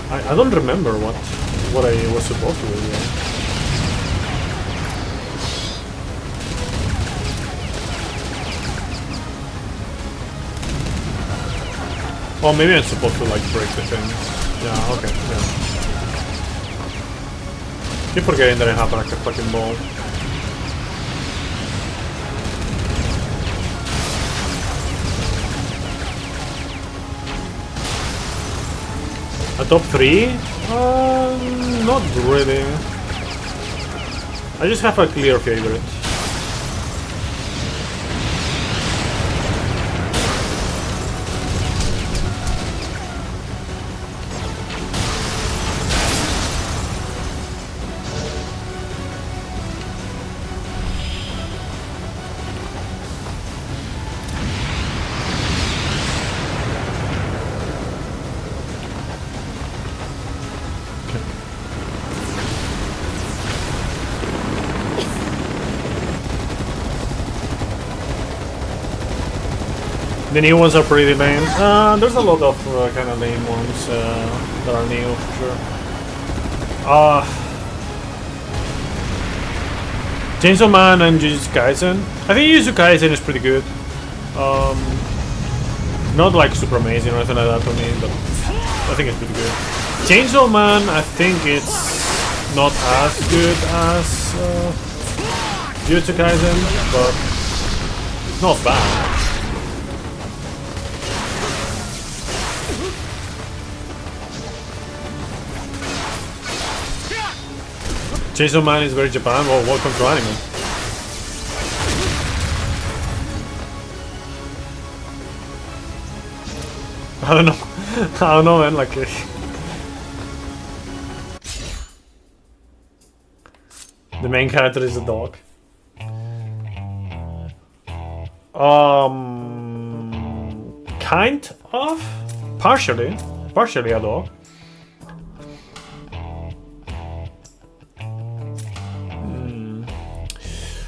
I don't remember what I was supposed to do here. Oh, maybe I'm supposed to, like, break the thing. Yeah, okay, yeah. Keep forgetting that I have, like, a fucking ball. A top 3? Not really. I just have a clear favorite. The new ones are pretty lame. There's a lot of kind of lame ones that are new, for sure. Chainsaw Man and Jujutsu Kaisen. I think Jujutsu Kaisen is pretty good. Not like super amazing or anything like that for me, but I think it's pretty good. Chainsaw Man, I think it's not as good as Jujutsu Kaisen, but it's not bad. Chainsaw Man is very Japan. Well, welcome to anime. I don't know. I don't know, man. Like, the main character is a dog. Kind of, partially a dog.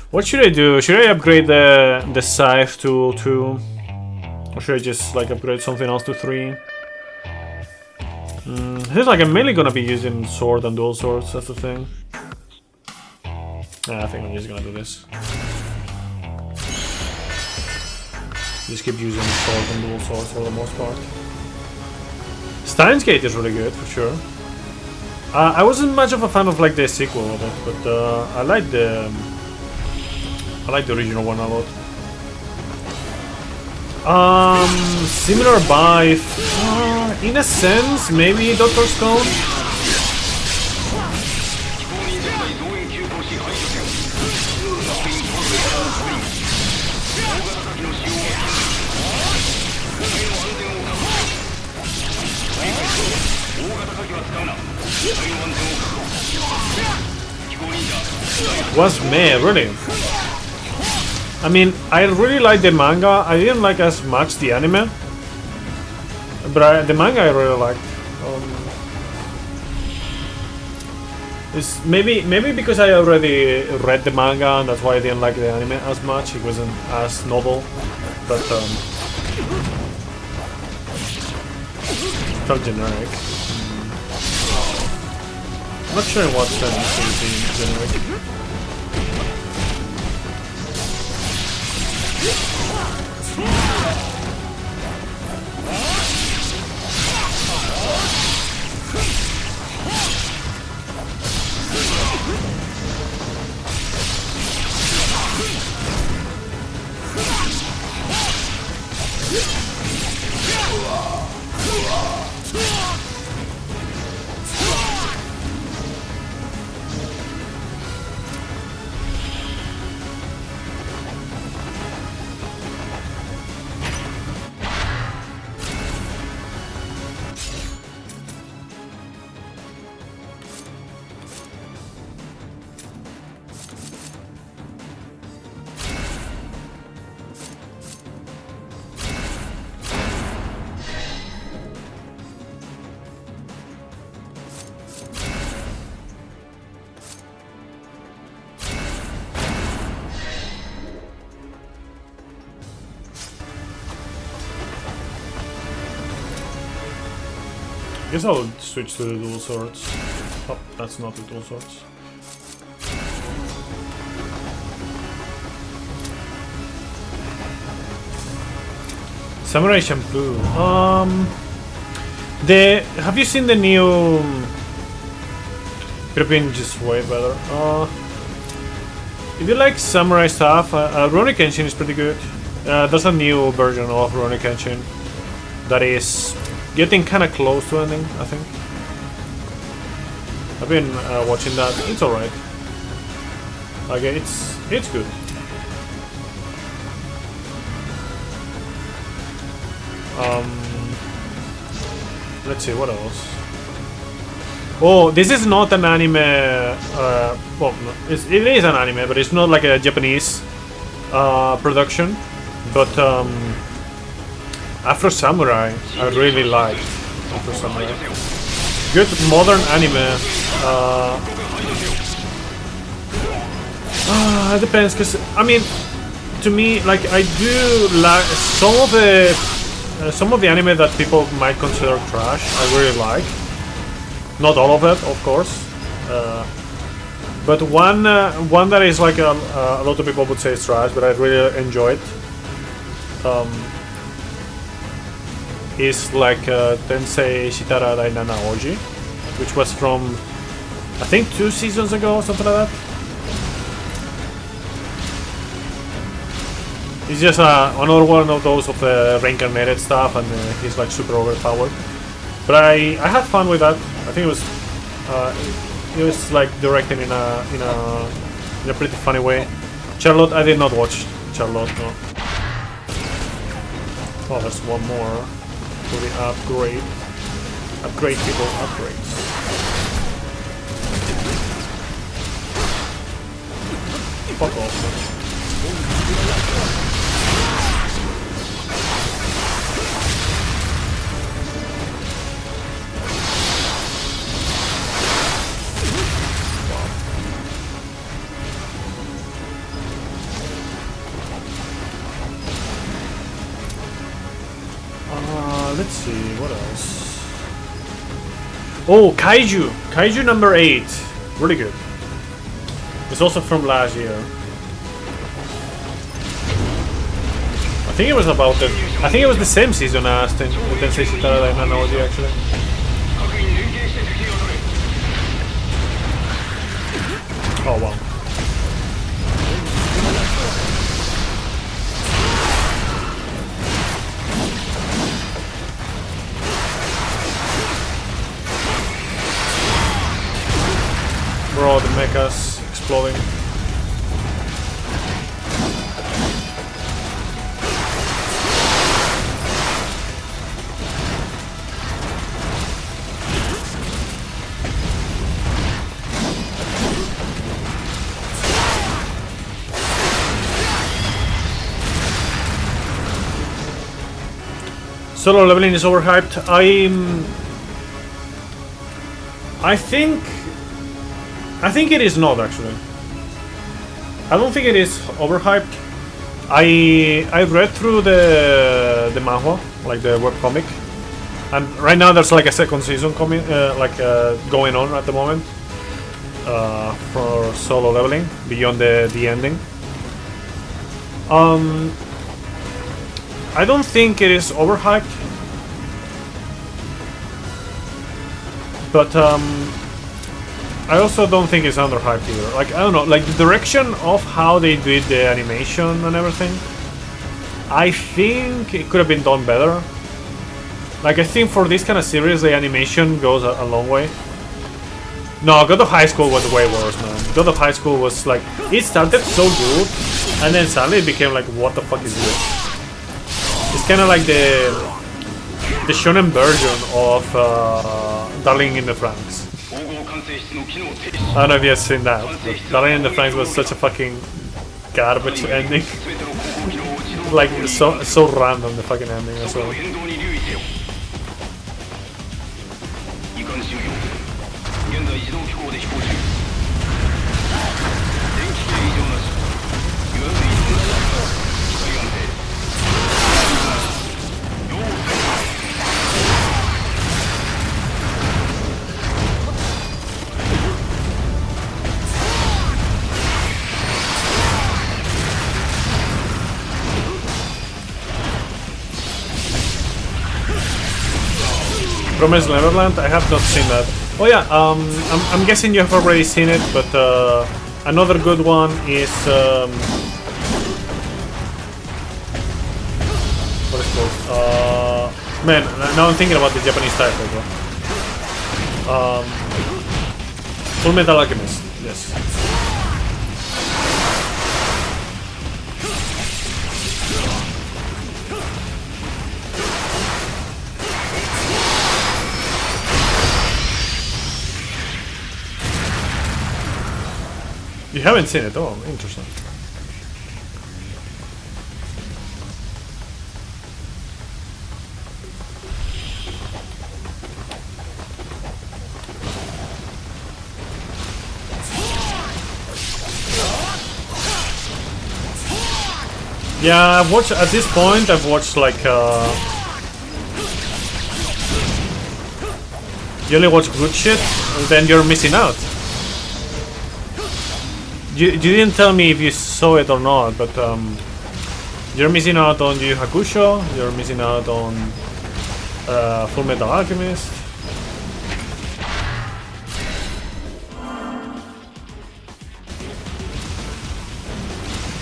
What should I do? Should I upgrade the scythe to 2? Or should I just like upgrade something else to 3? It's like I'm mainly gonna be using sword and dual swords, that's the thing. Yeah, I think I'm just gonna do this. Just keep using sword and dual swords for the most part. Steins Gate is really good, for sure. I wasn't much of a fan of like the sequel of it, but I like the original one a lot. Similar vibe, in a sense, maybe Dr. Stone. Was me, really? I mean, I really like the manga. I didn't like as much the anime, but the manga I really liked. It's maybe because I already read the manga and that's why I didn't like the anime as much. It wasn't as novel, but felt generic. I'm not sure in what sense it would be generic. Guess I'll switch to the dual swords. Oh, that's not the dual swords. Samurai shampoo. Have you seen the new? Could have been just way better. If you like samurai stuff, Rurouni Kenshin is pretty good. There's a new version of Rurouni Kenshin that is getting kind of close to ending, I think. I've been watching that. It's alright. Okay, it's good. Let's see, what else? Oh, this is not an anime. Well, no, it is an anime, but it's not like a Japanese production. But Afro Samurai, I really liked Afro Samurai. Good modern anime. It depends, because I mean, to me, like I do like some of the anime that people might consider trash. I really like. Not all of it, of course, but one that is like a lot of people would say it's trash, but I really enjoyed. Is like Tensei Shitara Dainana Oji, which was from I think 2 seasons ago, something like that. It's just another one of those of the reincarnated stuff, and he's like super overpowered. But I had fun with that. I think it was like directed in a pretty funny way. Charlotte, I did not watch Charlotte. No. Oh, there's one more for the upgrade. Upgrade, people, upgrades. Fuck off. Let's see, what else? Oh, Kaiju! Kaiju number 8. Really good. It's also from last year. I think it was about the... I think it was the same season as Tensei Shitara Dainana Oji, actually. Oh, wow. Bro, the mechas exploding. Solo leveling is overhyped. I think it is not, actually. I don't think it is overhyped. I read through the manhwa, like the webcomic, and right now there's like a second season coming, going on at the moment for Solo Leveling beyond the ending. I don't think it is overhyped, but I also don't think it's underhyped either. Like, I don't know, like the direction of how they did the animation and everything, I think it could have been done better. Like, I think for this kind of series, the animation goes a long way. No, God of High School was way worse, man. God of High School was like, it started so good, and then suddenly it became like, what the fuck is this? It's kind of like the shonen version of Darling in the Franxx. I don't know if you have seen that, but Darling in the Franxx was such a fucking garbage ending. Like, so random, the fucking ending as well. Promised Neverland? I have not seen that. Oh yeah, I'm guessing you have already seen it, but another good one is what is it called? Man, now I'm thinking about the Japanese title, bro. Full Metal Alchemist. Yes. You haven't seen it? Oh, interesting. Yeah, I've watched, at this point, I've watched like, you only watch good shit, and then you're missing out. You didn't tell me if you saw it or not, but you're missing out on Yu Yu Hakusho, you're missing out on Full Metal Alchemist.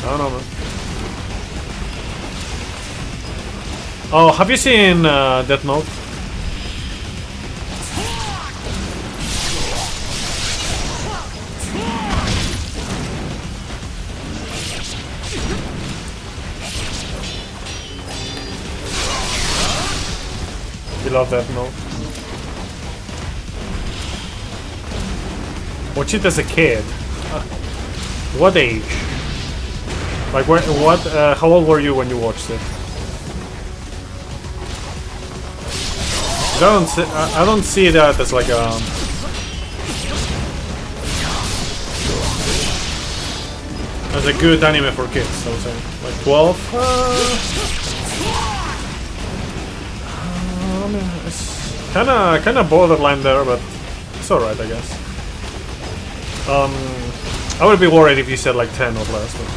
I don't know, man. Oh, have you seen Death Note? You love Death Note. Watch it as a kid. What age? Like what? How old were you when you watched it? I don't see that as like a as a good anime for kids. I would say like 12. It's kind of borderline there, but it's alright, I guess. I would be worried if you said like 10 or less. But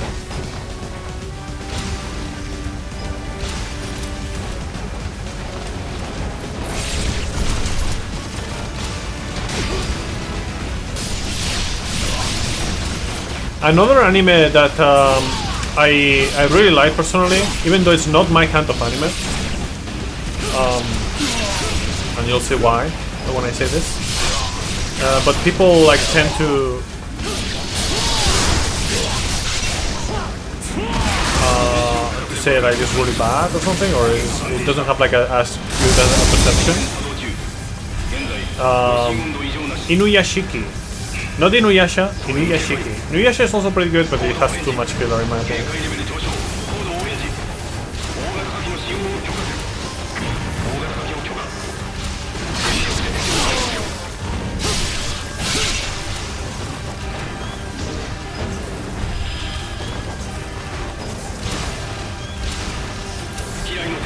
another anime that I really like personally, even though it's not my kind of anime, and you'll see why when I say this, but people like tend to say like it's really bad or something, or it doesn't have like as good a perception. Inuyashiki. Not Inuyasha, Inuyashiki. Inuyasha is also pretty good, but it has too much filler in my opinion.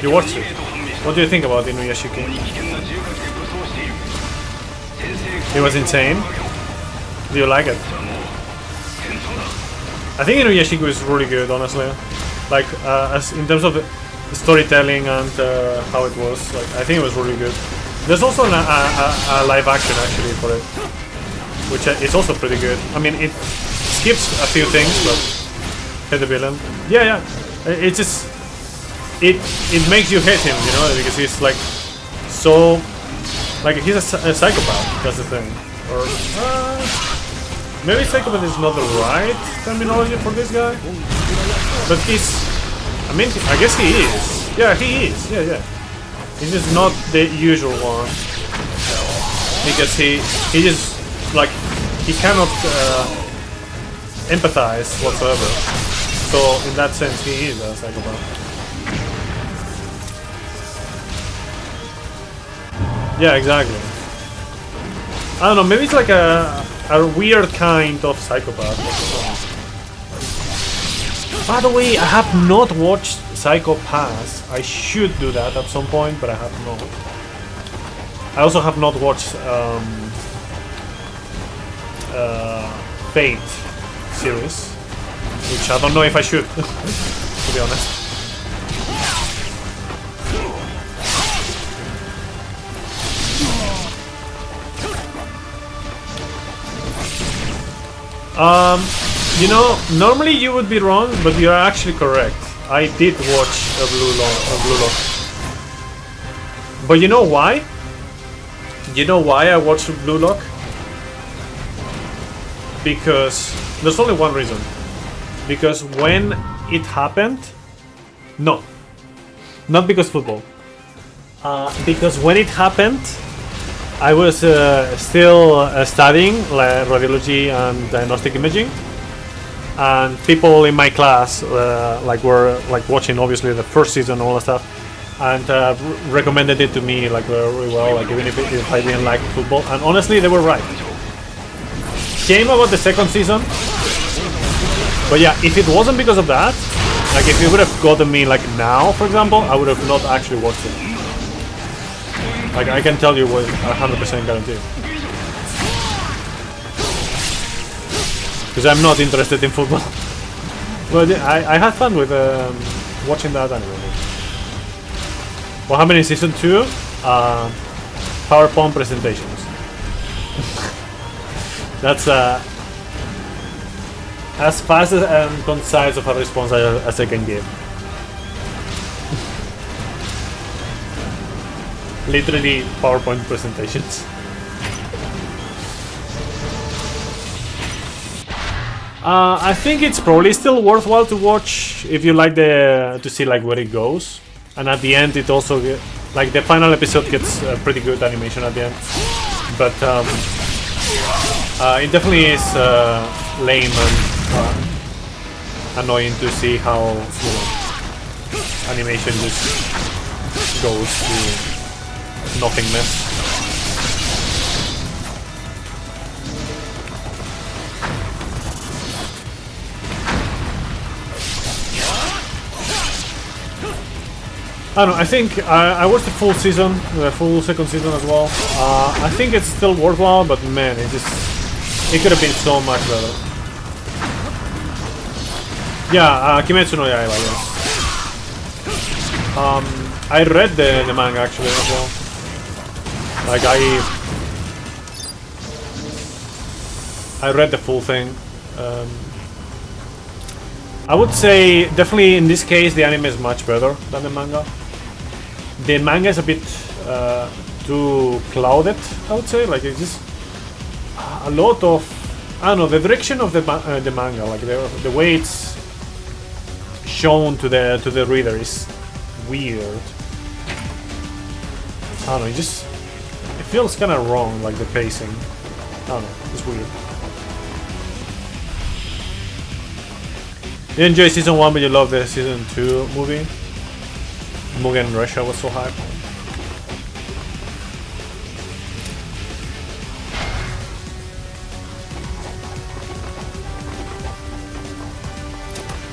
You watched it. What do you think about Inuyashiki? It was insane. Do you like it? I think Inuyashiki was really good, honestly. Like, as in terms of storytelling and how it was, like, I think it was really good. There's also a live action actually for it, which is also pretty good. I mean, it skips a few things, but hate the villain. Yeah. It just it makes you hate him, you know, because he's like so like he's a psychopath. That's the thing, or. Maybe psychopath is not the right terminology for this guy, but I mean, I guess he is. Yeah, he is. Yeah. He's just not the usual one, because he just like he cannot empathize whatsoever. So in that sense, he is a psychopath. Yeah, exactly. I don't know. Maybe it's like a weird kind of psychopath. By the way, I have not watched Psycho Pass. I should do that at some point, but I have not. I also have not watched Fate series, which I don't know if I should, to be honest. You know, normally you would be wrong, but you are actually correct. I did watch a Blue Lock. But you know why? You know why I watched Blue Lock? Because there's only one reason. Because when it happened, no, not because football. Because when it happened, I was still studying like radiology and diagnostic imaging, and people in my class were watching obviously the first season and all that stuff, and recommended it to me like very well, like even if I didn't like football. And honestly, they were right. Shame about the second season, but yeah, if it wasn't because of that, like if it would have gotten me like now, for example, I would have not actually watched it. Like I can tell you with 100% guarantee. Because I'm not interested in football. Well, I had fun with watching that anyway. What happened in season 2? PowerPoint presentations. That's as fast and concise of a response as I can give. Literally PowerPoint presentations. I think it's probably still worthwhile to watch if you like to see like where it goes, and at the end it also like the final episode gets pretty good animation at the end, but it definitely is lame and annoying to see how animation just goes to nothingness. I don't know, I think I watched the full season, the full second season as well. I think it's still worthwhile, but man, it could have been so much better. Yeah, Kimetsu no Yaiba, yes. I read the manga actually as well. Like I read the full thing. I would say definitely in this case the anime is much better than the manga. The manga is a bit too clouded, I would say. Like it's just a lot of, I don't know, the direction of the manga, like the way it's shown to the reader is weird. I don't know, it feels kind of wrong, like the pacing. I don't know, it's weird. You enjoy season 1, but you love the season 2 movie. Mugen in Russia was so hype.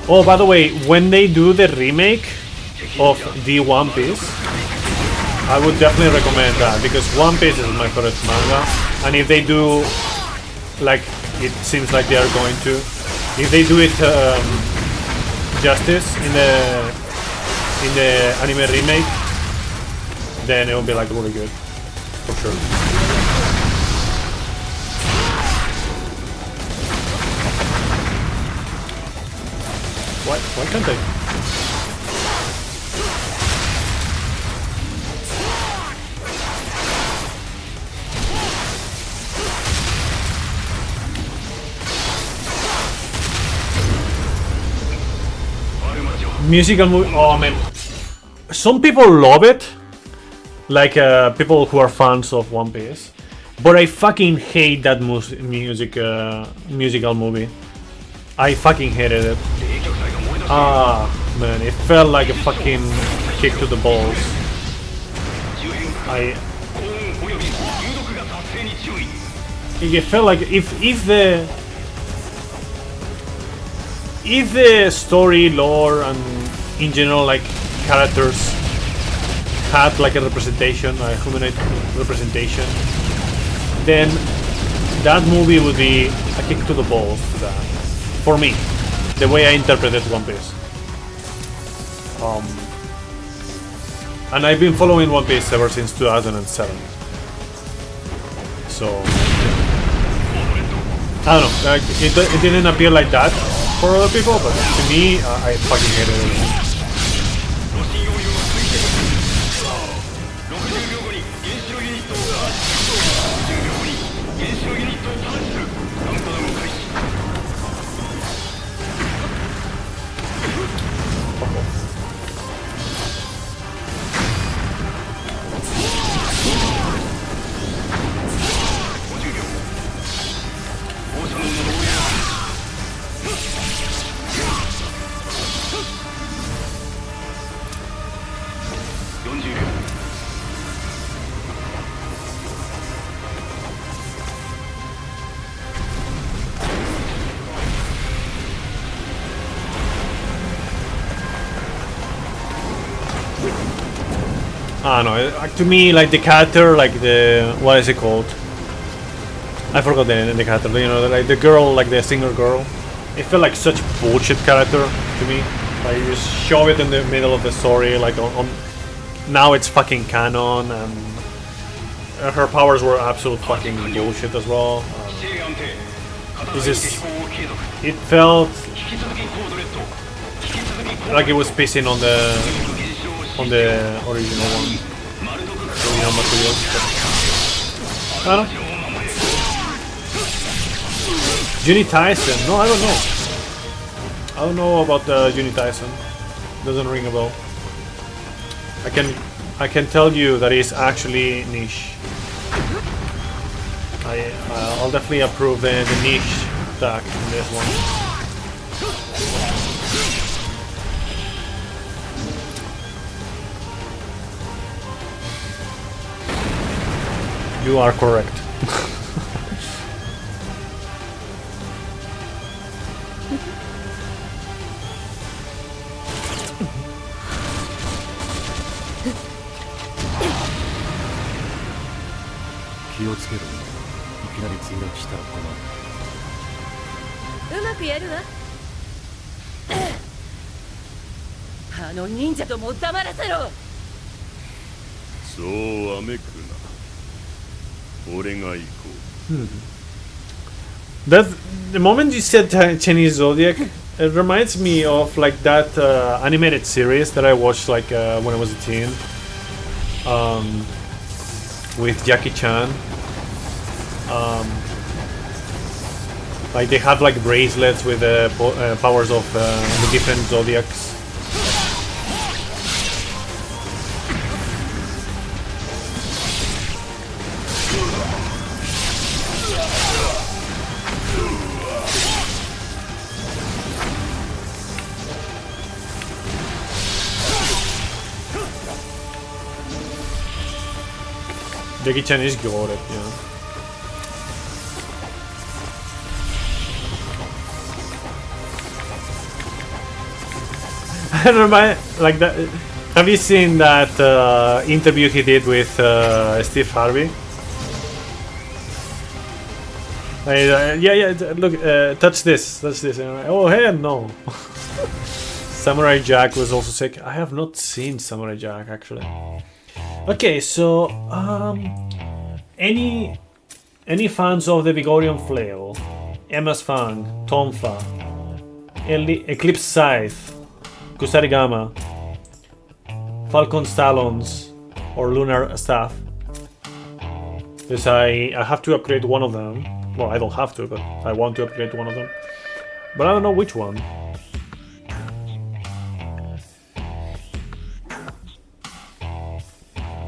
Oh, by the way, when they do the remake of the One Piece, I would definitely recommend that, because One Piece is my favorite manga, and if they do, like it seems like they are going to, if they do it justice in the anime remake, then it will be like really good, for sure. Why can't I? Musical movie. Oh man, some people love it, like people who are fans of One Piece, but I fucking hate that musical movie. I fucking hated it. Ah man, it felt like a fucking kick to the balls. It felt like if the story, lore, and in general like characters had like a representation, a humanoid representation, then that movie would be a kick to the balls for me, the way I interpreted One Piece. And I've been following One Piece ever since 2007. So I don't know, like it didn't appear like that for other people, but to me, I fucking hated it. I don't know, to me, like the character, like the, what is it called? I forgot the character, you know, like the girl, like the singer girl. It felt like such bullshit character to me. Like you just show it in the middle of the story, like on now it's fucking canon, and her powers were absolute fucking bullshit as well. It's just, it felt like it was pissing on the original one, original material. I don't know. Juni Tyson? No, I don't know. I don't know about Juni Tyson. Doesn't ring a bell. I can tell you that it's actually niche. I'll definitely approve the niche tag in this one. You are correct. That the moment you said Chinese Zodiac, it reminds me of like that animated series that I watched like when I was a teen, with Jackie Chan. Like they have like bracelets with the powers of the different zodiacs. Jackie Chan is good, yeah. I remind like that. Have you seen that interview he did with Steve Harvey? Yeah. Look, touch this. Touch this. And I'm like, oh hell no. Samurai Jack was also sick. I have not seen Samurai Jack actually. Okay, so any fans of the Vigorian Flail, Emma's Fang, Tonfa, Eclipse Scythe, Kusarigama, Falcon's Talons, or Lunar Staff? Because I have to upgrade one of them. Well, I don't have to, but I want to upgrade one of them. But I don't know which one.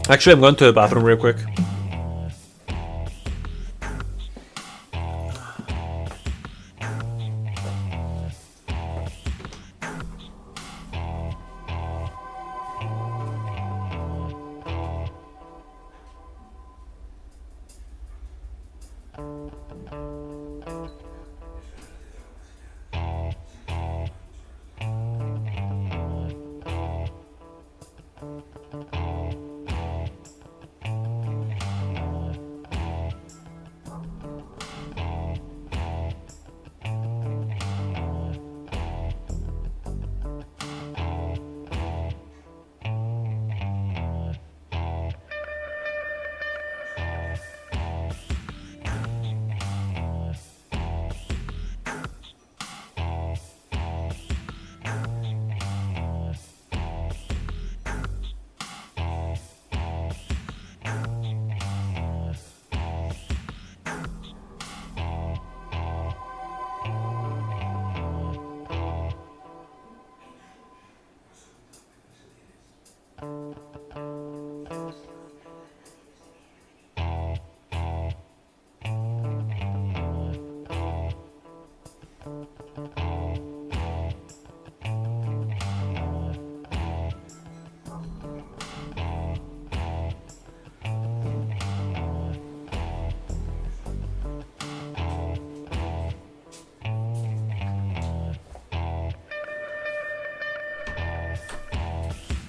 Actually, I'm going to the bathroom real quick.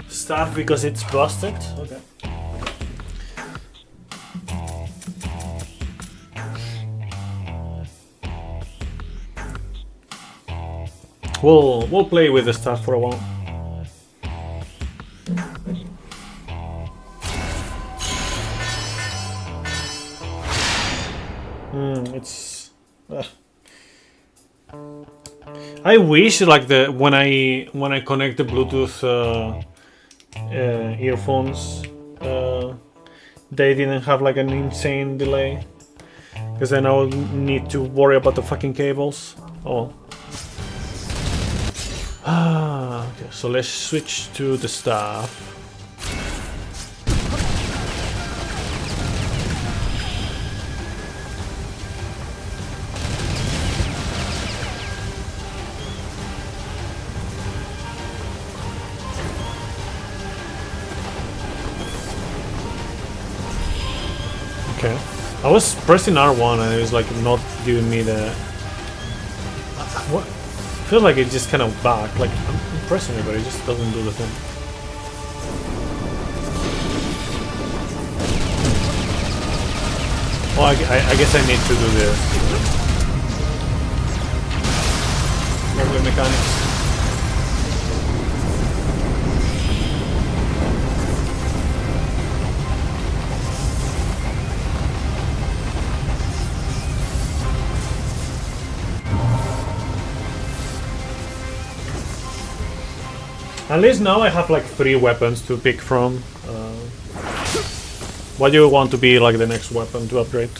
Staff because it's busted? Okay. We'll play with the staff for a while. It's I wish like when I connect the Bluetooth earphones they didn't have like an insane delay, because then I would need to worry about the fucking cables. Oh. Okay, so let's switch to the staff. Okay. I was pressing R1 and it was like not giving me the... What? I feel like it just kind of back. Like I'm pressing it, but it just doesn't do the thing. Oh, I guess I need to do this. Regular mechanics. At least now I have like 3 weapons to pick from. What do you want to be like the next weapon to upgrade?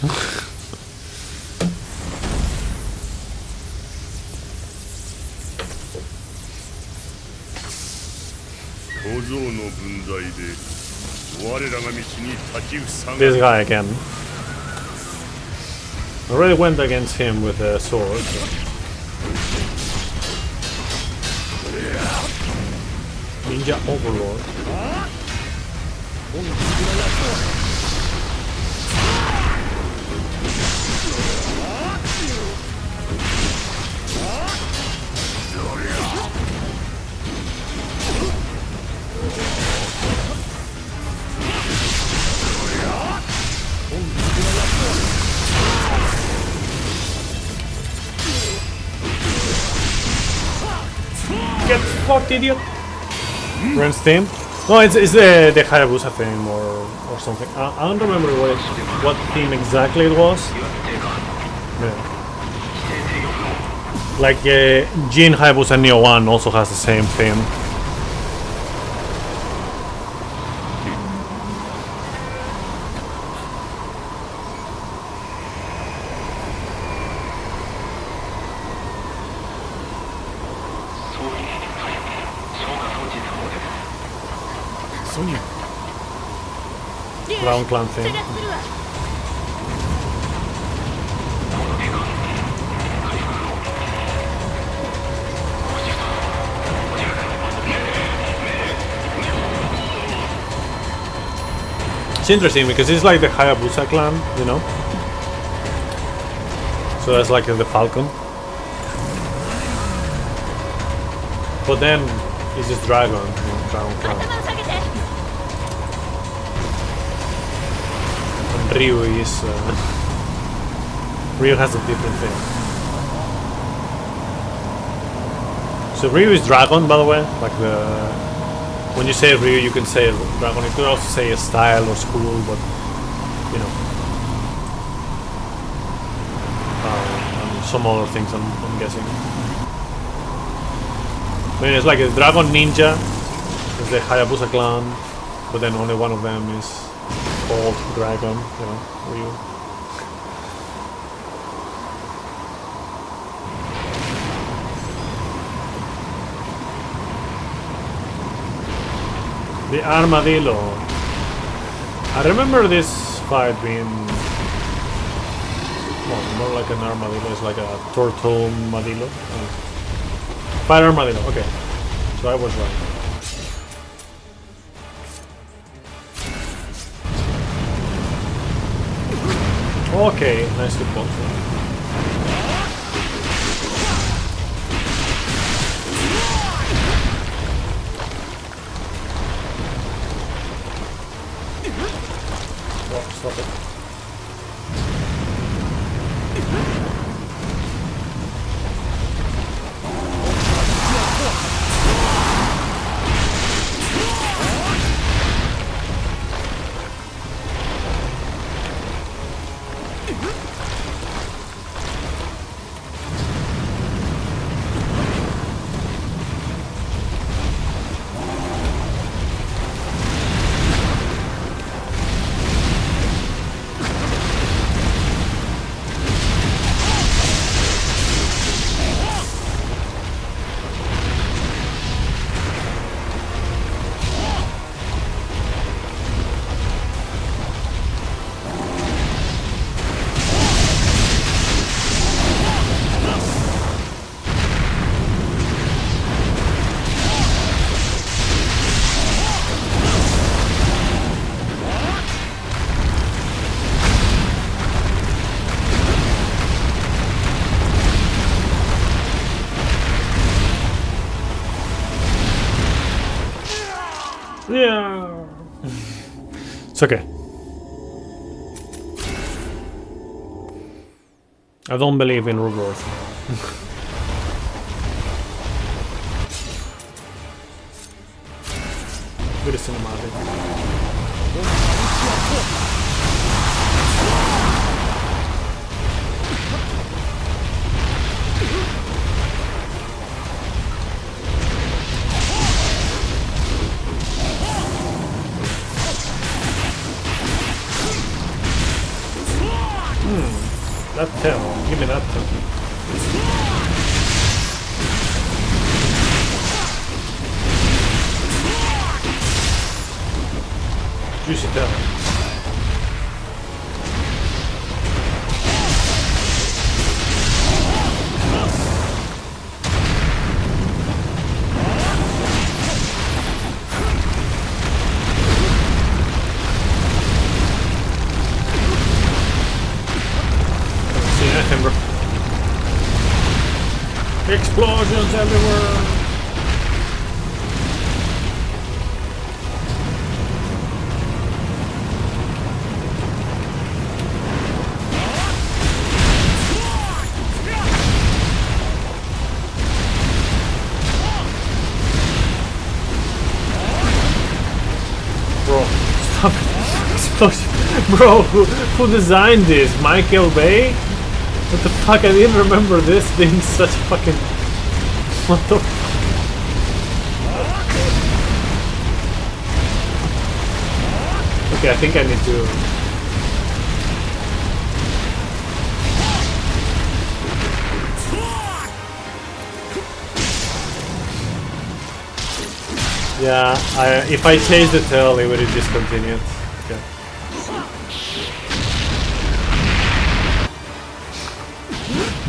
This guy again. I already went against him with a sword. So. Ninja Overlord. Get fucked, idiot! Ren's team? No, it's the Hayabusa thing or something. I don't remember what theme exactly it was. Yeah. Like Jin Hayabusa Neo 1 also has the same theme. Brown clan thing. It's interesting because it's like the Hayabusa clan, you know? So that's like the Falcon. But then it's just Dragon, you know, Dragon clan. Ryu is Ryu has a different thing. So Ryu is dragon, by the way. Like when you say Ryu, you can say dragon. You could also say a style or school, but you know, and some other things. I'm guessing. I mean, it's like a dragon ninja. It's the Hayabusa clan, but then only one of them is old dragon, you know, Ryu. The armadillo. I remember this fight being more like an armadillo. It's like a turtle armadillo. Fire armadillo. Okay, so I was right. Okay, nice to box. Stop it. Yeah. It's okay. I don't believe in rebirth. Very cinematic. That tail, give me that tail. Juicy tail. Explosions everywhere! Bro, stop it. Explosion. Bro, who designed this? Michael Bay? What the fuck? I didn't remember this being such fucking... What the... Okay, I think I need to... Yeah, if I chase the tail, it would have discontinued. Okay.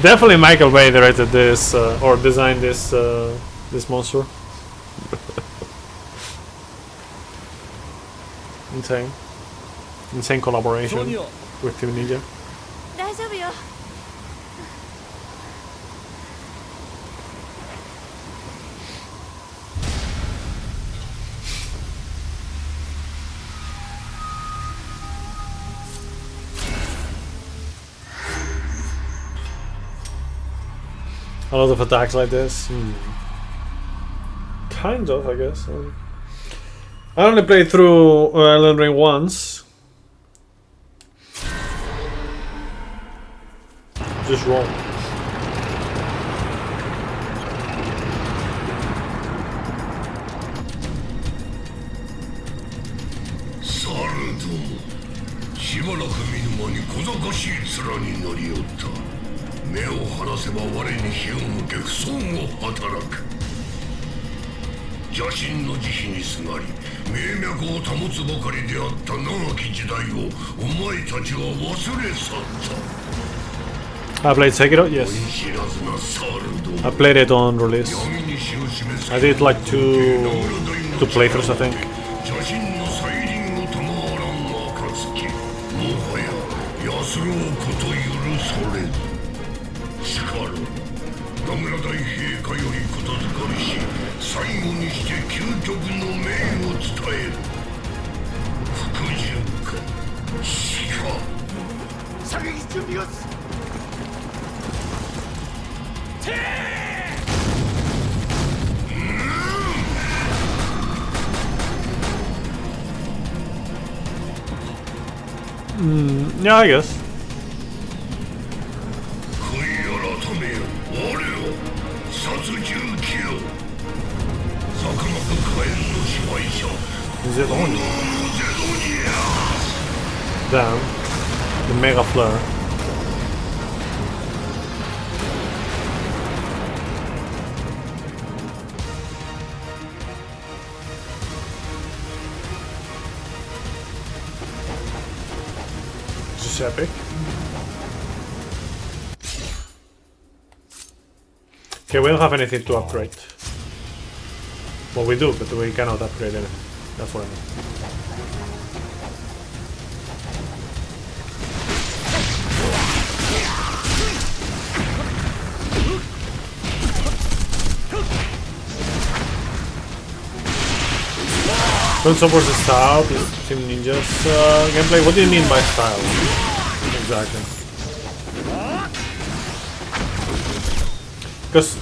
Definitely Michael Bay directed this, or designed this, this monster. Insane. Insane collaboration with Team Ninja. A lot of attacks like this. Kind of, I guess. I only played through Elden Ring once. Just wrong. 邪神の慈悲にすがり名脈を保つばかりであった長き時代をお前たちは忘れ去った。 I played Sekiro? Yes. I played it on release. I did like two playthroughs, I think. 安ろうこと許されず。しかる野村大陛下よりことづかりし最後にして究極の命を伝える。服従か死か。射撃準備をす。Yeah, I guess. Is it on? Damn. The Mega Flare. Is this epic? Okay, we don't have anything to upgrade. Well, we do, but we cannot upgrade anything. That's what I mean. Don't support the style, Team Ninja's gameplay. What do you mean by style? Exactly. Because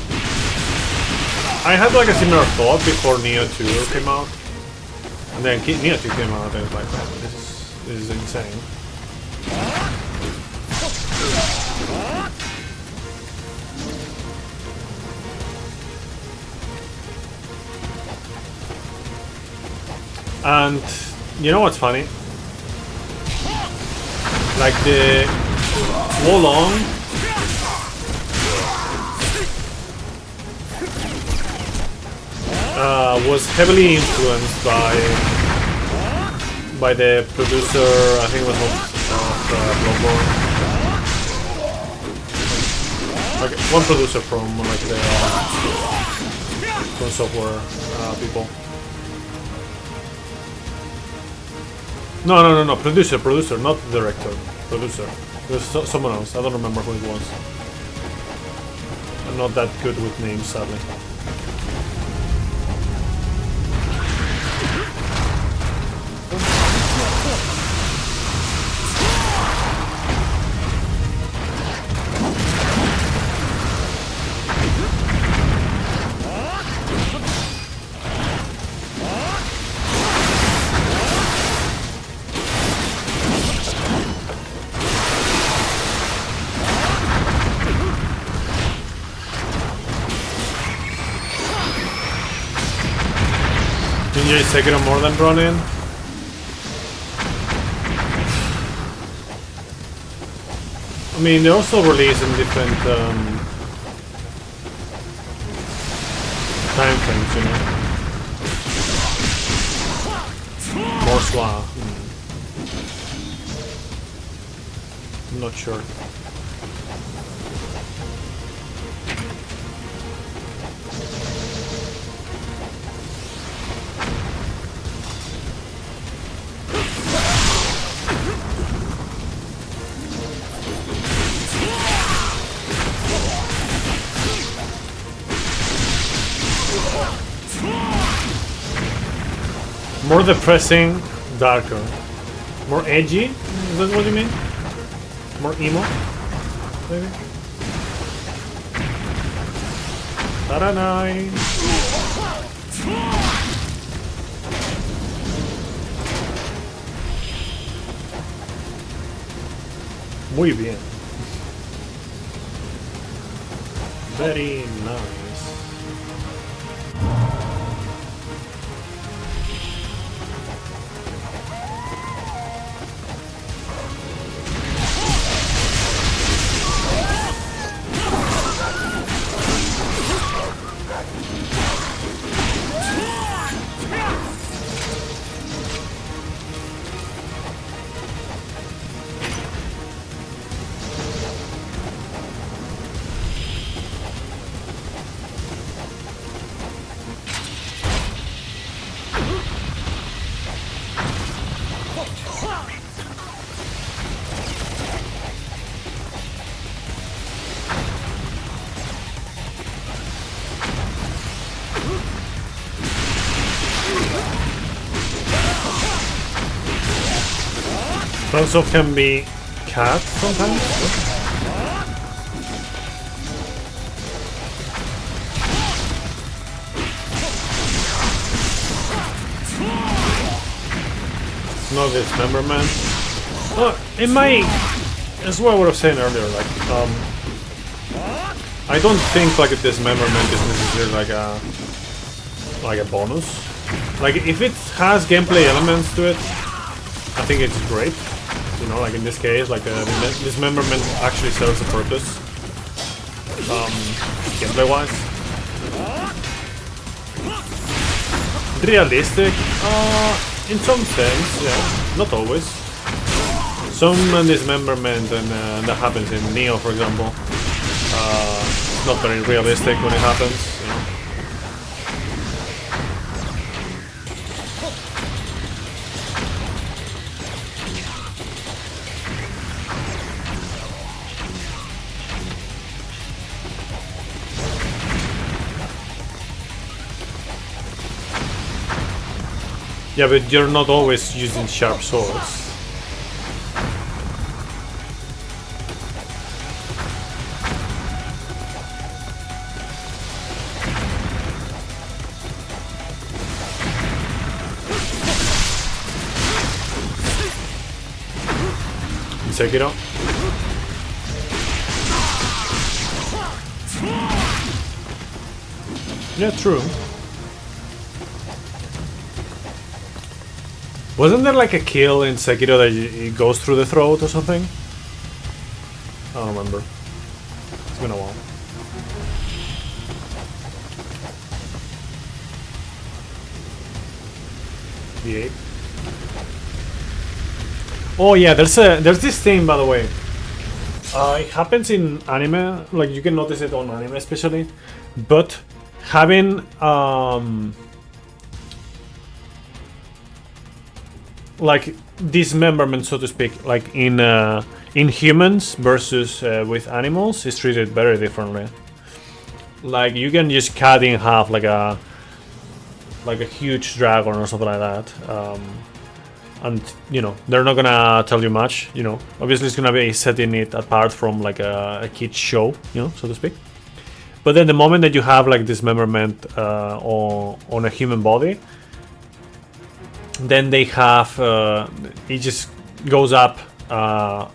I had like a similar thought before Neo 2 came out. And then Neo 2 came out and I was like, man, this is insane. And you know what's funny? Like the Wolong was heavily influenced by the producer, I think it was of Bloodborne. Like one producer from like the From Software people. No, producer, not director, producer. There's someone else, I don't remember who it was. I'm not that good with names, sadly. Ninja is Sekiro more than Ronin? I mean, they're also released in different time frames, you know? More Swa. I'm not sure. More depressing, darker. More edgy? Is that what you mean? More emo? Maybe? Ta-da-nine! Muy bien. Very nice. Also can be cat sometimes. No dismemberment. It might, as what I was saying earlier, like I don't think like a dismemberment is necessarily like a bonus. Like if it has gameplay elements to it, I think it's great. You know, like in this case, like dismemberment actually serves a purpose. Gameplay wise. Realistic? In some sense, yeah. Not always. Some dismemberment and that happens in Neo, for example. Not very realistic when it happens, you know. Yeah, but you're not always using sharp swords. Sekiro. Yeah, true. Wasn't there like a kill in Sekiro that it goes through the throat or something? I don't remember. It's been a while. The ape. Oh yeah, there's this thing, by the way. It happens in anime, like you can notice it on anime especially, but having like dismemberment, so to speak, like in humans versus with animals is treated very differently. Like you can just cut in half like a huge dragon or something like that. And you know, they're not gonna tell you much, you know. Obviously it's gonna be setting it apart from like a kid's show, you know, so to speak. But then the moment that you have like dismemberment on a human body, then they have it just goes up a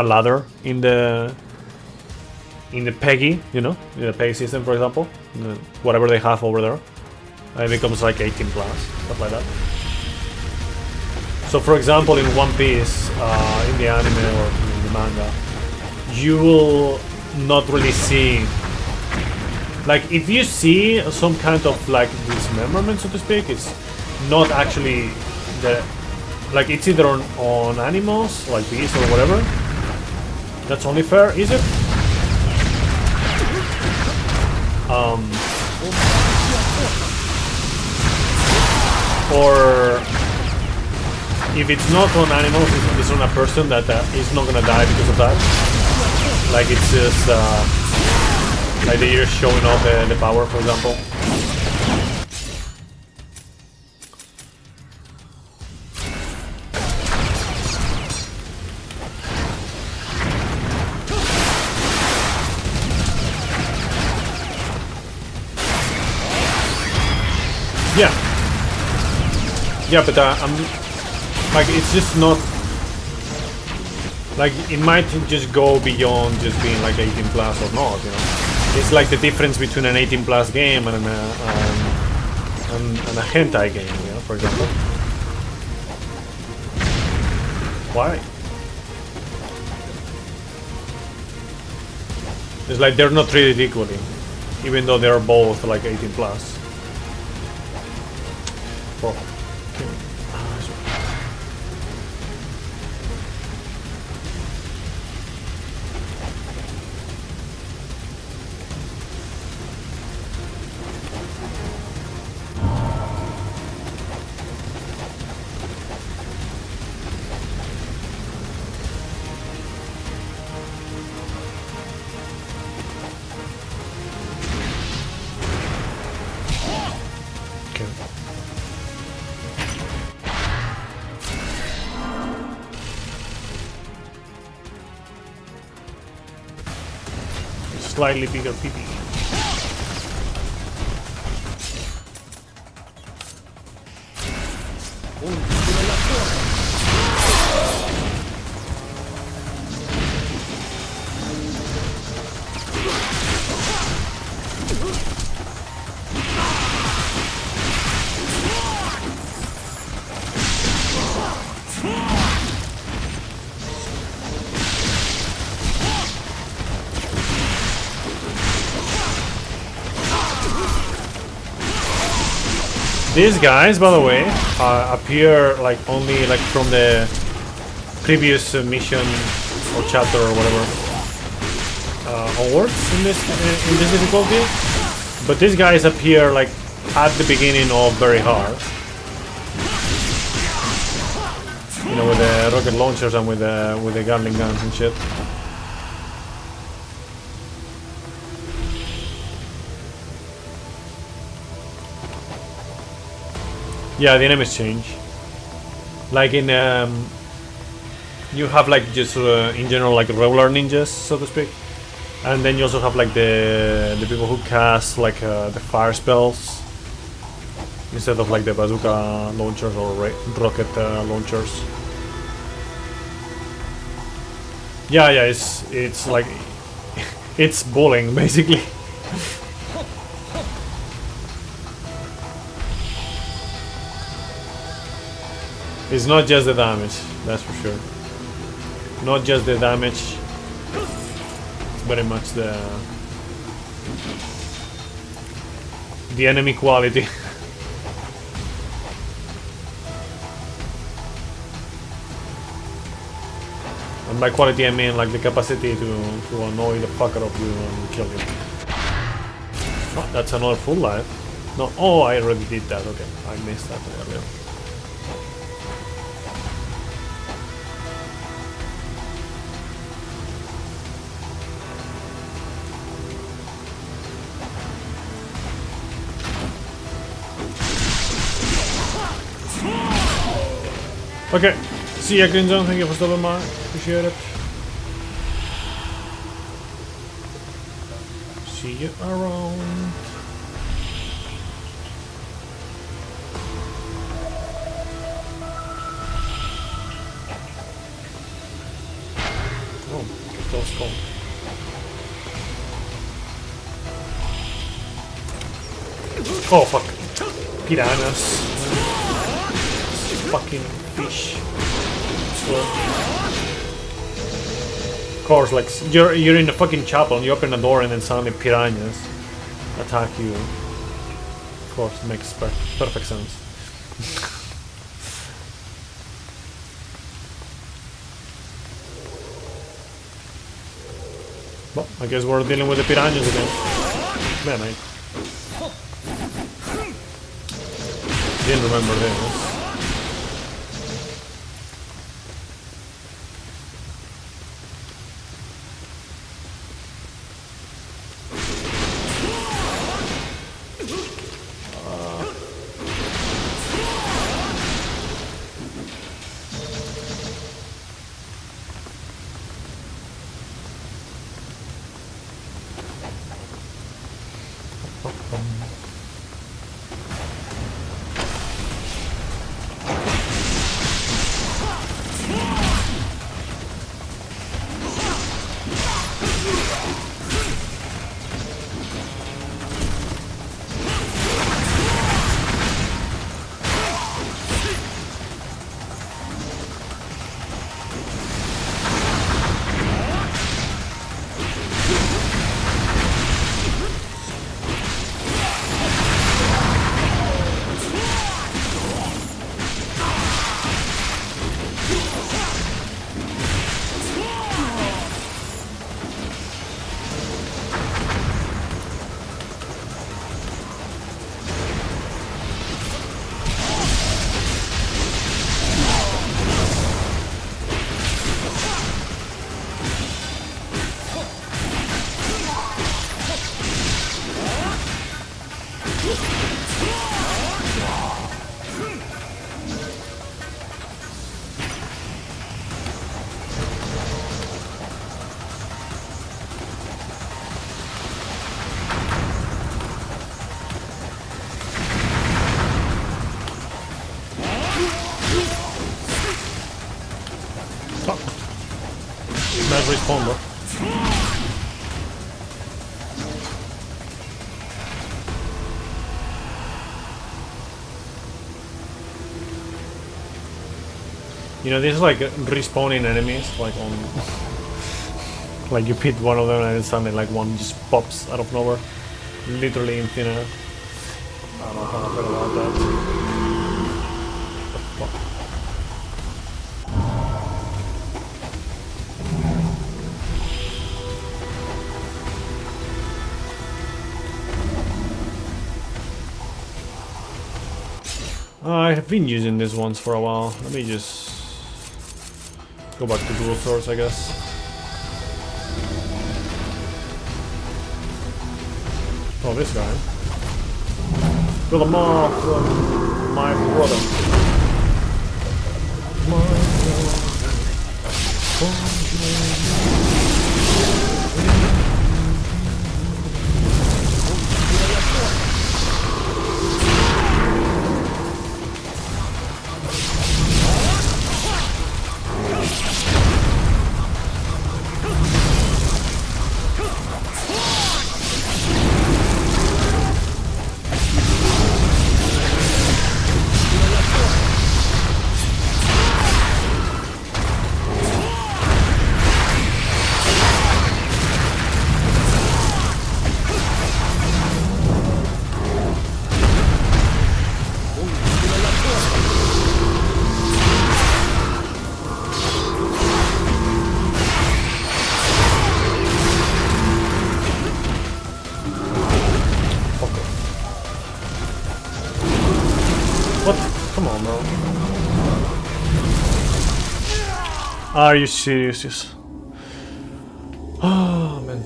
ladder in the PEGI, you know, in the PEGI system, for example, whatever they have over there, it becomes like 18+, stuff like that. So for example, in One Piece, in the anime or in the manga, you will not really see, like if you see some kind of like dismemberment, so to speak, it's not actually like it's either on animals, like bees or whatever. That's only fair, is it? Or if it's not on animals, it's on a person that is not gonna die because of that. Like it's just like they're showing off the power, for example. Yeah, but I'm like, it's just not like, it might just go beyond just being like 18+ or not, you know. It's like the difference between an 18+ game and a hentai game, you know, for example. Why? It's like they're not treated equally, even though they're both like 18+. Well, slightly bigger PP. These guys, by the way, appear like only like from the previous mission or chapter or whatever onwards in this difficulty. But these guys appear like at the beginning of very hard. You know, with the rocket launchers and with the Gatling guns and shit. Yeah, the enemies change. Like in you have like just in general like regular ninjas, so to speak, and then you also have like the people who cast like the fire spells instead of like the bazooka launchers or rocket launchers. Yeah, it's like it's bowling basically. It's not just the damage, that's for sure. Not just the damage, it's very much the enemy quality. And by quality I mean like the capacity to annoy the fuck out of you and kill you. Oh, that's another full life. No, oh, I already did that, okay. I missed that earlier. Okay, see ya, Grinjon. Thank you for stopping by. Appreciate it. See you around. Oh, get those cold. Oh fuck. Piranhas. Fucking fish. Of course, like you're in the fucking chapel and you open the door and then suddenly piranhas attack you. Of course, makes perfect sense. Well, I guess we're dealing with the piranhas again. Man, I didn't remember this. respawn, bro. You know, there's like respawning enemies, like on, like you hit one of them and then suddenly like one just pops out of nowhere, literally in thin air. I don't know how I feel about that. What the fuck? I have been using these ones for a while. Let me just go back to dual swords, I guess. Oh, this guy. Kill them off, my brother. Are you serious? Oh man.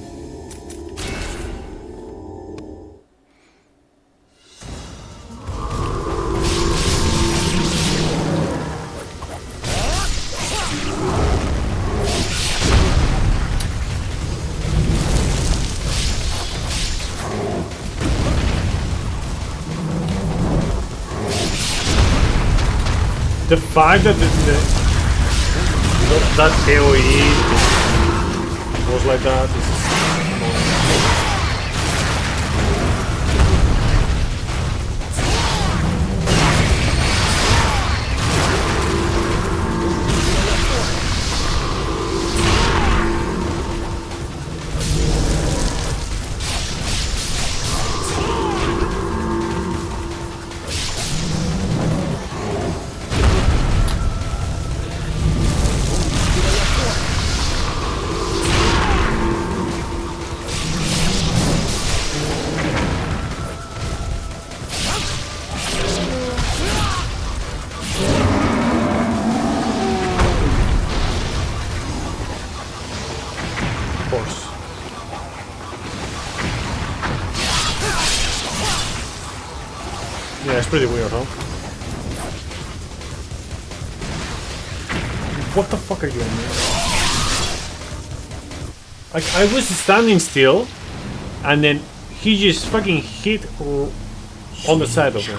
The fact that that AoE was like that is pretty weird, huh? What the fuck are you doing? Like, I was standing still, and then he just fucking hit on the side of him.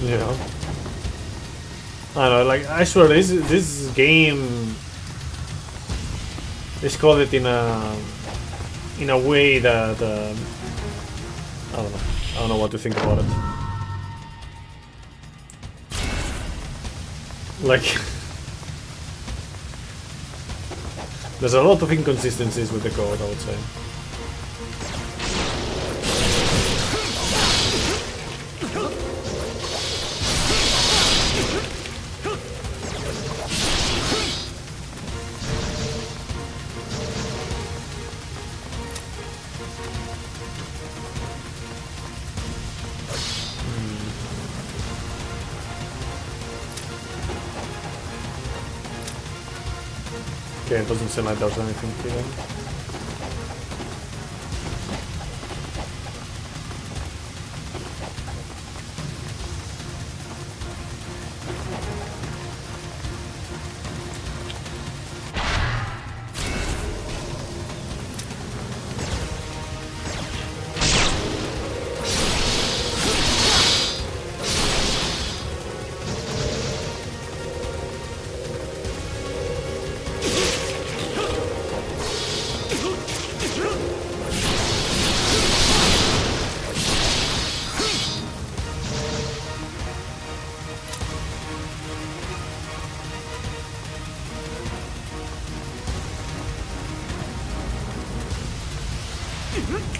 Yeah. I know, like, I swear this game is coded in a way that I don't know what to think about it. Like, there's a lot of inconsistencies with the code, I would say. Okay, it doesn't seem like there's anything here.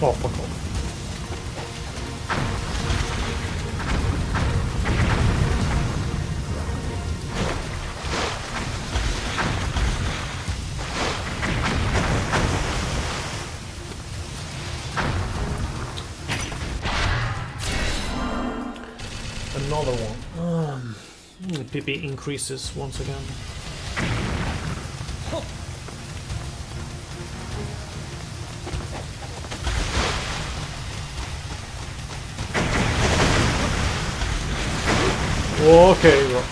Oh, fuck off. Another one. PP increases once again. Okay, well.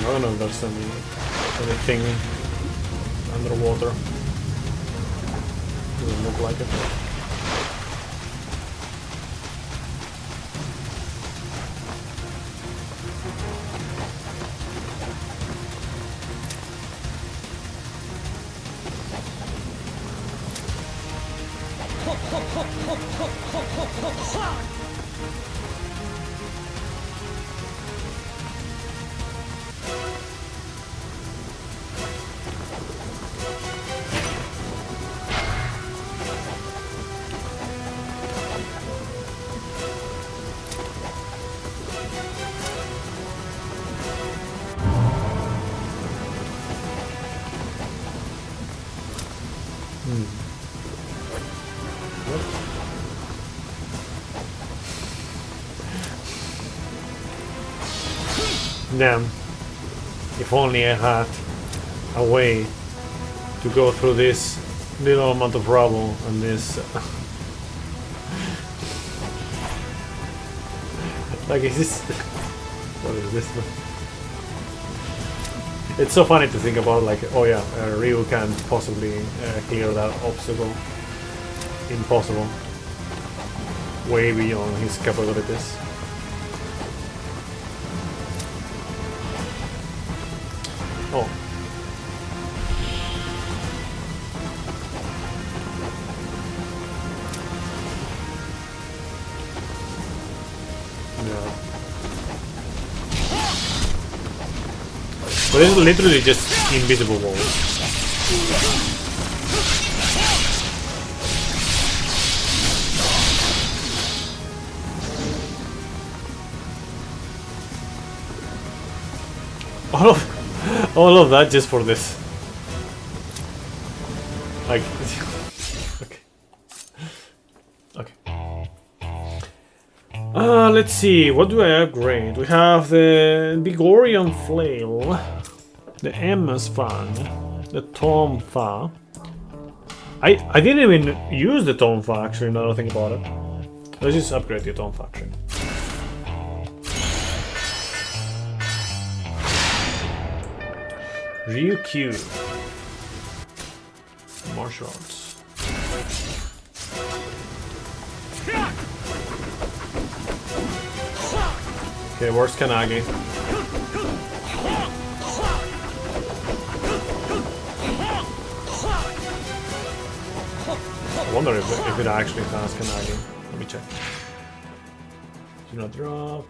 I don't know if there's anything underwater. Doesn't look like it. Damn. If only I had a way to go through this little amount of rubble and this... like, is this... what is this? It's so funny to think about, like, oh yeah, Ryu can possibly clear that obstacle. Impossible. Way beyond his capabilities. Oh. Yeah. But it's literally just invisible walls. All of that just for this. Like, okay. Let's see. What do I upgrade? We have the Bigorian Flail, the MS Fan, the Tonfa. I didn't even use the Tonfa actually. Now that I think about it, let's just upgrade the Tonfa actually. Ryukyu. Martial arts. Okay, where's Kanagi? I wonder if it actually has Kanagi. Let me check. Do not drop.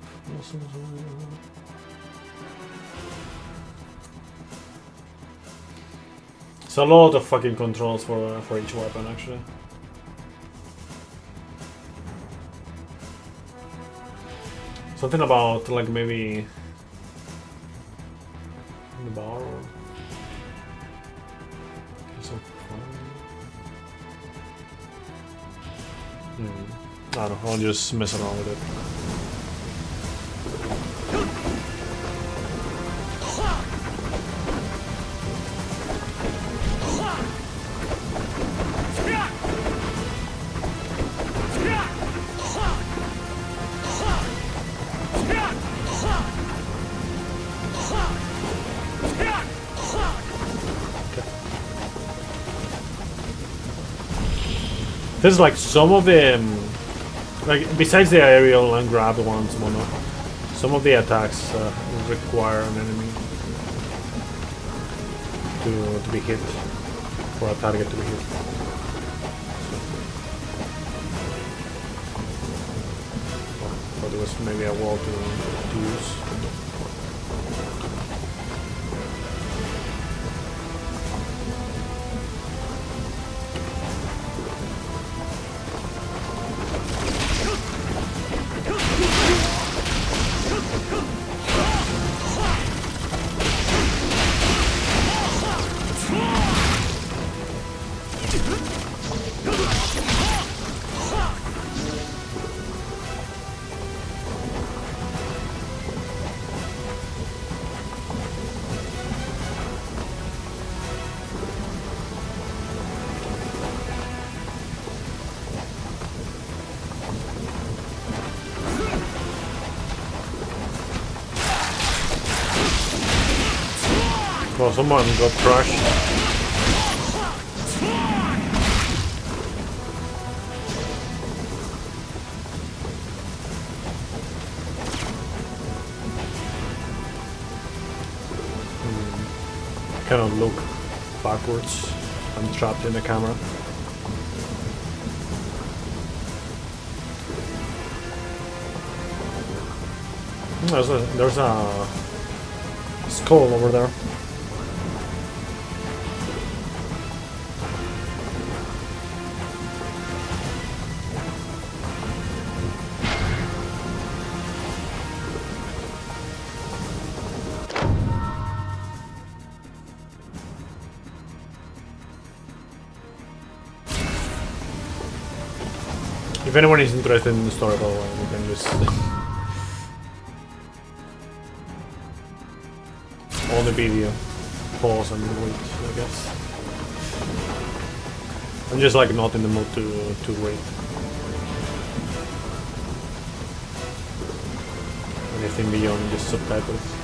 It's a lot of fucking controls for each weapon, actually. Something about like maybe the bar. I don't know, I'll just mess around with it. There's like some of the like besides the aerial and grab ones, some of the attacks require an enemy to be hit, for a target to be hit. But there was maybe a wall to use. Oh, someone got crushed. Cannot look backwards. I'm trapped in the camera. There's a skull over there. If anyone is interested in the story, by the way, we can just on the video pause and wait, I guess. I'm just like not in the mood to wait. Anything beyond just subtitles.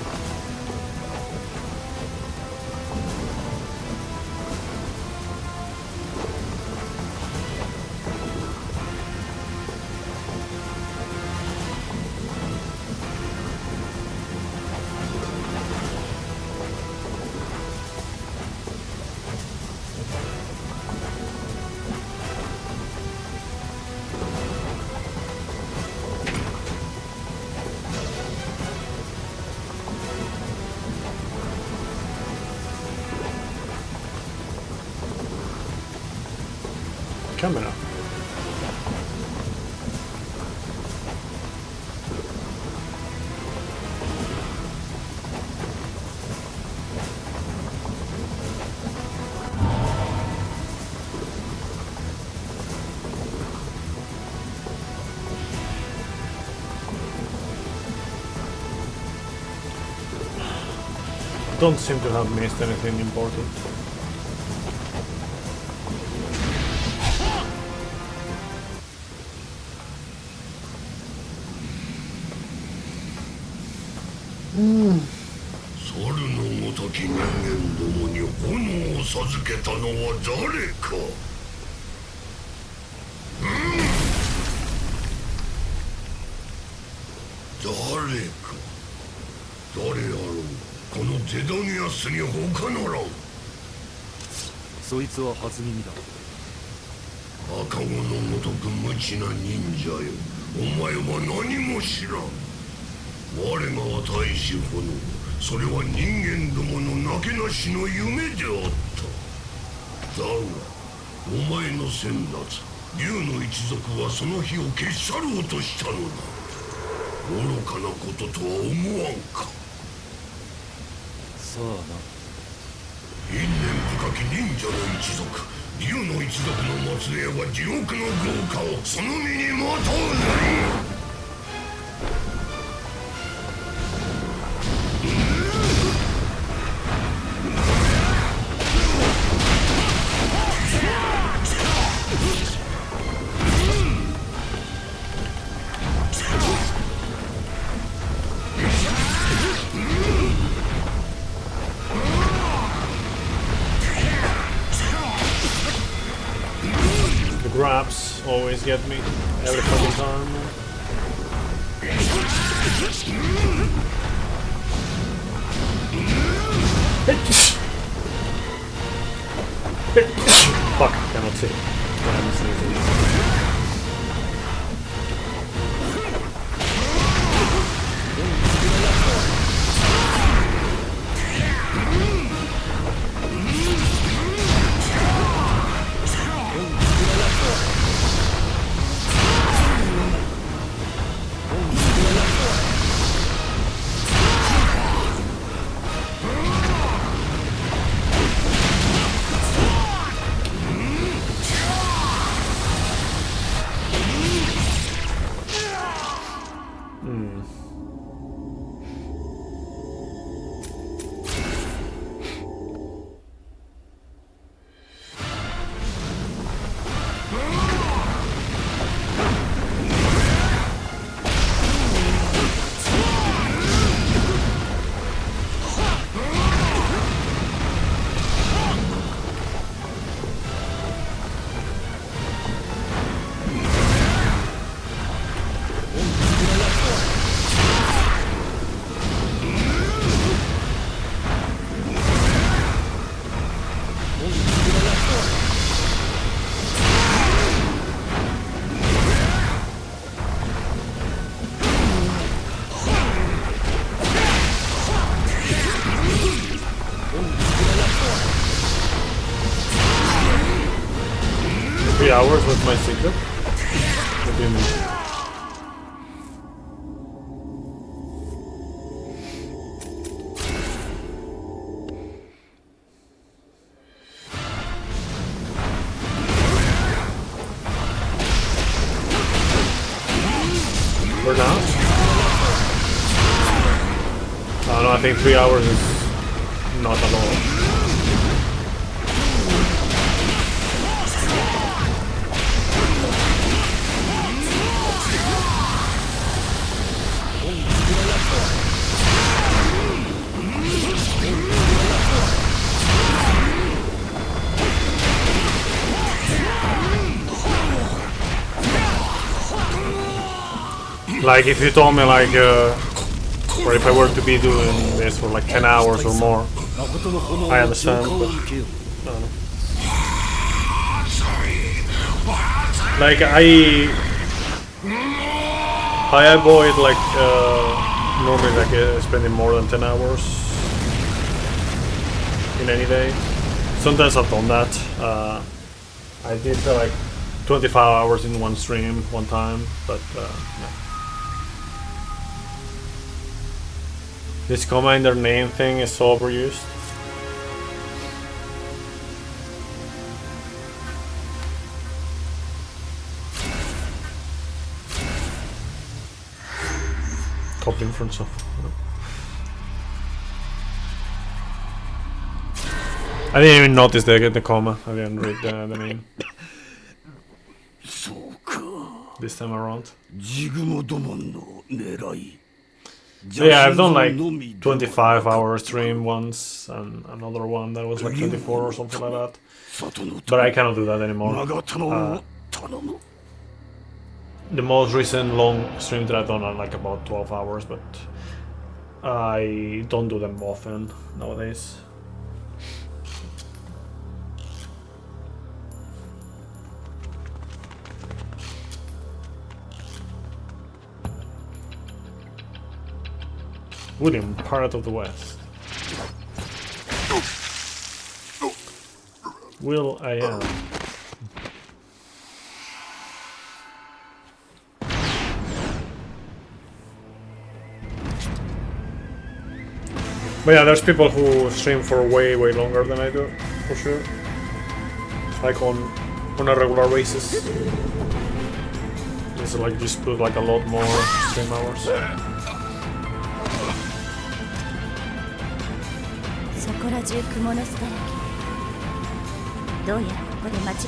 Camera. Don't seem to have missed anything important. だがお前の先達竜の一族はその日を消し去ろうとしたのだ。愚かなこととは思わんか。さあな。因縁深き忍者の一族竜の一族の末裔は地獄の業火をその身にまとうなり。Grabs always get me every fucking time. Fuck, cannot see. Hours with my secret? What do you mean? For now? I don't know, I think 3 hours is not at all. Like if you told me like, or if I were to be doing this for like 10 hours or more, I understand, but I don't know. Like I avoid like normally like spending more than 10 hours in any day. Sometimes I've done that. I did like 25 hours in one stream one time, but yeah. This commander name thing is so overused. Coupling from stuff. I didn't even notice the comma. I didn't read the name. This time around. So yeah, I've done like 25 hour stream once and another one that was like 24 or something like that. But I cannot do that anymore. The most recent long stream that I've done are like about 12 hours, but I don't do them often nowadays. William, Pirate of the West. Will I am. But yeah, there's people who stream for way longer than I do, for sure. Like on a regular basis. It's like just put like a lot more stream hours. そこら中蜘蛛の巣だらけ。どうやらここで間違いなさそう。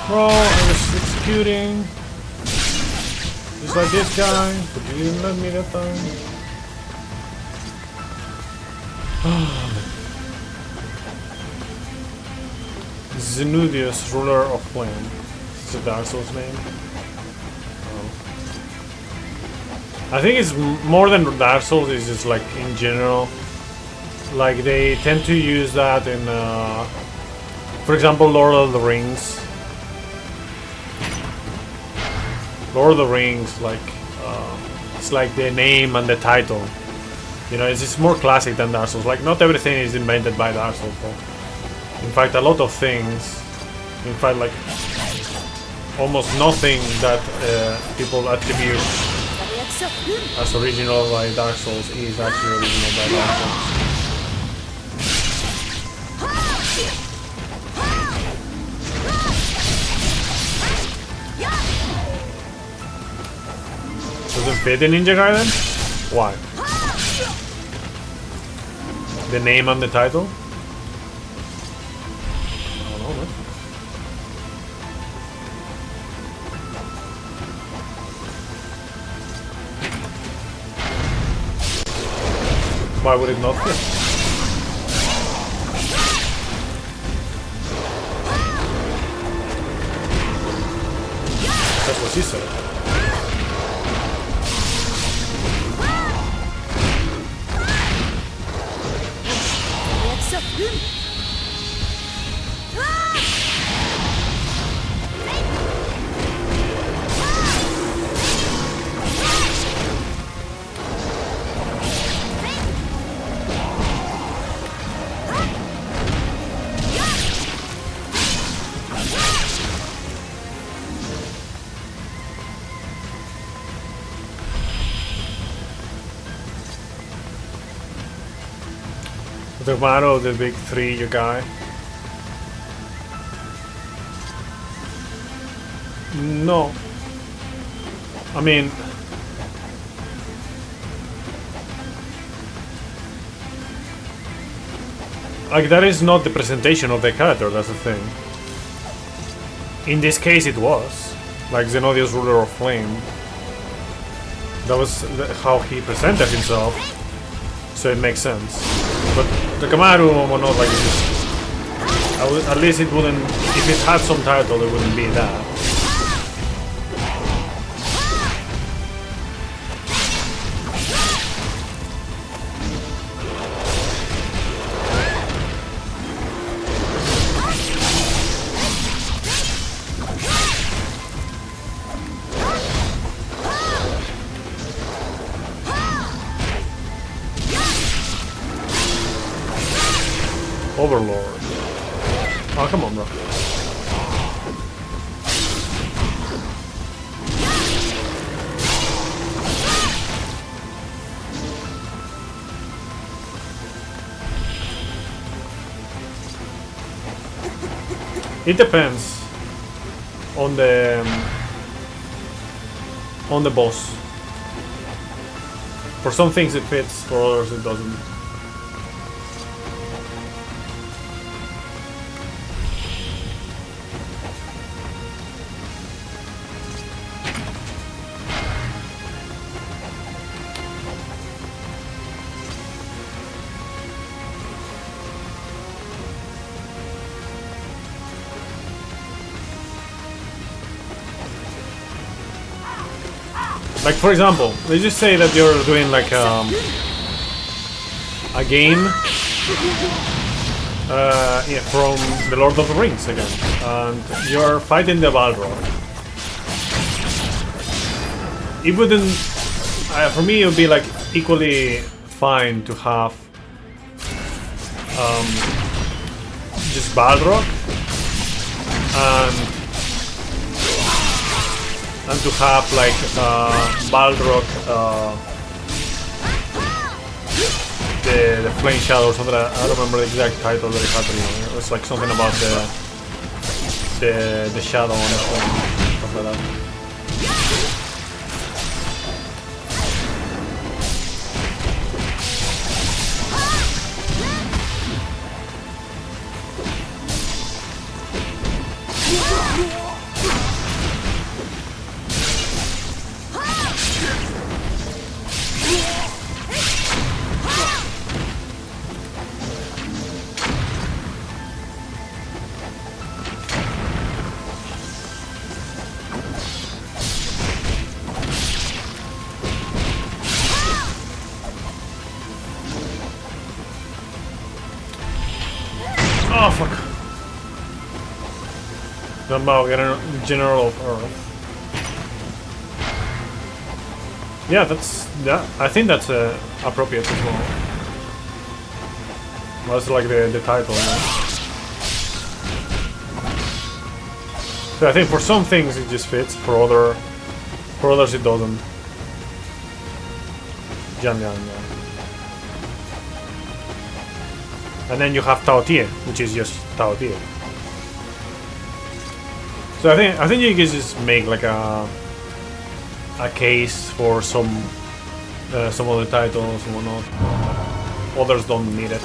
Bro, I was executing. Just like this guy, but you didn't let me that time. Zenudius, ruler of flame. Is it Dark Souls name? I think it's more than Dark Souls, it's just like in general. Like they tend to use that in, for example, Lord of the Rings. Lord of the Rings, like it's like the name and the title. You know, it's just more classic than Dark Souls. Like not everything is invented by Dark Souls. But in fact, a lot of things. In fact, like almost nothing that people attribute as original by Dark Souls is actually original by Dark Souls. Doesn't fit in Ninja Gaiden? Why? The name and the title? I don't know, man. Why would it not fit? That's what she said. The motto of the big three, you guy. No. I mean, like that is not the presentation of the character, that's the thing. In this case it was. Like Zenodius, ruler of flame. That was how he presented himself. So it makes sense. But the Kamaru or not like this. At least it wouldn't, if it had some title, it wouldn't be that. Overlord. Oh, come on, bro. It depends on the boss. For some things it fits, for others it doesn't. Like, for example, let's just say that you're doing like a game yeah, from the Lord of the Rings again, and you're fighting the Balrog. It wouldn't, for me, it would be like equally fine to have just Balrog and to have like Balrog, the Flame Shadow or something. I don't remember the exact title that it had. It was like something about the shadow on the flame, stuff like that. Oh fuck! The General of Earth. Yeah, I think that's appropriate as well. That's like the title. So I think for some things it just fits. For others it doesn't. Yeah. And then you have Tao Tie, which is just Tao Tie. So I think you can just make like a case for some of the titles and whatnot. Others don't need it,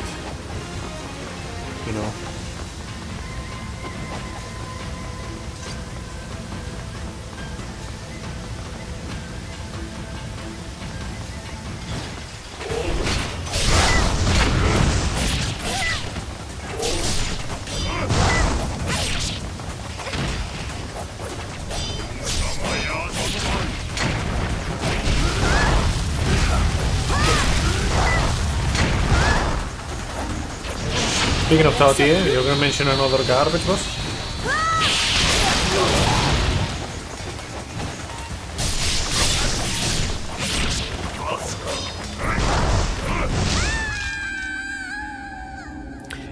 you know. Speaking of Tao Tie, you're gonna mention another garbage boss?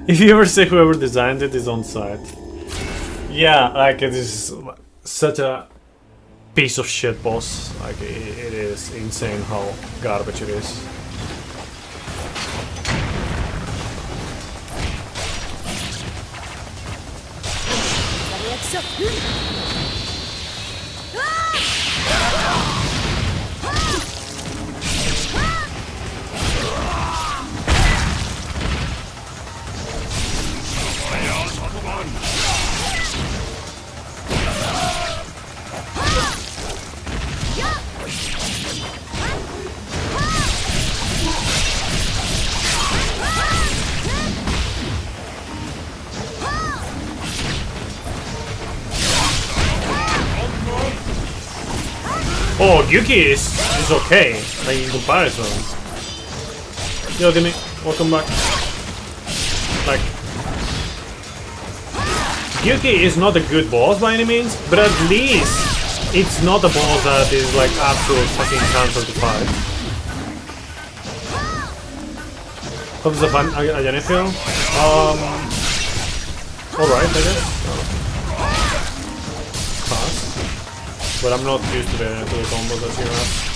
If you ever say whoever designed it is on site. Yeah, like it is such a piece of shit boss. Like it is insane how garbage it is. Oh, Yuki is okay, like in comparison. Yo, Timmy, welcome back. Like, Yuki is not a good boss by any means, but at least it's not a boss that is like absolute fucking cancer to fight. Hope it's a fun Ayanifil. Alright, I guess. Fast. But I'm not used to the combos that you have.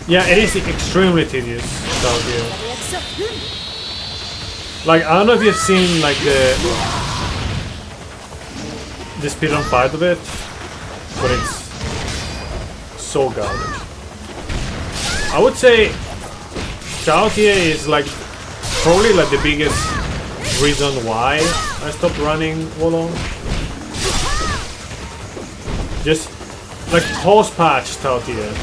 Yeah, it is extremely tedious down here. Like, I don't know if you've seen like the speedrun fight of it, but it's so garbage. I would say Chaotia is like probably like the biggest reason why I stopped running Wolong. Just like post-patch Chaotia.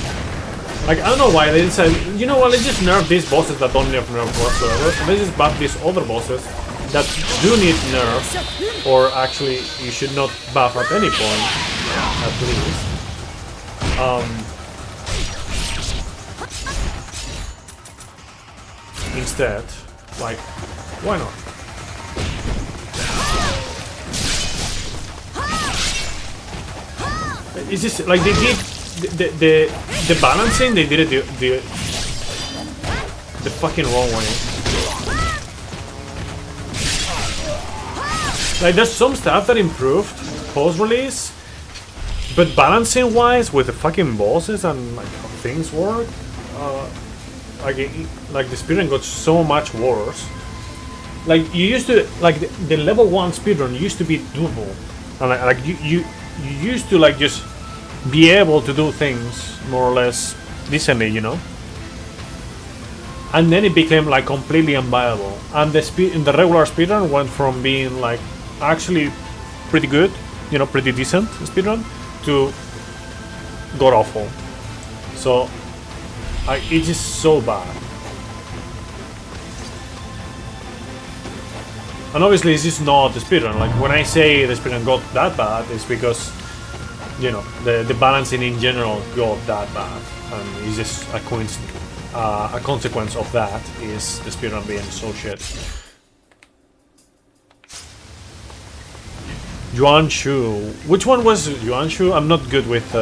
Like, I don't know why they decided, you know what, let's just nerf these bosses that don't need nerf whatsoever, and let's just buff these other bosses that do need nerf, or actually you should not buff at any point, at least. Instead, like, why not? It's just like they did the balancing, they did it the fucking wrong way. Like, there's some stuff that improved post-release, but balancing wise with the fucking bosses and like how things work, like the speedrun got so much worse. Like, you used to, like the level 1 speedrun used to be doable, and like you used to like just be able to do things more or less decently, you know. And then it became like completely unviable, and the regular speedrun went from being like actually pretty good, you know, pretty decent speedrun, to god awful. So it's just so bad. And obviously it's just not the speedrun. Like, when I say the speedrun got that bad, it's because, you know, the balancing in general got that bad, and it's just a consequence of that is the speedrun being so shit. Yuan Shu. Which one was Yuan Shu? I'm not good with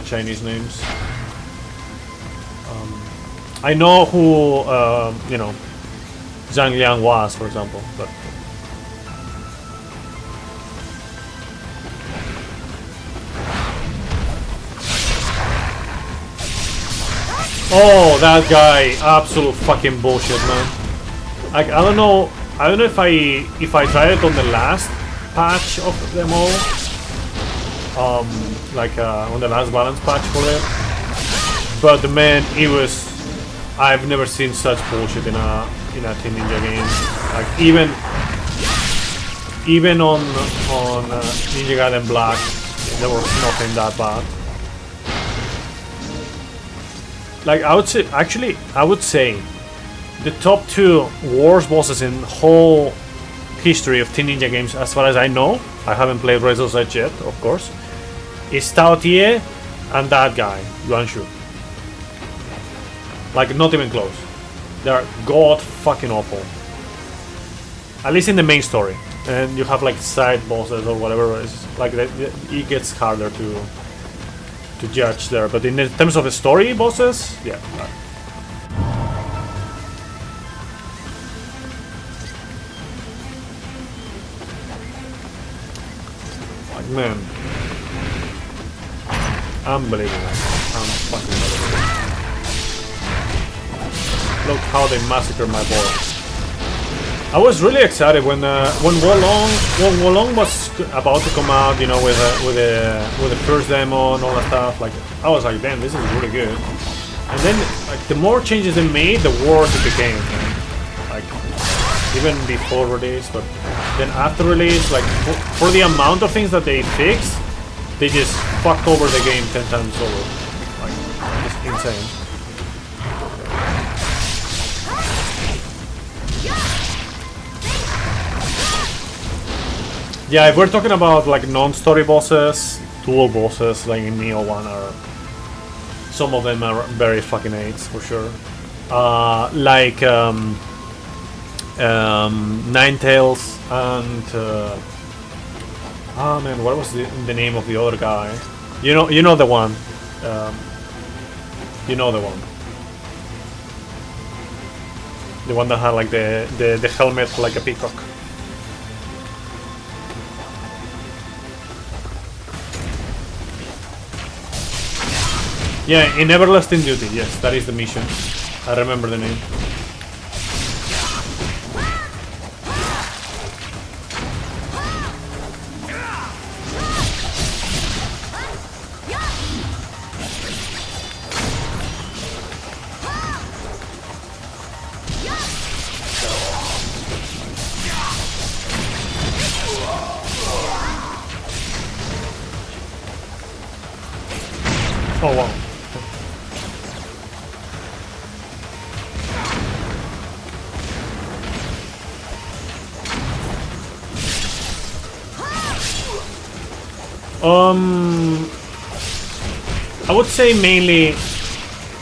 Chinese names. I know who you know, Zhang Liang was, for example, but. Oh, that guy! Absolute fucking bullshit, man. Like, I don't know if I tried it on the last patch of them all, like on the last balance patch for it. But man, it was. I've never seen such bullshit in a Team Ninja game. Like, even on Ninja Gaiden Black, there was nothing that bad. Like, I would say the top 2 worst bosses in whole history of Team Ninja games, as far as I know, I haven't played Razor's Edge yet, of course, is Tao Tie and that guy, Yuan Shu. Like, not even close. They're god fucking awful. At least in the main story. And you have like side bosses or whatever, it's like it gets harder to judge there, but in terms of the story bosses, yeah. Like, man, unbelievable. Unfucking Look how they massacred my boy. I was really excited when Wolong was about to come out, you know, with the first demo and all that stuff. Like, I was like, damn, this is really good. And then, like, the more changes they made, the worse it became. Man. Like, even before release, but then after release, like, for the amount of things that they fixed, they just fucked over the game 10 times over. Like, it's insane. Yeah, if we're talking about like non-story bosses, dual bosses like in Neo 1 are, some of them are very fucking aids for sure. Like Ninetales and oh man, what was the name of the other guy? You know the one. You know the one. The one that had like the helmet like a peacock. Yeah, in Everlasting Duty, yes, that is the mission. I remember the name. Oh wow. I would say mainly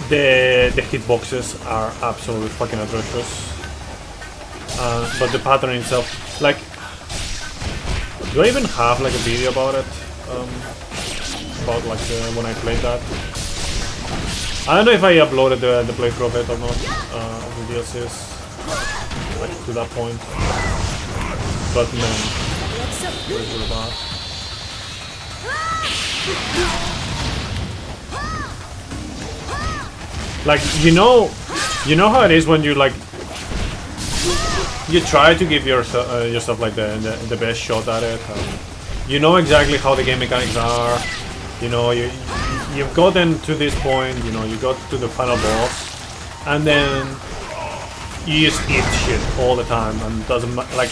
the hitboxes are absolutely fucking atrocious. But the pattern itself, like, do I even have like a video about it? About like when I played that. I don't know if I uploaded the playthrough of it or not, of the DLCs, like to that point. But man, it was really bad. Like, you know how it is when you like you try to give yourself like the best shot at it. You know exactly how the game mechanics are. You know, you've gotten to this point. You know, you got to the final boss, and then you just eat shit all the time, and doesn't like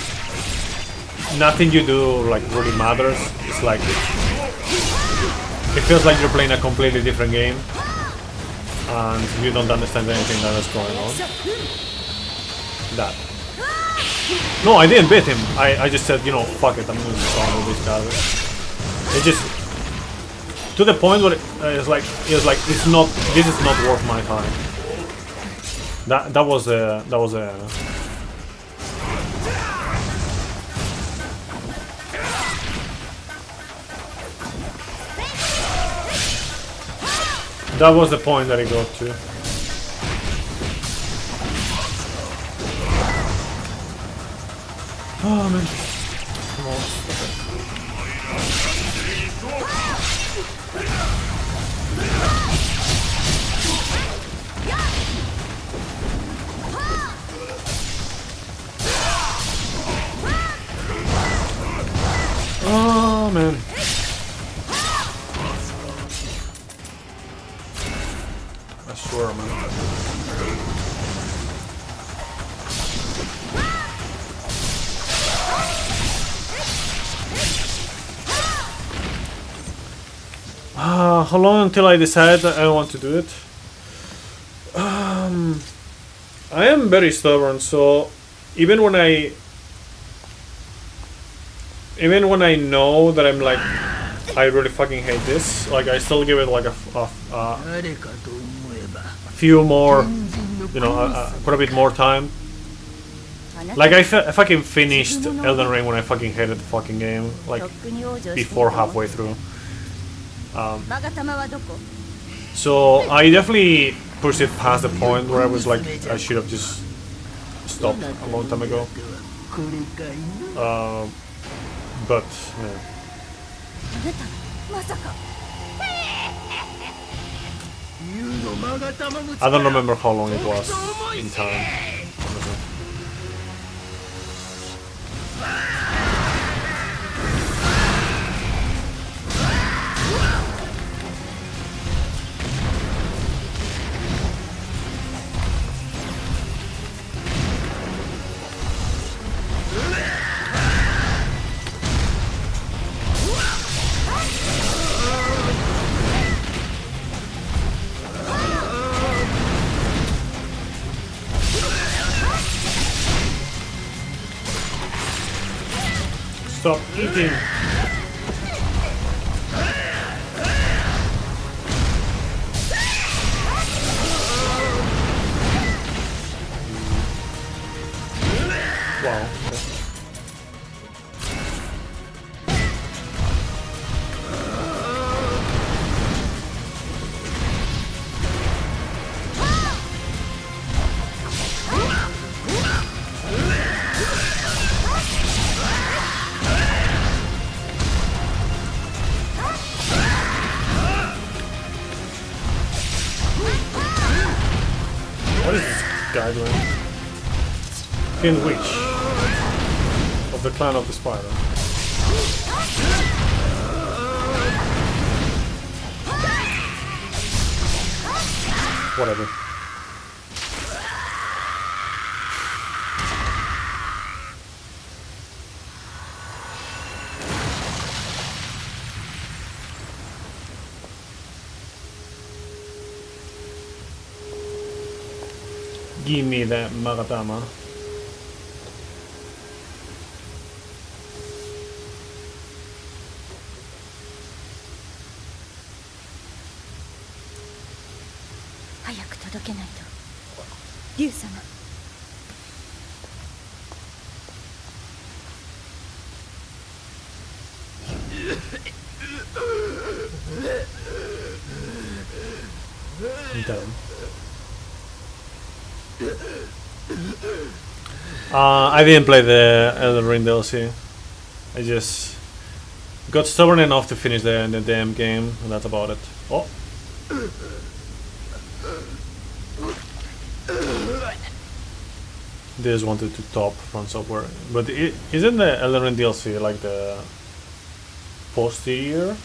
nothing you do like really matters. It's like it feels like you're playing a completely different game, and you don't understand anything that is going on. That. No, I didn't beat him. I just said, you know, fuck it, I'm gonna spawn with this guy. It just to the point where it's like this is not worth my time. That was a that was the point that he got to. Oh man. Come on. Oh man. I swear, man. How long until I decide I want to do it? I am very stubborn, so even when I know that I'm like I really fucking hate this, like I still give it like a few more, you know, quite a bit more time. Like I fucking finished Elden Ring when I fucking hated the fucking game, like before halfway through. So I definitely pushed it past the point where I was like, I should have just stopped a long time ago. But yeah. I don't remember how long it was in time. Stop eating. Wow. guy doing? King Witch of the Clan of the Spider. Whatever. Give me that Magatama. I'm done. I didn't play the Elden Ring DLC. I just got stubborn enough to finish the damn game, and that's about it. Oh. They just wanted to top From Software. But isn't the Elden Ring DLC like the posterior?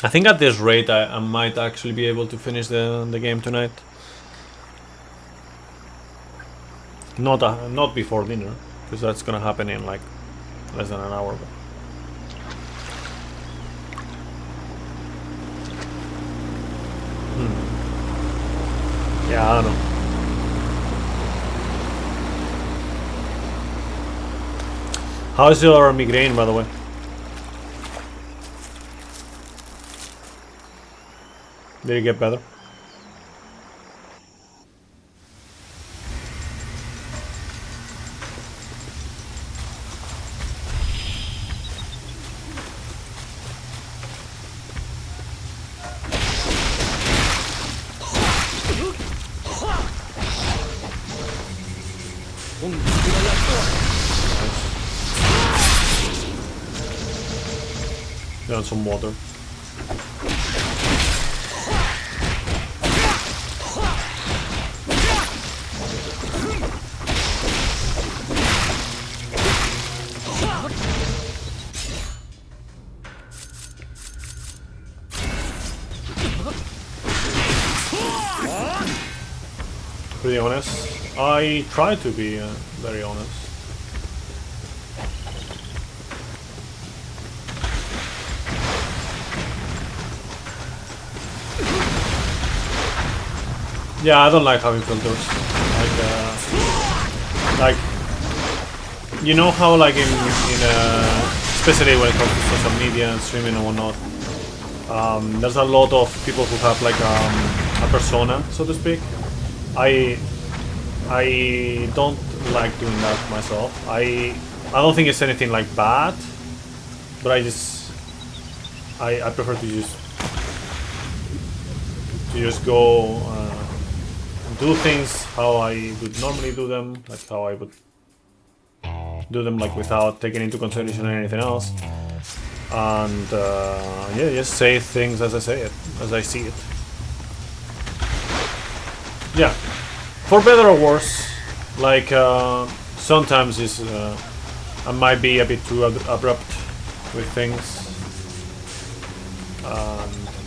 I think at this rate I might actually be able to finish the game tonight. Not before dinner, because that's gonna happen in like less than an hour. Yeah, I don't know. How's your migraine, by the way? Did it get better? Got some water. Pretty honest. I try to be very honest. Yeah, I don't like having filters. Like, you know how like in especially when it comes to social media and streaming and whatnot, there's a lot of people who have like a persona, so to speak. I don't like doing that myself. I don't think it's anything like bad, but I prefer to just go do things how I would normally do them, like how I would do them, like without taking into consideration anything else, and yeah, just say things as I say it, as I see it. Yeah, for better or worse. Like sometimes I might be a bit too abrupt with things.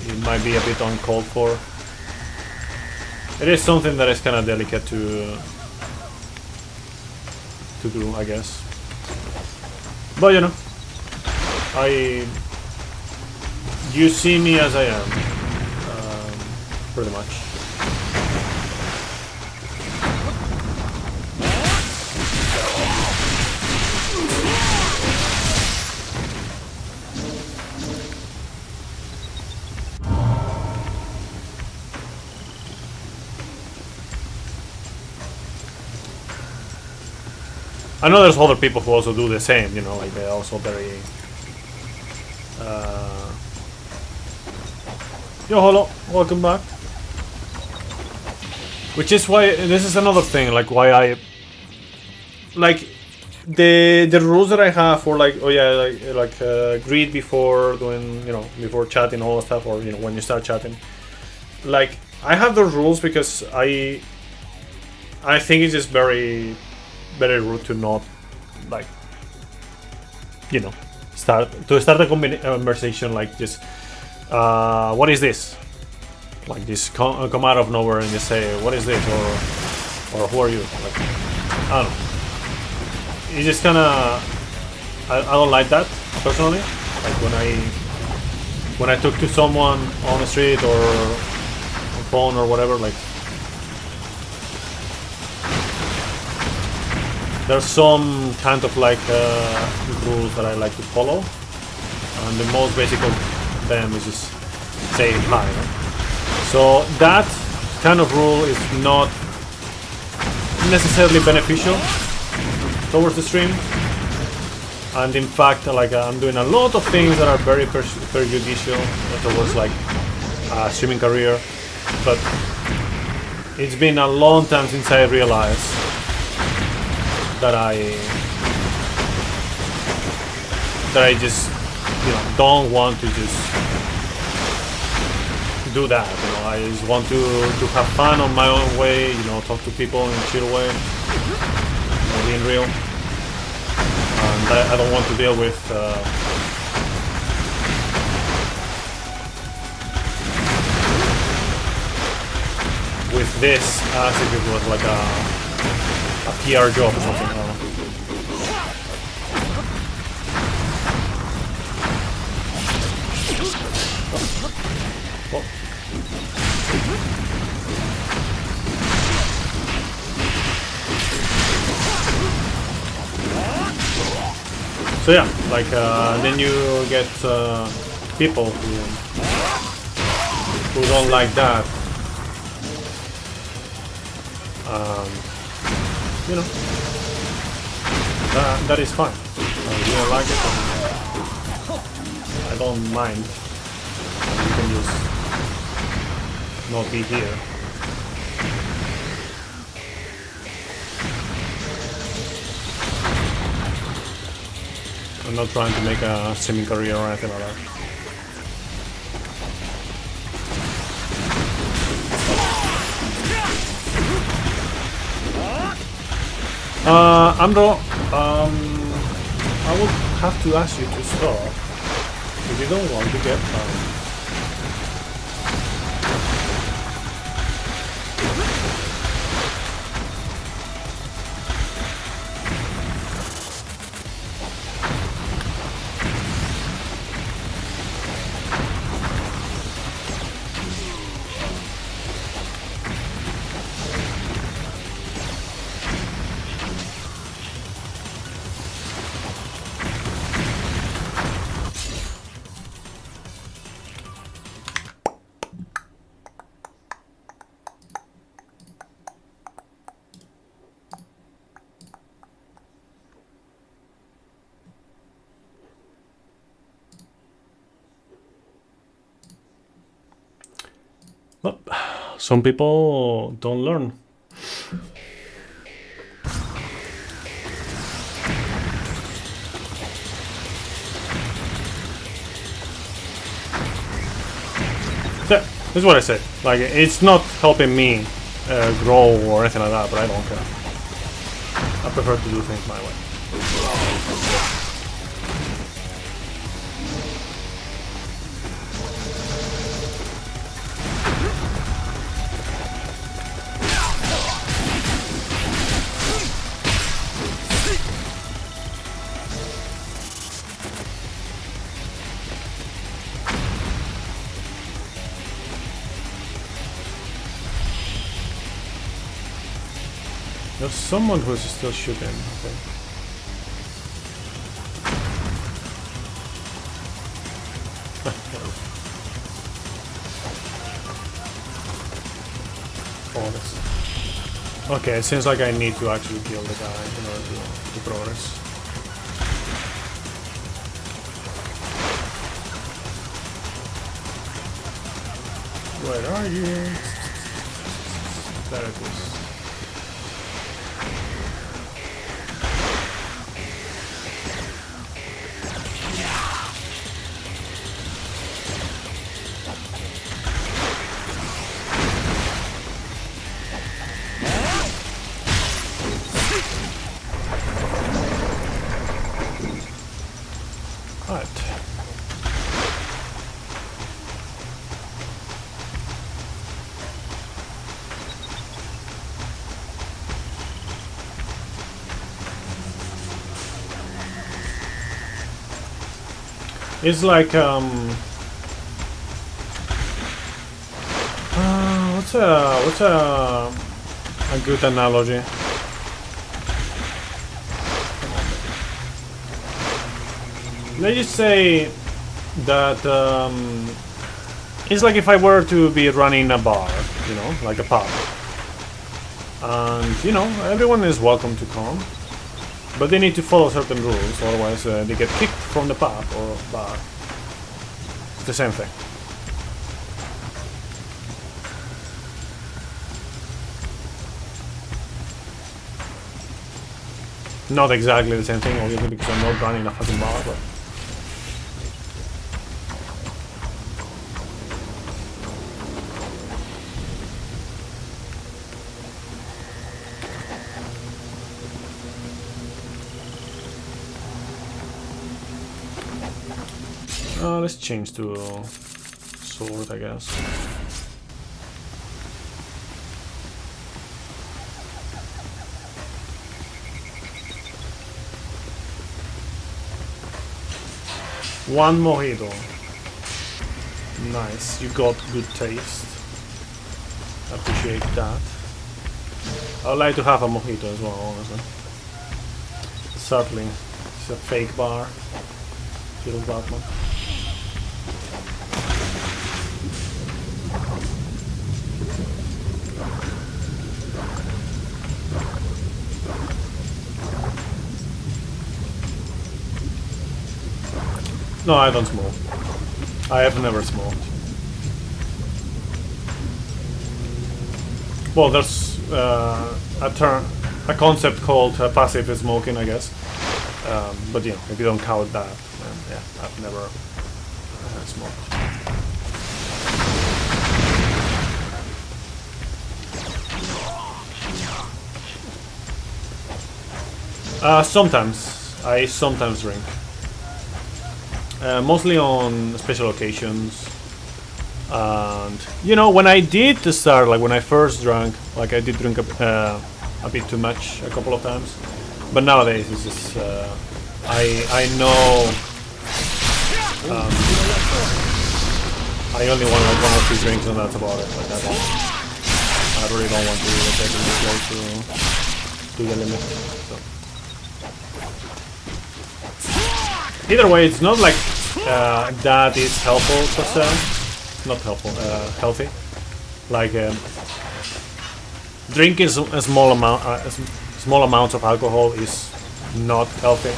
It might be a bit uncalled for. It is something that is kind of delicate to do, I guess. But you know, you see me as I am, pretty much. I know there's other people who also do the same, you know, like they're also very Yo, hello, welcome back. Which is why this is another thing, like why I like the rules that I have for like greet before doing, you know, before chatting, all that stuff, or you know, when you start chatting. Like I have those rules because I think it's just very rude to not, like, you know, start a conversation like just what is this? Like just come out of nowhere and just say what is this, or who are you? Like, I don't know. It's just kind of I don't like that personally. Like when I talk to someone on the street or on phone or whatever, like there's some kind of like rules that I like to follow, and the most basic of them is just saying hi. Right? So that kind of rule is not necessarily beneficial towards the stream, and in fact, like I'm doing a lot of things that are very prejudicial towards like a streaming career. But it's been a long time since I realized that I just, you know, don't want to just do that. You know, I just want to have fun on my own way. You know, talk to people in a chill way, you know, being real. And I don't want to deal with this as if it was like a PR job or something. I don't know. Oh. So yeah, like then you get people who don't like that. You know, that is fine. You don't like it, I don't mind. You can just not be here. I'm not trying to make a streaming career or anything like that. Andro, I would have to ask you to stop if you don't want to get Well, some people don't learn. Yeah, this is what I said. Like, it's not helping me grow or anything like that, but I don't care. I prefer to do things my way. There's someone who's still shooting, I think. Oh, this. Okay, it seems like I need to actually kill the guy in order to progress. Where are you? There it is. It's like what's a good analogy? Let's just say that it's like if I were to be running a bar, you know, like a pub, and you know everyone is welcome to come. But they need to follow certain rules, otherwise they get kicked from the pub or bar. It's the same thing. Not exactly the same thing, obviously, because I'm not running a fucking bar, but... let's change to sword, I guess. One mojito. Nice, you got good taste. Appreciate that. I'd like to have a mojito as well, honestly. Sadly, it's a fake bar. Feels Batman. No, I don't smoke. I have never smoked. Well, there's a concept called passive smoking, I guess. But yeah, if you don't count that, then yeah, I've never smoked. Sometimes. I sometimes drink. Mostly on special occasions. And, you know, when I did start, like when I first drank, like I did drink a bit too much a couple of times. But nowadays it's just, I know I only want like 1 or 2 drinks and that's about it. Like I really don't want to take it close to the limit. So. Either way, it's not like that is helpful per se. Not helpful, healthy. Like drinking a small amount of alcohol is not healthy.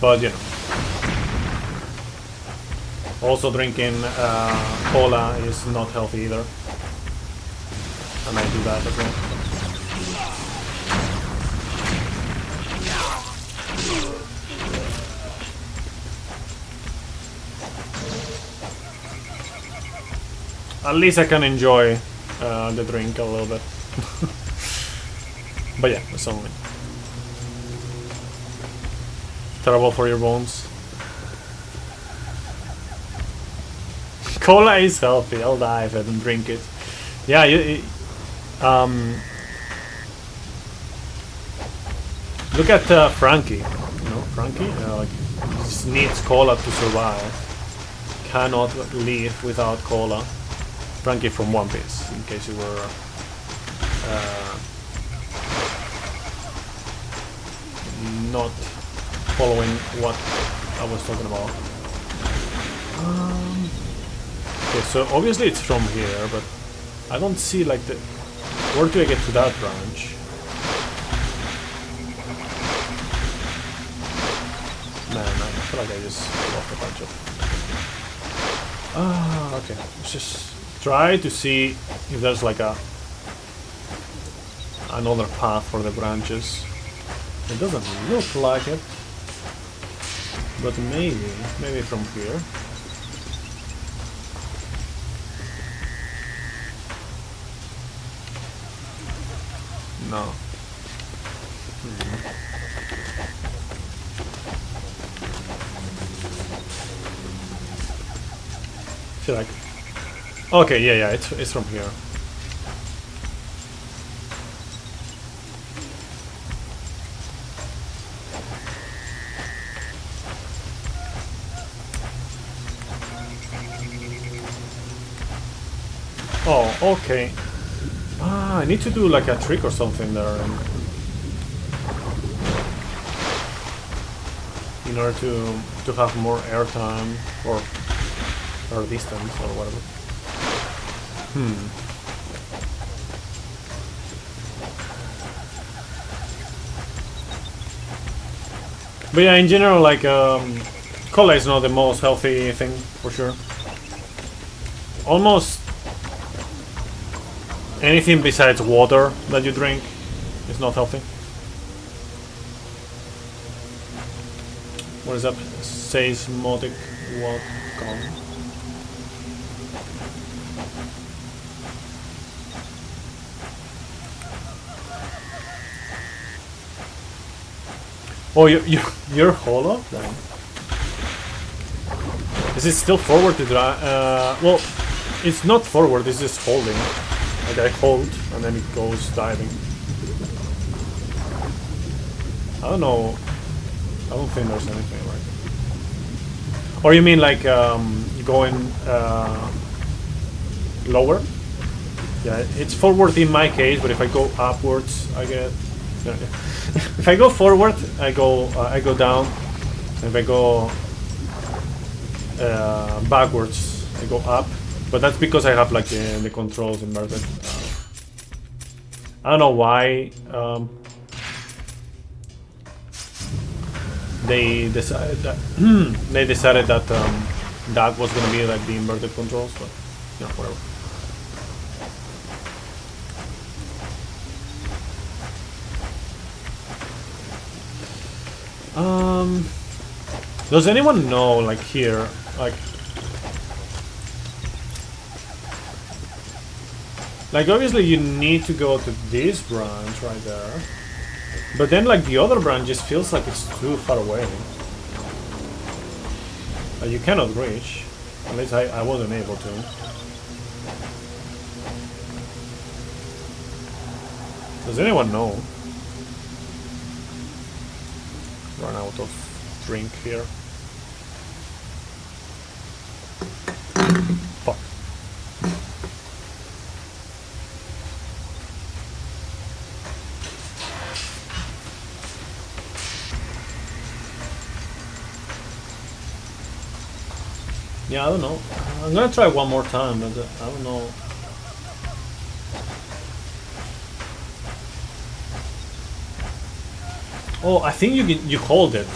But you know, also drinking cola is not healthy either, and I do that as well. At least I can enjoy the drink a little bit. But yeah, it's only terrible for your bones. Cola is healthy. I'll die if I don't drink it. Yeah, look at Frankie. You know, Frankie like just needs cola to survive. Cannot live without cola. Frankie from One Piece, in case you were not following what I was talking about. Okay, so obviously it's from here, but I don't see like the... Where do I get to that branch? Man, I feel like I just lost a bunch of... Okay. Let's just try to see if there's like another path for the branches. It doesn't look like it, but maybe from here. No. Feel like. Okay, yeah, it's from here. Oh, okay. I need to do like a trick or something there in order to have more airtime or distance or whatever. But yeah, in general, like cola is not the most healthy thing for sure. Almost anything besides water that you drink is not healthy. What is up? Seismotic Wacom. Oh, you're hollow? Is it still forward to drive? Well, it's not forward, it's just holding. Like I hold, and then it goes diving. I don't know. I don't think there's anything like... Or you mean like going lower? Yeah, it's forward in my case, but if I go upwards, I get... If I go forward, I go down. If I go backwards, I go up. But that's because I have like the controls inverted. I don't know why they decided that that was gonna be like the inverted controls, but yeah, whatever. Does anyone know, like here, like obviously you need to go to this branch right there, but then like the other branch just feels like it's too far away. You cannot reach, at least I wasn't able to. Does anyone know? Run out of drink here. Fuck. Yeah, I don't know. I'm gonna try one more time, but I don't know. Oh, I think you hold it.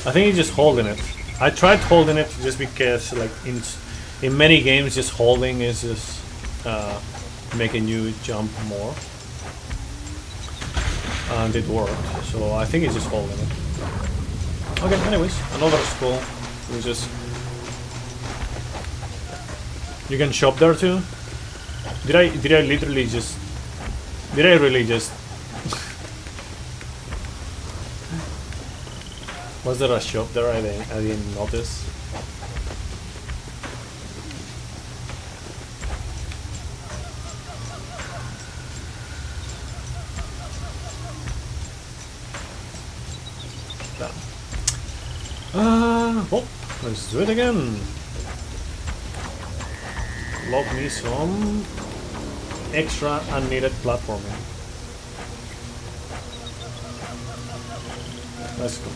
I think you're just holding it. I tried holding it just because, like in many games, just holding is just making you jump more, and it worked. So I think it's just holding it. Okay. Anyways, another skull. We just. You can shop there too? Did I literally just... Did I really just... Was there a shop there? I didn't notice. Well, let's do it again. Log me some extra unneeded platforming. Let's go.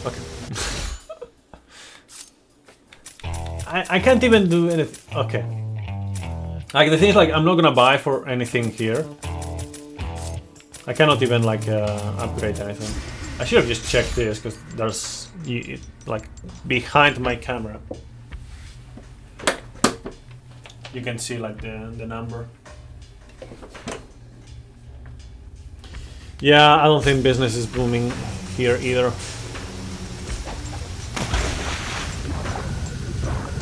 Okay. I can't even do anything. Okay. Like the thing is, like I'm not gonna buy for anything here. I cannot even like upgrade anything. I should have just checked this because there's like behind my camera. you can see like the number. Yeah, I don't think business is booming here either.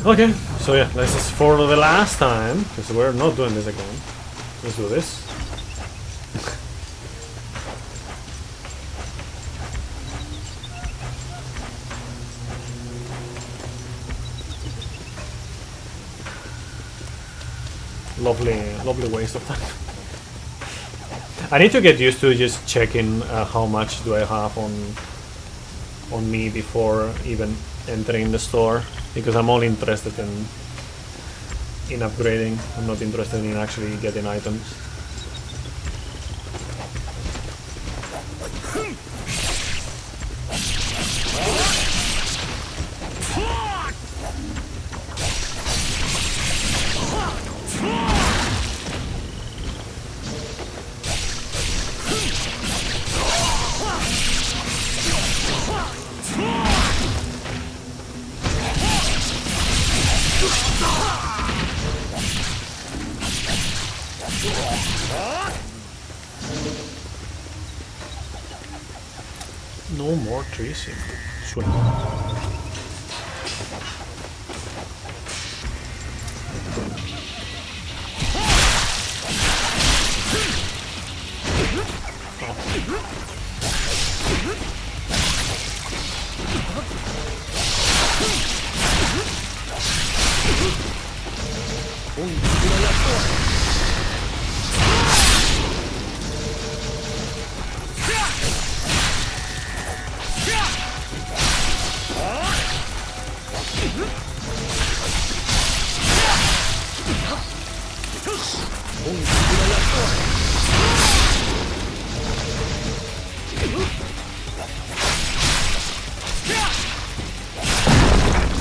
Okay, so yeah, this is for the last time, because we're not doing this again. Let's do this. Lovely waste of time. I need to get used to just checking how much do I have on me before even entering the store, because I'm only interested in upgrading. I'm not interested in actually getting items. No more tracing. Sweet.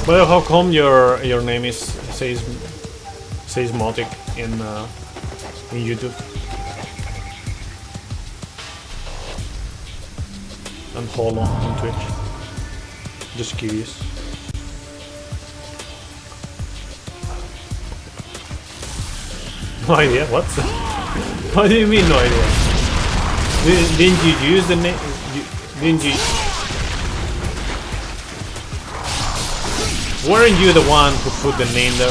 Well, how come your name is says Motic in YouTube and Holo on Twitch? Just curious. No idea. What? What do you mean no idea? Didn't you use the name? Didn't you? Weren't you the one who put the name there?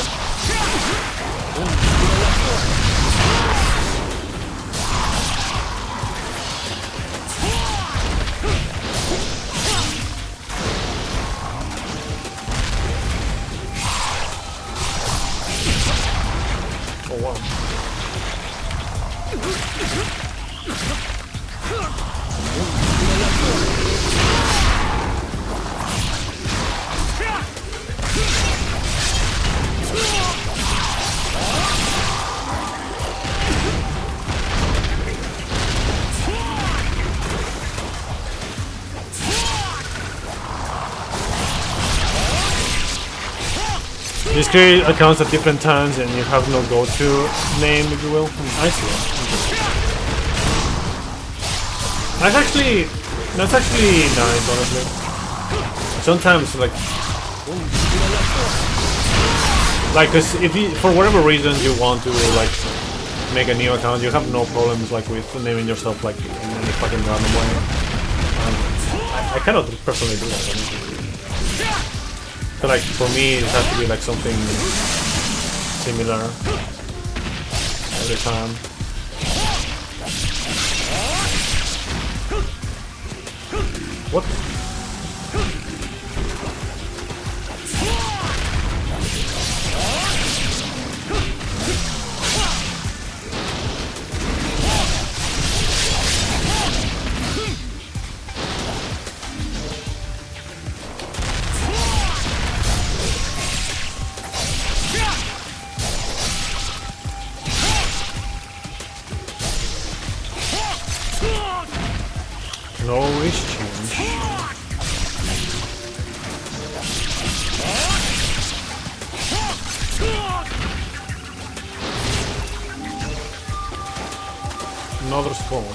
Oh wow. This create accounts at different times and you have no go-to name, if you will. I see it. That's actually nice, honestly. Sometimes, cause if you, for whatever reason you want to make a new account, you have no problems with naming yourself in any fucking random way. I cannot personally do that, honestly. So for me it has to be something similar every time. What? No race change. Another spawn.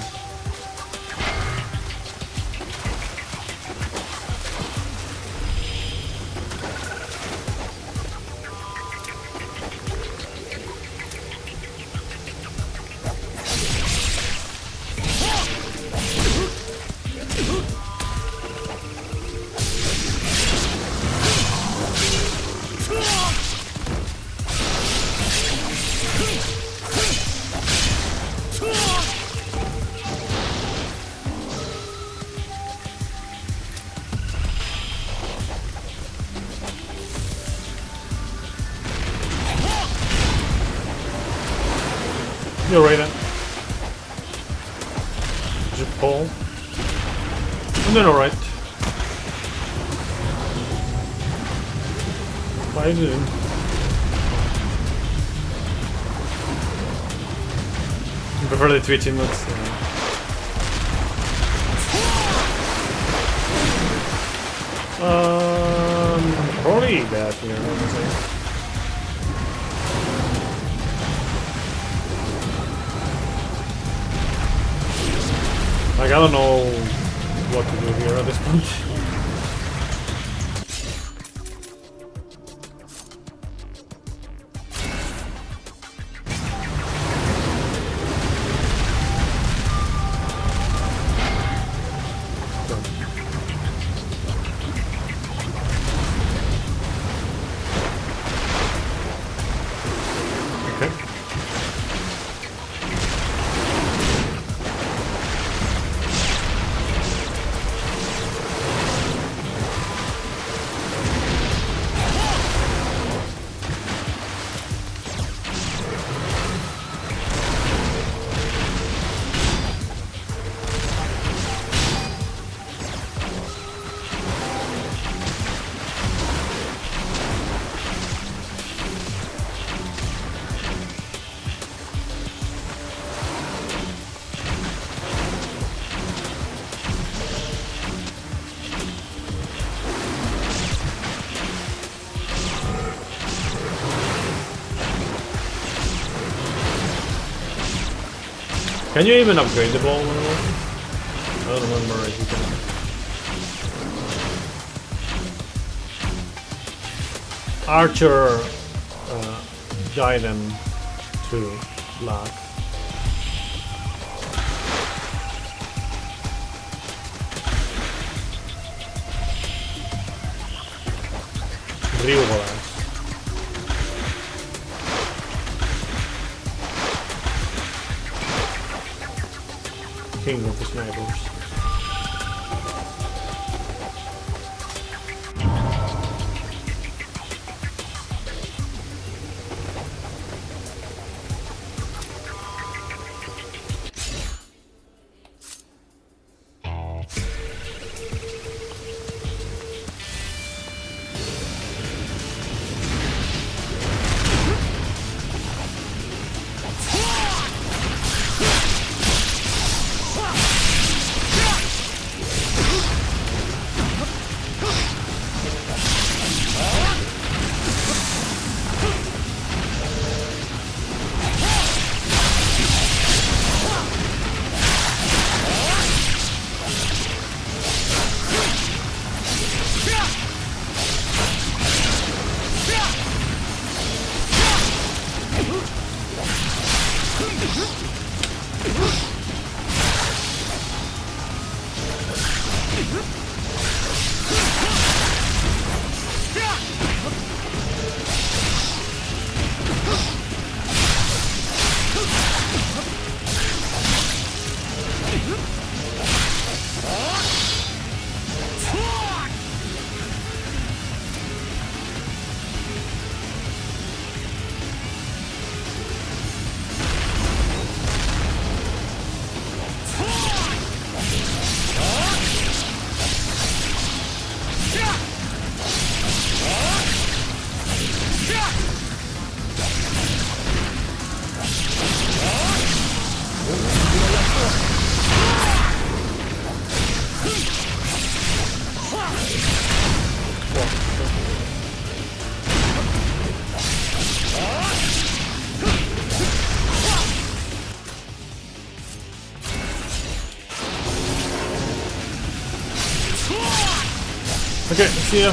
You're right then. Just pull. I'm doing alright. What are you doing? I prefer the twitching, that's probably that here, honestly. Like, I don't know what to do here at this point. Can you even upgrade the ball? I don't remember if you can. Archer Gaiden 2 black. Real balance. King of the snipers. Okay, see you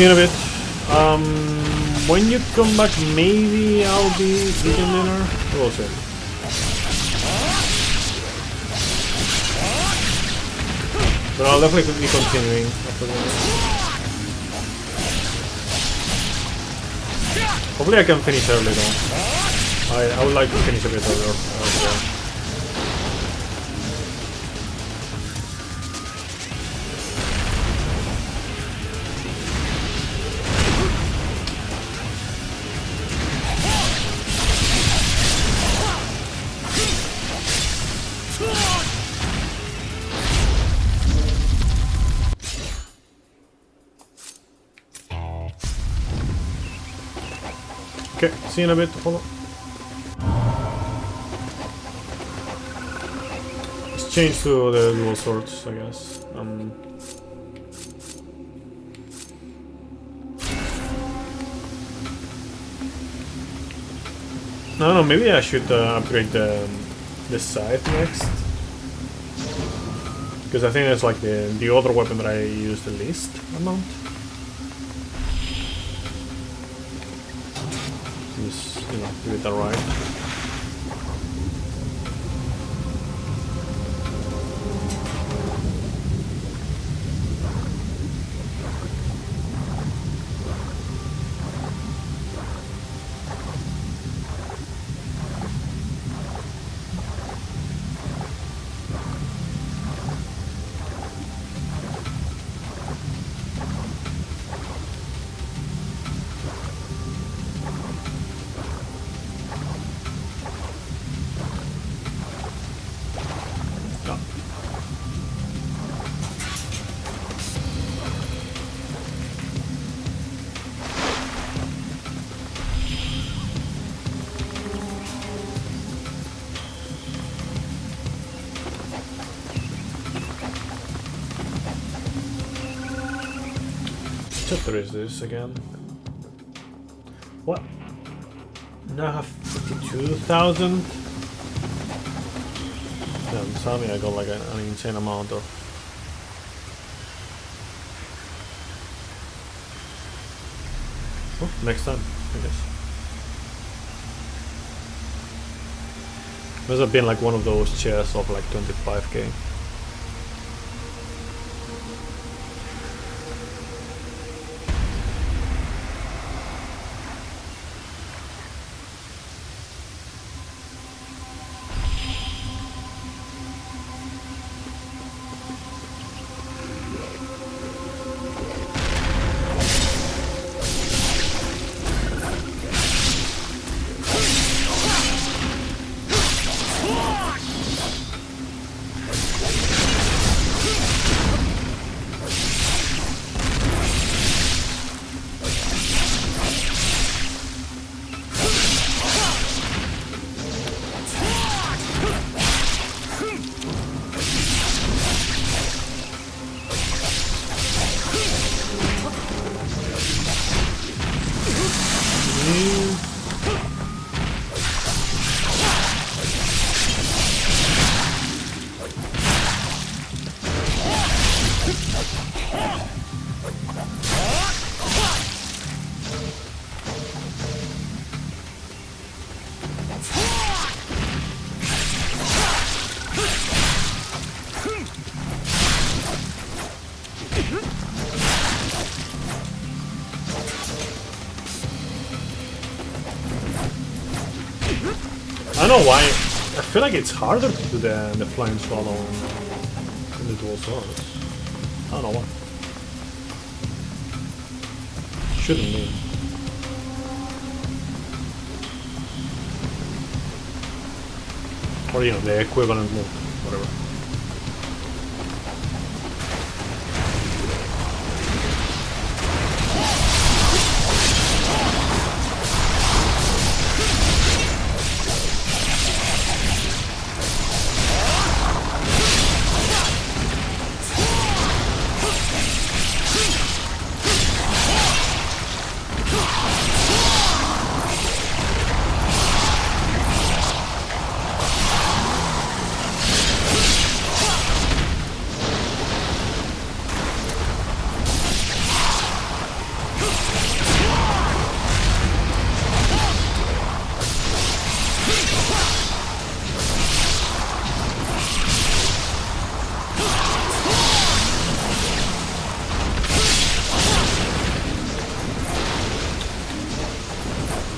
in a bit. When you come back, maybe I'll be vegan dinner. We'll see. But I'll definitely be continuing after this. Hopefully I can finish early though. I would like to finish a bit earlier as well. See you in a bit. Hold on. Let's change to the dual swords, I guess. I don't know, maybe I should upgrade the scythe next. Because I think that's like the other weapon that I use the least amount. Just, you know, give it a right. Chapter is this again? What? Now I have 52,000. Damn, suddenly I got like an insane amount of. Oh, next time, I guess. Must have been like one of those chairs of like 25k. I don't know why. I feel like it's harder to do the flying swallow in the dual swords. I don't know why. Shouldn't be. Or, you know, the equivalent move, whatever.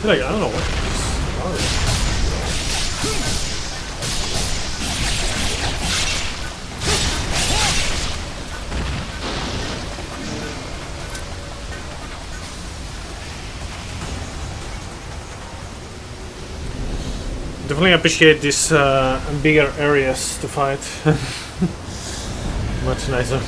Like, I don't know what definitely appreciate these bigger areas to fight. Much nicer.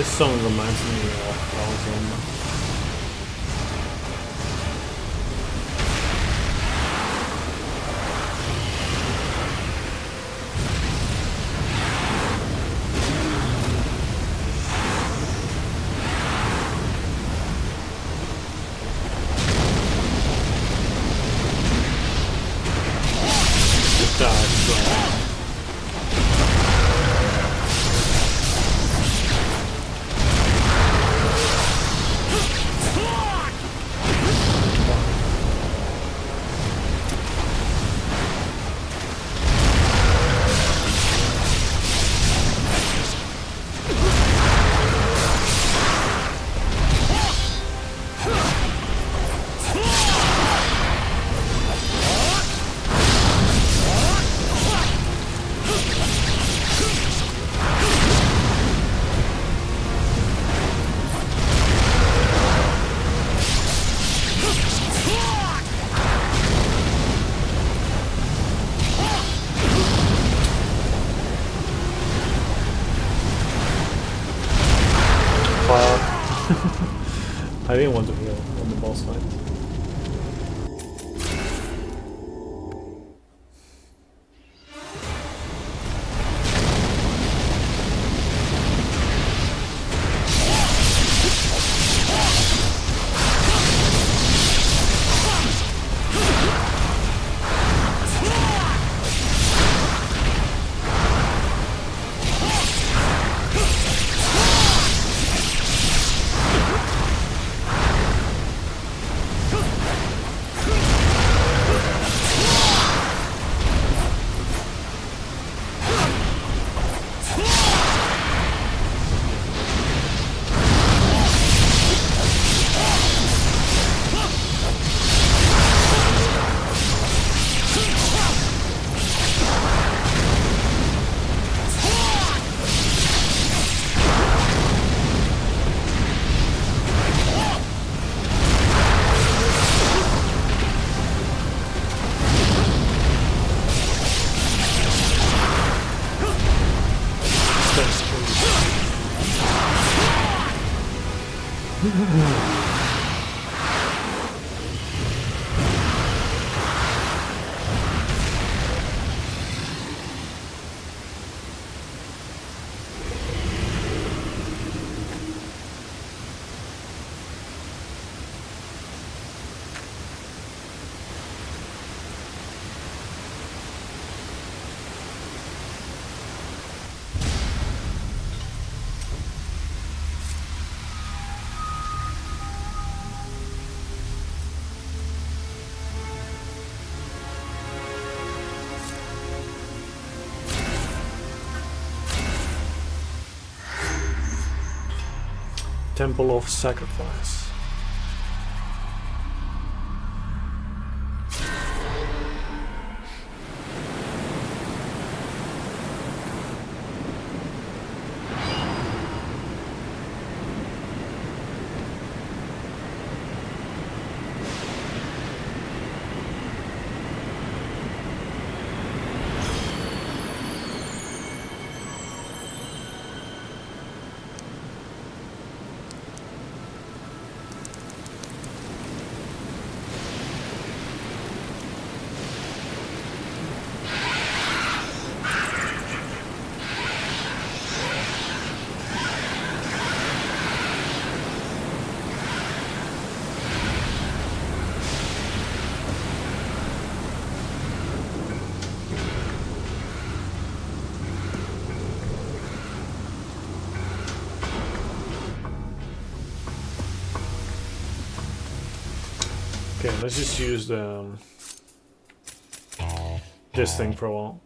This song reminds me of Ozone. I didn't want to heal on the boss fight. Temple of Sacrifice. Okay, let's just use the this thing for a while.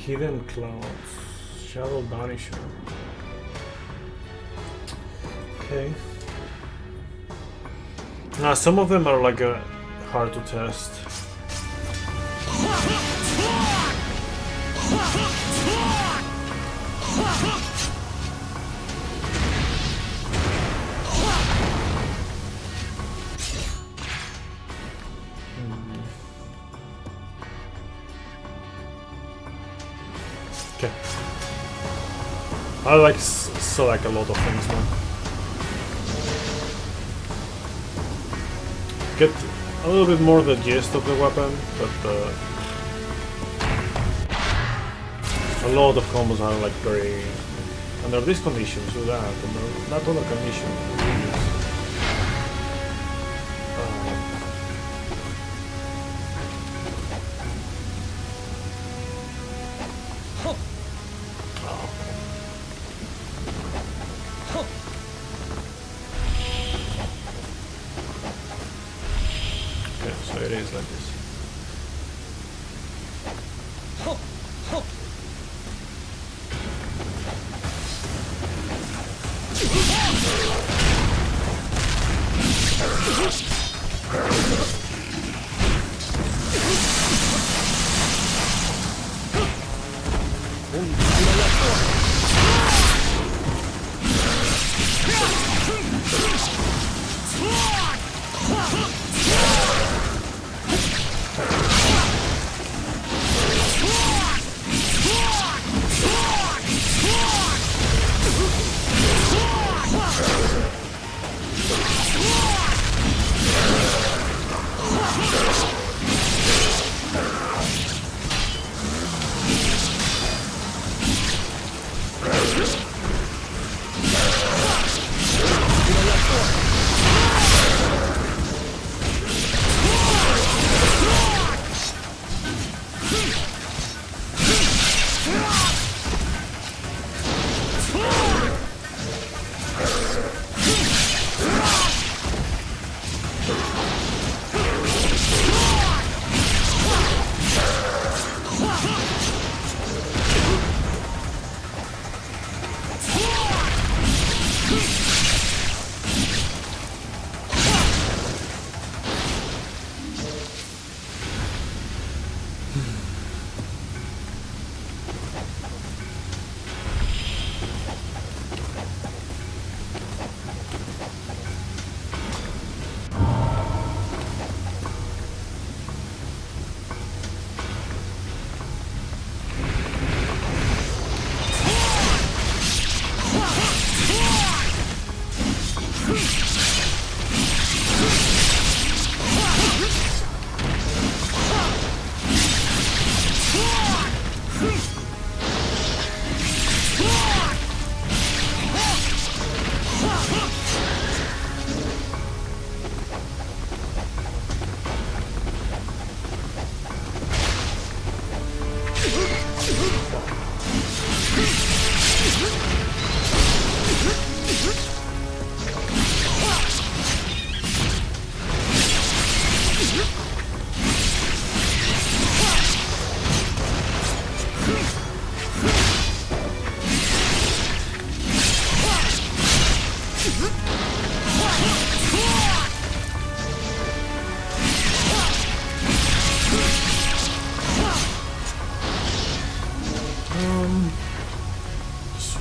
Hidden Clouds, Shadow Vanisher. Okay. Now some of them are like hard to test. Okay. I like select a lot of things now. Get a little bit more the gist of the weapon, but a lot of combos are like very under these conditions. Do that, under not under conditions. So it is like this.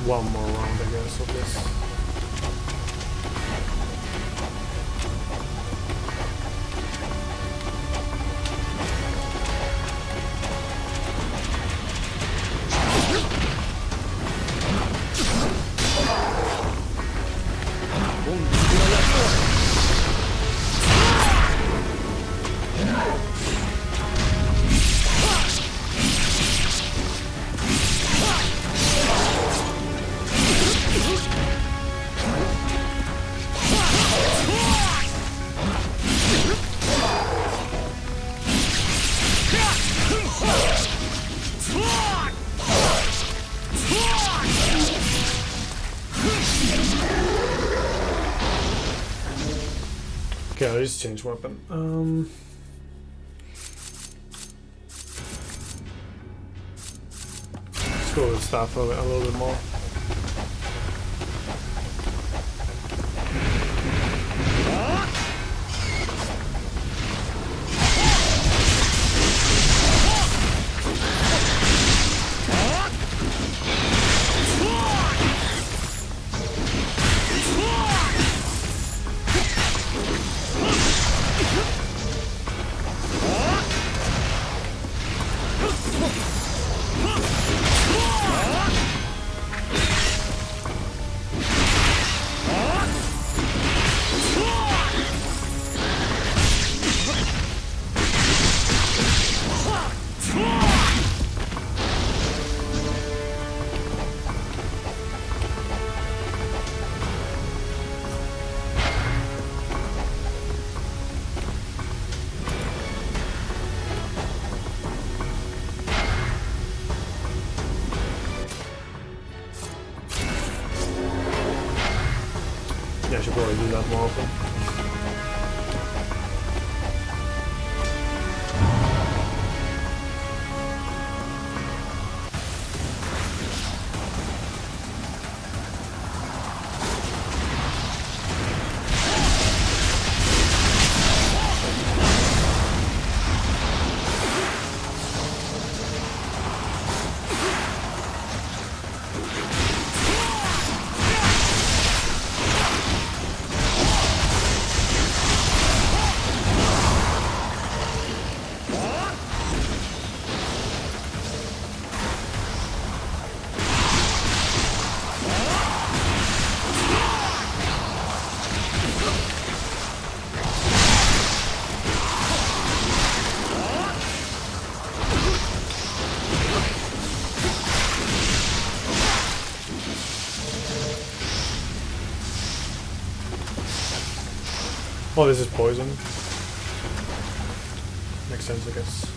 one more round, I guess, of this. Okay, I just changed weapon. Let's go with staff a little bit more. Yeah, I should probably do that more often. Oh, this is poison. Makes sense, I guess.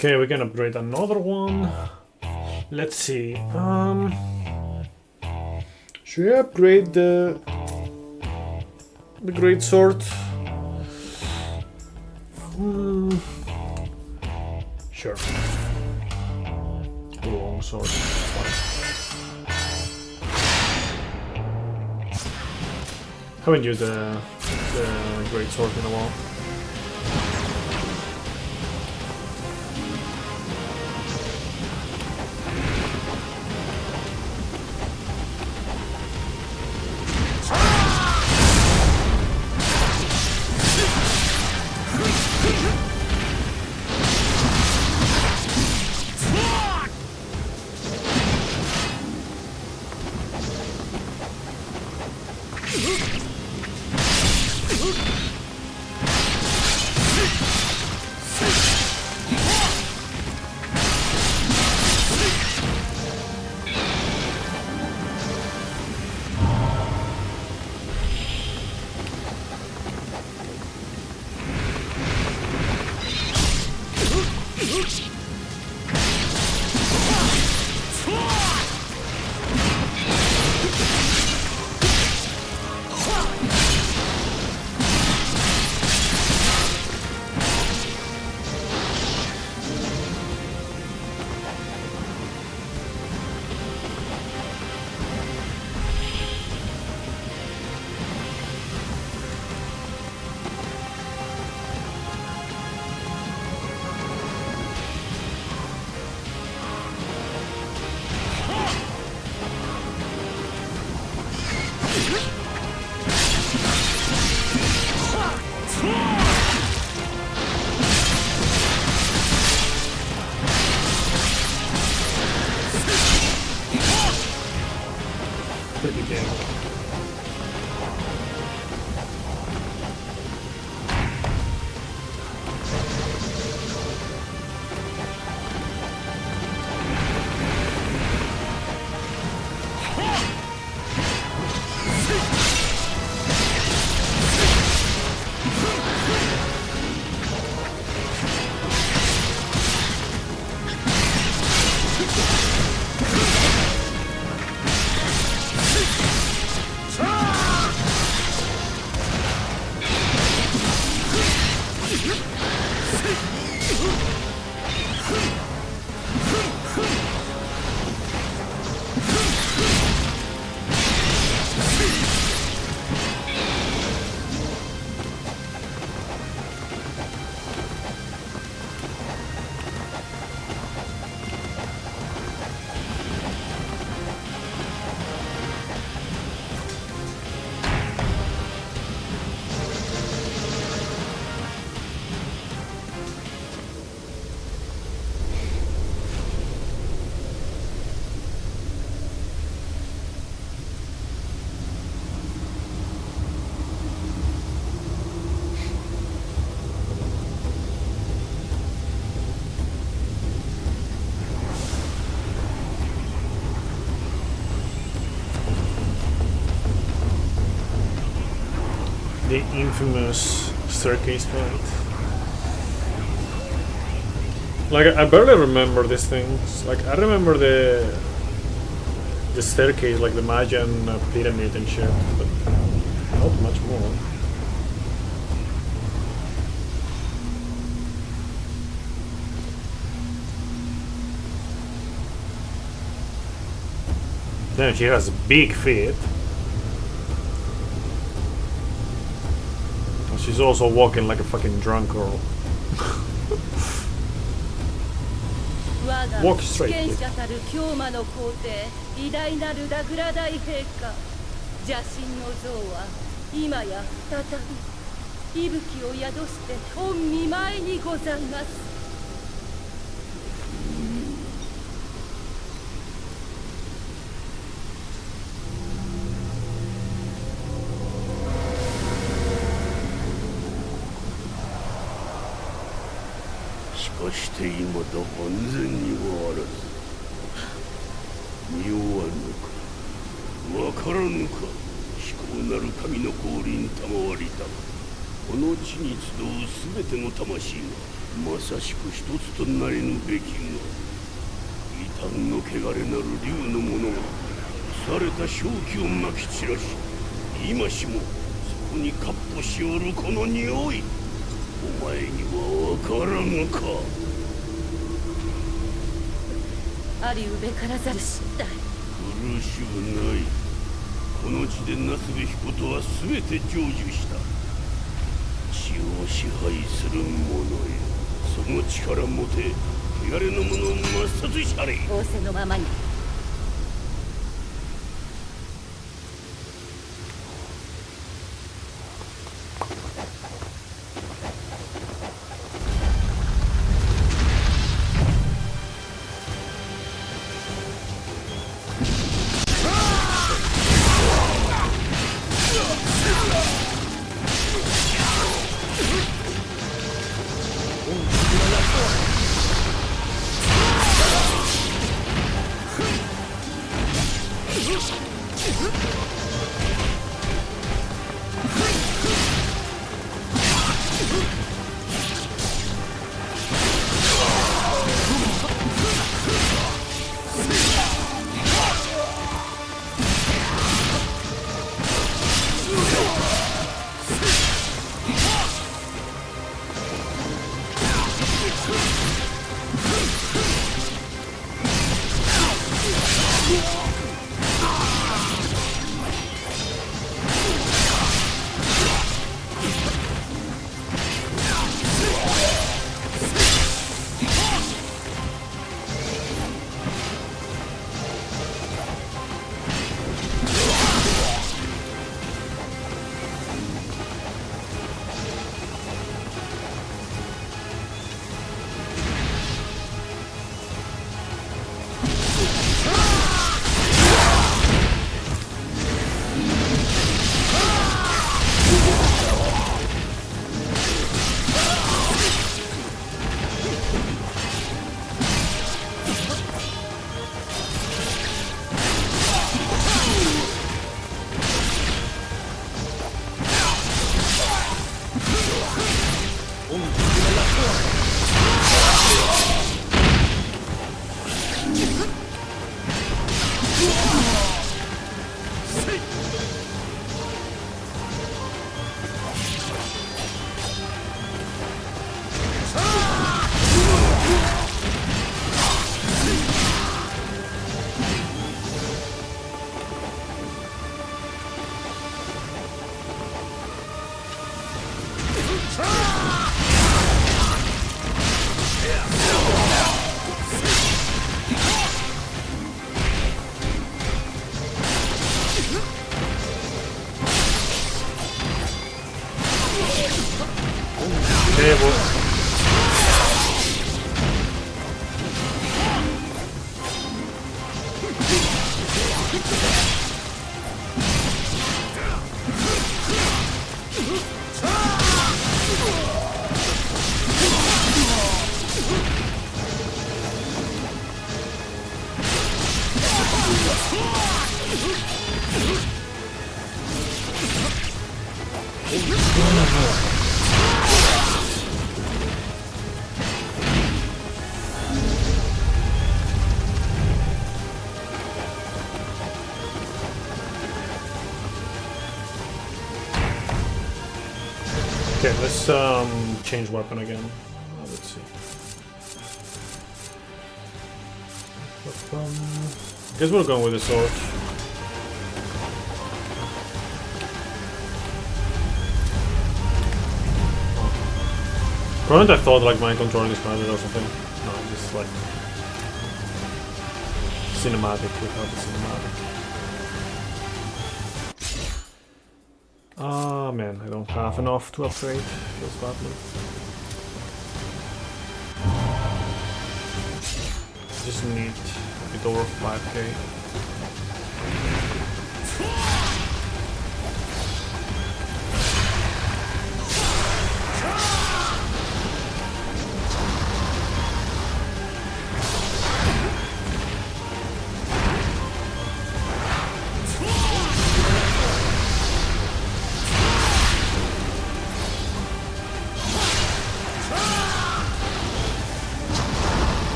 Okay, we can upgrade another one. Let's see. Should we upgrade the great sword? Sure. The long sword. Haven't used the great sword in a while. Pretty game. The infamous staircase fight. Like, I barely remember these things. Like, I remember the staircase, like the Mayan pyramid and shit, but not much more. Then she has big feet. She's also walking like a fucking drunk girl. Walk straight.かして今だ安全にはあらず匂わぬかわからぬか飛行なる神の降臨賜りたこの地に集うすべての魂がまさしく一つとなれぬべきが異端の汚れなる竜の者がされた正気をまき散らし今しもそこに闊歩しおるこの匂いお前にはわからぬかありうべからざる失態苦しゅうないこの地でなすべきことは全て成就した地を支配する者よその力もて汚れの者を抹殺しゃれ仰せのままに Okay, let's change weapon again. Let's see. Guess we're going with the sword. For a moment I thought like my controlling is better or something. No, just like cinematic without the cinematic. Ah man, I don't have enough to upgrade this badly. Just need a bit over 5k.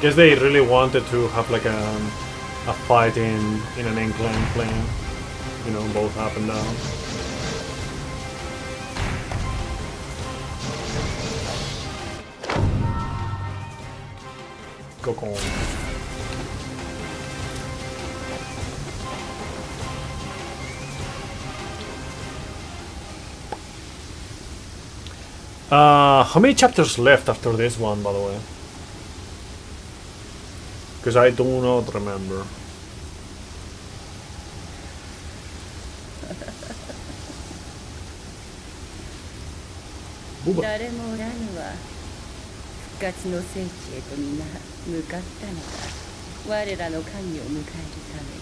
Guess they really wanted to have like a fight in an incline plane, you know, both up and down. Go. How many chapters left after this one, by the way? Because I do not remember. Booba. 誰もおらぬは復活の聖地へと皆向かったのだ。我らの神を迎えるために。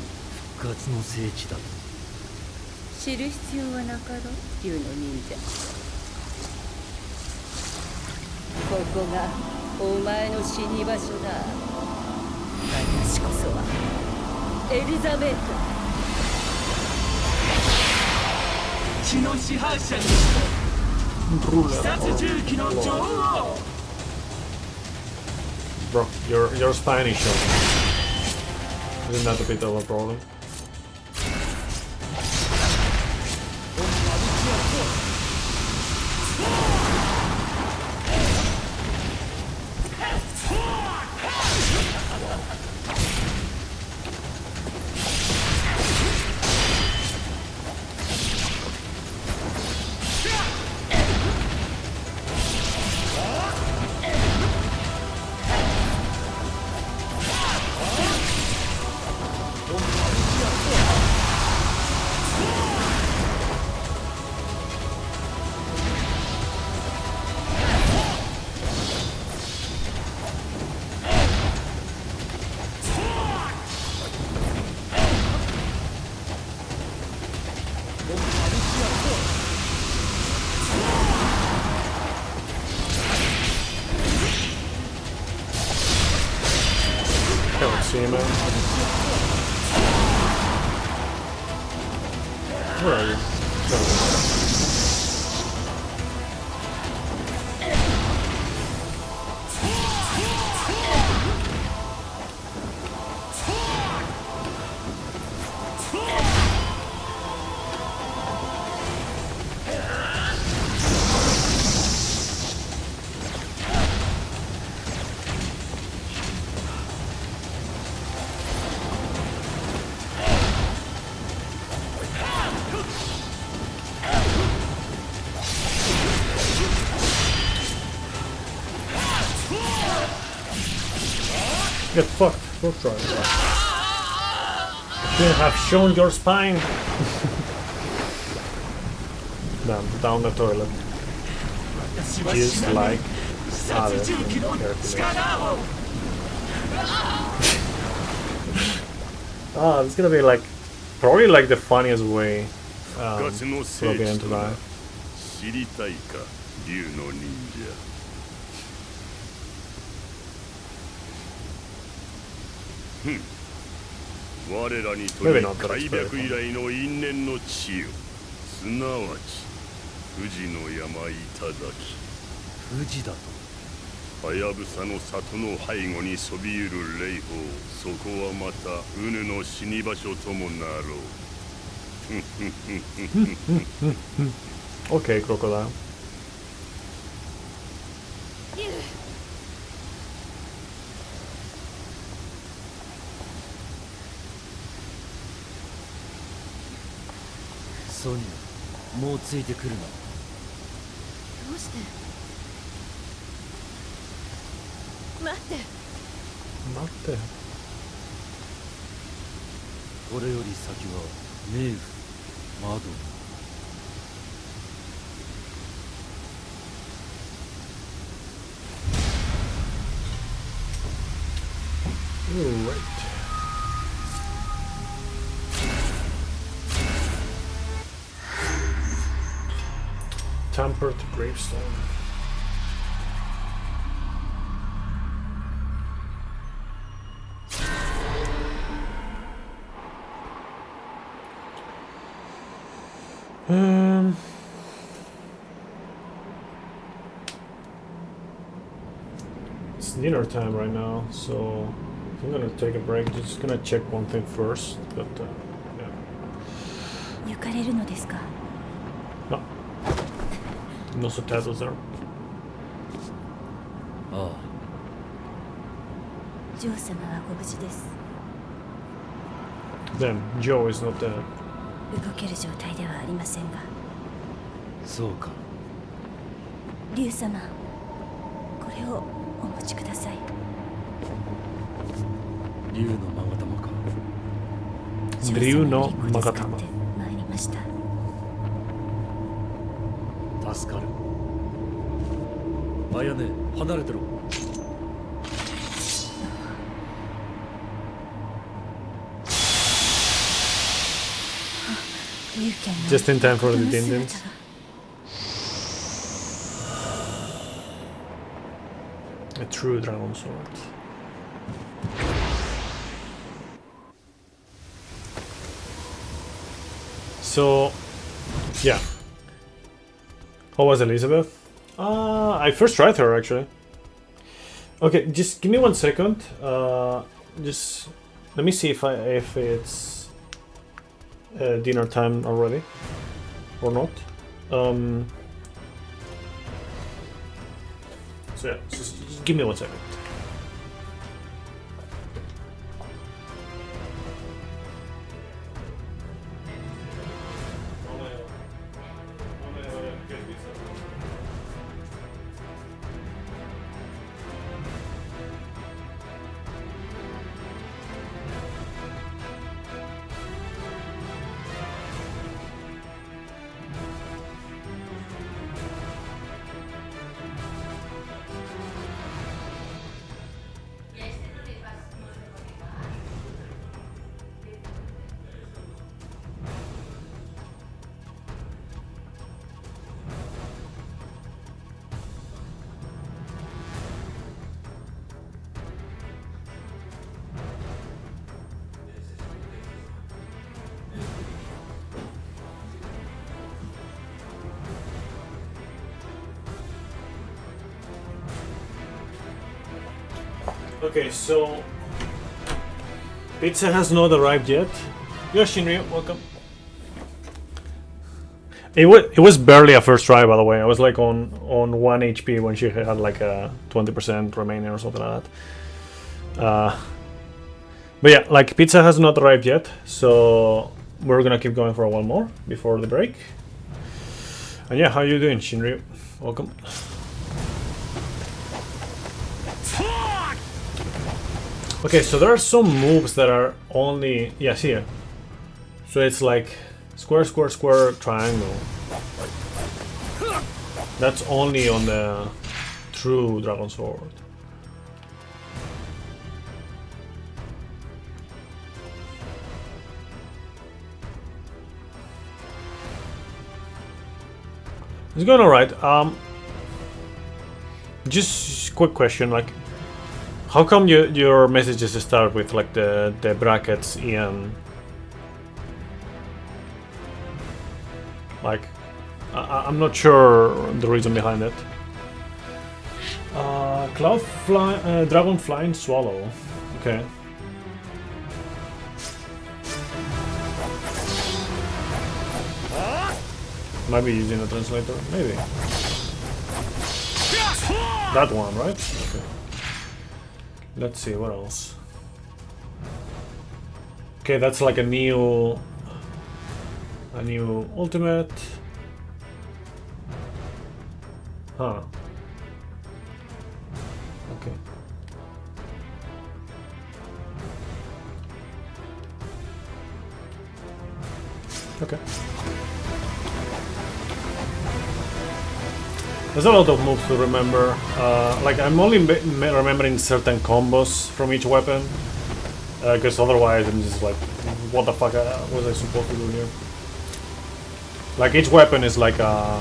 復活の聖地だと。知る必要はなかろう、竜の忍者。ここがお前の死に場所だ。私こそはエリザベート。血の支配者にして殺重機の女王。 Bro, you're Spanish. Isn't that a bit of a problem? Can't see him, man. Where are you? Get fucked. First try. You have shown your spine. Down the toilet. Just like others. Ah, it's gonna be like probably like the funniest way for getting to die. 知りたいか、竜の忍者。我らにとり開闢以来の因縁の地よ。すなわち富士の山頂。富士だと。はやぶさの里の背後にそびゆる霊峰。そこはまたうぬの死に場所ともなろう。Okay, crocodile. Sonia, もうついてくるな。どうして？待って。待って。これより先は冥府、窓。Right. Tempered gravestone. It's dinner time right now, so I'm gonna take a break. Just gonna check one thing first, but yeah. 行かれるのですか? No. No subtitles there. ああ。ジョー様はご無事です。Then Joe is not dead. 動ける状態ではありませんが。そうか。竜様、これをお持ちください。竜の勾玉か。竜の勾玉。参りました。助かる。あやね、離れてろ。Just in time for the Dindins. A true dragon sword. So, yeah. How was Elizabeth? I first tried her actually. Okay, just give me 1 second. Just let me see if it's dinner time already or not. So yeah, just give me 1 second. Okay, so pizza has not arrived yet. Yo, Shinryu, welcome. It was barely a first try, by the way. I was like on 1 HP when she had like a 20% remaining or something like that. But yeah, like pizza has not arrived yet, so we're gonna keep going for a while more before the break. And yeah, how you doing, Shinryu? Welcome. Okay, so there are some moves that are only... Yes, here. So it's like square, square, square, triangle. That's only on the true Dragon Sword. It's going alright. Just quick question, like, how come your messages start with like the brackets in? Like, I'm not sure the reason behind it. Cloud fly, dragon flying swallow. Okay. Might be using a translator, maybe. That one, right? Okay. Let's see, what else? Okay, that's like a new ultimate. Huh. Okay. Okay. There's a lot of moves to remember. Like, I'm only remembering certain combos from each weapon, because otherwise I'm just like, what the fuck was I supposed to do here? Like, each weapon is like a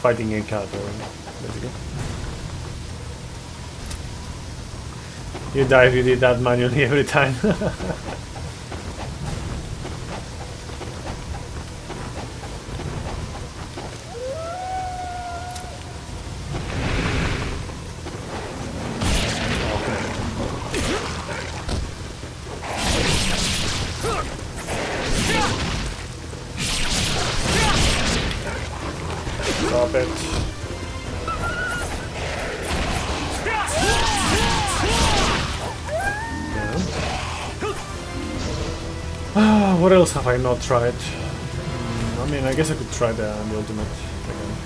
fighting game category, basically. You die if you did that manually every time. Stop it. What else have I not tried? I mean, I guess I could try the ultimate again.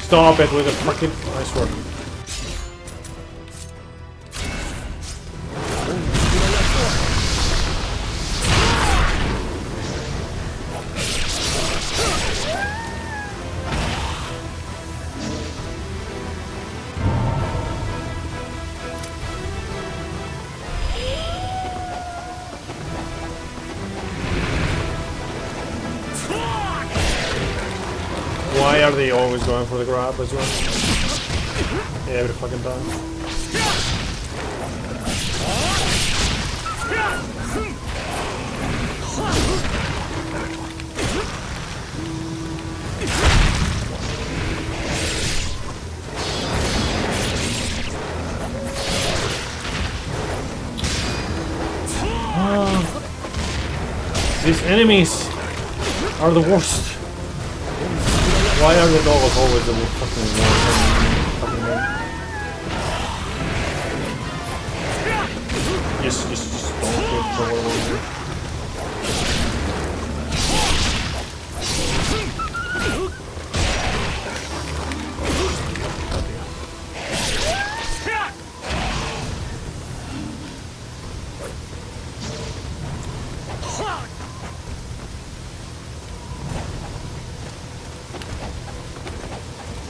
Stop it with a fucking ice sword. Why are they always going for the grab as well? Yeah, every fucking time. These enemies are the worst. Why are the dogs always the fucking worst? Just don't get forward.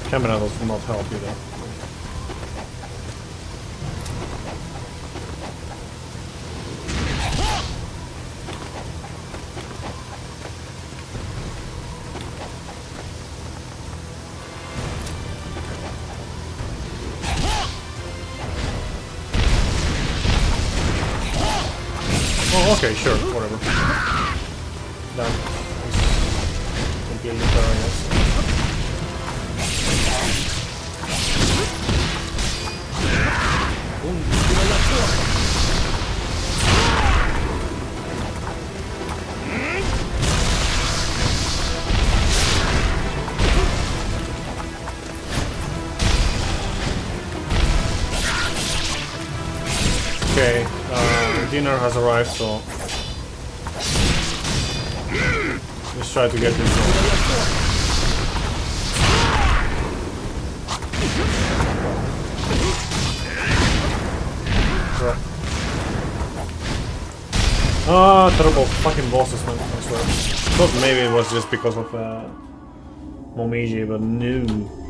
Camera does not help you there. Oh, okay, sure, whatever. That is completely fair, I guess. Okay, dinner has arrived, so let's try to get this going. Right. Ah, terrible fucking bosses, man, I swear. Thought maybe it was just because of Momiji, but no.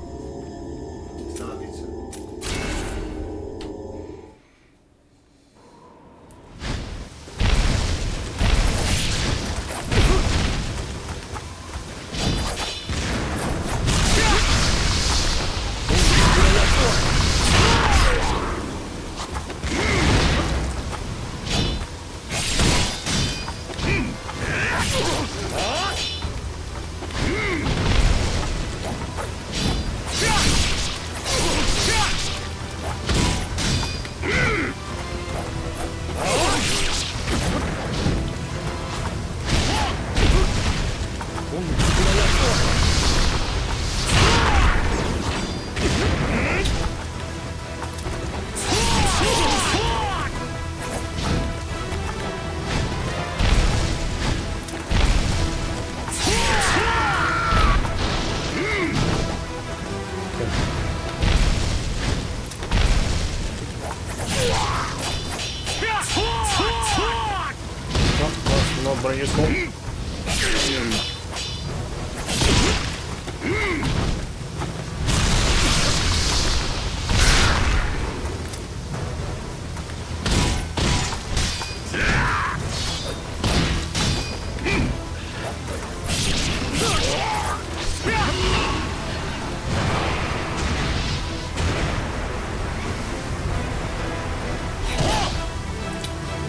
Not very useful.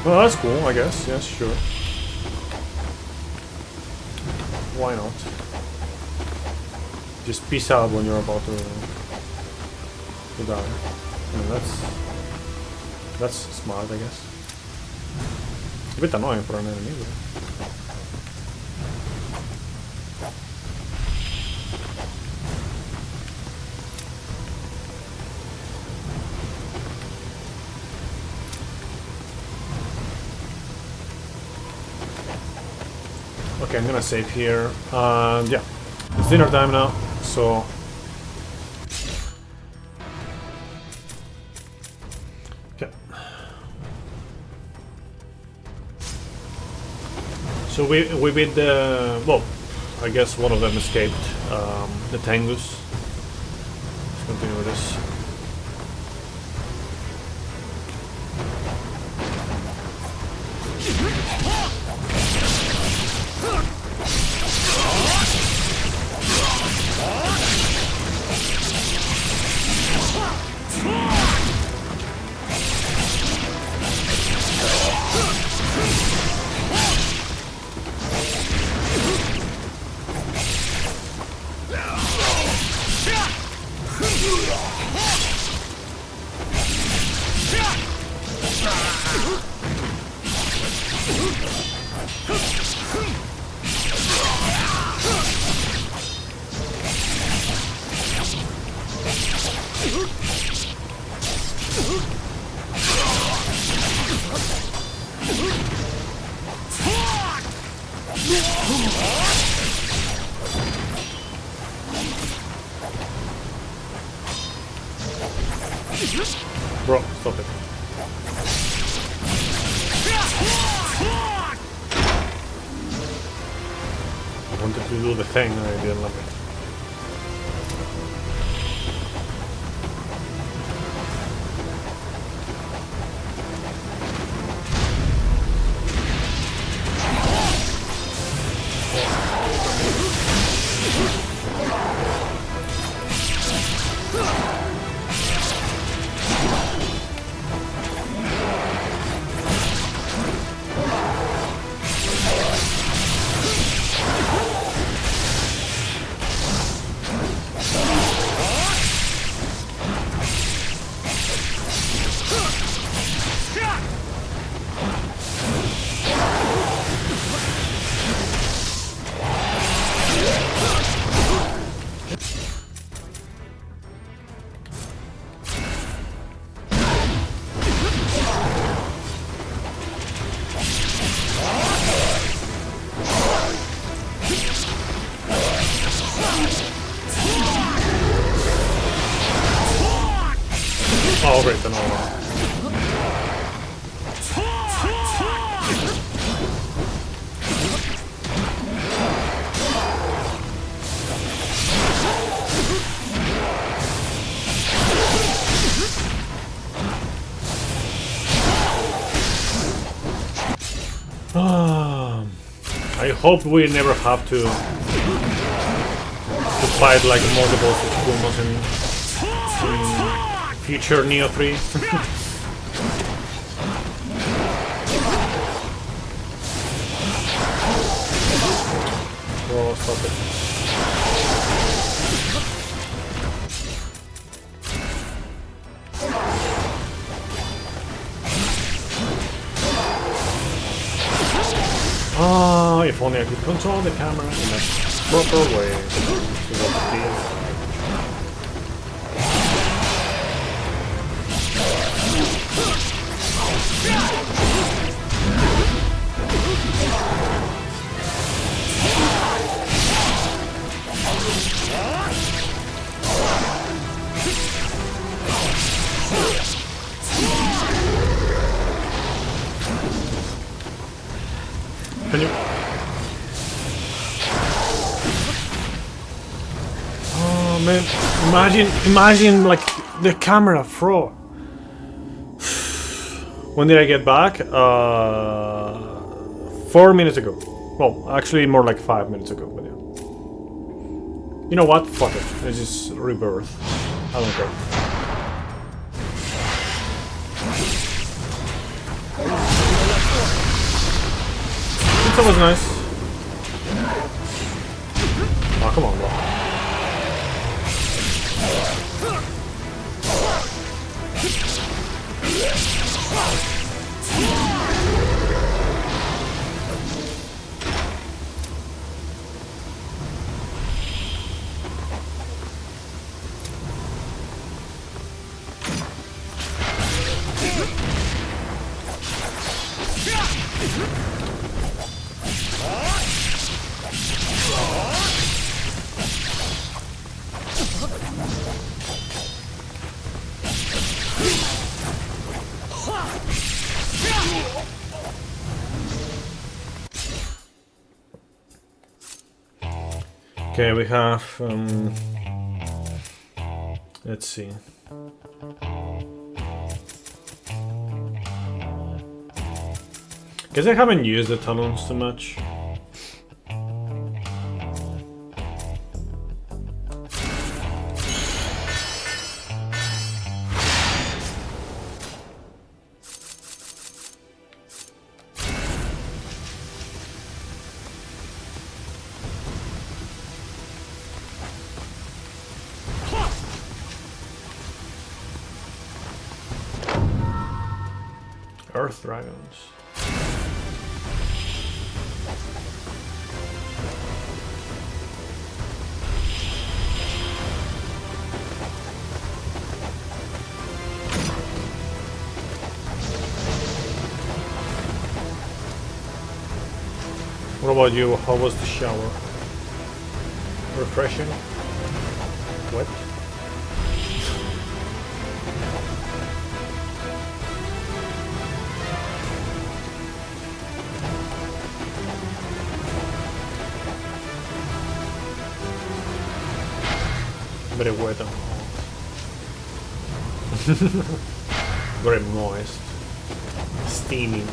Well, that's cool, I guess. Yes, sure. Why not? Just peace out when you're about to die. I mean, that's smart, I guess. A bit annoying for an enemy, but... Okay, I'm gonna save here, and yeah, it's dinner time now, so... Okay. So we beat the... well, I guess one of them escaped, the Tengus. Let's continue with this. Bro, stop it. I wanted to do the thing and I didn't love it. another one. I hope we never have to fight like multiple Sukumas in future Neo 3. Oh, stop it. Oh, if only I could control the camera in a proper way. See what it is. Can you? Oh man, imagine like the camera throw. When did I get back? 4 minutes ago. Well, actually more like 5 minutes ago, but yeah. You know what? Fuck it. This is rebirth. I don't care. That was nice. Oh, come on, bro. Okay, we have, let's see. Guess I haven't used the tunnels too much. Earth dragons. What about you? How was the shower? Refreshing? Wet? Very wet and hot. Very moist. Steaming.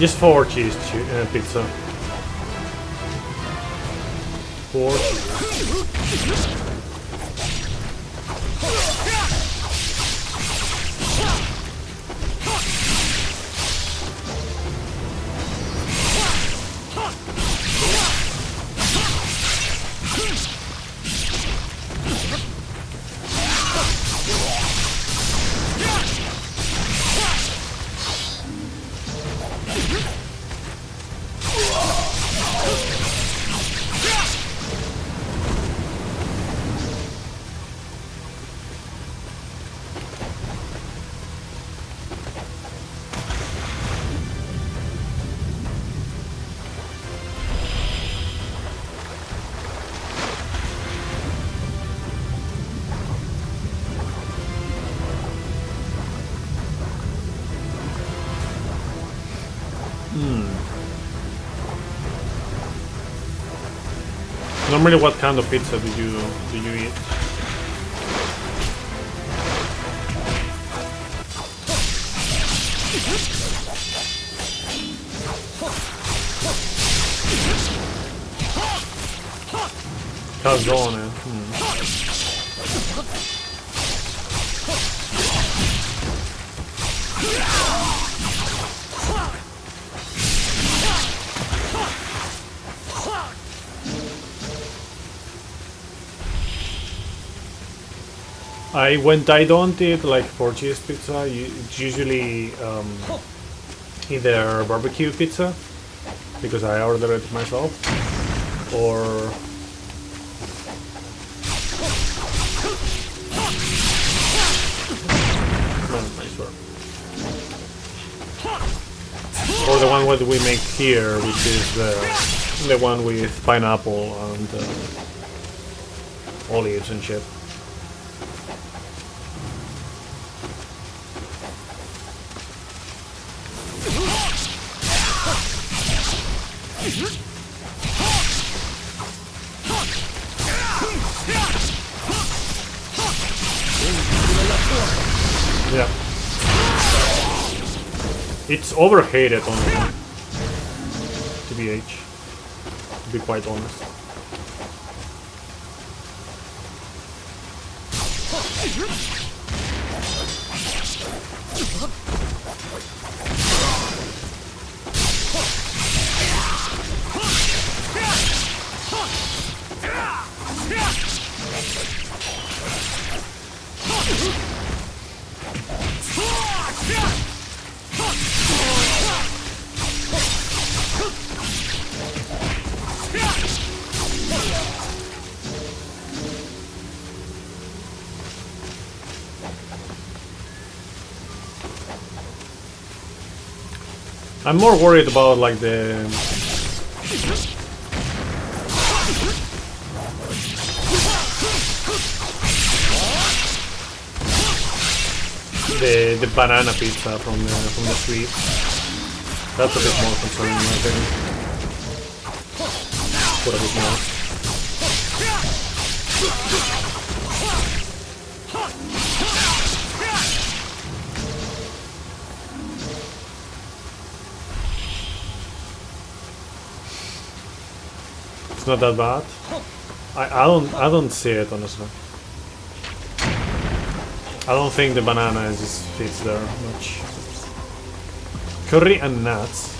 Just 4 cheese pizza. 4 cheese. Normally, what kind of pizza do you eat? Calzone. When I don't eat like 4 cheese pizza, it's usually either barbecue pizza, because I order it myself, or the one that we make here, which is the one with pineapple and olives and shit. Yeah. It's overhated on TBH, to be quite honest. I'm more worried about like the banana pizza from the street. That's a bit more concerning, I think. Put a bit more. It's not that bad. I don't see it, honestly. I don't think the banana just fits there much. Curry and nuts.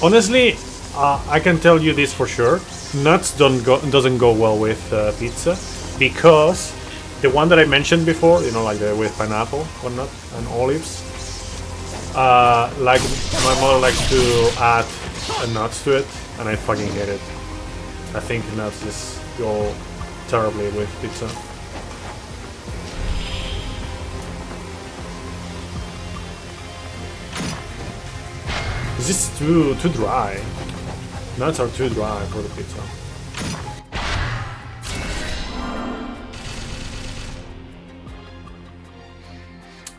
Honestly, I can tell you this for sure. Nuts doesn't go well with pizza, because the one that I mentioned before, you know, like with pineapple or nut and olives. Like my mother likes to add nuts to it, and I fucking hate it. I think nuts just go terribly with pizza. It's just too dry. Nuts are too dry for the pizza.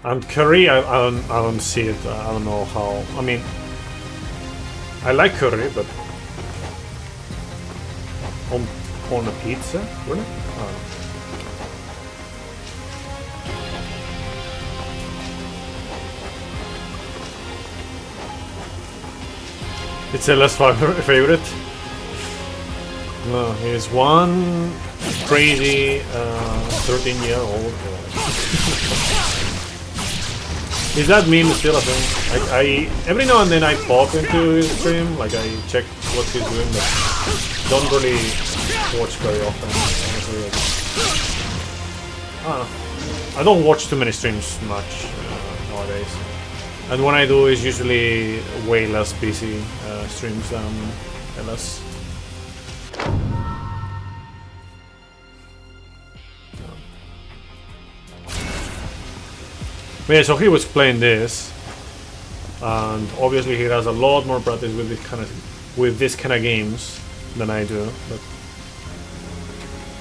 And curry, I don't see it. I don't know how. I mean, I like curry, but on a pizza, really? It's a less favorite. No, he's one crazy 13-year-old. Is that meme still a thing? I every now and then I pop into his stream, like I check what he's doing, but don't really watch very often, honestly. I don't watch too many streams much nowadays, and when I do, it's usually way less busy streams than LS. But yeah, so he was playing this, and obviously he has a lot more practice with this kind of games than I do. But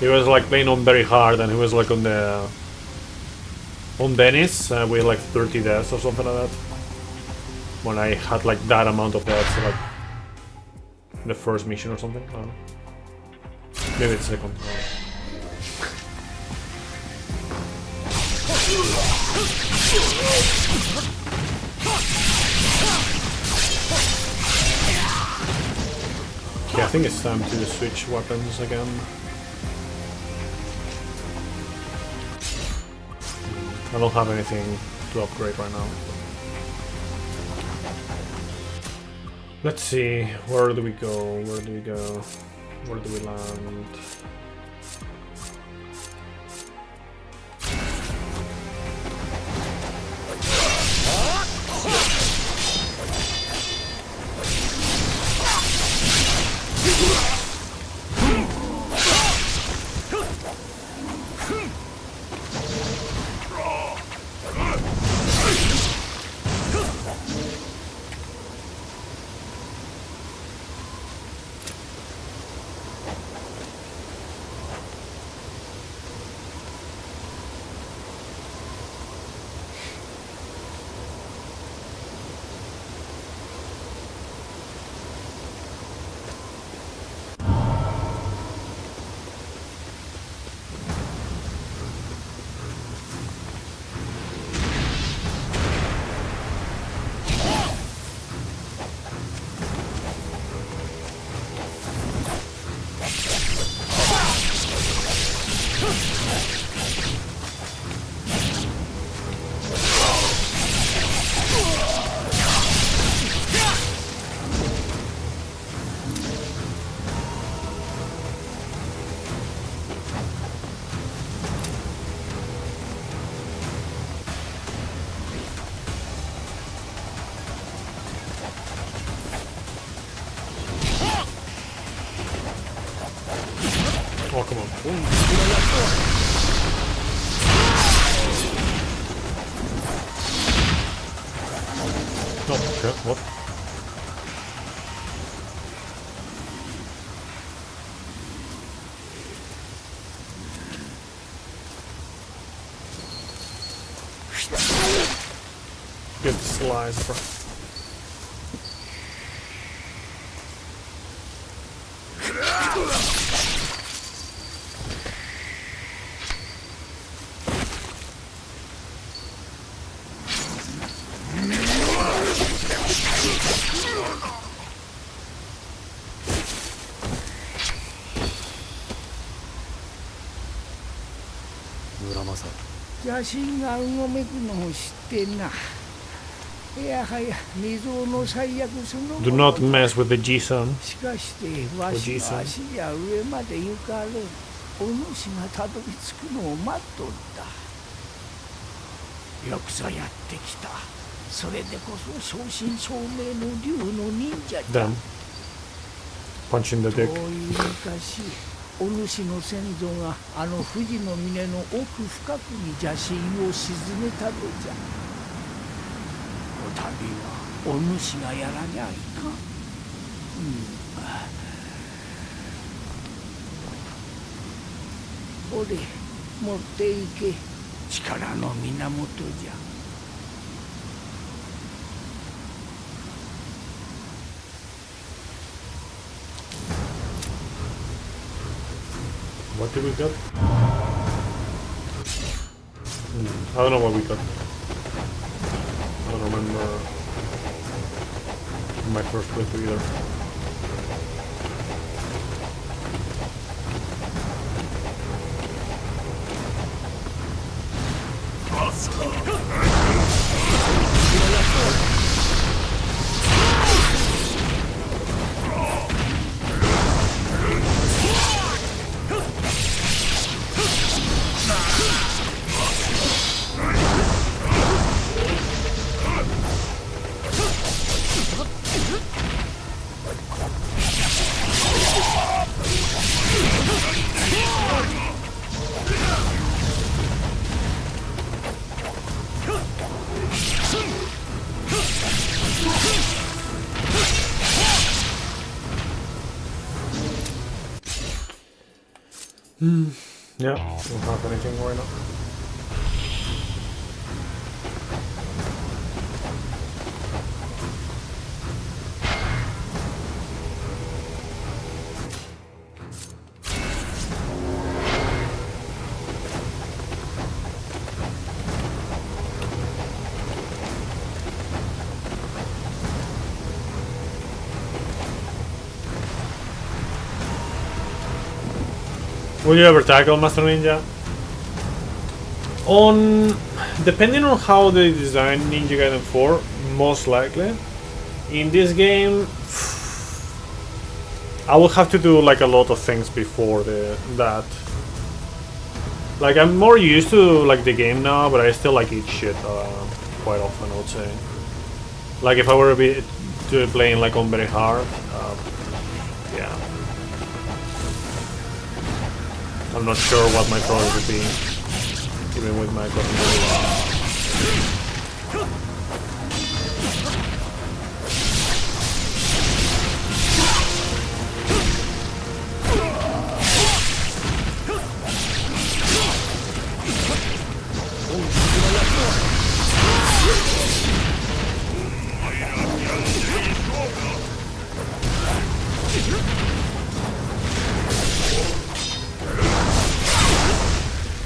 he was like playing on very hard, and he was like on Venice with like 30 deaths or something like that. When I had like that amount of deaths, like the first mission or something. I don't know. Maybe it's second. Okay, I think it's time to switch weapons again. I don't have anything to upgrade right now. Let's see, where do we go? Where do we go? Where do we land? Oh, come on. Oh, okay, what? Get the slice, bro.邪神がうごめくのを知ってんな。いやはや未曾有の最悪そのもの。 Do not mess with the G-Sun. しかしてわしの足じゃ上まで行かれん。お主がたどり着くのを待っとった。よくぞやってきた。それでこそ正真正銘の竜の忍者じゃ。 Then punch in the dick. 遠い昔、お主の先祖があの富士の峰の奥深くに邪神を鎮めたのじゃ。こたびはお主がやらにゃいかん。ほれ、持っていけ。力の源じゃ。 What did we get? I don't know what we got. I don't remember my first playthrough either. Yeah, don't have anything right now. Will you ever tackle Master Ninja? Depending on how they design Ninja Gaiden 4, most likely. In this game, I will have to do like a lot of things before that. Like, I'm more used to like the game now, but I still like eat shit quite often, I would say. Like if I were to be playing like on very hard, yeah. I'm not sure what my progress would be, even with my current.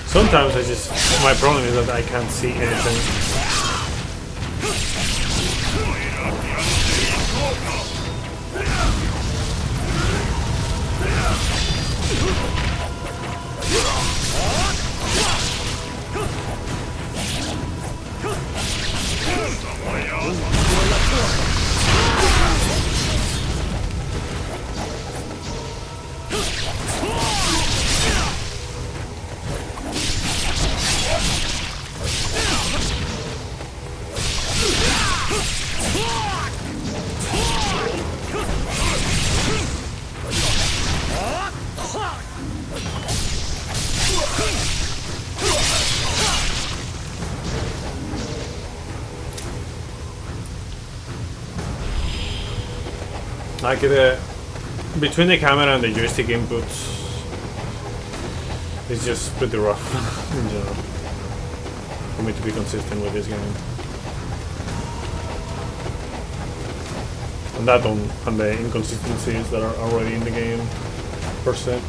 Sometimes my problem is that I can't see anything. Like between the camera and the joystick inputs, it's just pretty rough in general for me to be consistent with this game. And that on the inconsistencies that are already in the game per se.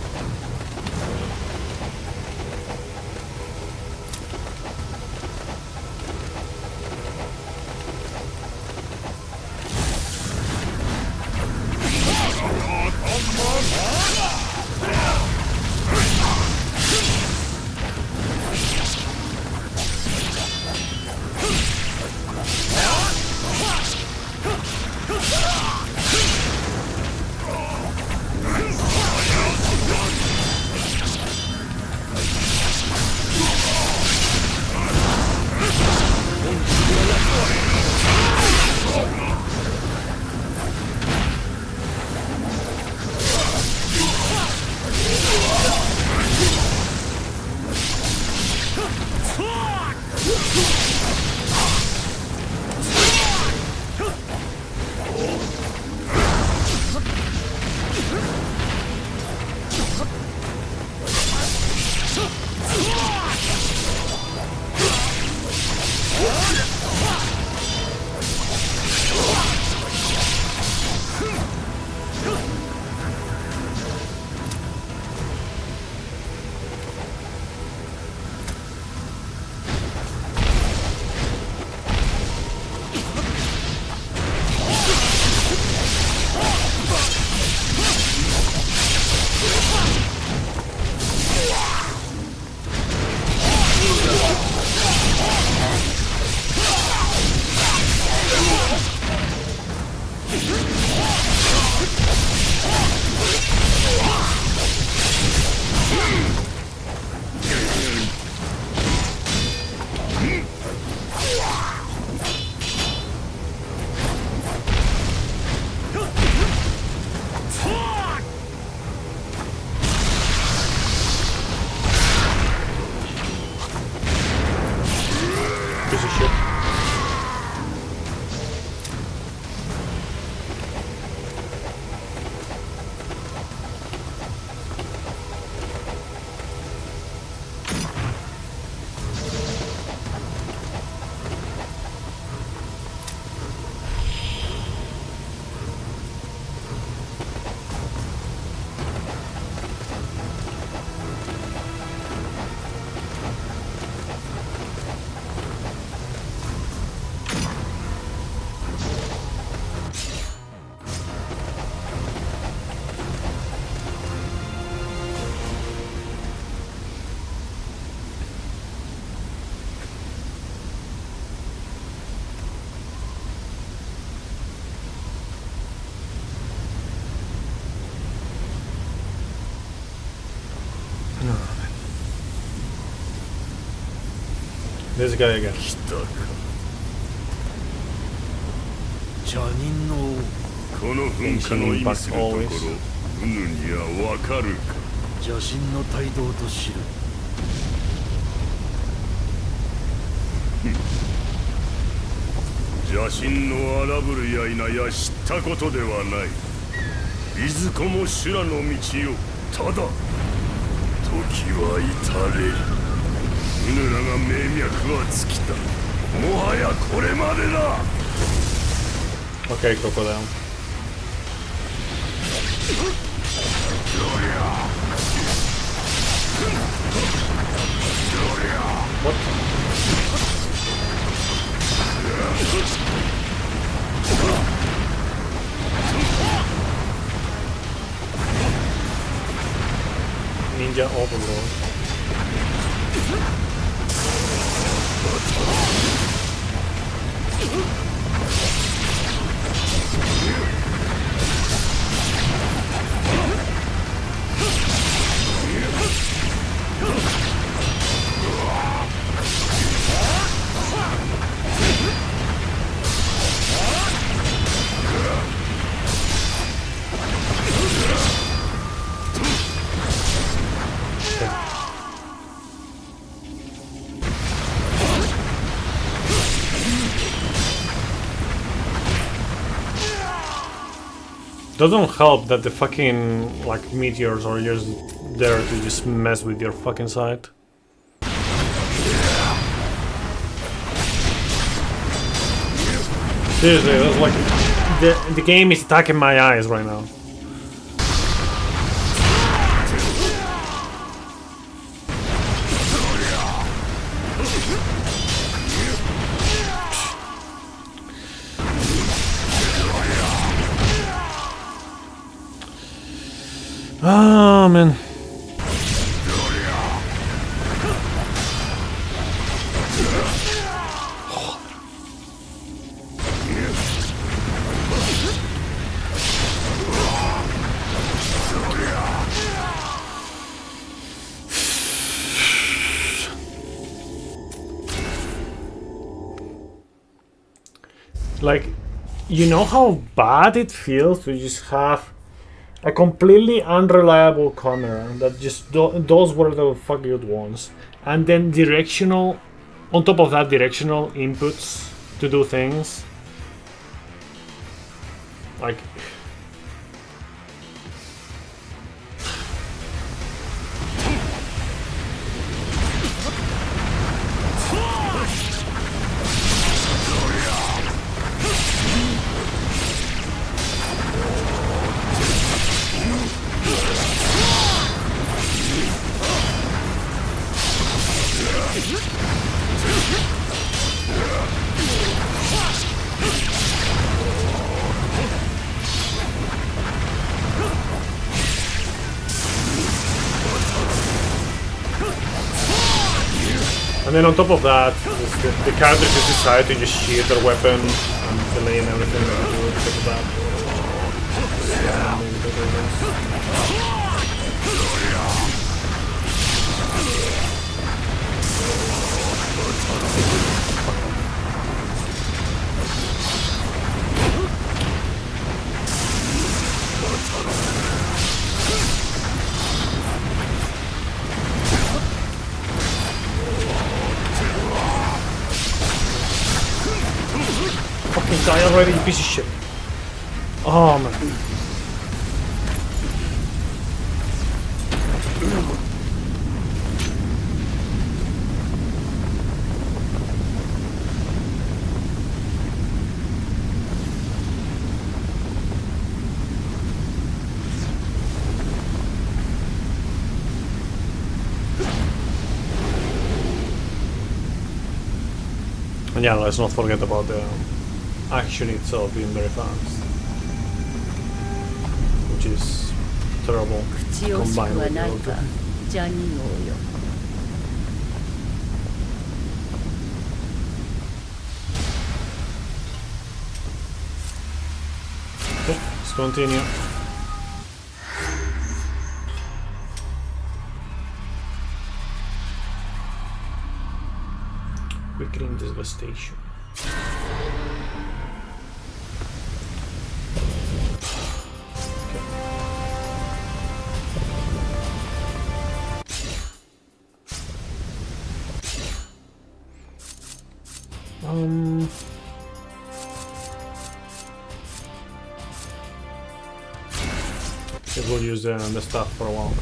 This guy again. 邪人の王この噴火の意味するところ、うぬにはわかるか。邪神の帯同と知る。邪神の荒ぶるや否や知ったことではない。いずこも修羅の道よ。ただ時は至れり。うぬらが命脈は尽きた。もはやこれまでだ。Okay, crocodile. What? Ninja Overlord. Doesn't help that the fucking like meteors are just there to just mess with your fucking sight. Seriously, that's like the game is attacking my eyes right now. Ah, man. Like, you know how bad it feels to just have a completely unreliable camera that just those were the fucking good ones, and then directional, on top of that, directional inputs to do things. Like, and then on top of that, the characters just decide to just shield their weapon and delay and everything that they do because of that. Fucking die already, you piece of shit. Oh man. And yeah, let's not forget about the action itself being very fast, which is terrible combined with the other. Okay, let's continue. Quickening devastation. It will use the stuff for a while.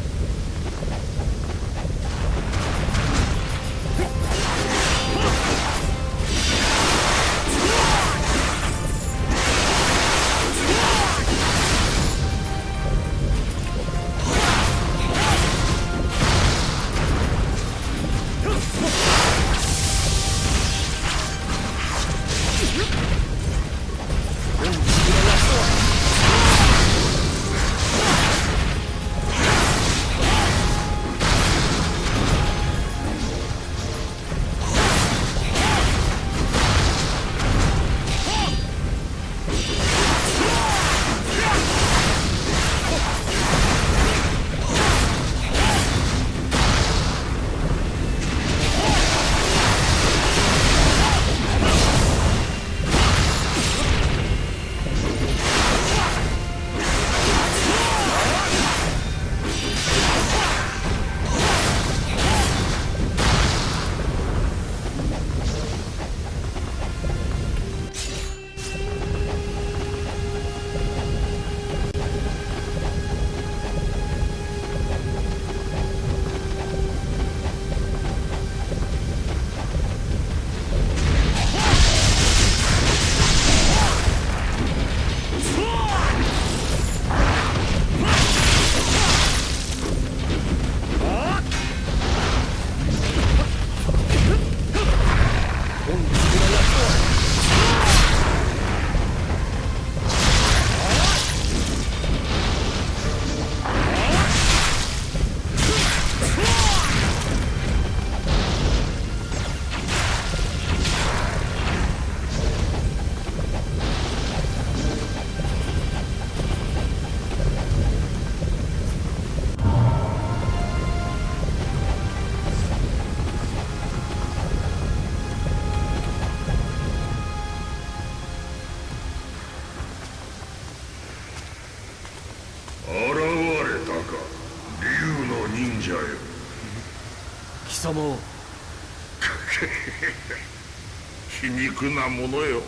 皮肉なものよ。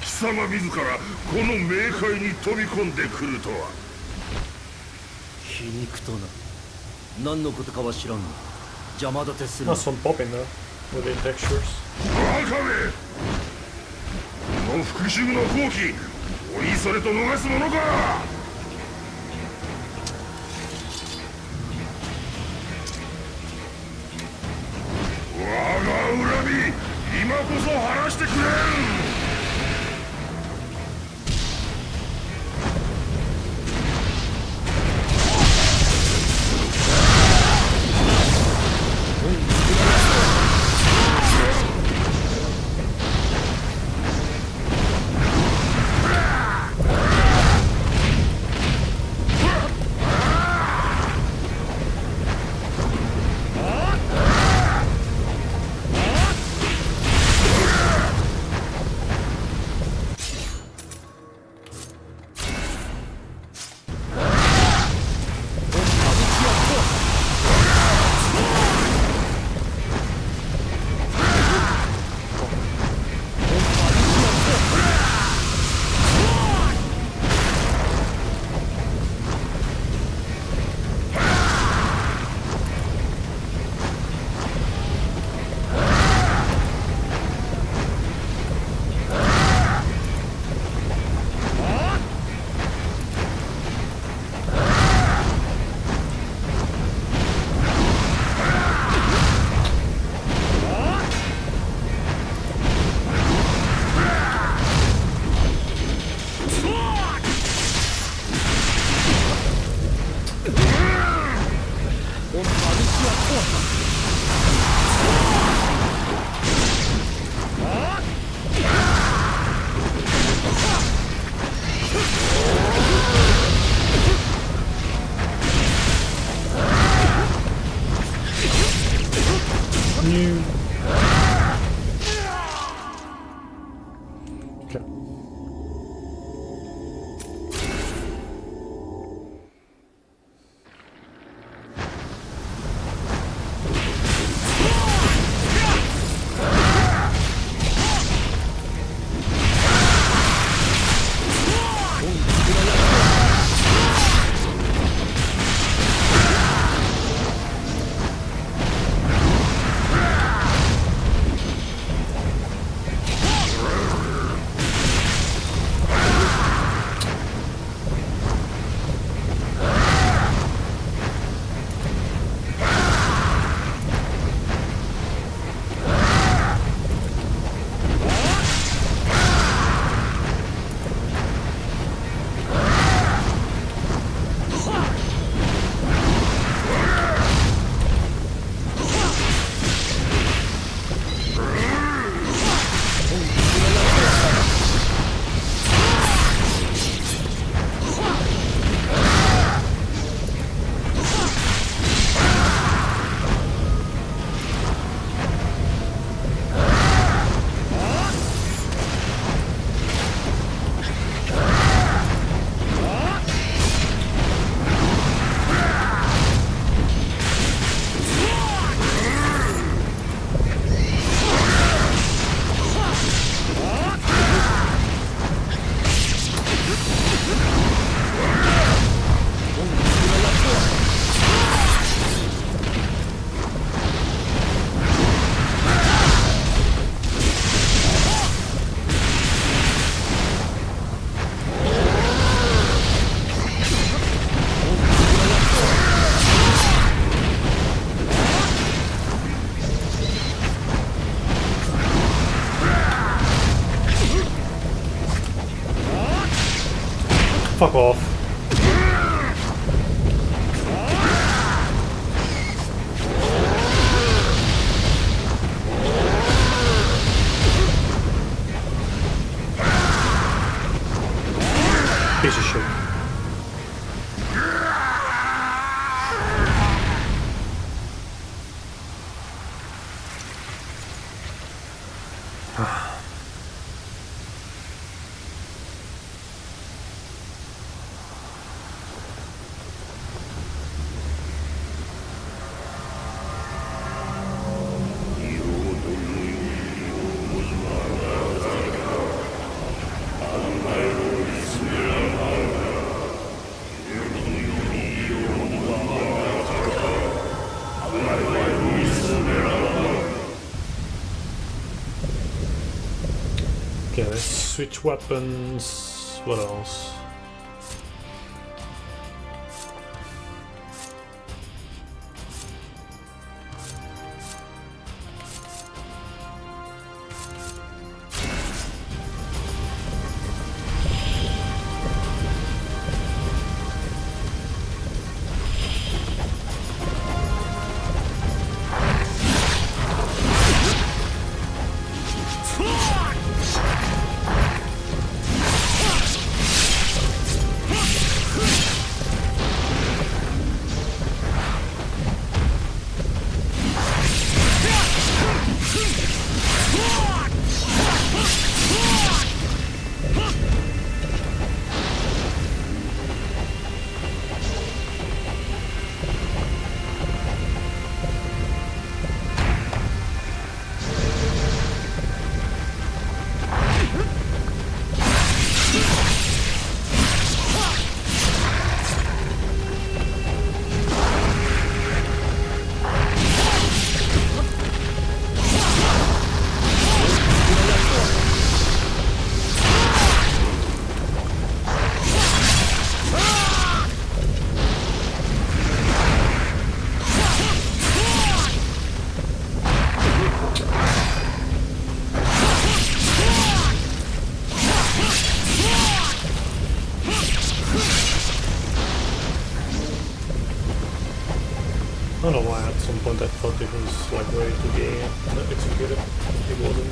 貴様自らこの冥界に飛び込んでくるとは。皮肉とな。何のことかは知らんが邪魔立てする。Not some popping though, with the textures. バカめ！この復讐の好機、おいそれと逃すものか！我が恨み、今こそ晴らしてくれん！ fuck off. Piece of shit. Okay, let's switch weapons. What else? I don't know why at some point I thought it was like ready to be executed. It wasn't.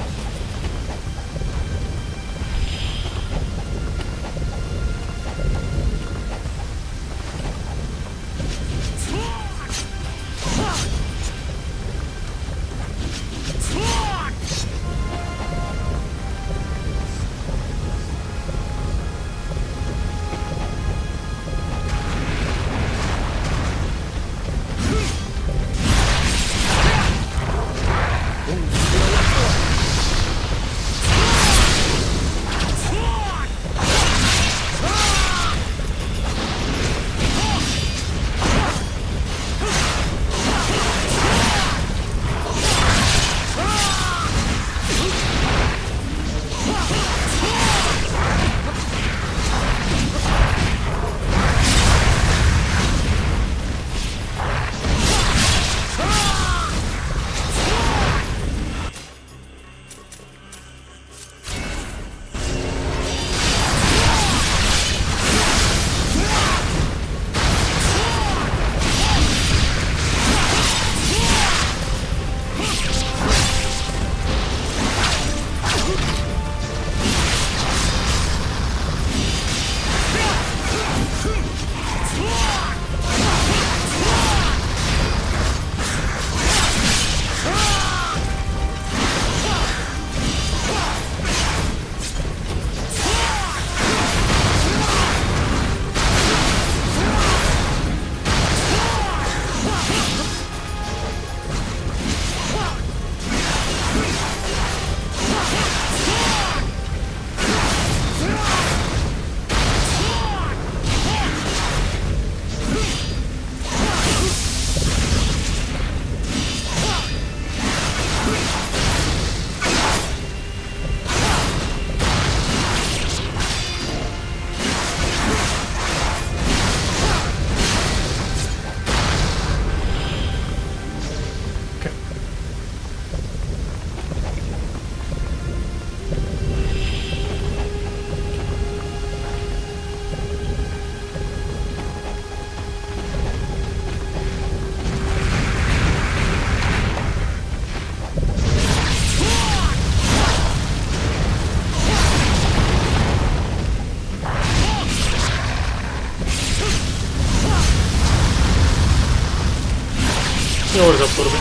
Yeah, what is up, Corbin?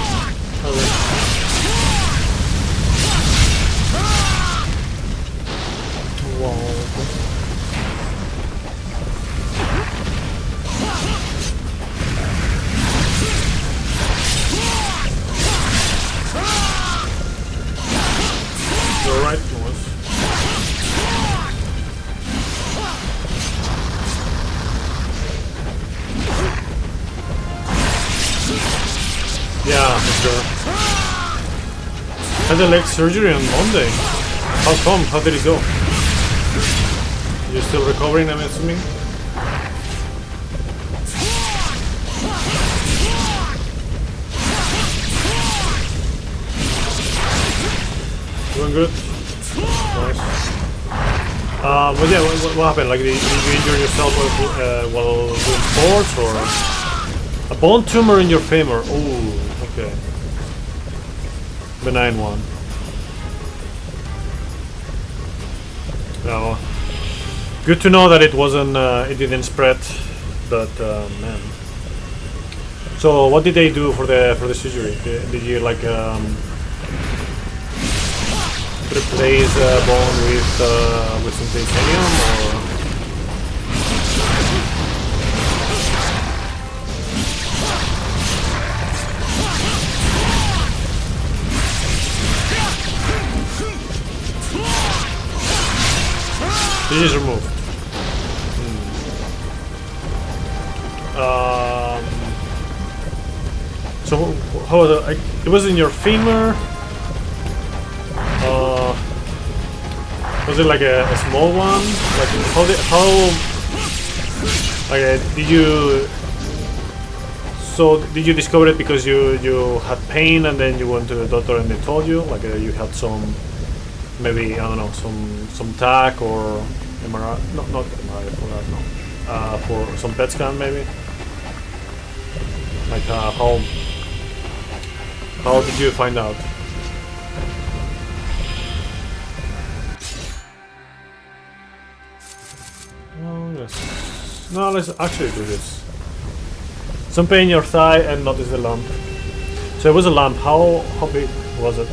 Okay. Wow. You're right, Thomas. Yeah, for sure. Had the leg surgery on Monday. How come? How did it go? You're still recovering, I'm assuming? Doing good? Nice. But yeah, what happened? Like, did you injure yourself while doing sports, or a bone tumor in your femur? Oh, okay. Benign one. No. Good to know that it wasn't. It didn't spread. But man. So what did they do for the surgery? Did you like replace bone with some titanium, or? This is removed. So how was it? It was in your femur. Was it like a small one? Like did you? So did you discover it because you had pain and then you went to the doctor and they told you like you had some, maybe I don't know, some TAC or MRI? No, not MRI for that. No, for some PET scan maybe. Like how did you find out? Oh yes. No, let's actually do this. Some pain in your thigh and notice the lump. So it was a lump. How big was it?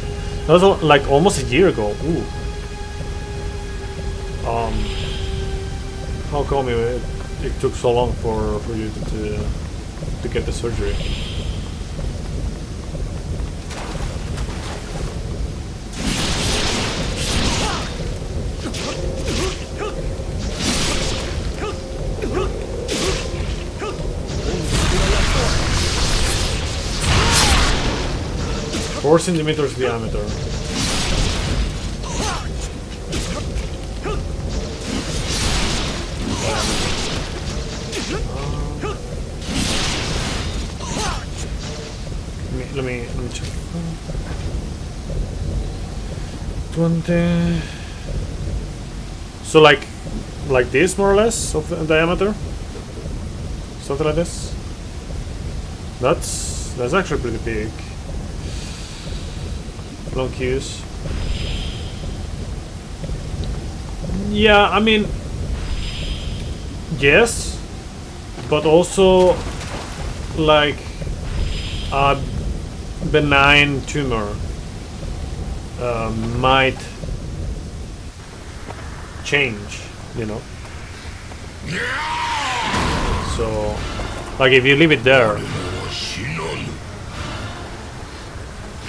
That was like almost a year ago. Ooh. How come it took so long for you to get the surgery? Four centimeters diameter. Let me check. 20. So like this more or less of the diameter. Something like this. That's actually pretty big. Long queues. Yeah, I mean, yes, but also like a benign tumor might change, you know. So, like if you leave it there,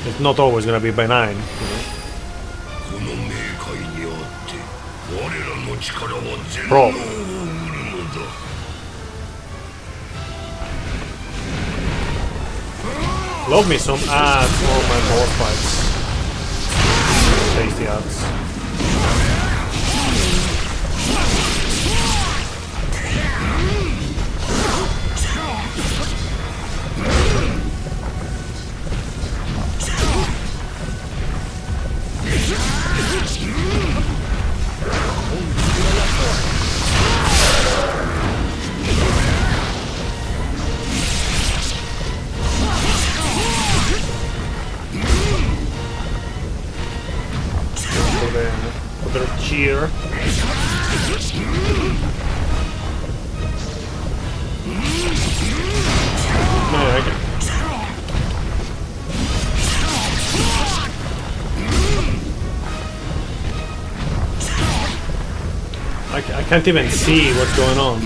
it's not always gonna be benign, you know? Bro. Love me some ads for my boss fights. Tasty ads. Can't even see what's going on.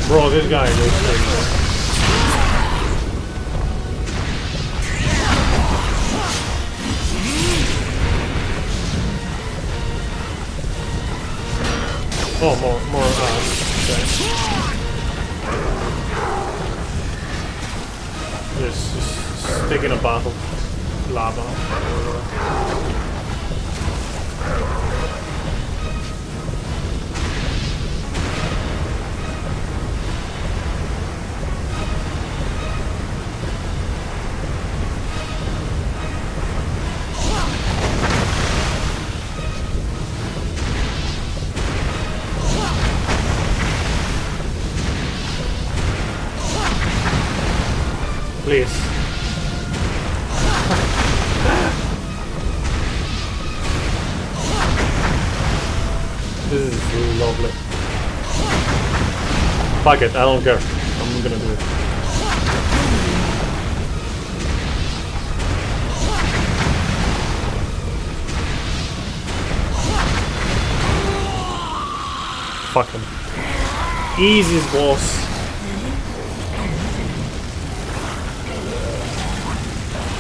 Bro, this guy goes crazy. Oh, more okay. Just taking a bath of lava. Please. This is lovely. Fuck it, I don't care. I'm gonna do it. Fuck him. Easiest boss.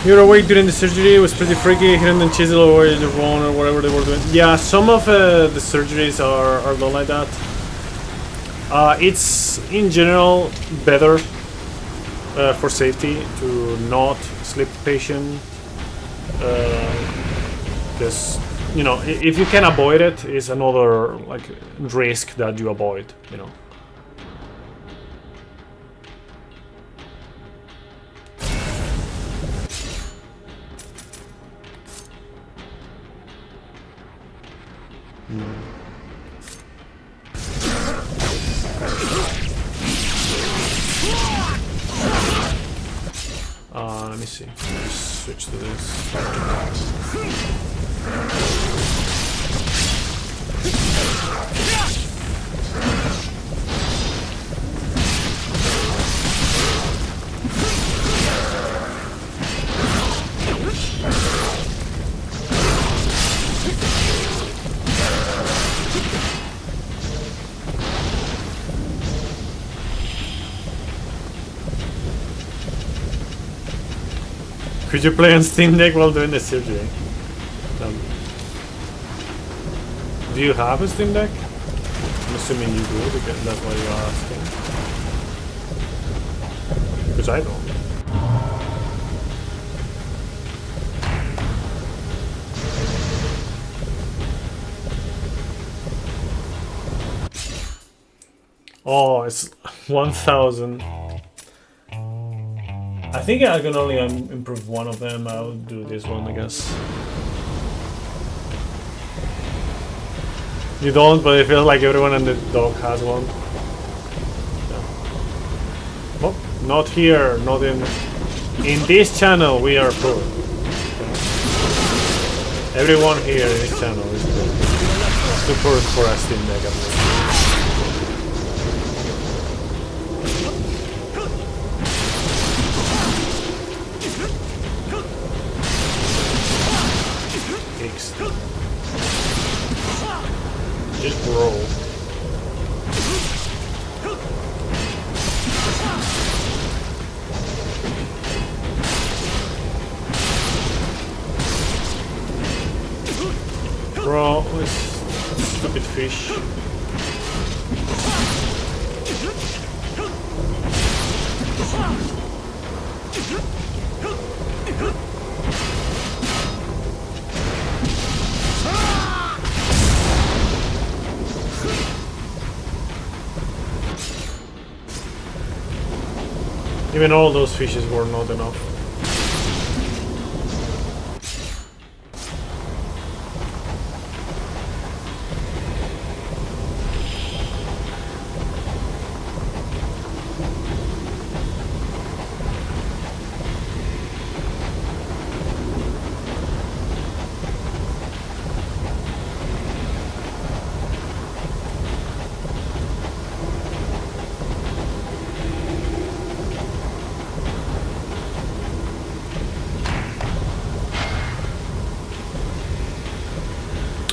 You're awake during the surgery. It was pretty freaky. Hitting the chisel or the wrong or whatever they were doing. Yeah, some of the surgeries are done like that. It's in general better for safety to not sleep the patient. Because you know, if you can avoid it, it's another like risk that you avoid. You know. Let me see. Just switch to this. Could you play on Steam Deck while doing the surgery? Do you have a Steam Deck? I'm assuming you do, because that's why you're asking. Because I don't. Oh, it's 1,000. I think I can only improve one of them. I'll do this one, I guess. You don't, but it feels like everyone in the dog has one. Yeah. Oh, not here, not in this channel. We are poor. Okay. Everyone here in this channel is poor. Super for a Steam Deck. Just roll. Bro, this stupid fish. Even all those fishes were not enough.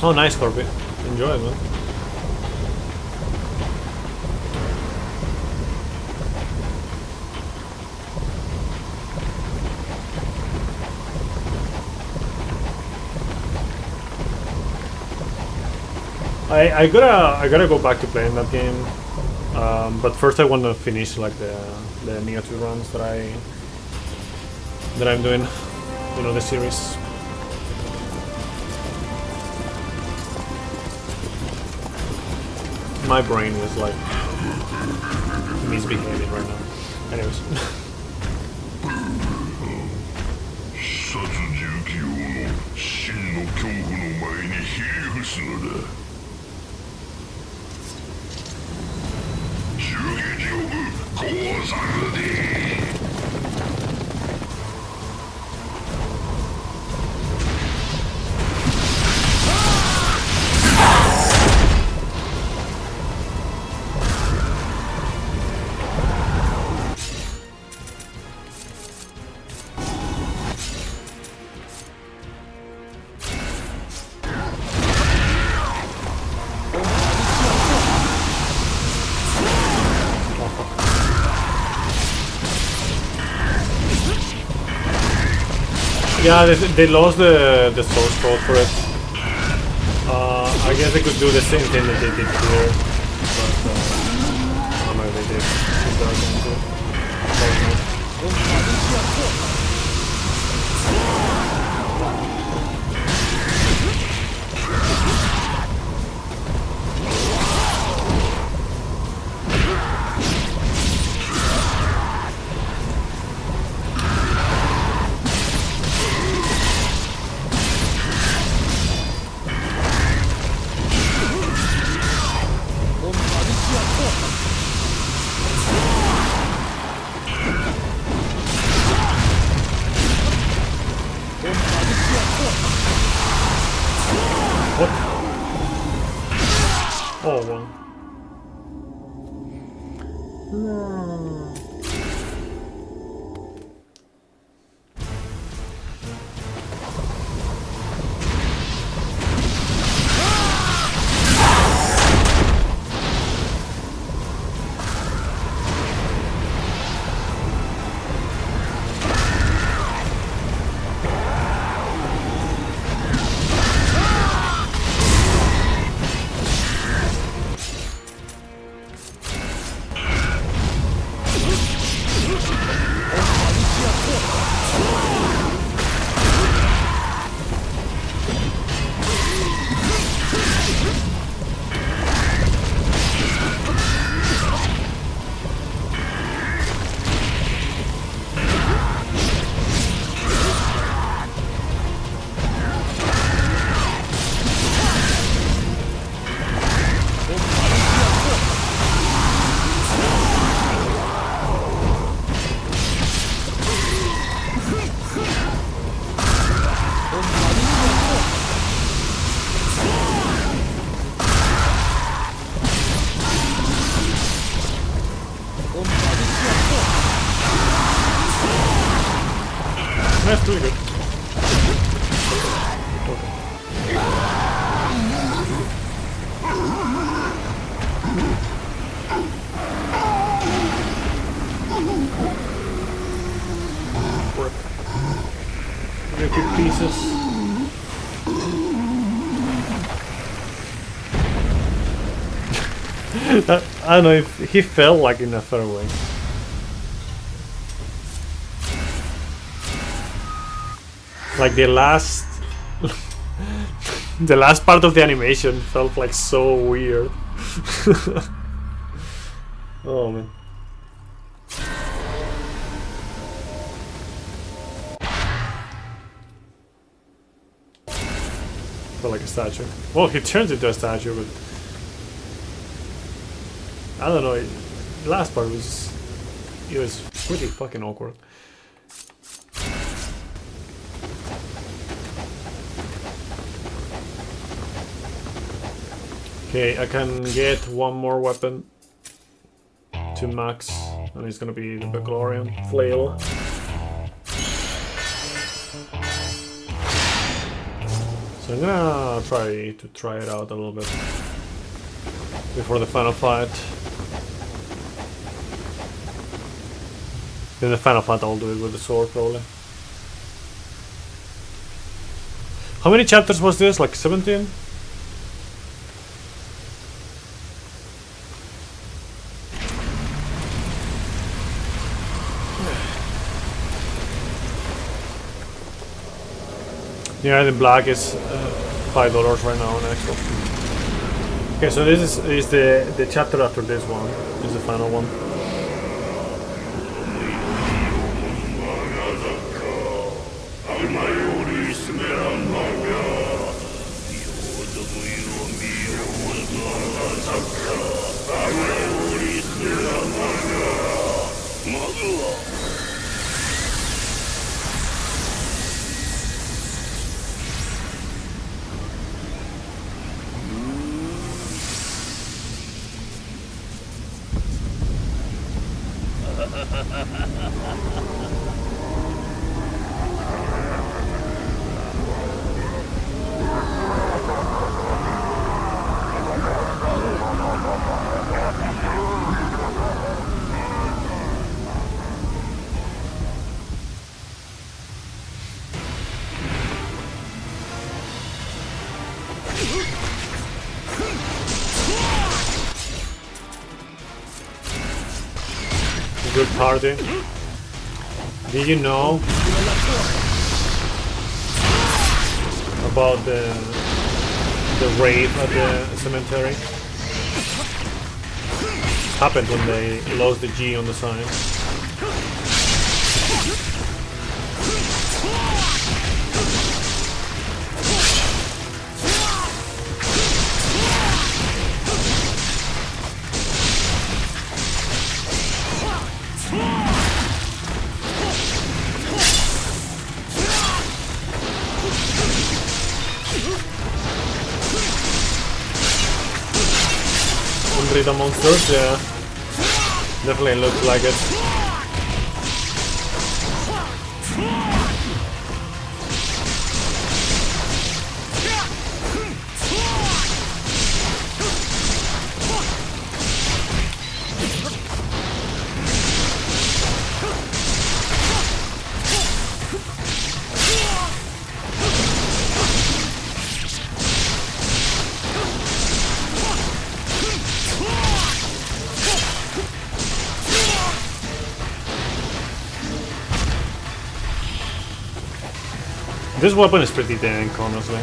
Oh, nice, Corby. Enjoy it, man. I gotta go back to playing that game, but first I want to finish like the Neo 2 runs that I'm doing, you know, the series. My brain is like misbehaving right now. Anyways. Yeah, they lost the source code for it. I guess they could do the same thing that they did here, but I don't know if they did. What? Oh, well. That's pretty good. Work. Very good pieces. I don't know if he fell like in a fair way. Like the last the last part of the animation felt like so weird. Oh man. felt like a statue. Well, he turns into a statue, but I don't know. The last part was pretty fucking awkward. Okay, I can get one more weapon to max, and it's gonna be the Baccalaurean flail. So I'm gonna try it out a little bit before the final fight. In the final fight I'll do it with the sword probably. How many chapters was this? Like 17? Yeah, the black is $5 right now on Axel. Okay, so this is the chapter after this one. This is the final one. Good party. Did you know about the raid at the cemetery? Happened when they lost the G on the sign. The monsters, yeah, definitely looks like it. This weapon is pretty dank, honestly.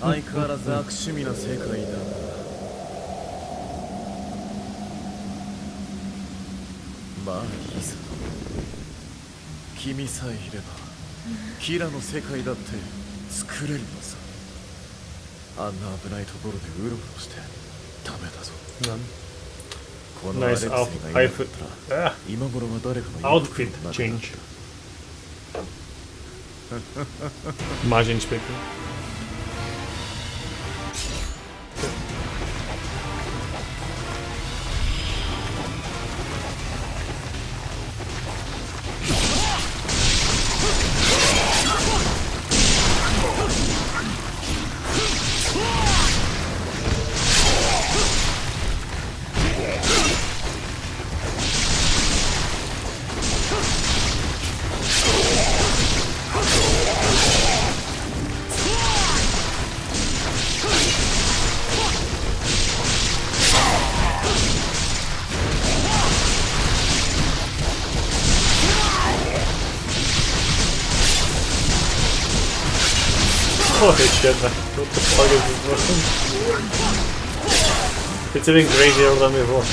相変わらず悪趣味な世界だが、まあいいさ。君さえいればキラの世界だって作れるのさ。あんな危ないところでうろうろしてダメだぞ。このアレクセがいなかったら今頃は誰かのoutfit change. Imagine speaking. Holy shit, man. What the fuck is this weapon? It's even crazier than before.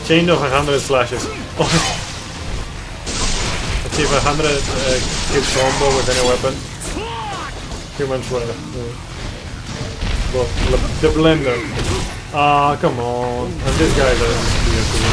Chain of 100 slashes. Oh. Achieve 100 hit combo with any weapon. Human Shredder. Well, the blender. Ah, come on. And this guy doesn't be a cool.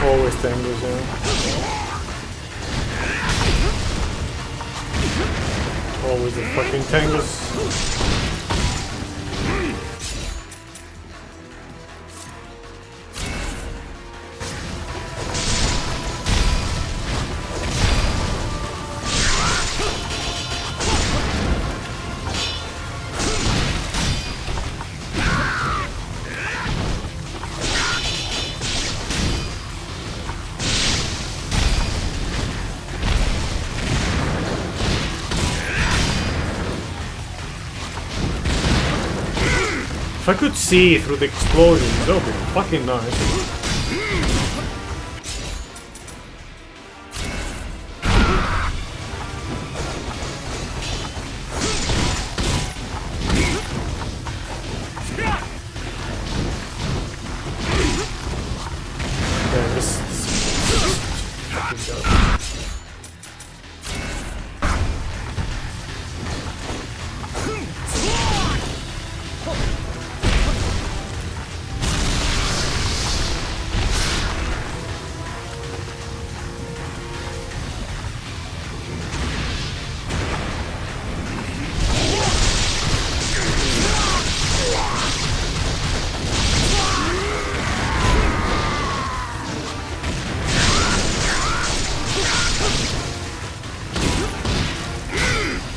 Always tangles, yeah. Always the fucking tangles. If I could see through the explosion, that would be fucking nice.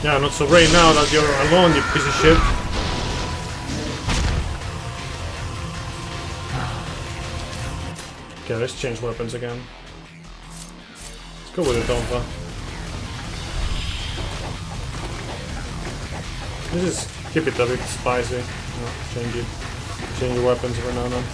Yeah, not so great now that you're alone, you piece of shit. Okay, let's change weapons again. Let's go with the Donpa. This is keep it a bit spicy. Change it. Change your weapons every now and then.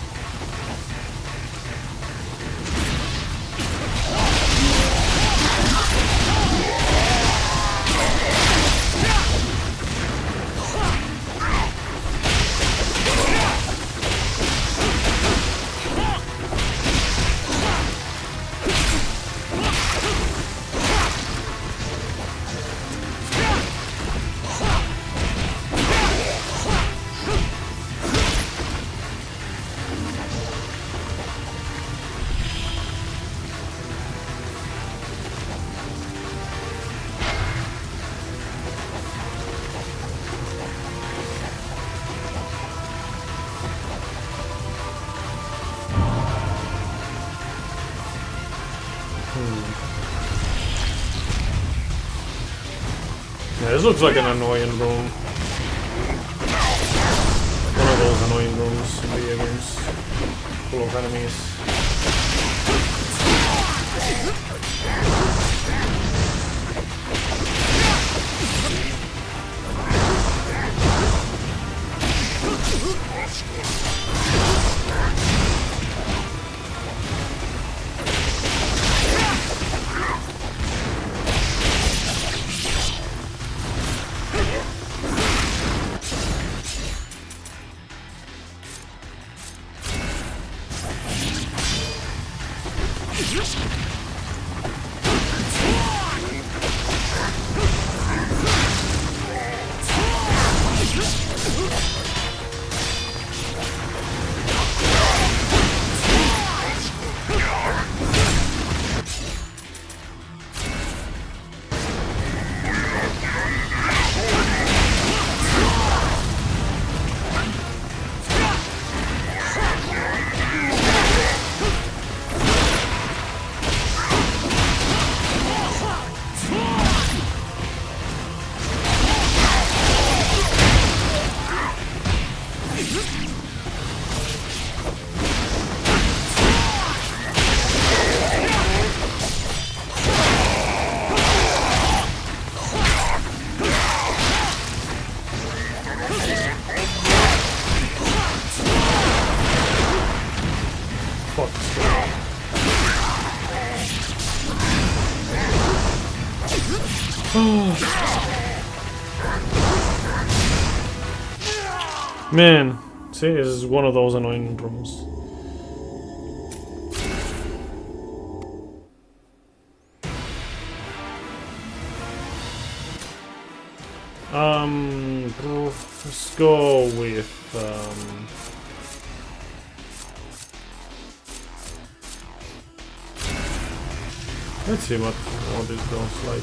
Yeah, this looks like an annoying room. One of those annoying rooms in video games. Full of enemies. Man, see, this is one of those annoying rooms. Let's go with let's see what this goes like.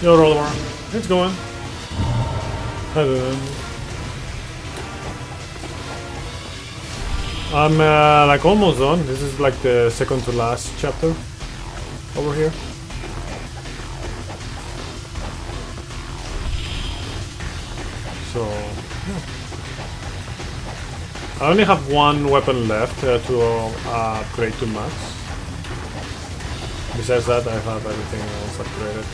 Yo, roll around. It's going. I'm like almost done. This is like the second to last chapter over here. So yeah. I only have one weapon left to upgrade to max. Besides that, I have everything else upgraded.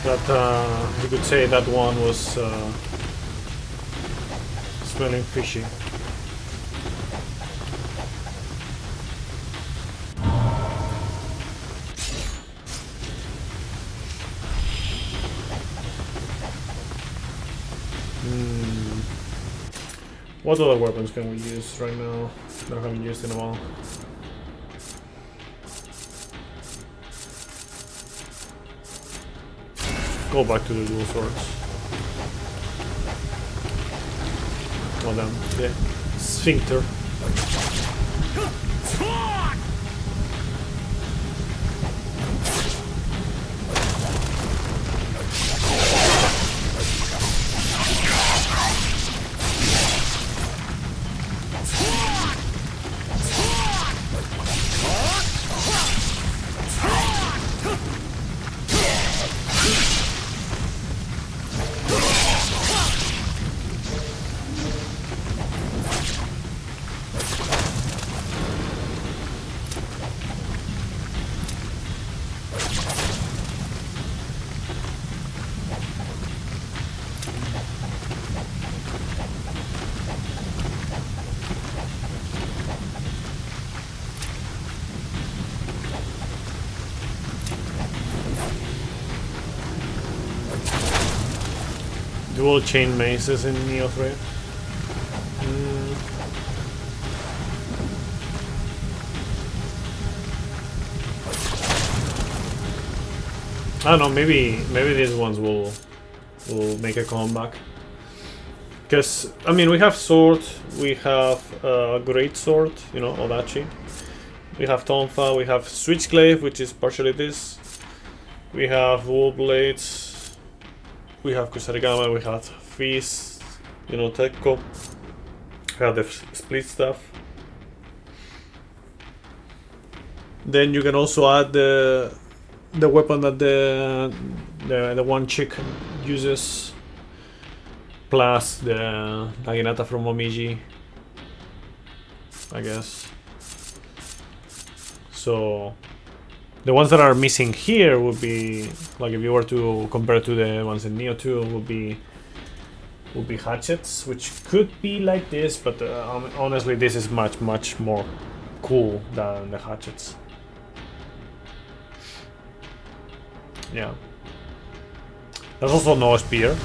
But you could say that one was smelling fishy. What other weapons can we use right now that I haven't used in a while? Go back to the dual swords. Oh damn, the sphincter. Dual chain maces in Neo 3. I don't know, maybe these ones will make a comeback. Because, I mean, we have sword, we have great sword, you know, Odachi. We have Tonfa, we have Switchglaive, which is partially this. We have Wool Blades. We have Kusarigama, we have Fist, you know, Tekko. We have the split stuff. Then you can also add the weapon that the one chick uses, plus the Naginata from Momiji, I guess. So the ones that are missing here would be, like, if you were to compare to the ones in Neo 2, would be hatchets, which could be like this, but honestly this is much more cool than the hatchets. Yeah. There's also no spear.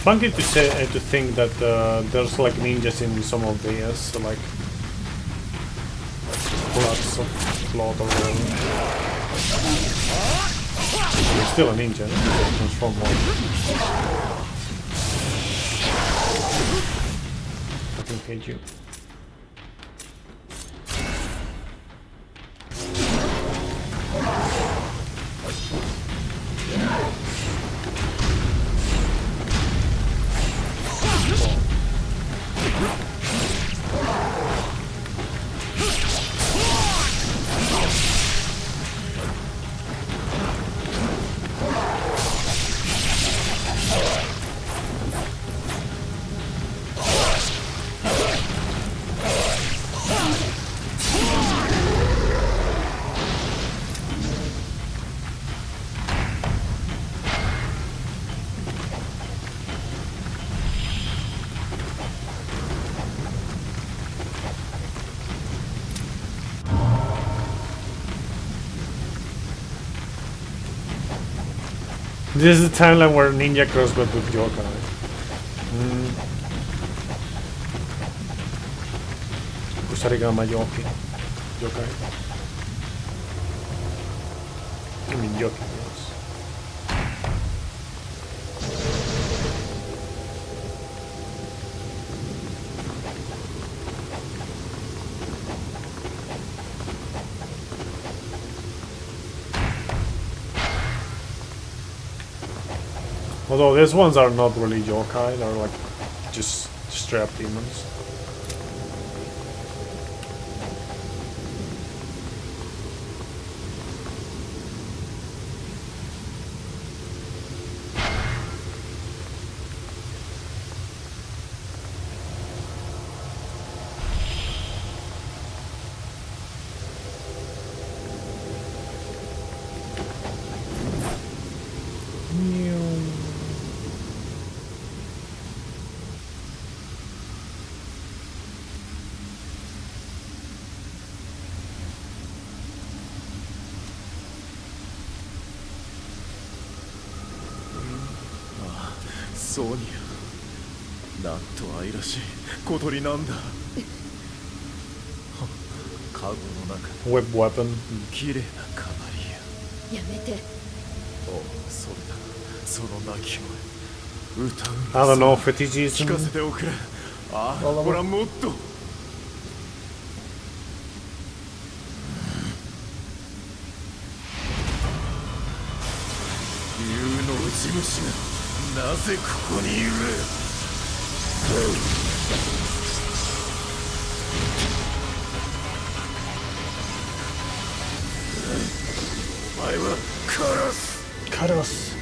Funky to think that there's like ninjas in some of the so like lots of blood or whatever. You're still a ninja, transform more. I can hate you. This is the timeline where Ninja crossbred with yokai. Kusarigama yokai. I mean yokai, yes. Although these ones are not really yokai, they're like just straight up demons.ソニア、なんと愛らしい小鳥なんだ。カゴの中、Whip weapon. 綺麗なカバリやめて。ア。おう、それだ。その鳴き声、歌うんだ。I don't know, fetishism. 聞かせておくれ。ああ、ほらもっと。竜の内虫がなぜここにいる。お前は殺す。殺す。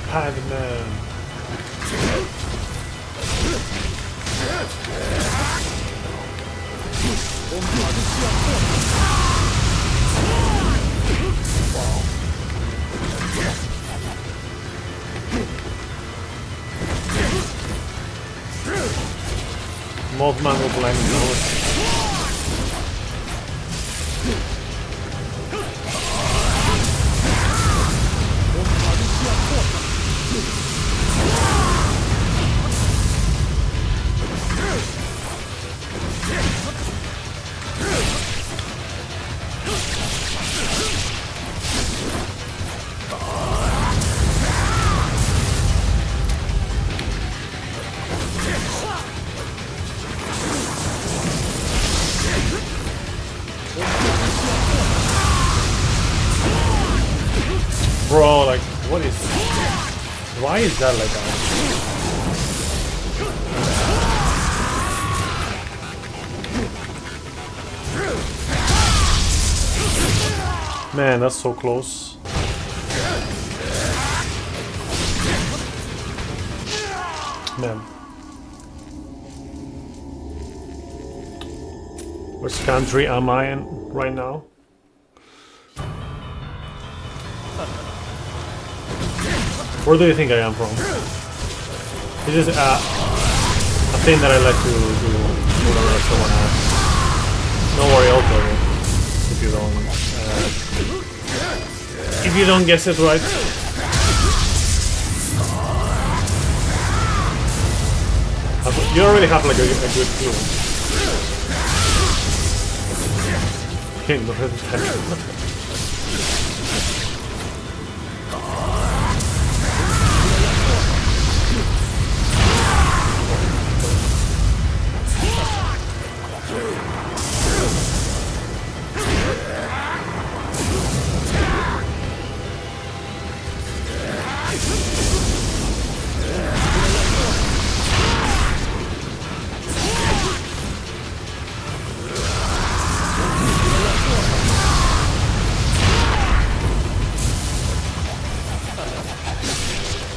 Spider-Man. Mothman will blame those. Bro, like, what is... Why is that like that? Man, that's so close. Man. Which country am I in right now? Where do you think I am from? This is a thing that I like to do whenever someone asks. Don't worry, I'll tell you if you don't guess it right. You already have like a good clue. Okay, no hesitation.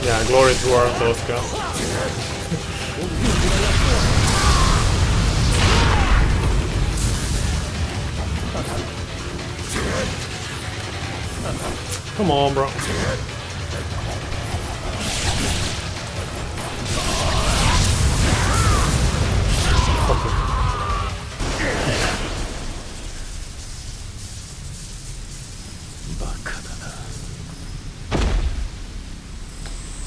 Yeah, glory to our Tosca. Come on, bro.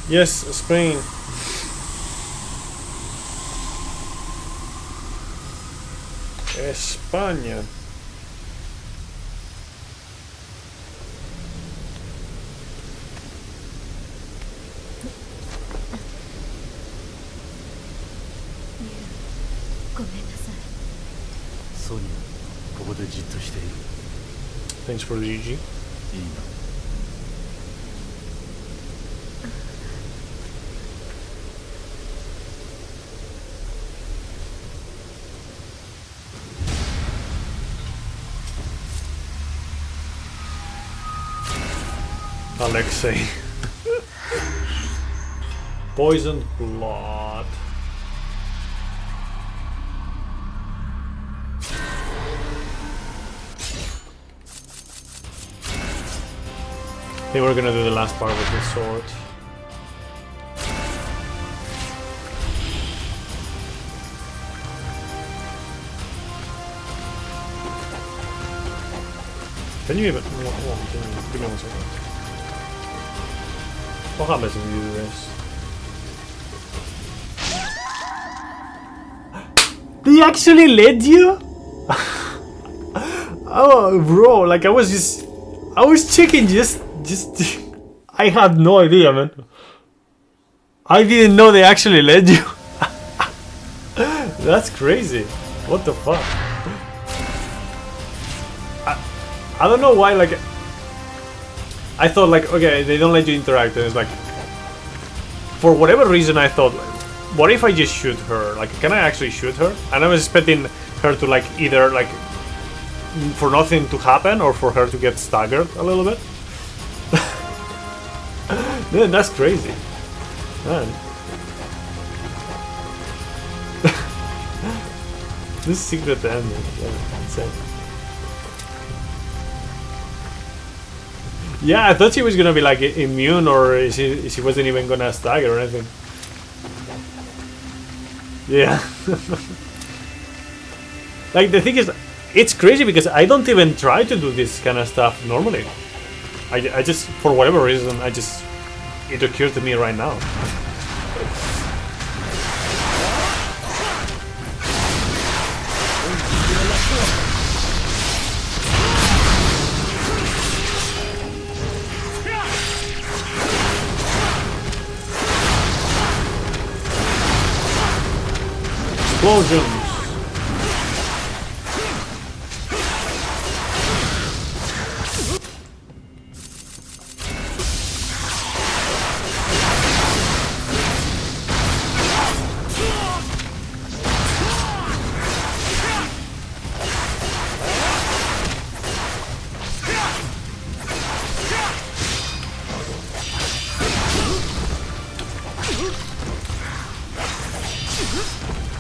Yes, Spain. España. Thanks for the GG. Alexei. Poisoned blood. I think we're gonna do the last part with this sword. Can you even... give me 1 second. What happens if you do this? They actually led you? Oh, bro, like I was checking just I had no idea, man. I didn't know they actually led you. That's crazy. What the fuck? I don't know why, like, I thought, like, okay, they don't let you interact, and it's like, for whatever reason I thought, like, what if I just shoot her? Like, can I actually shoot her? And I was expecting her to, like, either, like, for nothing to happen, or for her to get staggered a little bit. Man, that's crazy. Man. This secret ending, yeah, insane. Yeah, I thought she was gonna be like immune, or she wasn't even gonna stagger or anything. Yeah. Like, the thing is, it's crazy because I don't even try to do this kind of stuff normally. I just, for whatever reason, it occurred to me right now. Explosions.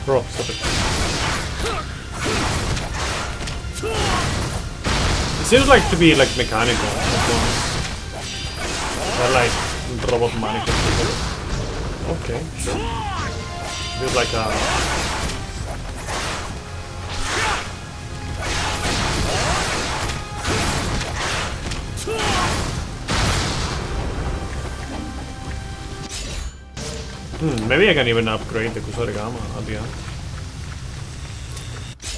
Bro, stop it. It seems like to be like mechanical. They're like robot mannequins. Okay, sure. There's like a... maybe I can even upgrade the Kusarigama at the end.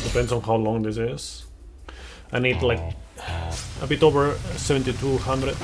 Depends on how long this is. I need like a bit over 7200.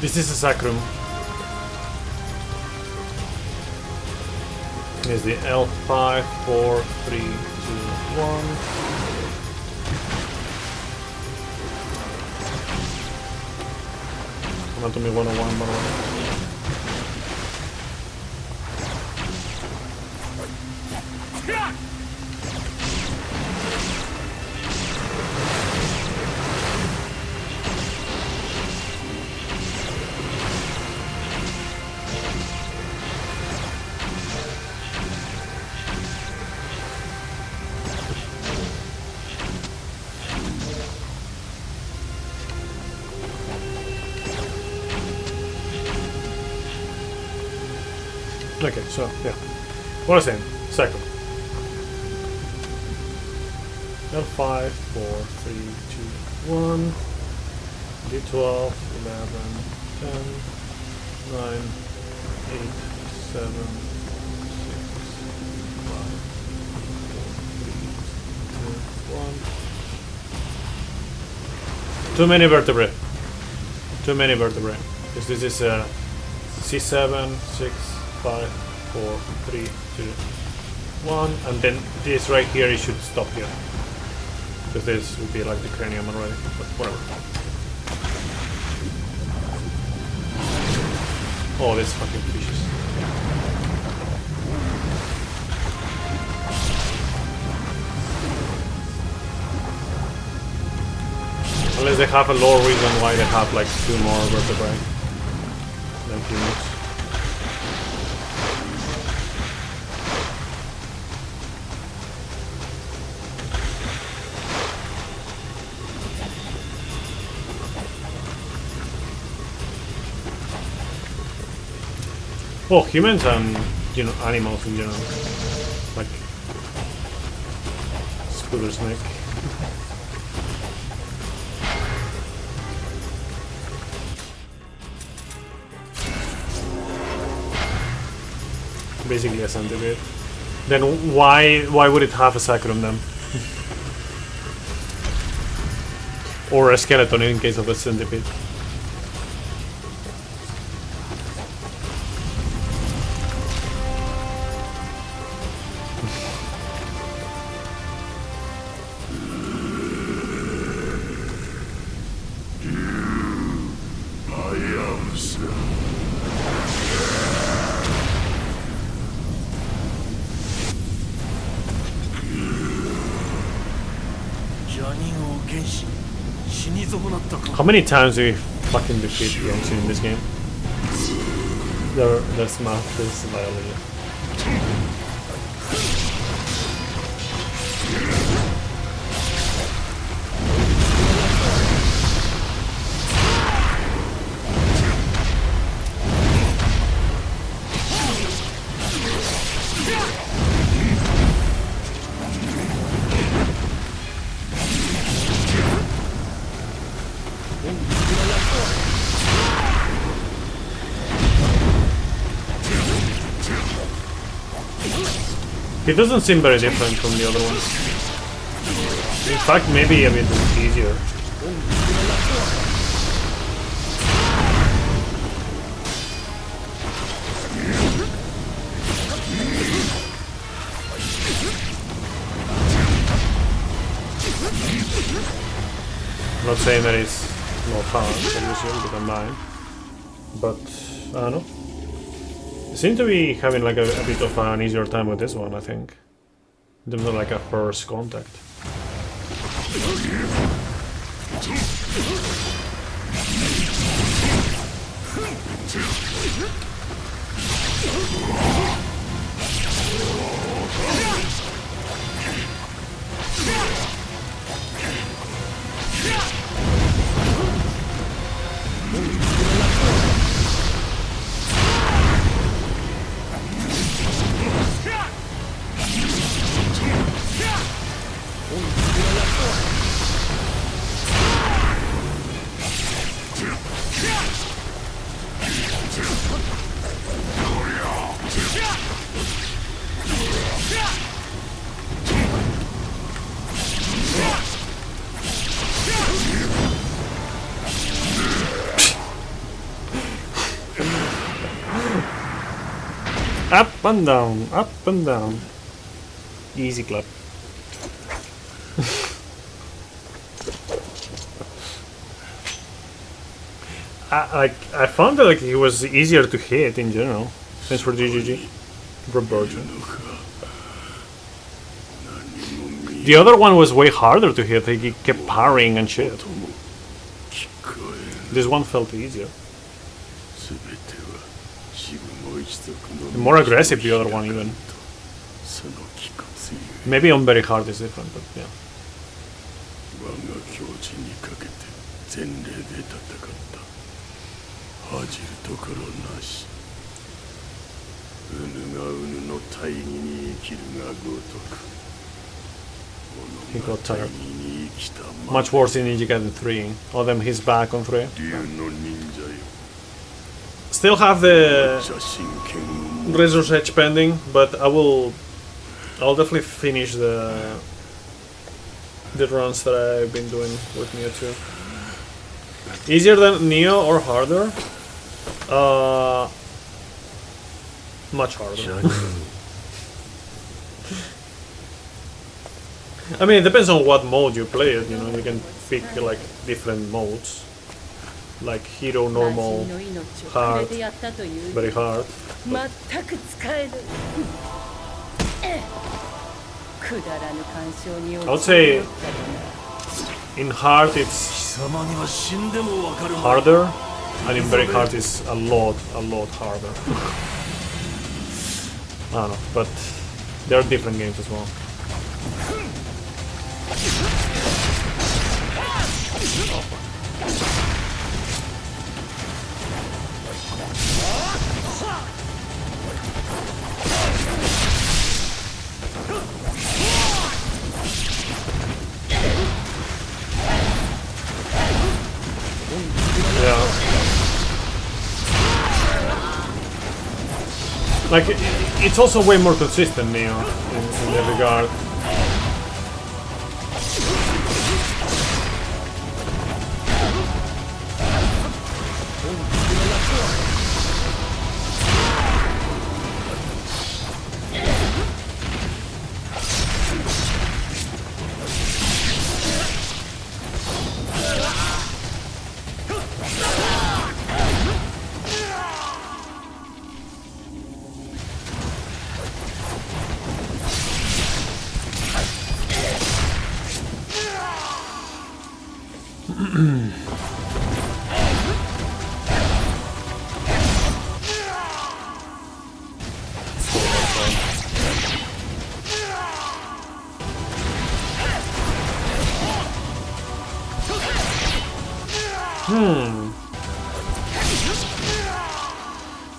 This is a sacrum. Is the L5, 4, 3, 2, 1. Come on to me 101, 101. Okay, so yeah. What was I saying? Second. L5, 4, 3, 2, 1. D12, 11, 10, 9, 8, 7, 6, 5, 4, 3, 2, 1. Too many vertebrae. Too many vertebrae. Because this is C7, 6, 5, 4, 3, 2, 1, and then this right here, it should stop here. Because this would be like the cranium already, but whatever. Oh, this fucking fishes. Unless they have a lore reason why they have like 2 more vertebrae than humans. Well, humans and, you know, animals in general. Like Scooter Snake. Basically a centipede. Then why would it have a sacrum then? Or a skeleton in case of a centipede. How many times do we fucking defeat Yongsu in this game? There's math, this biology. He doesn't seem very different from the other ones. In fact, maybe a bit easier. I'm not saying that it's more fun, obviously, because I'm mine. But, I don't know. Seem to be having like a bit of an easier time with this one, I think. In terms of like a first contact. Up and down, up and down. Easy clap. I found that like he was easier to hit in general. Thanks for GGG. Roberto. The other one was way harder to hit. He kept parrying and shit. This one felt easier. More aggressive, the other one even. Maybe on very hard is different, but yeah. He got tired. Much worse in Ninja Gaiden 3. All them he's back on 3. Still have the Razor's Edge pending, but I'll definitely finish the runs that I've been doing with Neo 2. Easier than Neo or harder? Much harder. I mean, it depends on what mode you play it, you know, you can pick like different modes. Like hero, normal, hard, very hard. I would say in hard it's harder, and in very hard it's a lot harder. I don't know, but there are different games as well. Yeah. Like, it's also way more consistent now in that regard.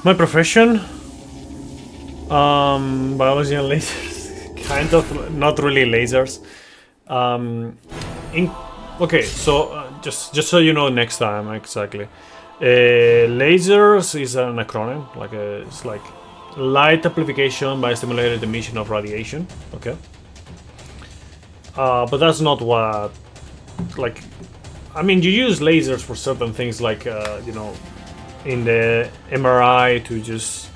My profession? Biology and lasers. Kind of, not really lasers. Okay, so just so you know next time exactly. Lasers is an acronym, like it's like light amplification by stimulated emission of radiation. Okay. But that's not what, like, I mean, you use lasers for certain things, like you know, in the MRI to just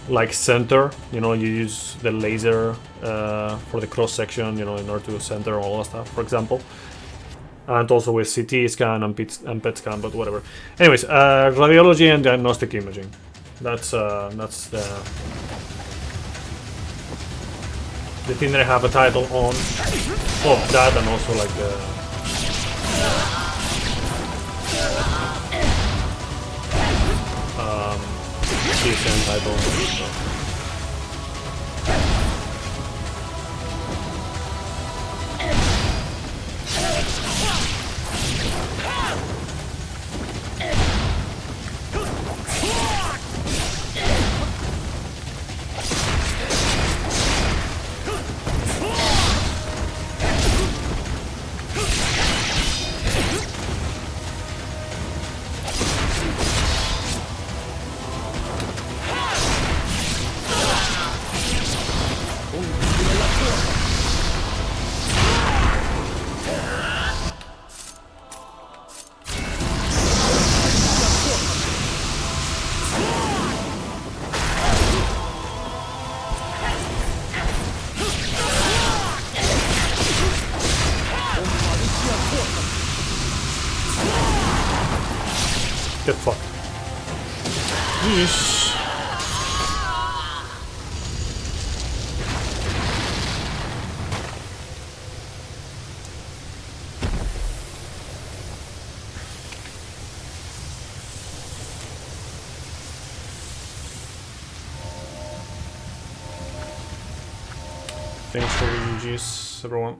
like center, you know, you use the laser for the cross section, you know, in order to center all that stuff, for example. And also with CT scan and PET scan, but whatever. Anyways, radiology and diagnostic imaging. That's the thing that I have a title on. Oh, that, and also like the CSN title. Get fucked. Yeesh. Thanks for the UGs, everyone.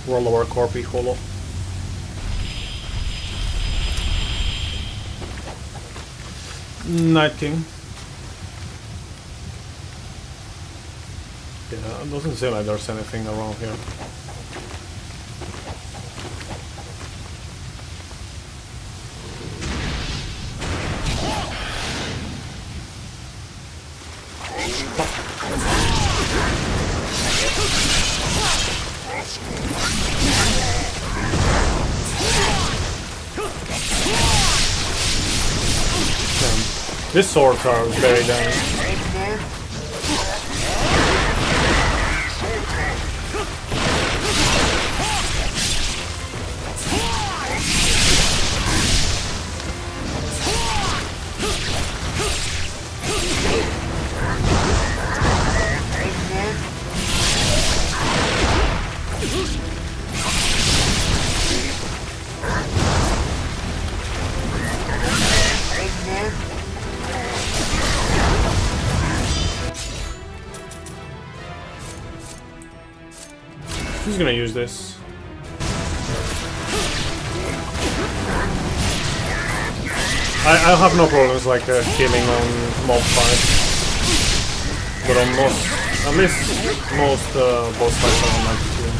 World of our Corpi Holo. Night King. Yeah, it doesn't seem like there's anything around here. These swords are very damaging. Who's gonna use this? I have no problems like healing on mob fights, but on most, at least most boss fights I don't like to heal.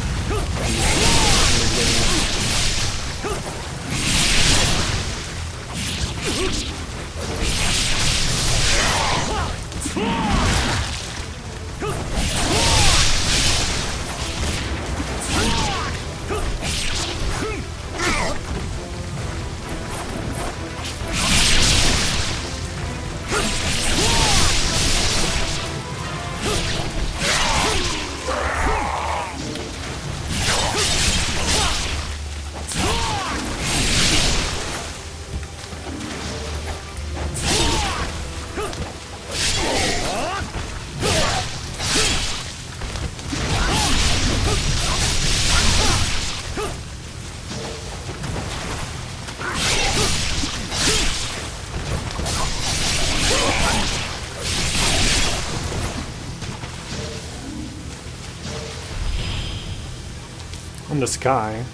In the sky.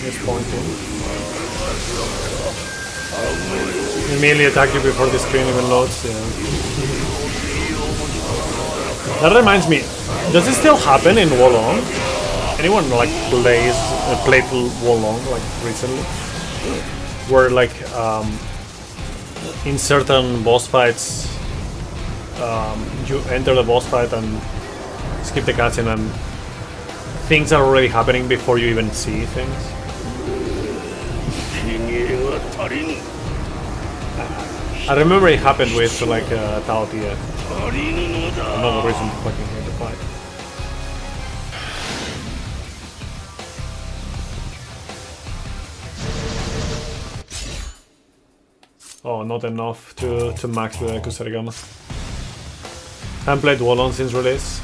It's pointing. Immediately attack you before the screen even loads. Yeah. That reminds me, does it still happen in Wolong? Anyone like played Wolong like recently? Where like in certain boss fights you enter the boss fight and skip the cutscene and things are already happening before you even see things. I remember it happened with like Tao Tia. Another reason to fucking hate the fight. Oh, not enough to max the Kusarigama. Haven't played Wolong since release.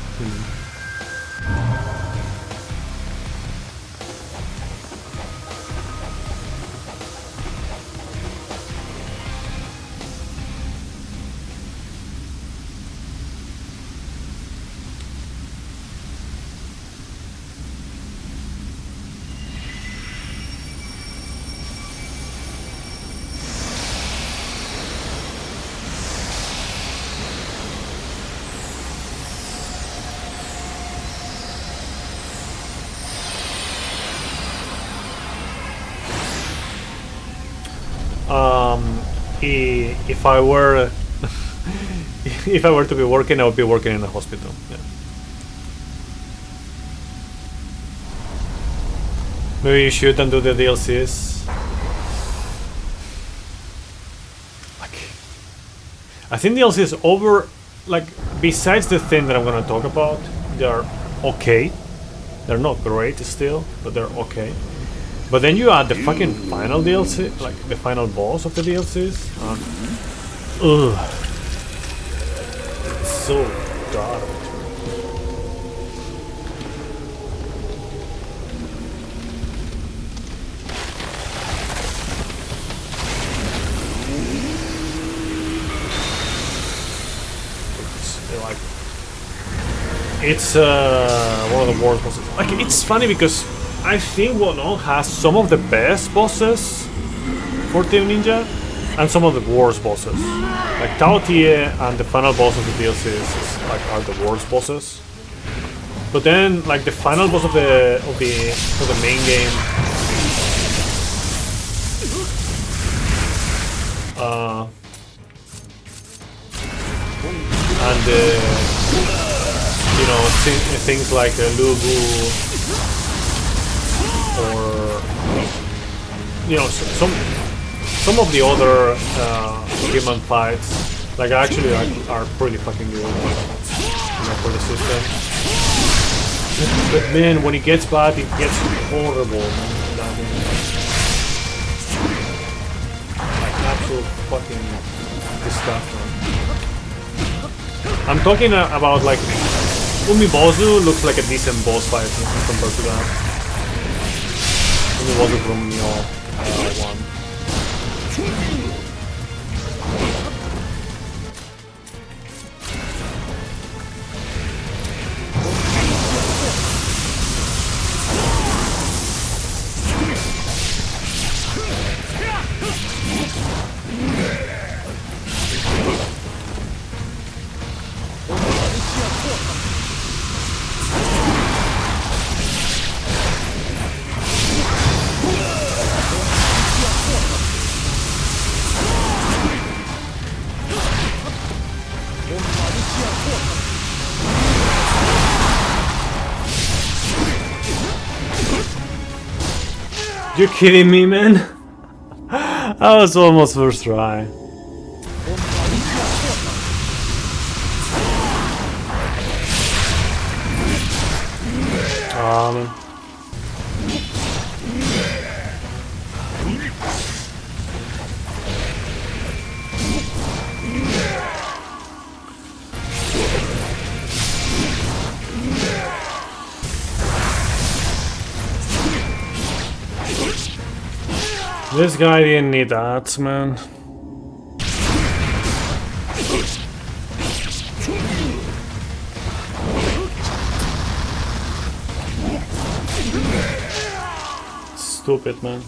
If I were if I were to be working, I would be working in a hospital. Yeah. Maybe you should and do the DLCs. Like, I think DLCs over, like, besides the thing that I'm gonna talk about, they're okay. They're not great still, but they're okay. But then you add the fucking final DLC, like the final boss of the DLCs. Ugh. It's so garbage. It's one of the worst bosses. Like, it's funny because I think Wonong has some of the best bosses for Team Ninja and some of the worst bosses. Like Tao Tie and the final boss of the DLCs are the worst bosses. But then, like, the final boss of the main game, and you know, things like Lubu, or you know, some of the other human fights, like, actually are pretty fucking good, you know, for the system. But man, when it gets bad, it gets horrible, man. Like absolute fucking disgusting. I'm talking about, like, Umibozu looks like a decent boss fight compared to that. Umibozu from Neo 1. You kidding me, man? That was almost first try. Man. This guy didn't need that, man. Stupid, man.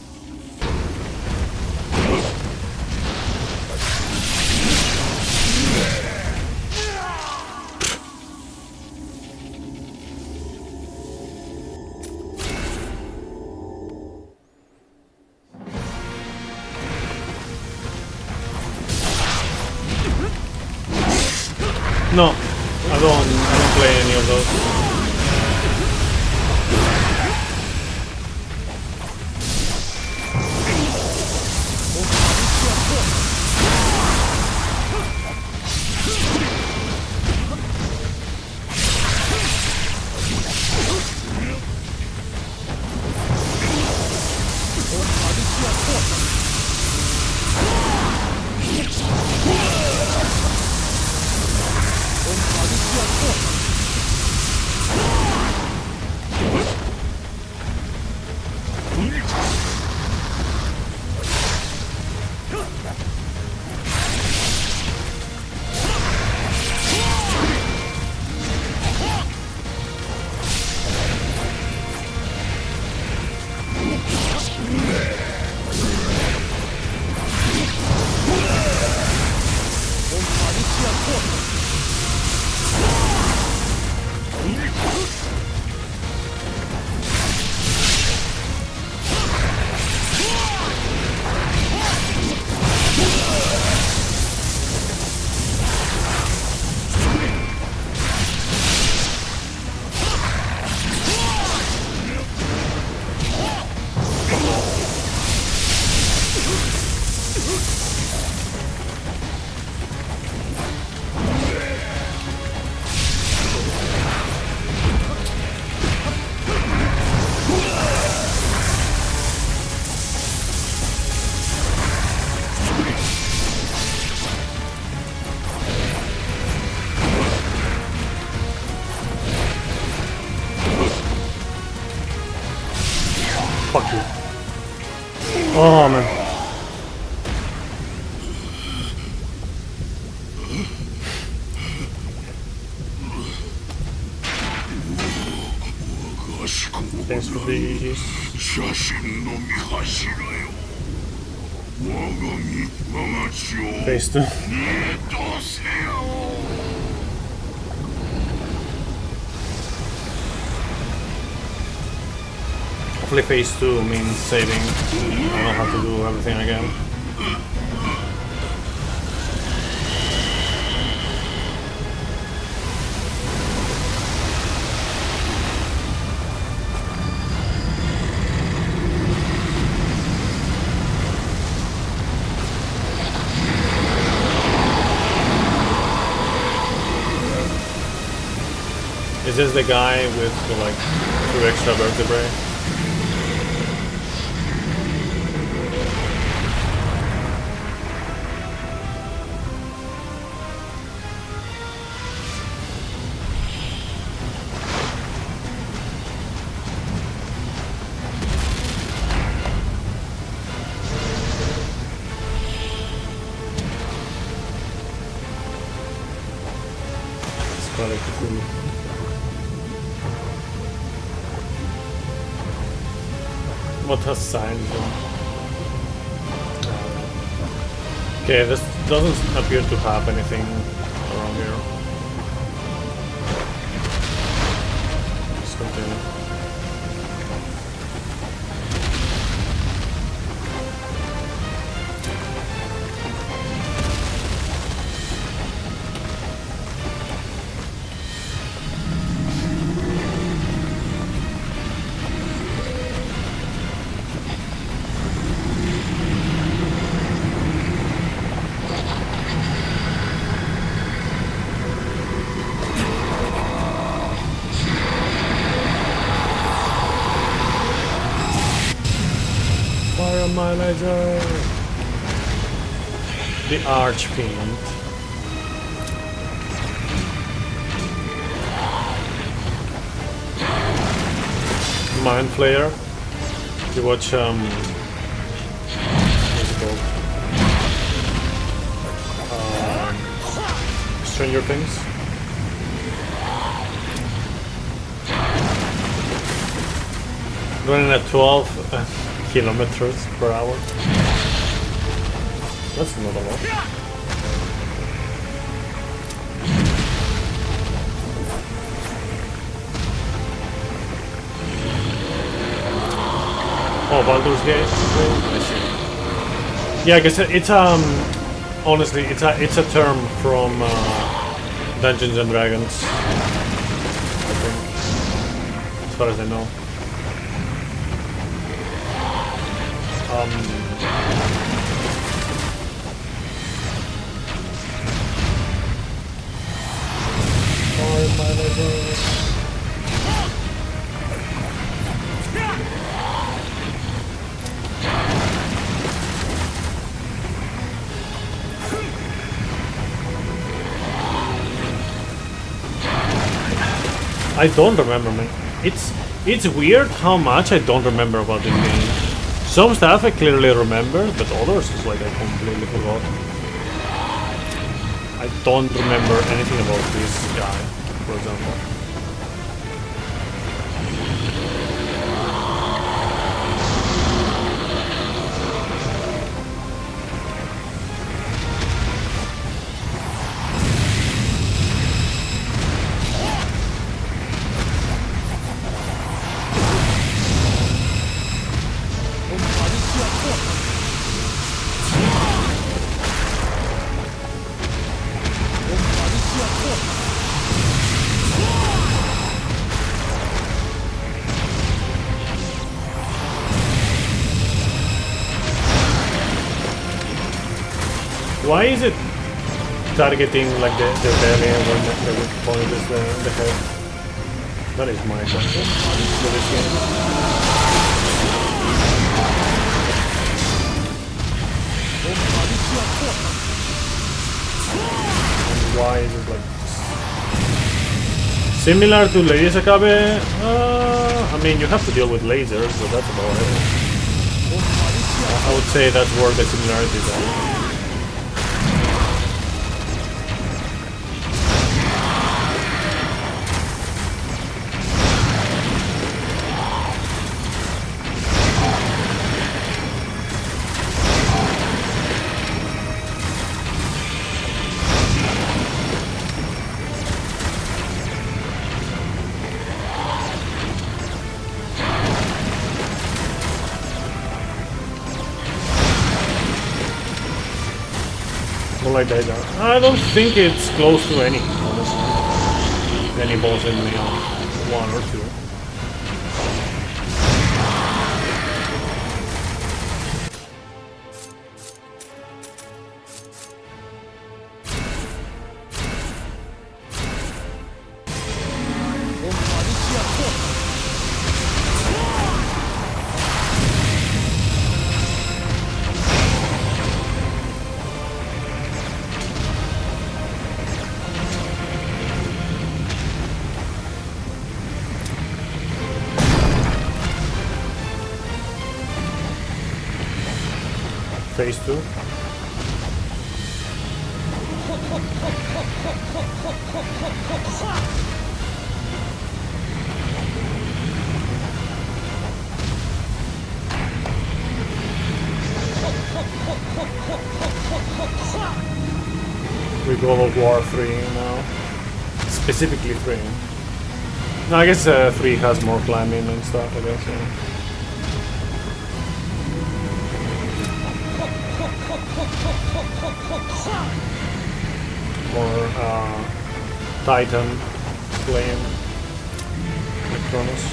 No, I don't play any of those. Fuck you. Oh man. Thanks for these. Phase 2. Hopefully phase 2 means saving. I don't have to do everything again. Is this the guy with like 2 extra vertebrae? It's quite a cool. What has signs on? Okay, this doesn't appear to have anything around here. Let's continue. My laser. The Archfiend. Mind Flayer. You watch what's it called? Stranger Things. Running at 12 kilometers per hour. That's not a lot. Oh, Baldur's Gate. I see. Yeah, I guess it's honestly it's a term from Dungeons and Dragons. I think, as far as I know. I don't remember, man. It's weird how much I don't remember about this game. Some stuff I clearly remember, but others is like I completely forgot. I don't remember anything about this guy, for example. Why is it targeting like the belly when the weak point is the head? That is my question for this game. And why is it like Similar to Lady Sakabe, I mean, you have to deal with lasers, but that's about it. I would say that's where the similarities are. Like that. I don't think it's close to any, honestly. Any boss in the 1 or 2. Phase 2. We go to War 3 now. Specifically 3. No, I guess 3 has more climbing and stuff, I guess. Yeah. More Titan playing Chronos.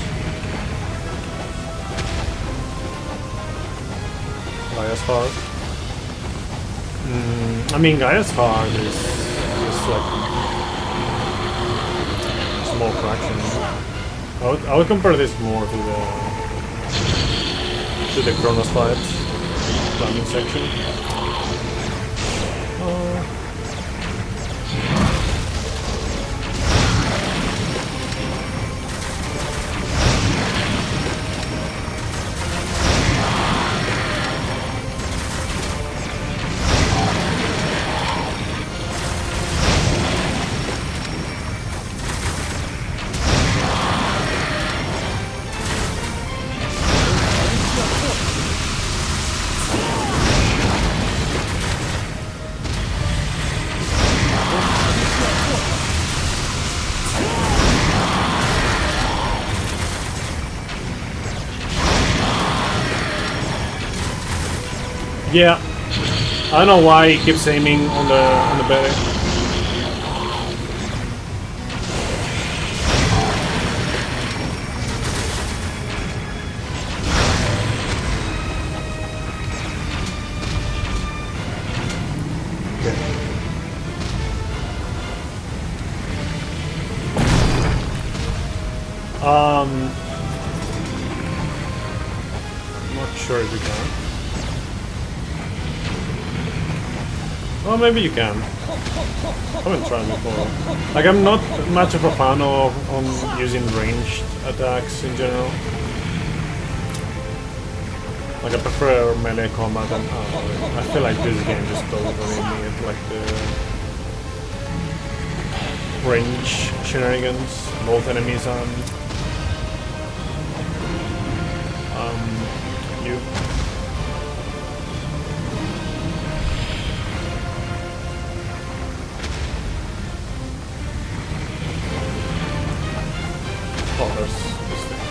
Gaia's Heart. I mean, Gaia's Heart is just like a small fraction. I would compare this more to the Chronos fight climbing section. Yeah, I don't know why he keeps aiming on the belly. Okay. I'm not sure if you can. Well, maybe you can. I haven't tried before. Like, I'm not much of a fan of using ranged attacks in general. Like, I prefer melee combat, and I feel like this game just doesn't really need like the range shenanigans, both enemies and you. Oh, there's this thing.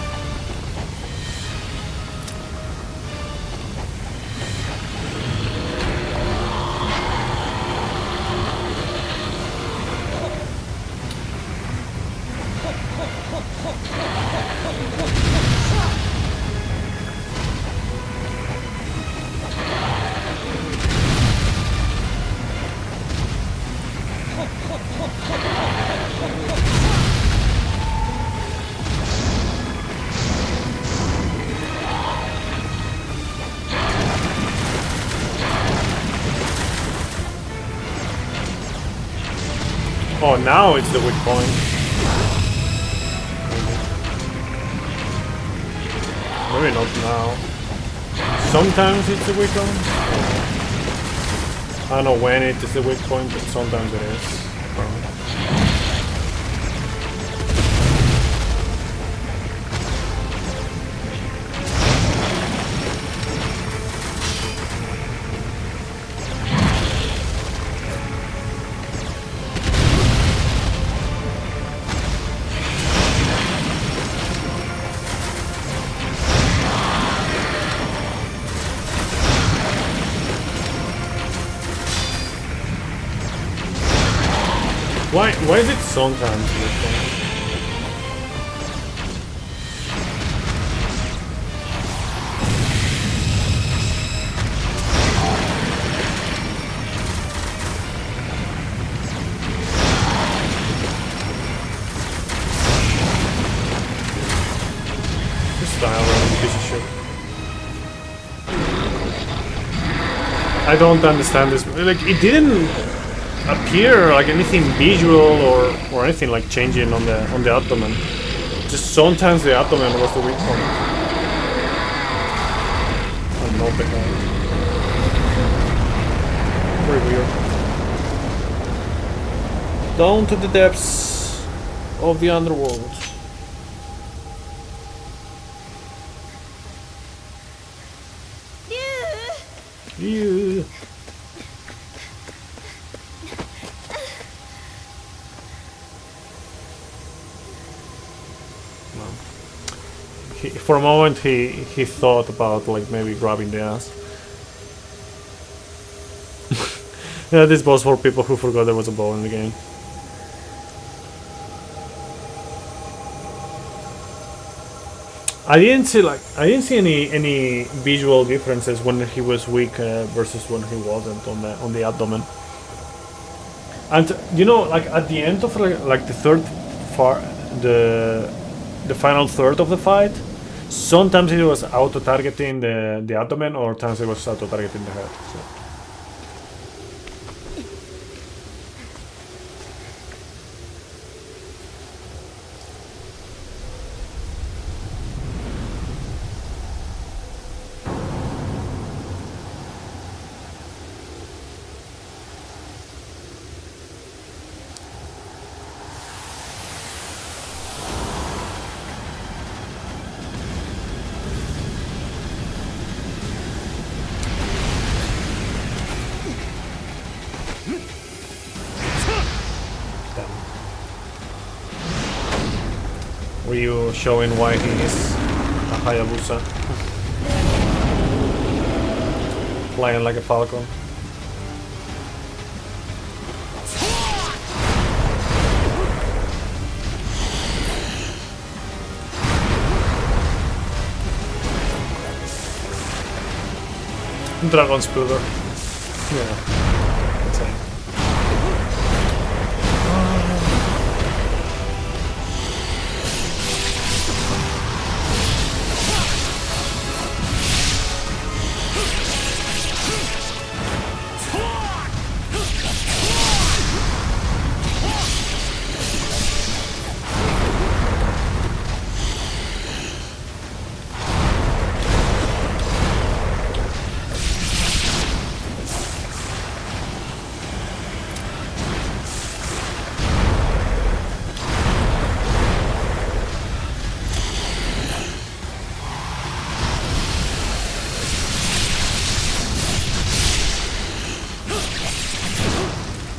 Oh, now it's the weak point. Maybe not now. Sometimes it's a weak point. I don't know when it is a weak point, but sometimes it is. Why is it sometimes this one? This style is a piece of shit. I don't understand this. Like, it didn't appear like anything visual or anything like changing on the abdomen. Just sometimes the abdomen was the weak point. And not the head. Very weird. Down to the depths of the underworld. Yeah. For a moment he thought about like maybe grabbing the ass. Yeah, this boss for people who forgot there was a bow in the game. I didn't see any visual differences when he was weak versus when he wasn't on the abdomen. And you know, like at the end of like the third the final third of the fight, sometimes it was auto-targeting the abdomen, or times it was auto-targeting the head. So. Ryu showing why he is a Hayabusa. Flying like a falcon. Dragon Spooder. Yeah. Insane.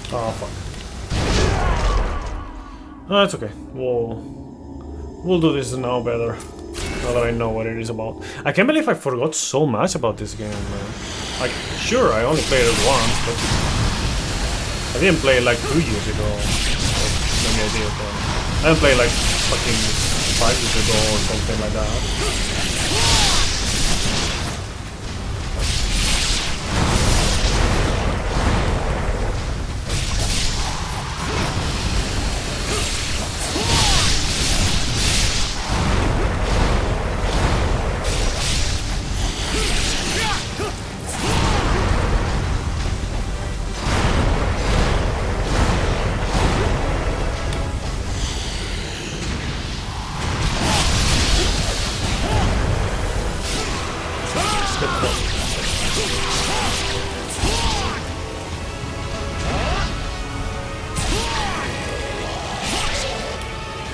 Oh fuck. No, it's okay. We'll do this now better. Now that I know what it is about. I can't believe I forgot so much about this game, man. Like, sure, I only played it once, but I didn't play it like 2 years ago. Maybe I did, but I didn't play like fucking 5 years ago or something like that.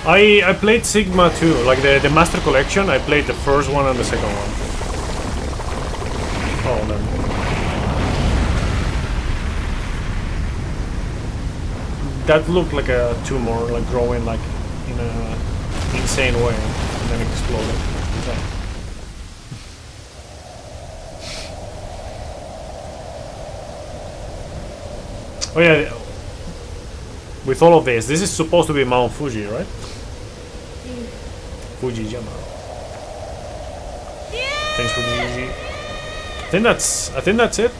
I played Sigma too, like the Master Collection. I played the first one and the second one. Oh, then. That looked like a tumor, like growing like in a insane way, and then exploded. So. Oh yeah. With all of this is supposed to be Mount Fuji, right? Fujiyama. Thanks for the GG. I think that's it.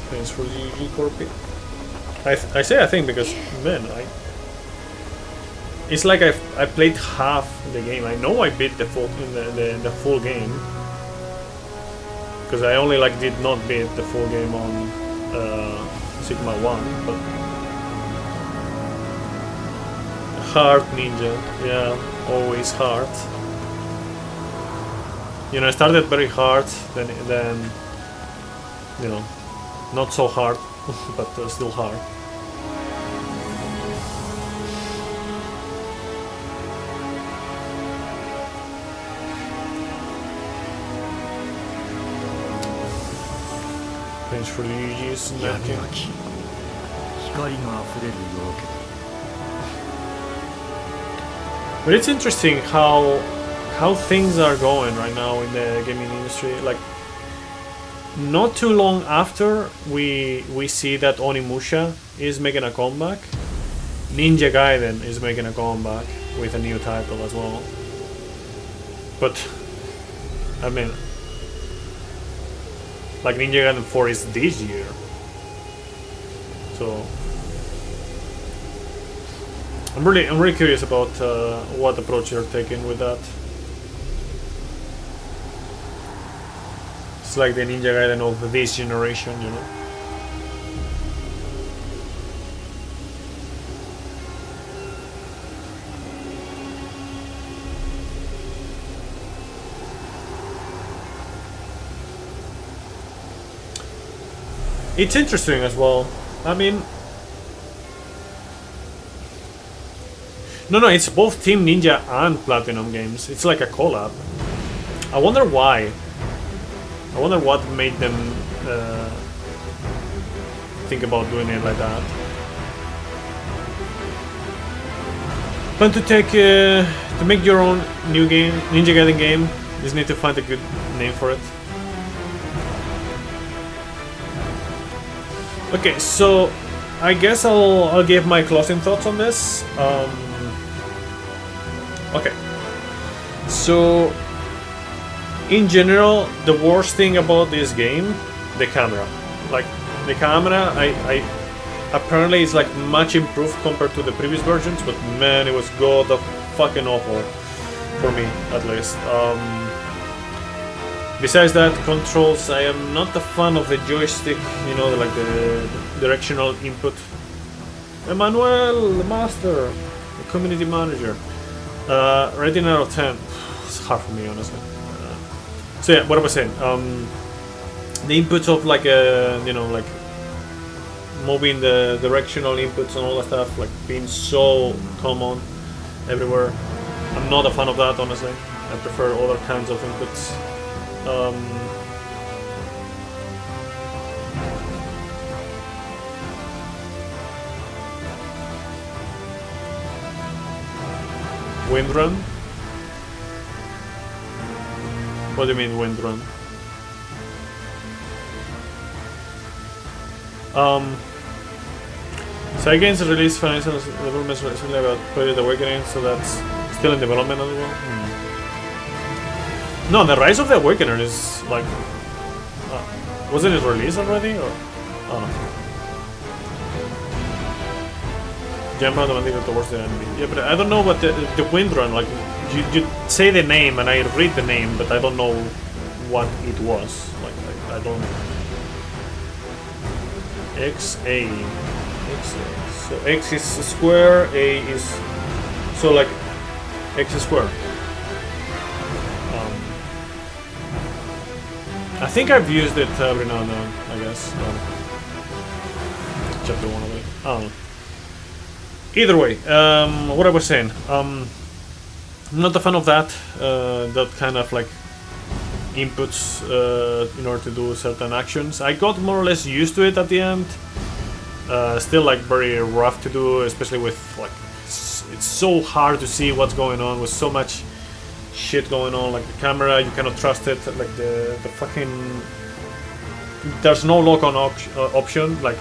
Thanks for the GG, Corpy. I say I think because man, it's like I played half the game. I know I beat the full the full game because I only like did not beat the full game on Sigma 1, but hard ninja, yeah, always hard. You know, I started very hard, then you know, not so hard, but still hard. Thanks for the UGs. But it's interesting how things are going right now in the gaming industry. Like, not too long after we see that Onimusha is making a comeback, Ninja Gaiden is making a comeback with a new title as well. But I mean, like Ninja Gaiden 4 is this year, so I'm really curious about what approach you're taking with that. It's like the Ninja Gaiden of this generation, you know. It's interesting as well. I mean, no, it's both Team Ninja and Platinum Games. It's like a collab. I wonder why. I wonder what made them think about doing it like that. But to make your own new game, Ninja Gaiden game, you just need to find a good name for it. Okay, so I guess I'll give my closing thoughts on this. Okay, so in general, the worst thing about this game, the camera. Like the camera, I apparently it's like much improved compared to the previous versions, but man, it was god fucking awful for me at least. Besides that, controls, I am not a fan of the joystick, you know, like the directional input. Emmanuel, the master, the community manager. Rating out of 10. It's hard for me, honestly. So yeah, what I was saying. The inputs of like, you know, like moving the directional inputs and all that stuff, like being so common everywhere. I'm not a fan of that, honestly. I prefer other kinds of inputs. Windrun? What do you mean windrun? Cygames released financial developments recently about Project Awakening, so that's still in development as well. No, the Rise of the Awakener is like... wasn't it released already? Or I don't know. Jump automatically towards the enemy. Yeah, but I don't know what the Windrun, like, you say the name and I read the name, but I don't know what it was. Like, I don't... XA. So X is square, A is... So like, X is square. think I've used it every now and then, I guess. Chapter 1 of it. I don't know. Either way, what I was saying. I'm not a fan of that. That kind of like inputs in order to do certain actions. I got more or less used to it at the end. Still like very rough to do, especially with like it's so hard to see what's going on with so much shit going on. Like the camera, you cannot trust it. Like the fucking there's no lock-on option. Like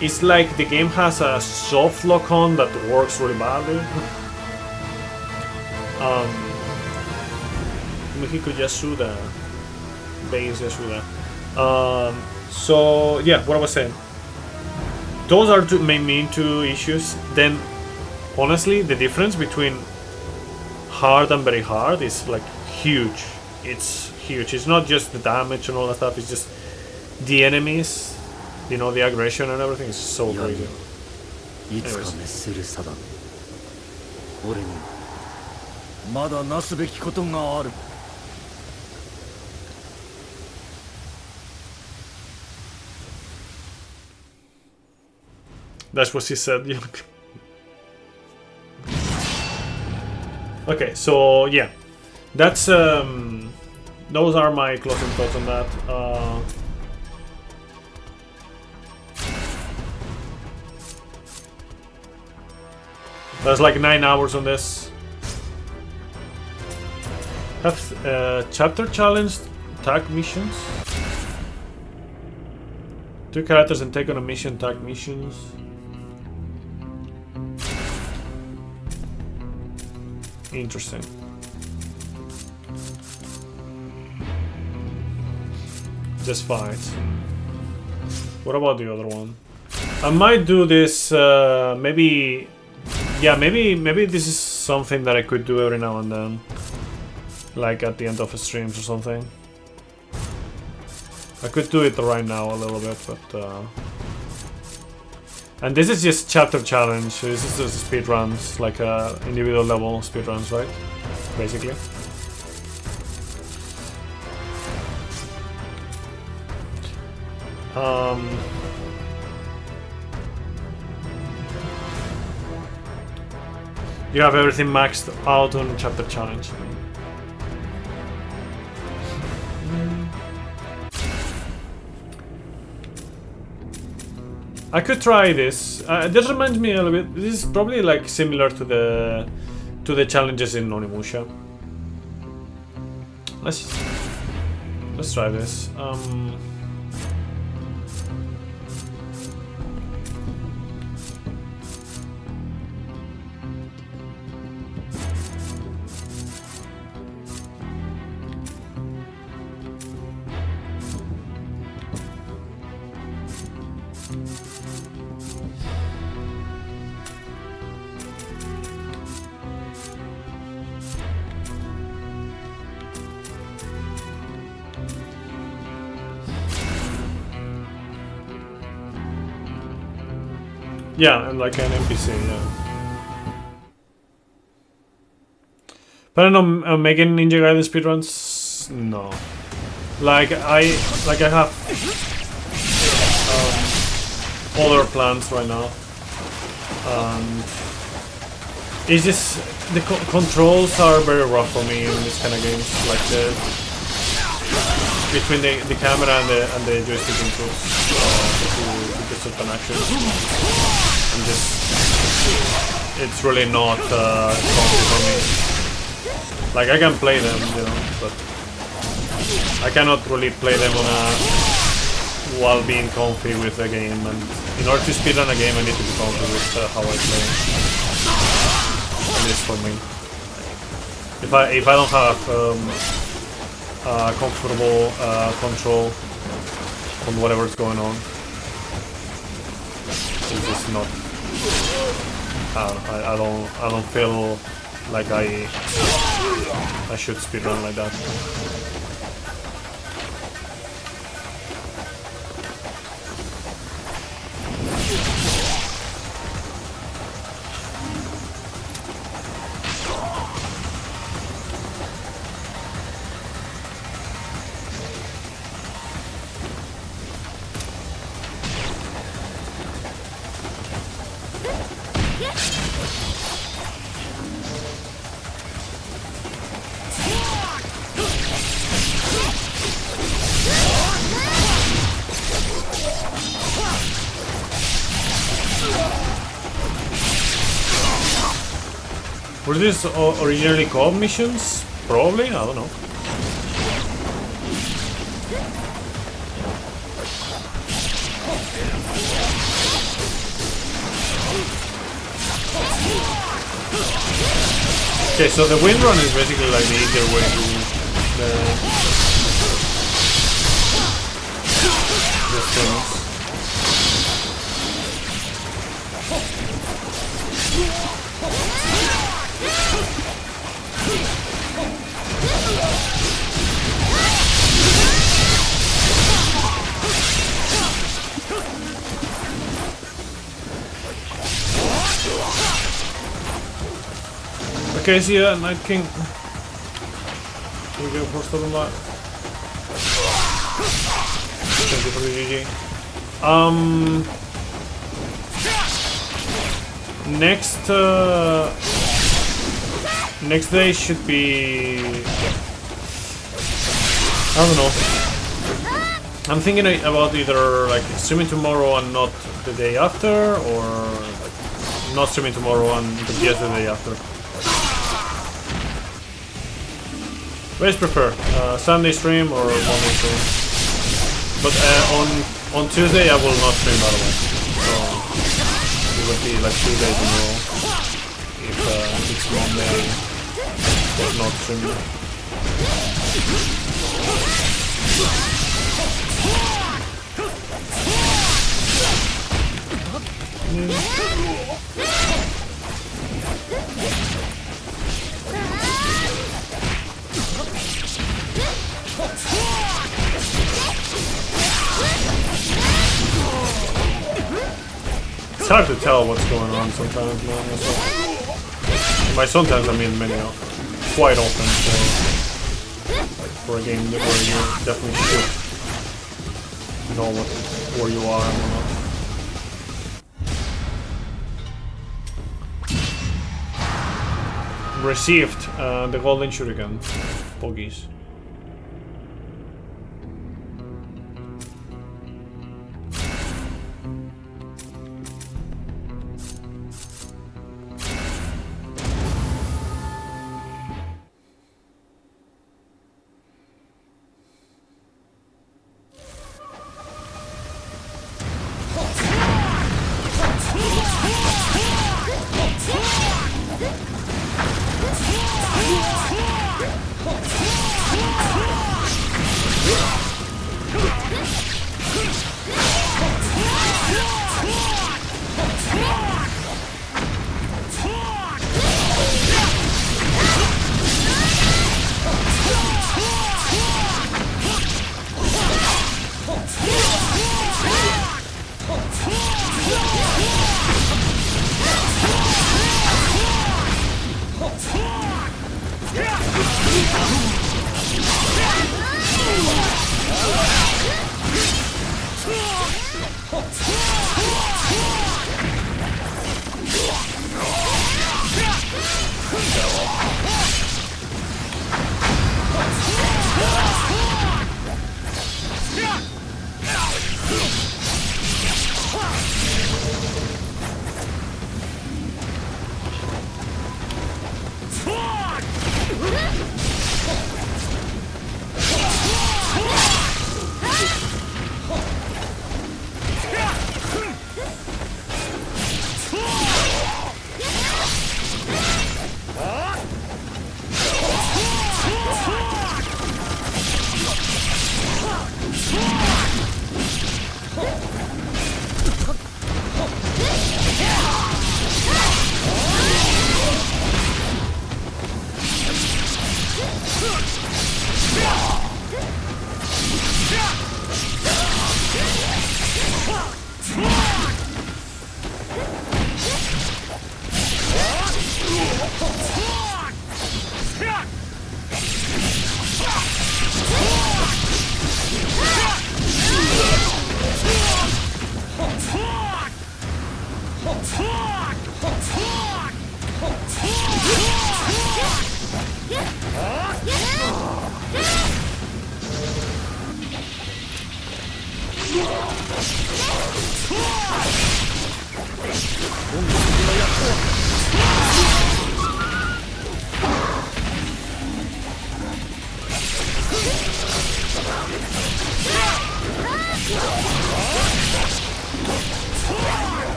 it's like the game has a soft lock-on that works really badly. Mexico Yasuda, base Yasuda. So yeah, what I was saying. Those are main two issues. Then, honestly, the difference between hard and very hard is like huge. It's huge. It's not just the damage and all that stuff. It's just the enemies, you know, the aggression and everything is so crazy. That's what she said. Okay, so yeah, that's those are my closing thoughts on that. There's like 9 hours on this. Have chapter challenge tag missions. 2 characters and take on a mission tag missions. Interesting. Just fight. What about the other one? I might do this. Maybe. Yeah, maybe this is something that I could do every now and then, like at the end of streams or something. I could do it right now a little bit, but. And this is just chapter challenge, so this is just speed runs, like individual level speed runs, right? Basically. You have everything maxed out on chapter challenge. I could try this. This reminds me a little bit. This is probably like similar to the challenges in Onimusha. Let's try this. Yeah, and like an NPC, yeah. But I don't know, making Ninja Gaiden speedruns? No. Like I have other plans right now. It's just the controls are very rough for me in this kind of games. Like between the camera and the joystick inputs to certain actions. It's really not comfy for me. Like I can play them, you know, but I cannot really play them while being comfy with the game. And in order to speedrun a game, I need to be comfy with how I play. At least for me. If I don't have comfortable control on whatever's going on, it's just not. I don't feel like I should speedrun like that. Were these originally co-op missions? Probably, I don't know. Okay, so the wind run is basically like the easier way to the things. Okay, so yeah, Night King. We go for stopping by. Thank you for the GG. Next day should be, I don't know. I'm thinking about either like streaming tomorrow and not the day after, or like not streaming tomorrow and just the day after. What is prefer? Sunday stream or Monday stream? But on Tuesday I will not stream, by the way. So it would be like 2 days in a row if it's Monday or not streaming. It's hard to tell what's going on sometimes, man. By sometimes I mean quite often for a game where you definitely should know where you are and whatnot. Received the golden shuriken, bogies.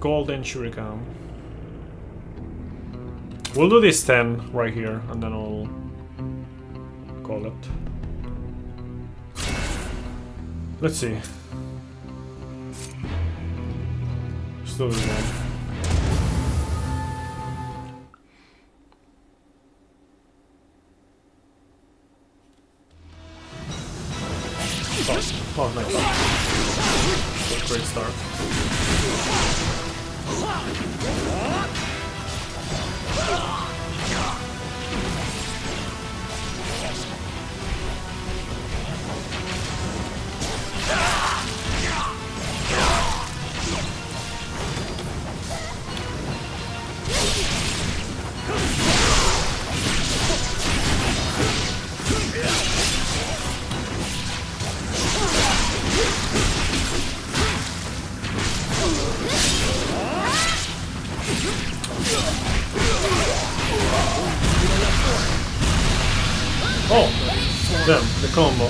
Golden Shuriken. We'll do this 10 right here, and then I'll call it. Let's see. Still do one. Oh, nice. Great start. Oh, damn, the combo.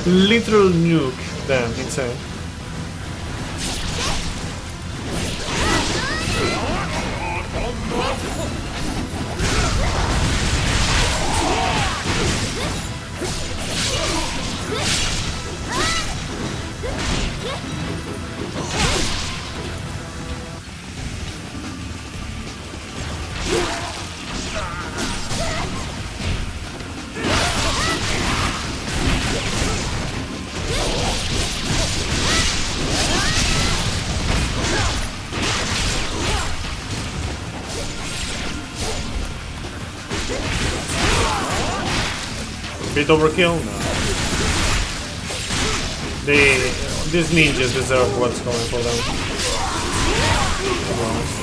Literal nuke, damn, insane. Bit overkill? No. These ninjas deserve what's going for them. To be honest.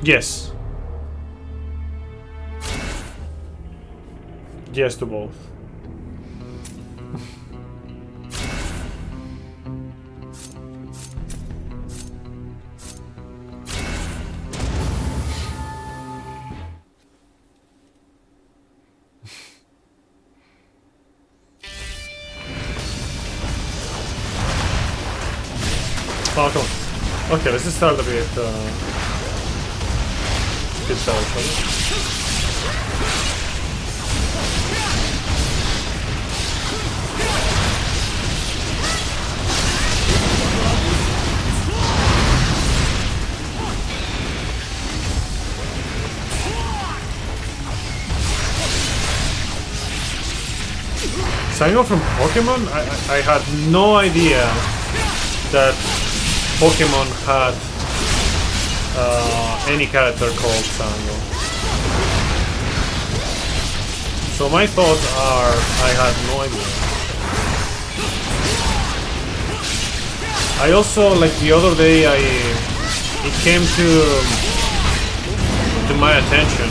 Yes. Yes to both. Oh, come on. Okay, let's just start a bit better, shall we? Signing from Pokemon? I had no idea that Pokemon had any character called Sango. So my thoughts are, I had no idea. I also, like the other day, it came to my attention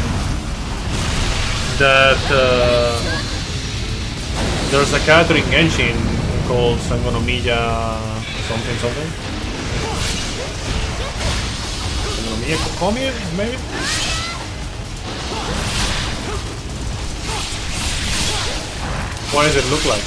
that there's a character in Genshin called Sangonomiya something something. Sangonomiya Kokomi, maybe? What does it look like?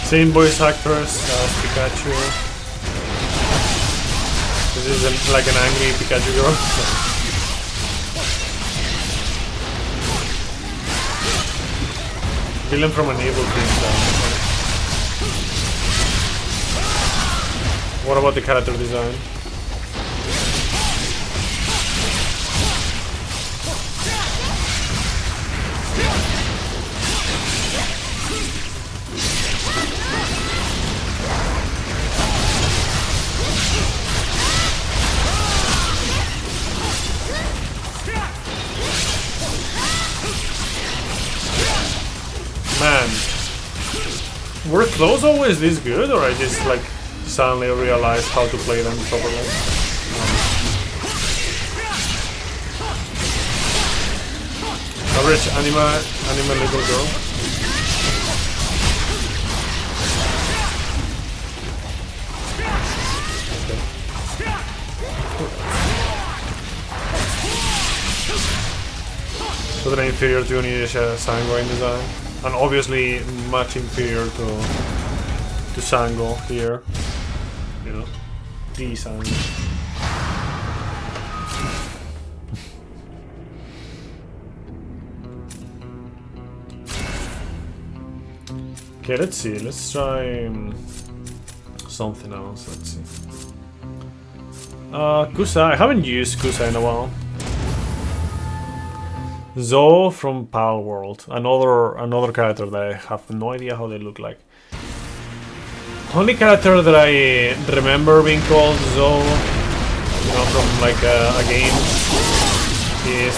Same voice actress as Pikachu. This is like an angry Pikachu girl. Villain from an evil team. What about the character design? Man, were clothes always this good, or I just like suddenly realized how to play them properly? Average anime little girl. So they're inferior to Ninja Gaiden design. And obviously much inferior to Sango here, you know, the Sango. Okay, let's see. Let's try something else. Let's see. Kusa. I haven't used Kusa in a while. Zoe from Pal World, another character that I have no idea how they look like. Only character that I remember being called Zoe, you know, from like a game, is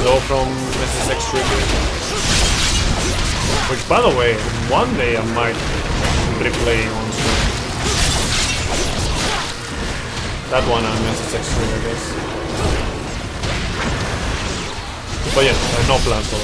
Zoe from SSX Tricky. Which, by the way, one day I might replay on stream. That one on SSX Tricky, I guess. But yeah, I have no plans for that.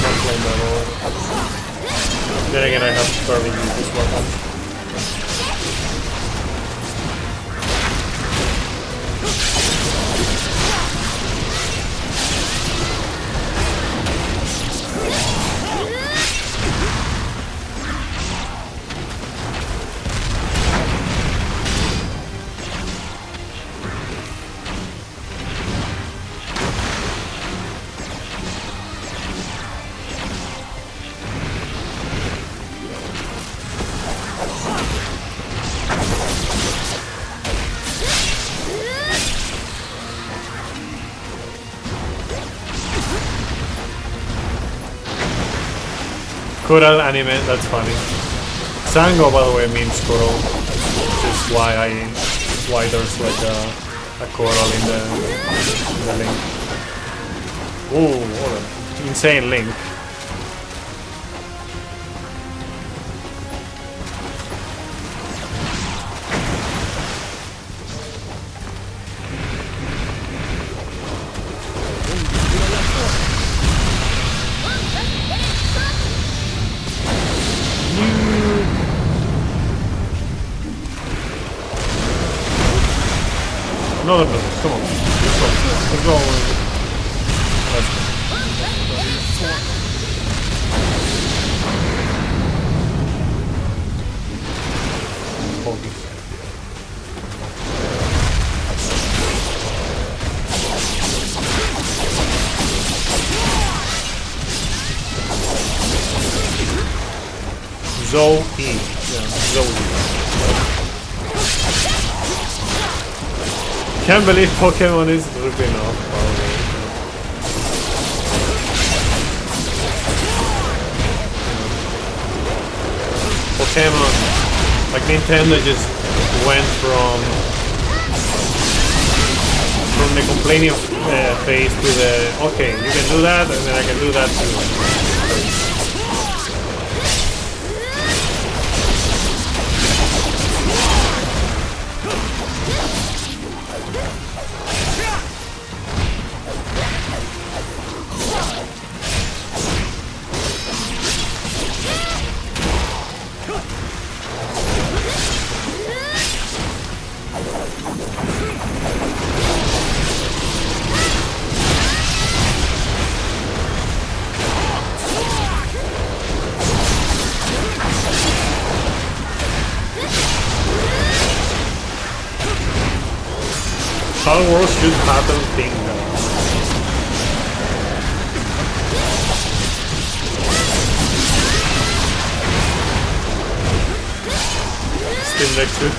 Not playing that all. Then again, I have barely used this weapon. Coral anime, that's funny. Sango, by the way, means coral, which is why there's like a coral in the link. Ooh, what an insane link. No, come on. Let's go. Let's go. Let's go. Zoe. Yeah, Zoe. Can't believe Pokemon is ripping off probably. Pokemon, like Nintendo just went from the complaining phase to the okay, you can do that and then I can do that too. Star Wars should pattern thing Still next to it.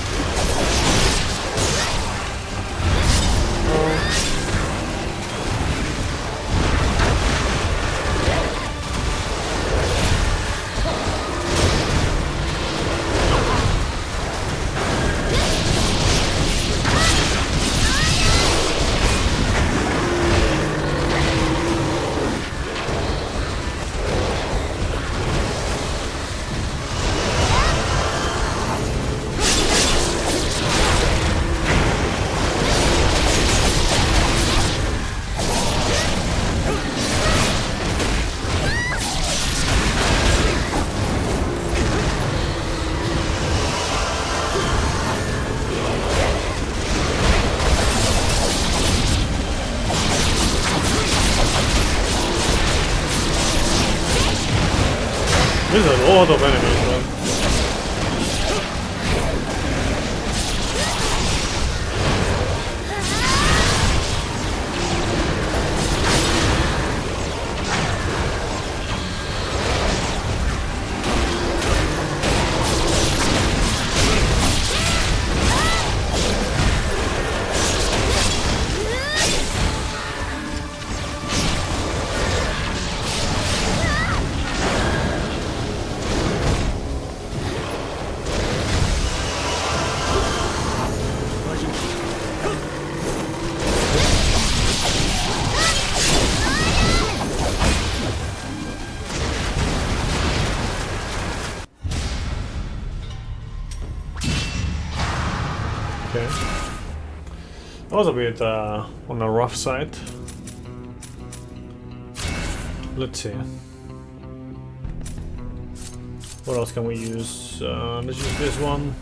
There's a lot of enemies, man. Okay. That was a bit on the rough side. Let's see. What else can we use? Let's use this one.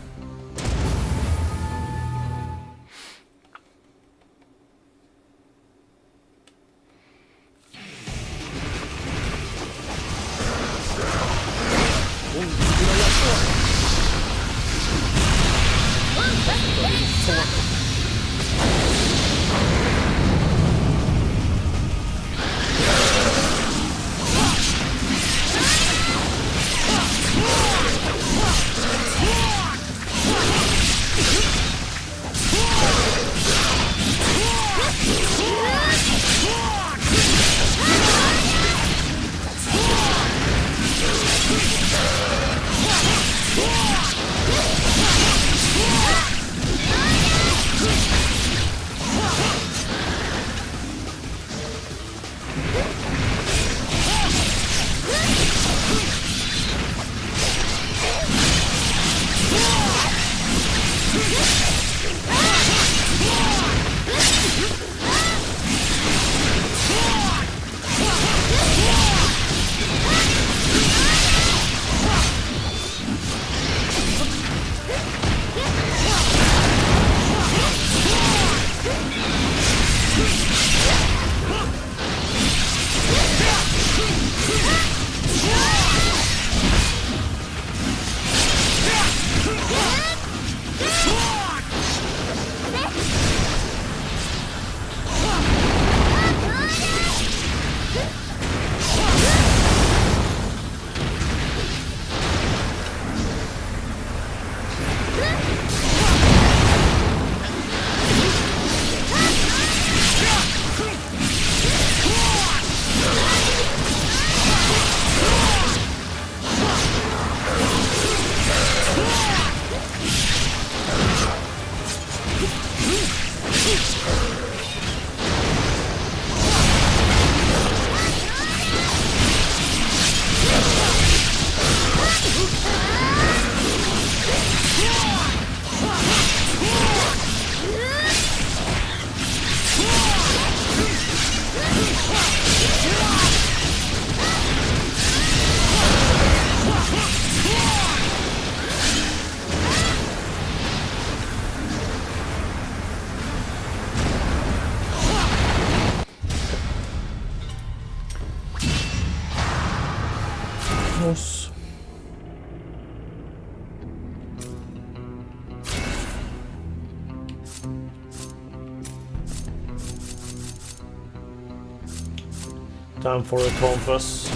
Time for a Tonfus.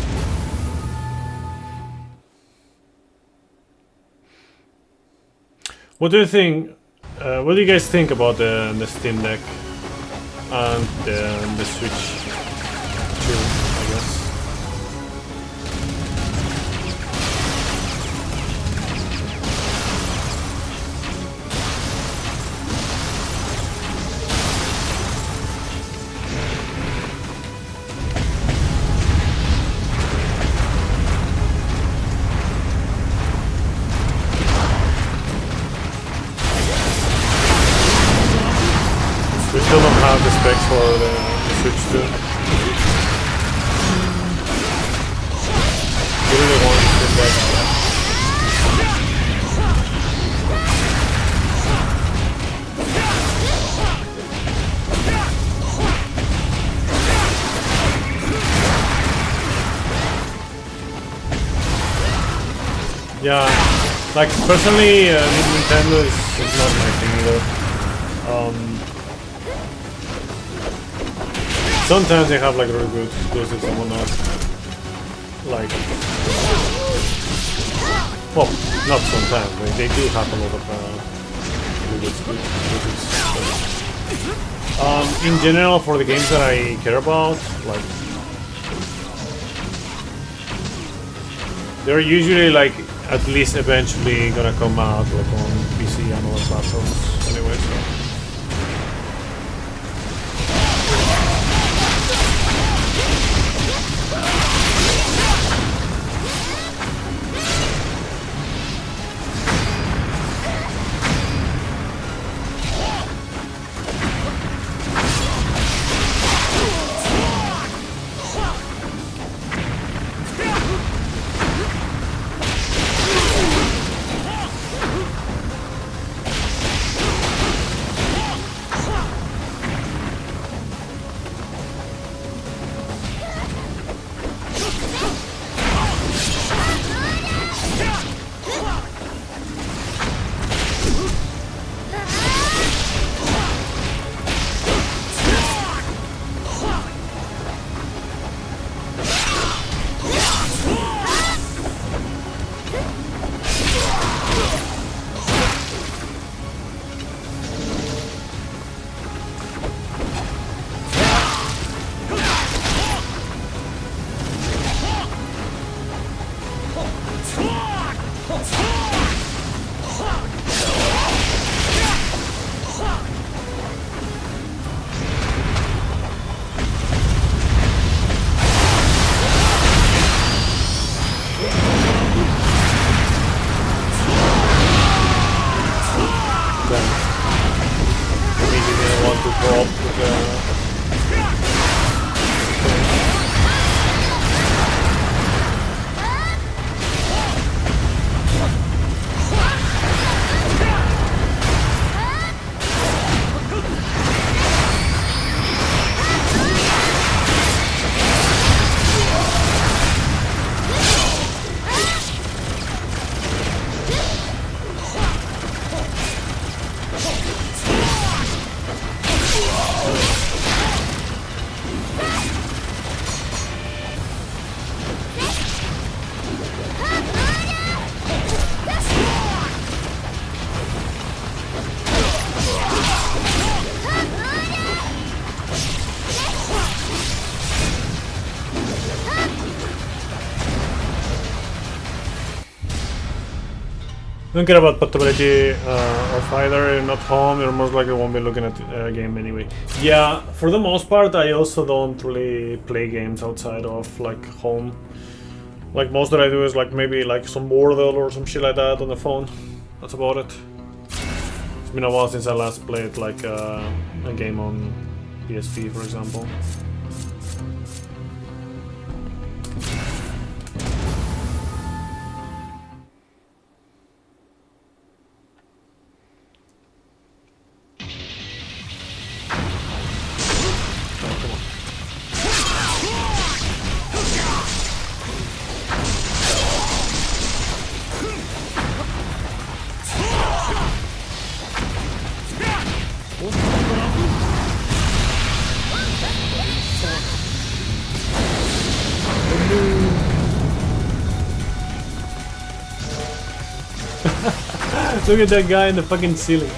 What do you think? What do you guys think about the Steam Deck and the Switch 2, I guess? We still don't have the specs for the Switch 2. You really want to spin that. Yeah, like personally, Nintendo is not my thing either. Sometimes they have like really good exclusives and whatnot. Like, well, not sometimes. They do have a lot of good exclusives. In general, for the games that I care about, like, they're usually like at least eventually gonna come out like on PC and other platforms anyway. So. Don't care about portability of either. You're not home, you're most likely won't be looking at a game anyway. Yeah, for the most part, I also don't really play games outside of like home. Like most that I do is like maybe like some Wordle or some shit like that on the phone. That's about it. It's been a while since I last played like a game on PSP, for example. Look at that guy in the fucking ceiling.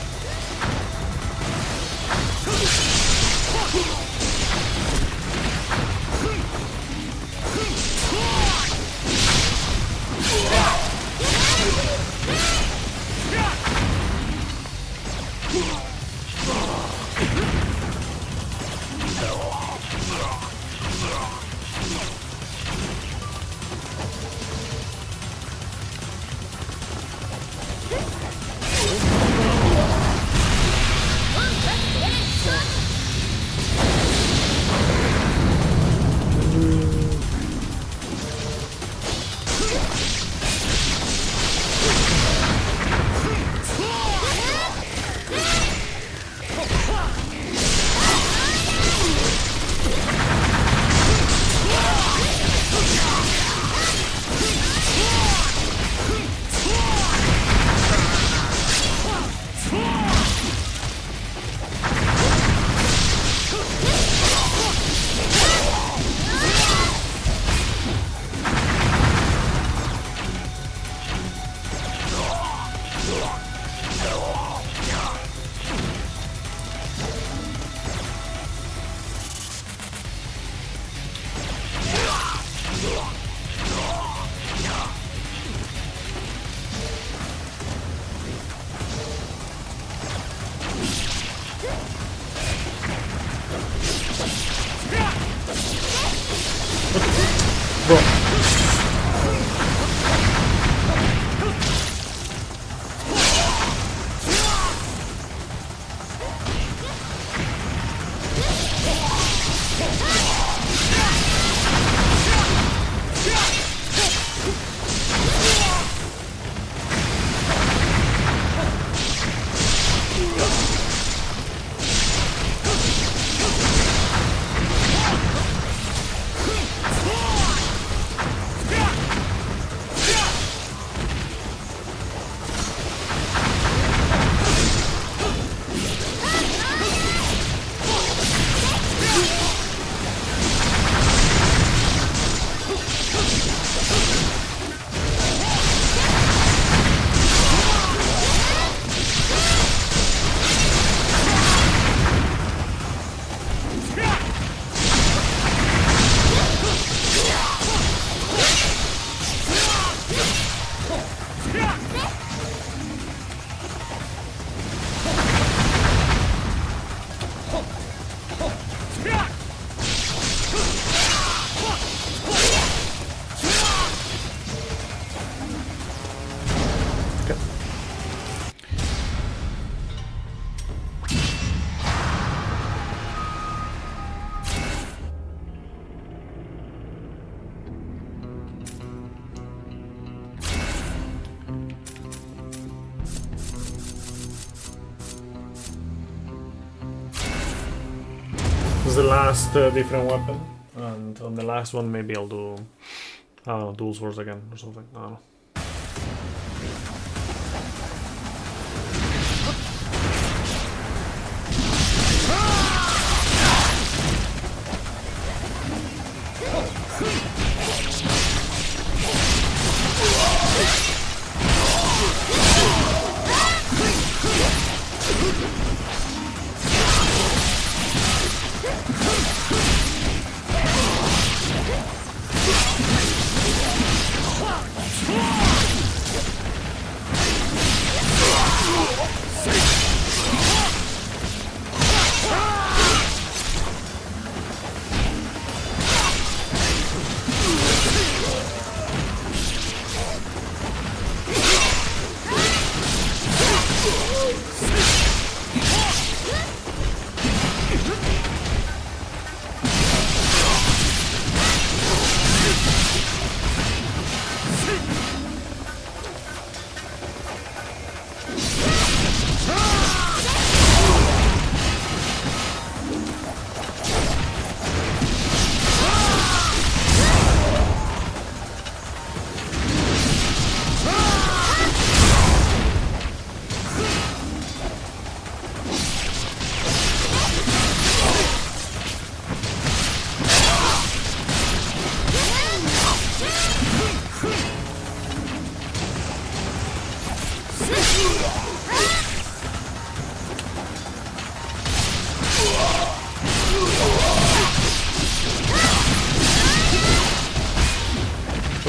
The last different weapon, and on the last one maybe I'll do dual swords again or something. I don't know.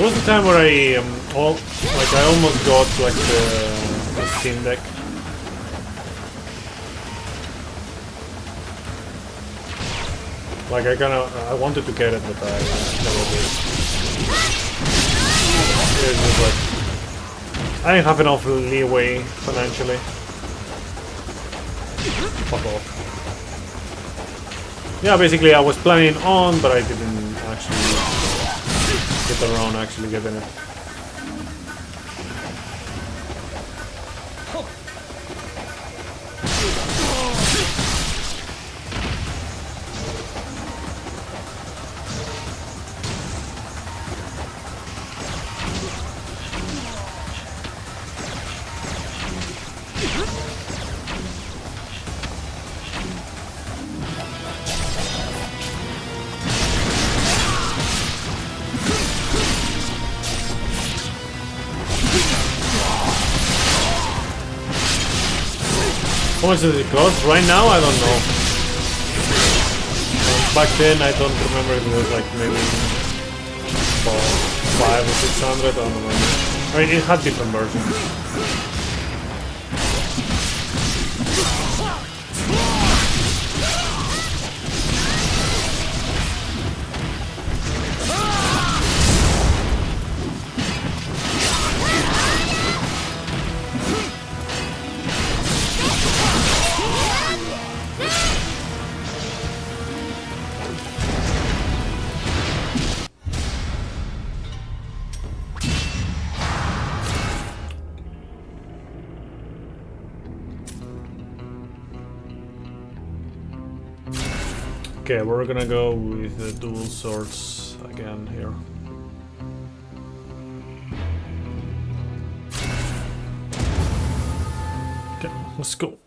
was the time where I almost got like the Steam Deck. Like I wanted to get it, but I never did. It was like I didn't have enough leeway financially. Fuck off. Yeah, basically I was planning on, but I didn't actually get around actually getting it. How much does it cost? Right now, I don't know. Back then, I don't remember if it was like maybe 500 or 600, I don't remember. I mean, it had different versions. Okay, we're gonna go with the dual swords again here. Okay, let's go.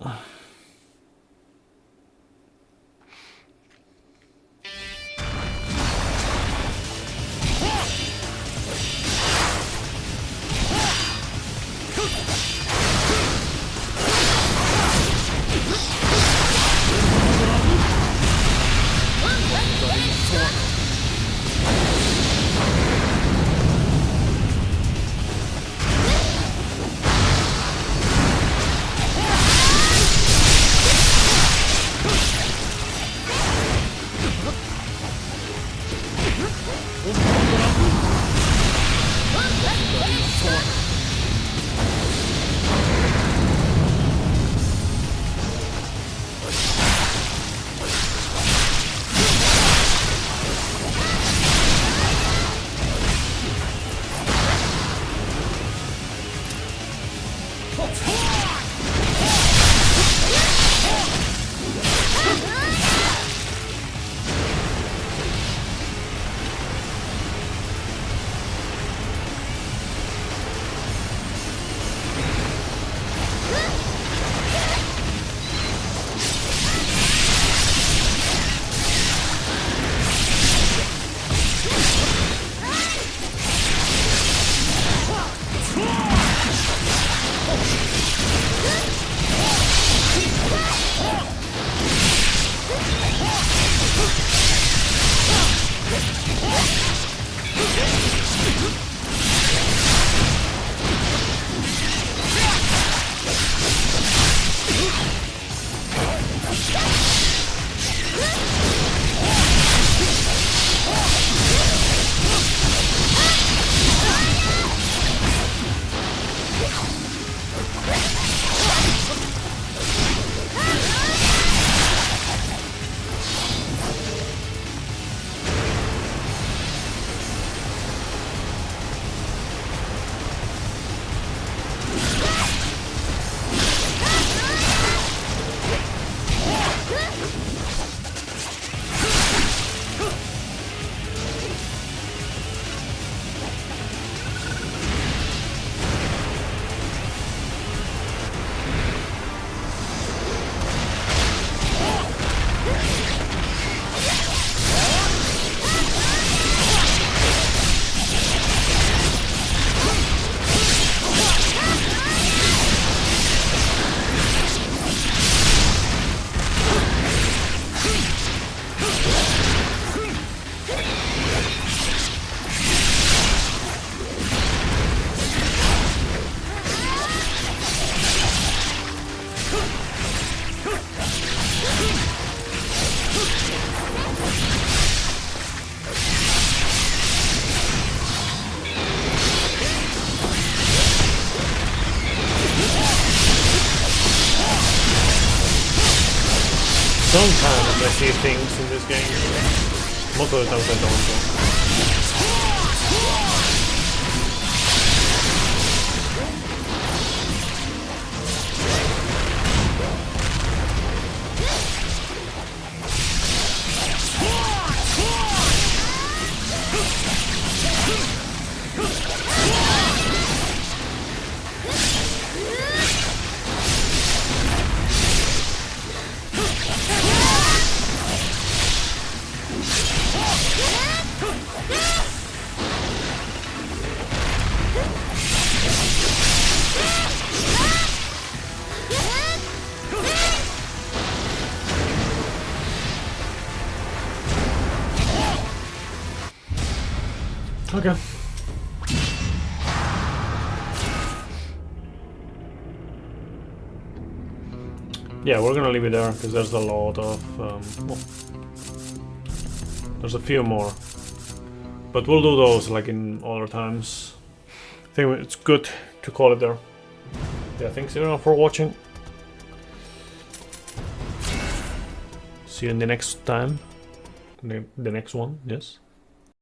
Sometimes I see things in this game. Most of the times I don't. Though. Okay. Yeah, we're gonna leave it there because there's a lot of. Well, there's a few more, but we'll do those like in other times. I think it's good to call it there. Yeah, thanks everyone for watching. See you in the next time. The next one, yes.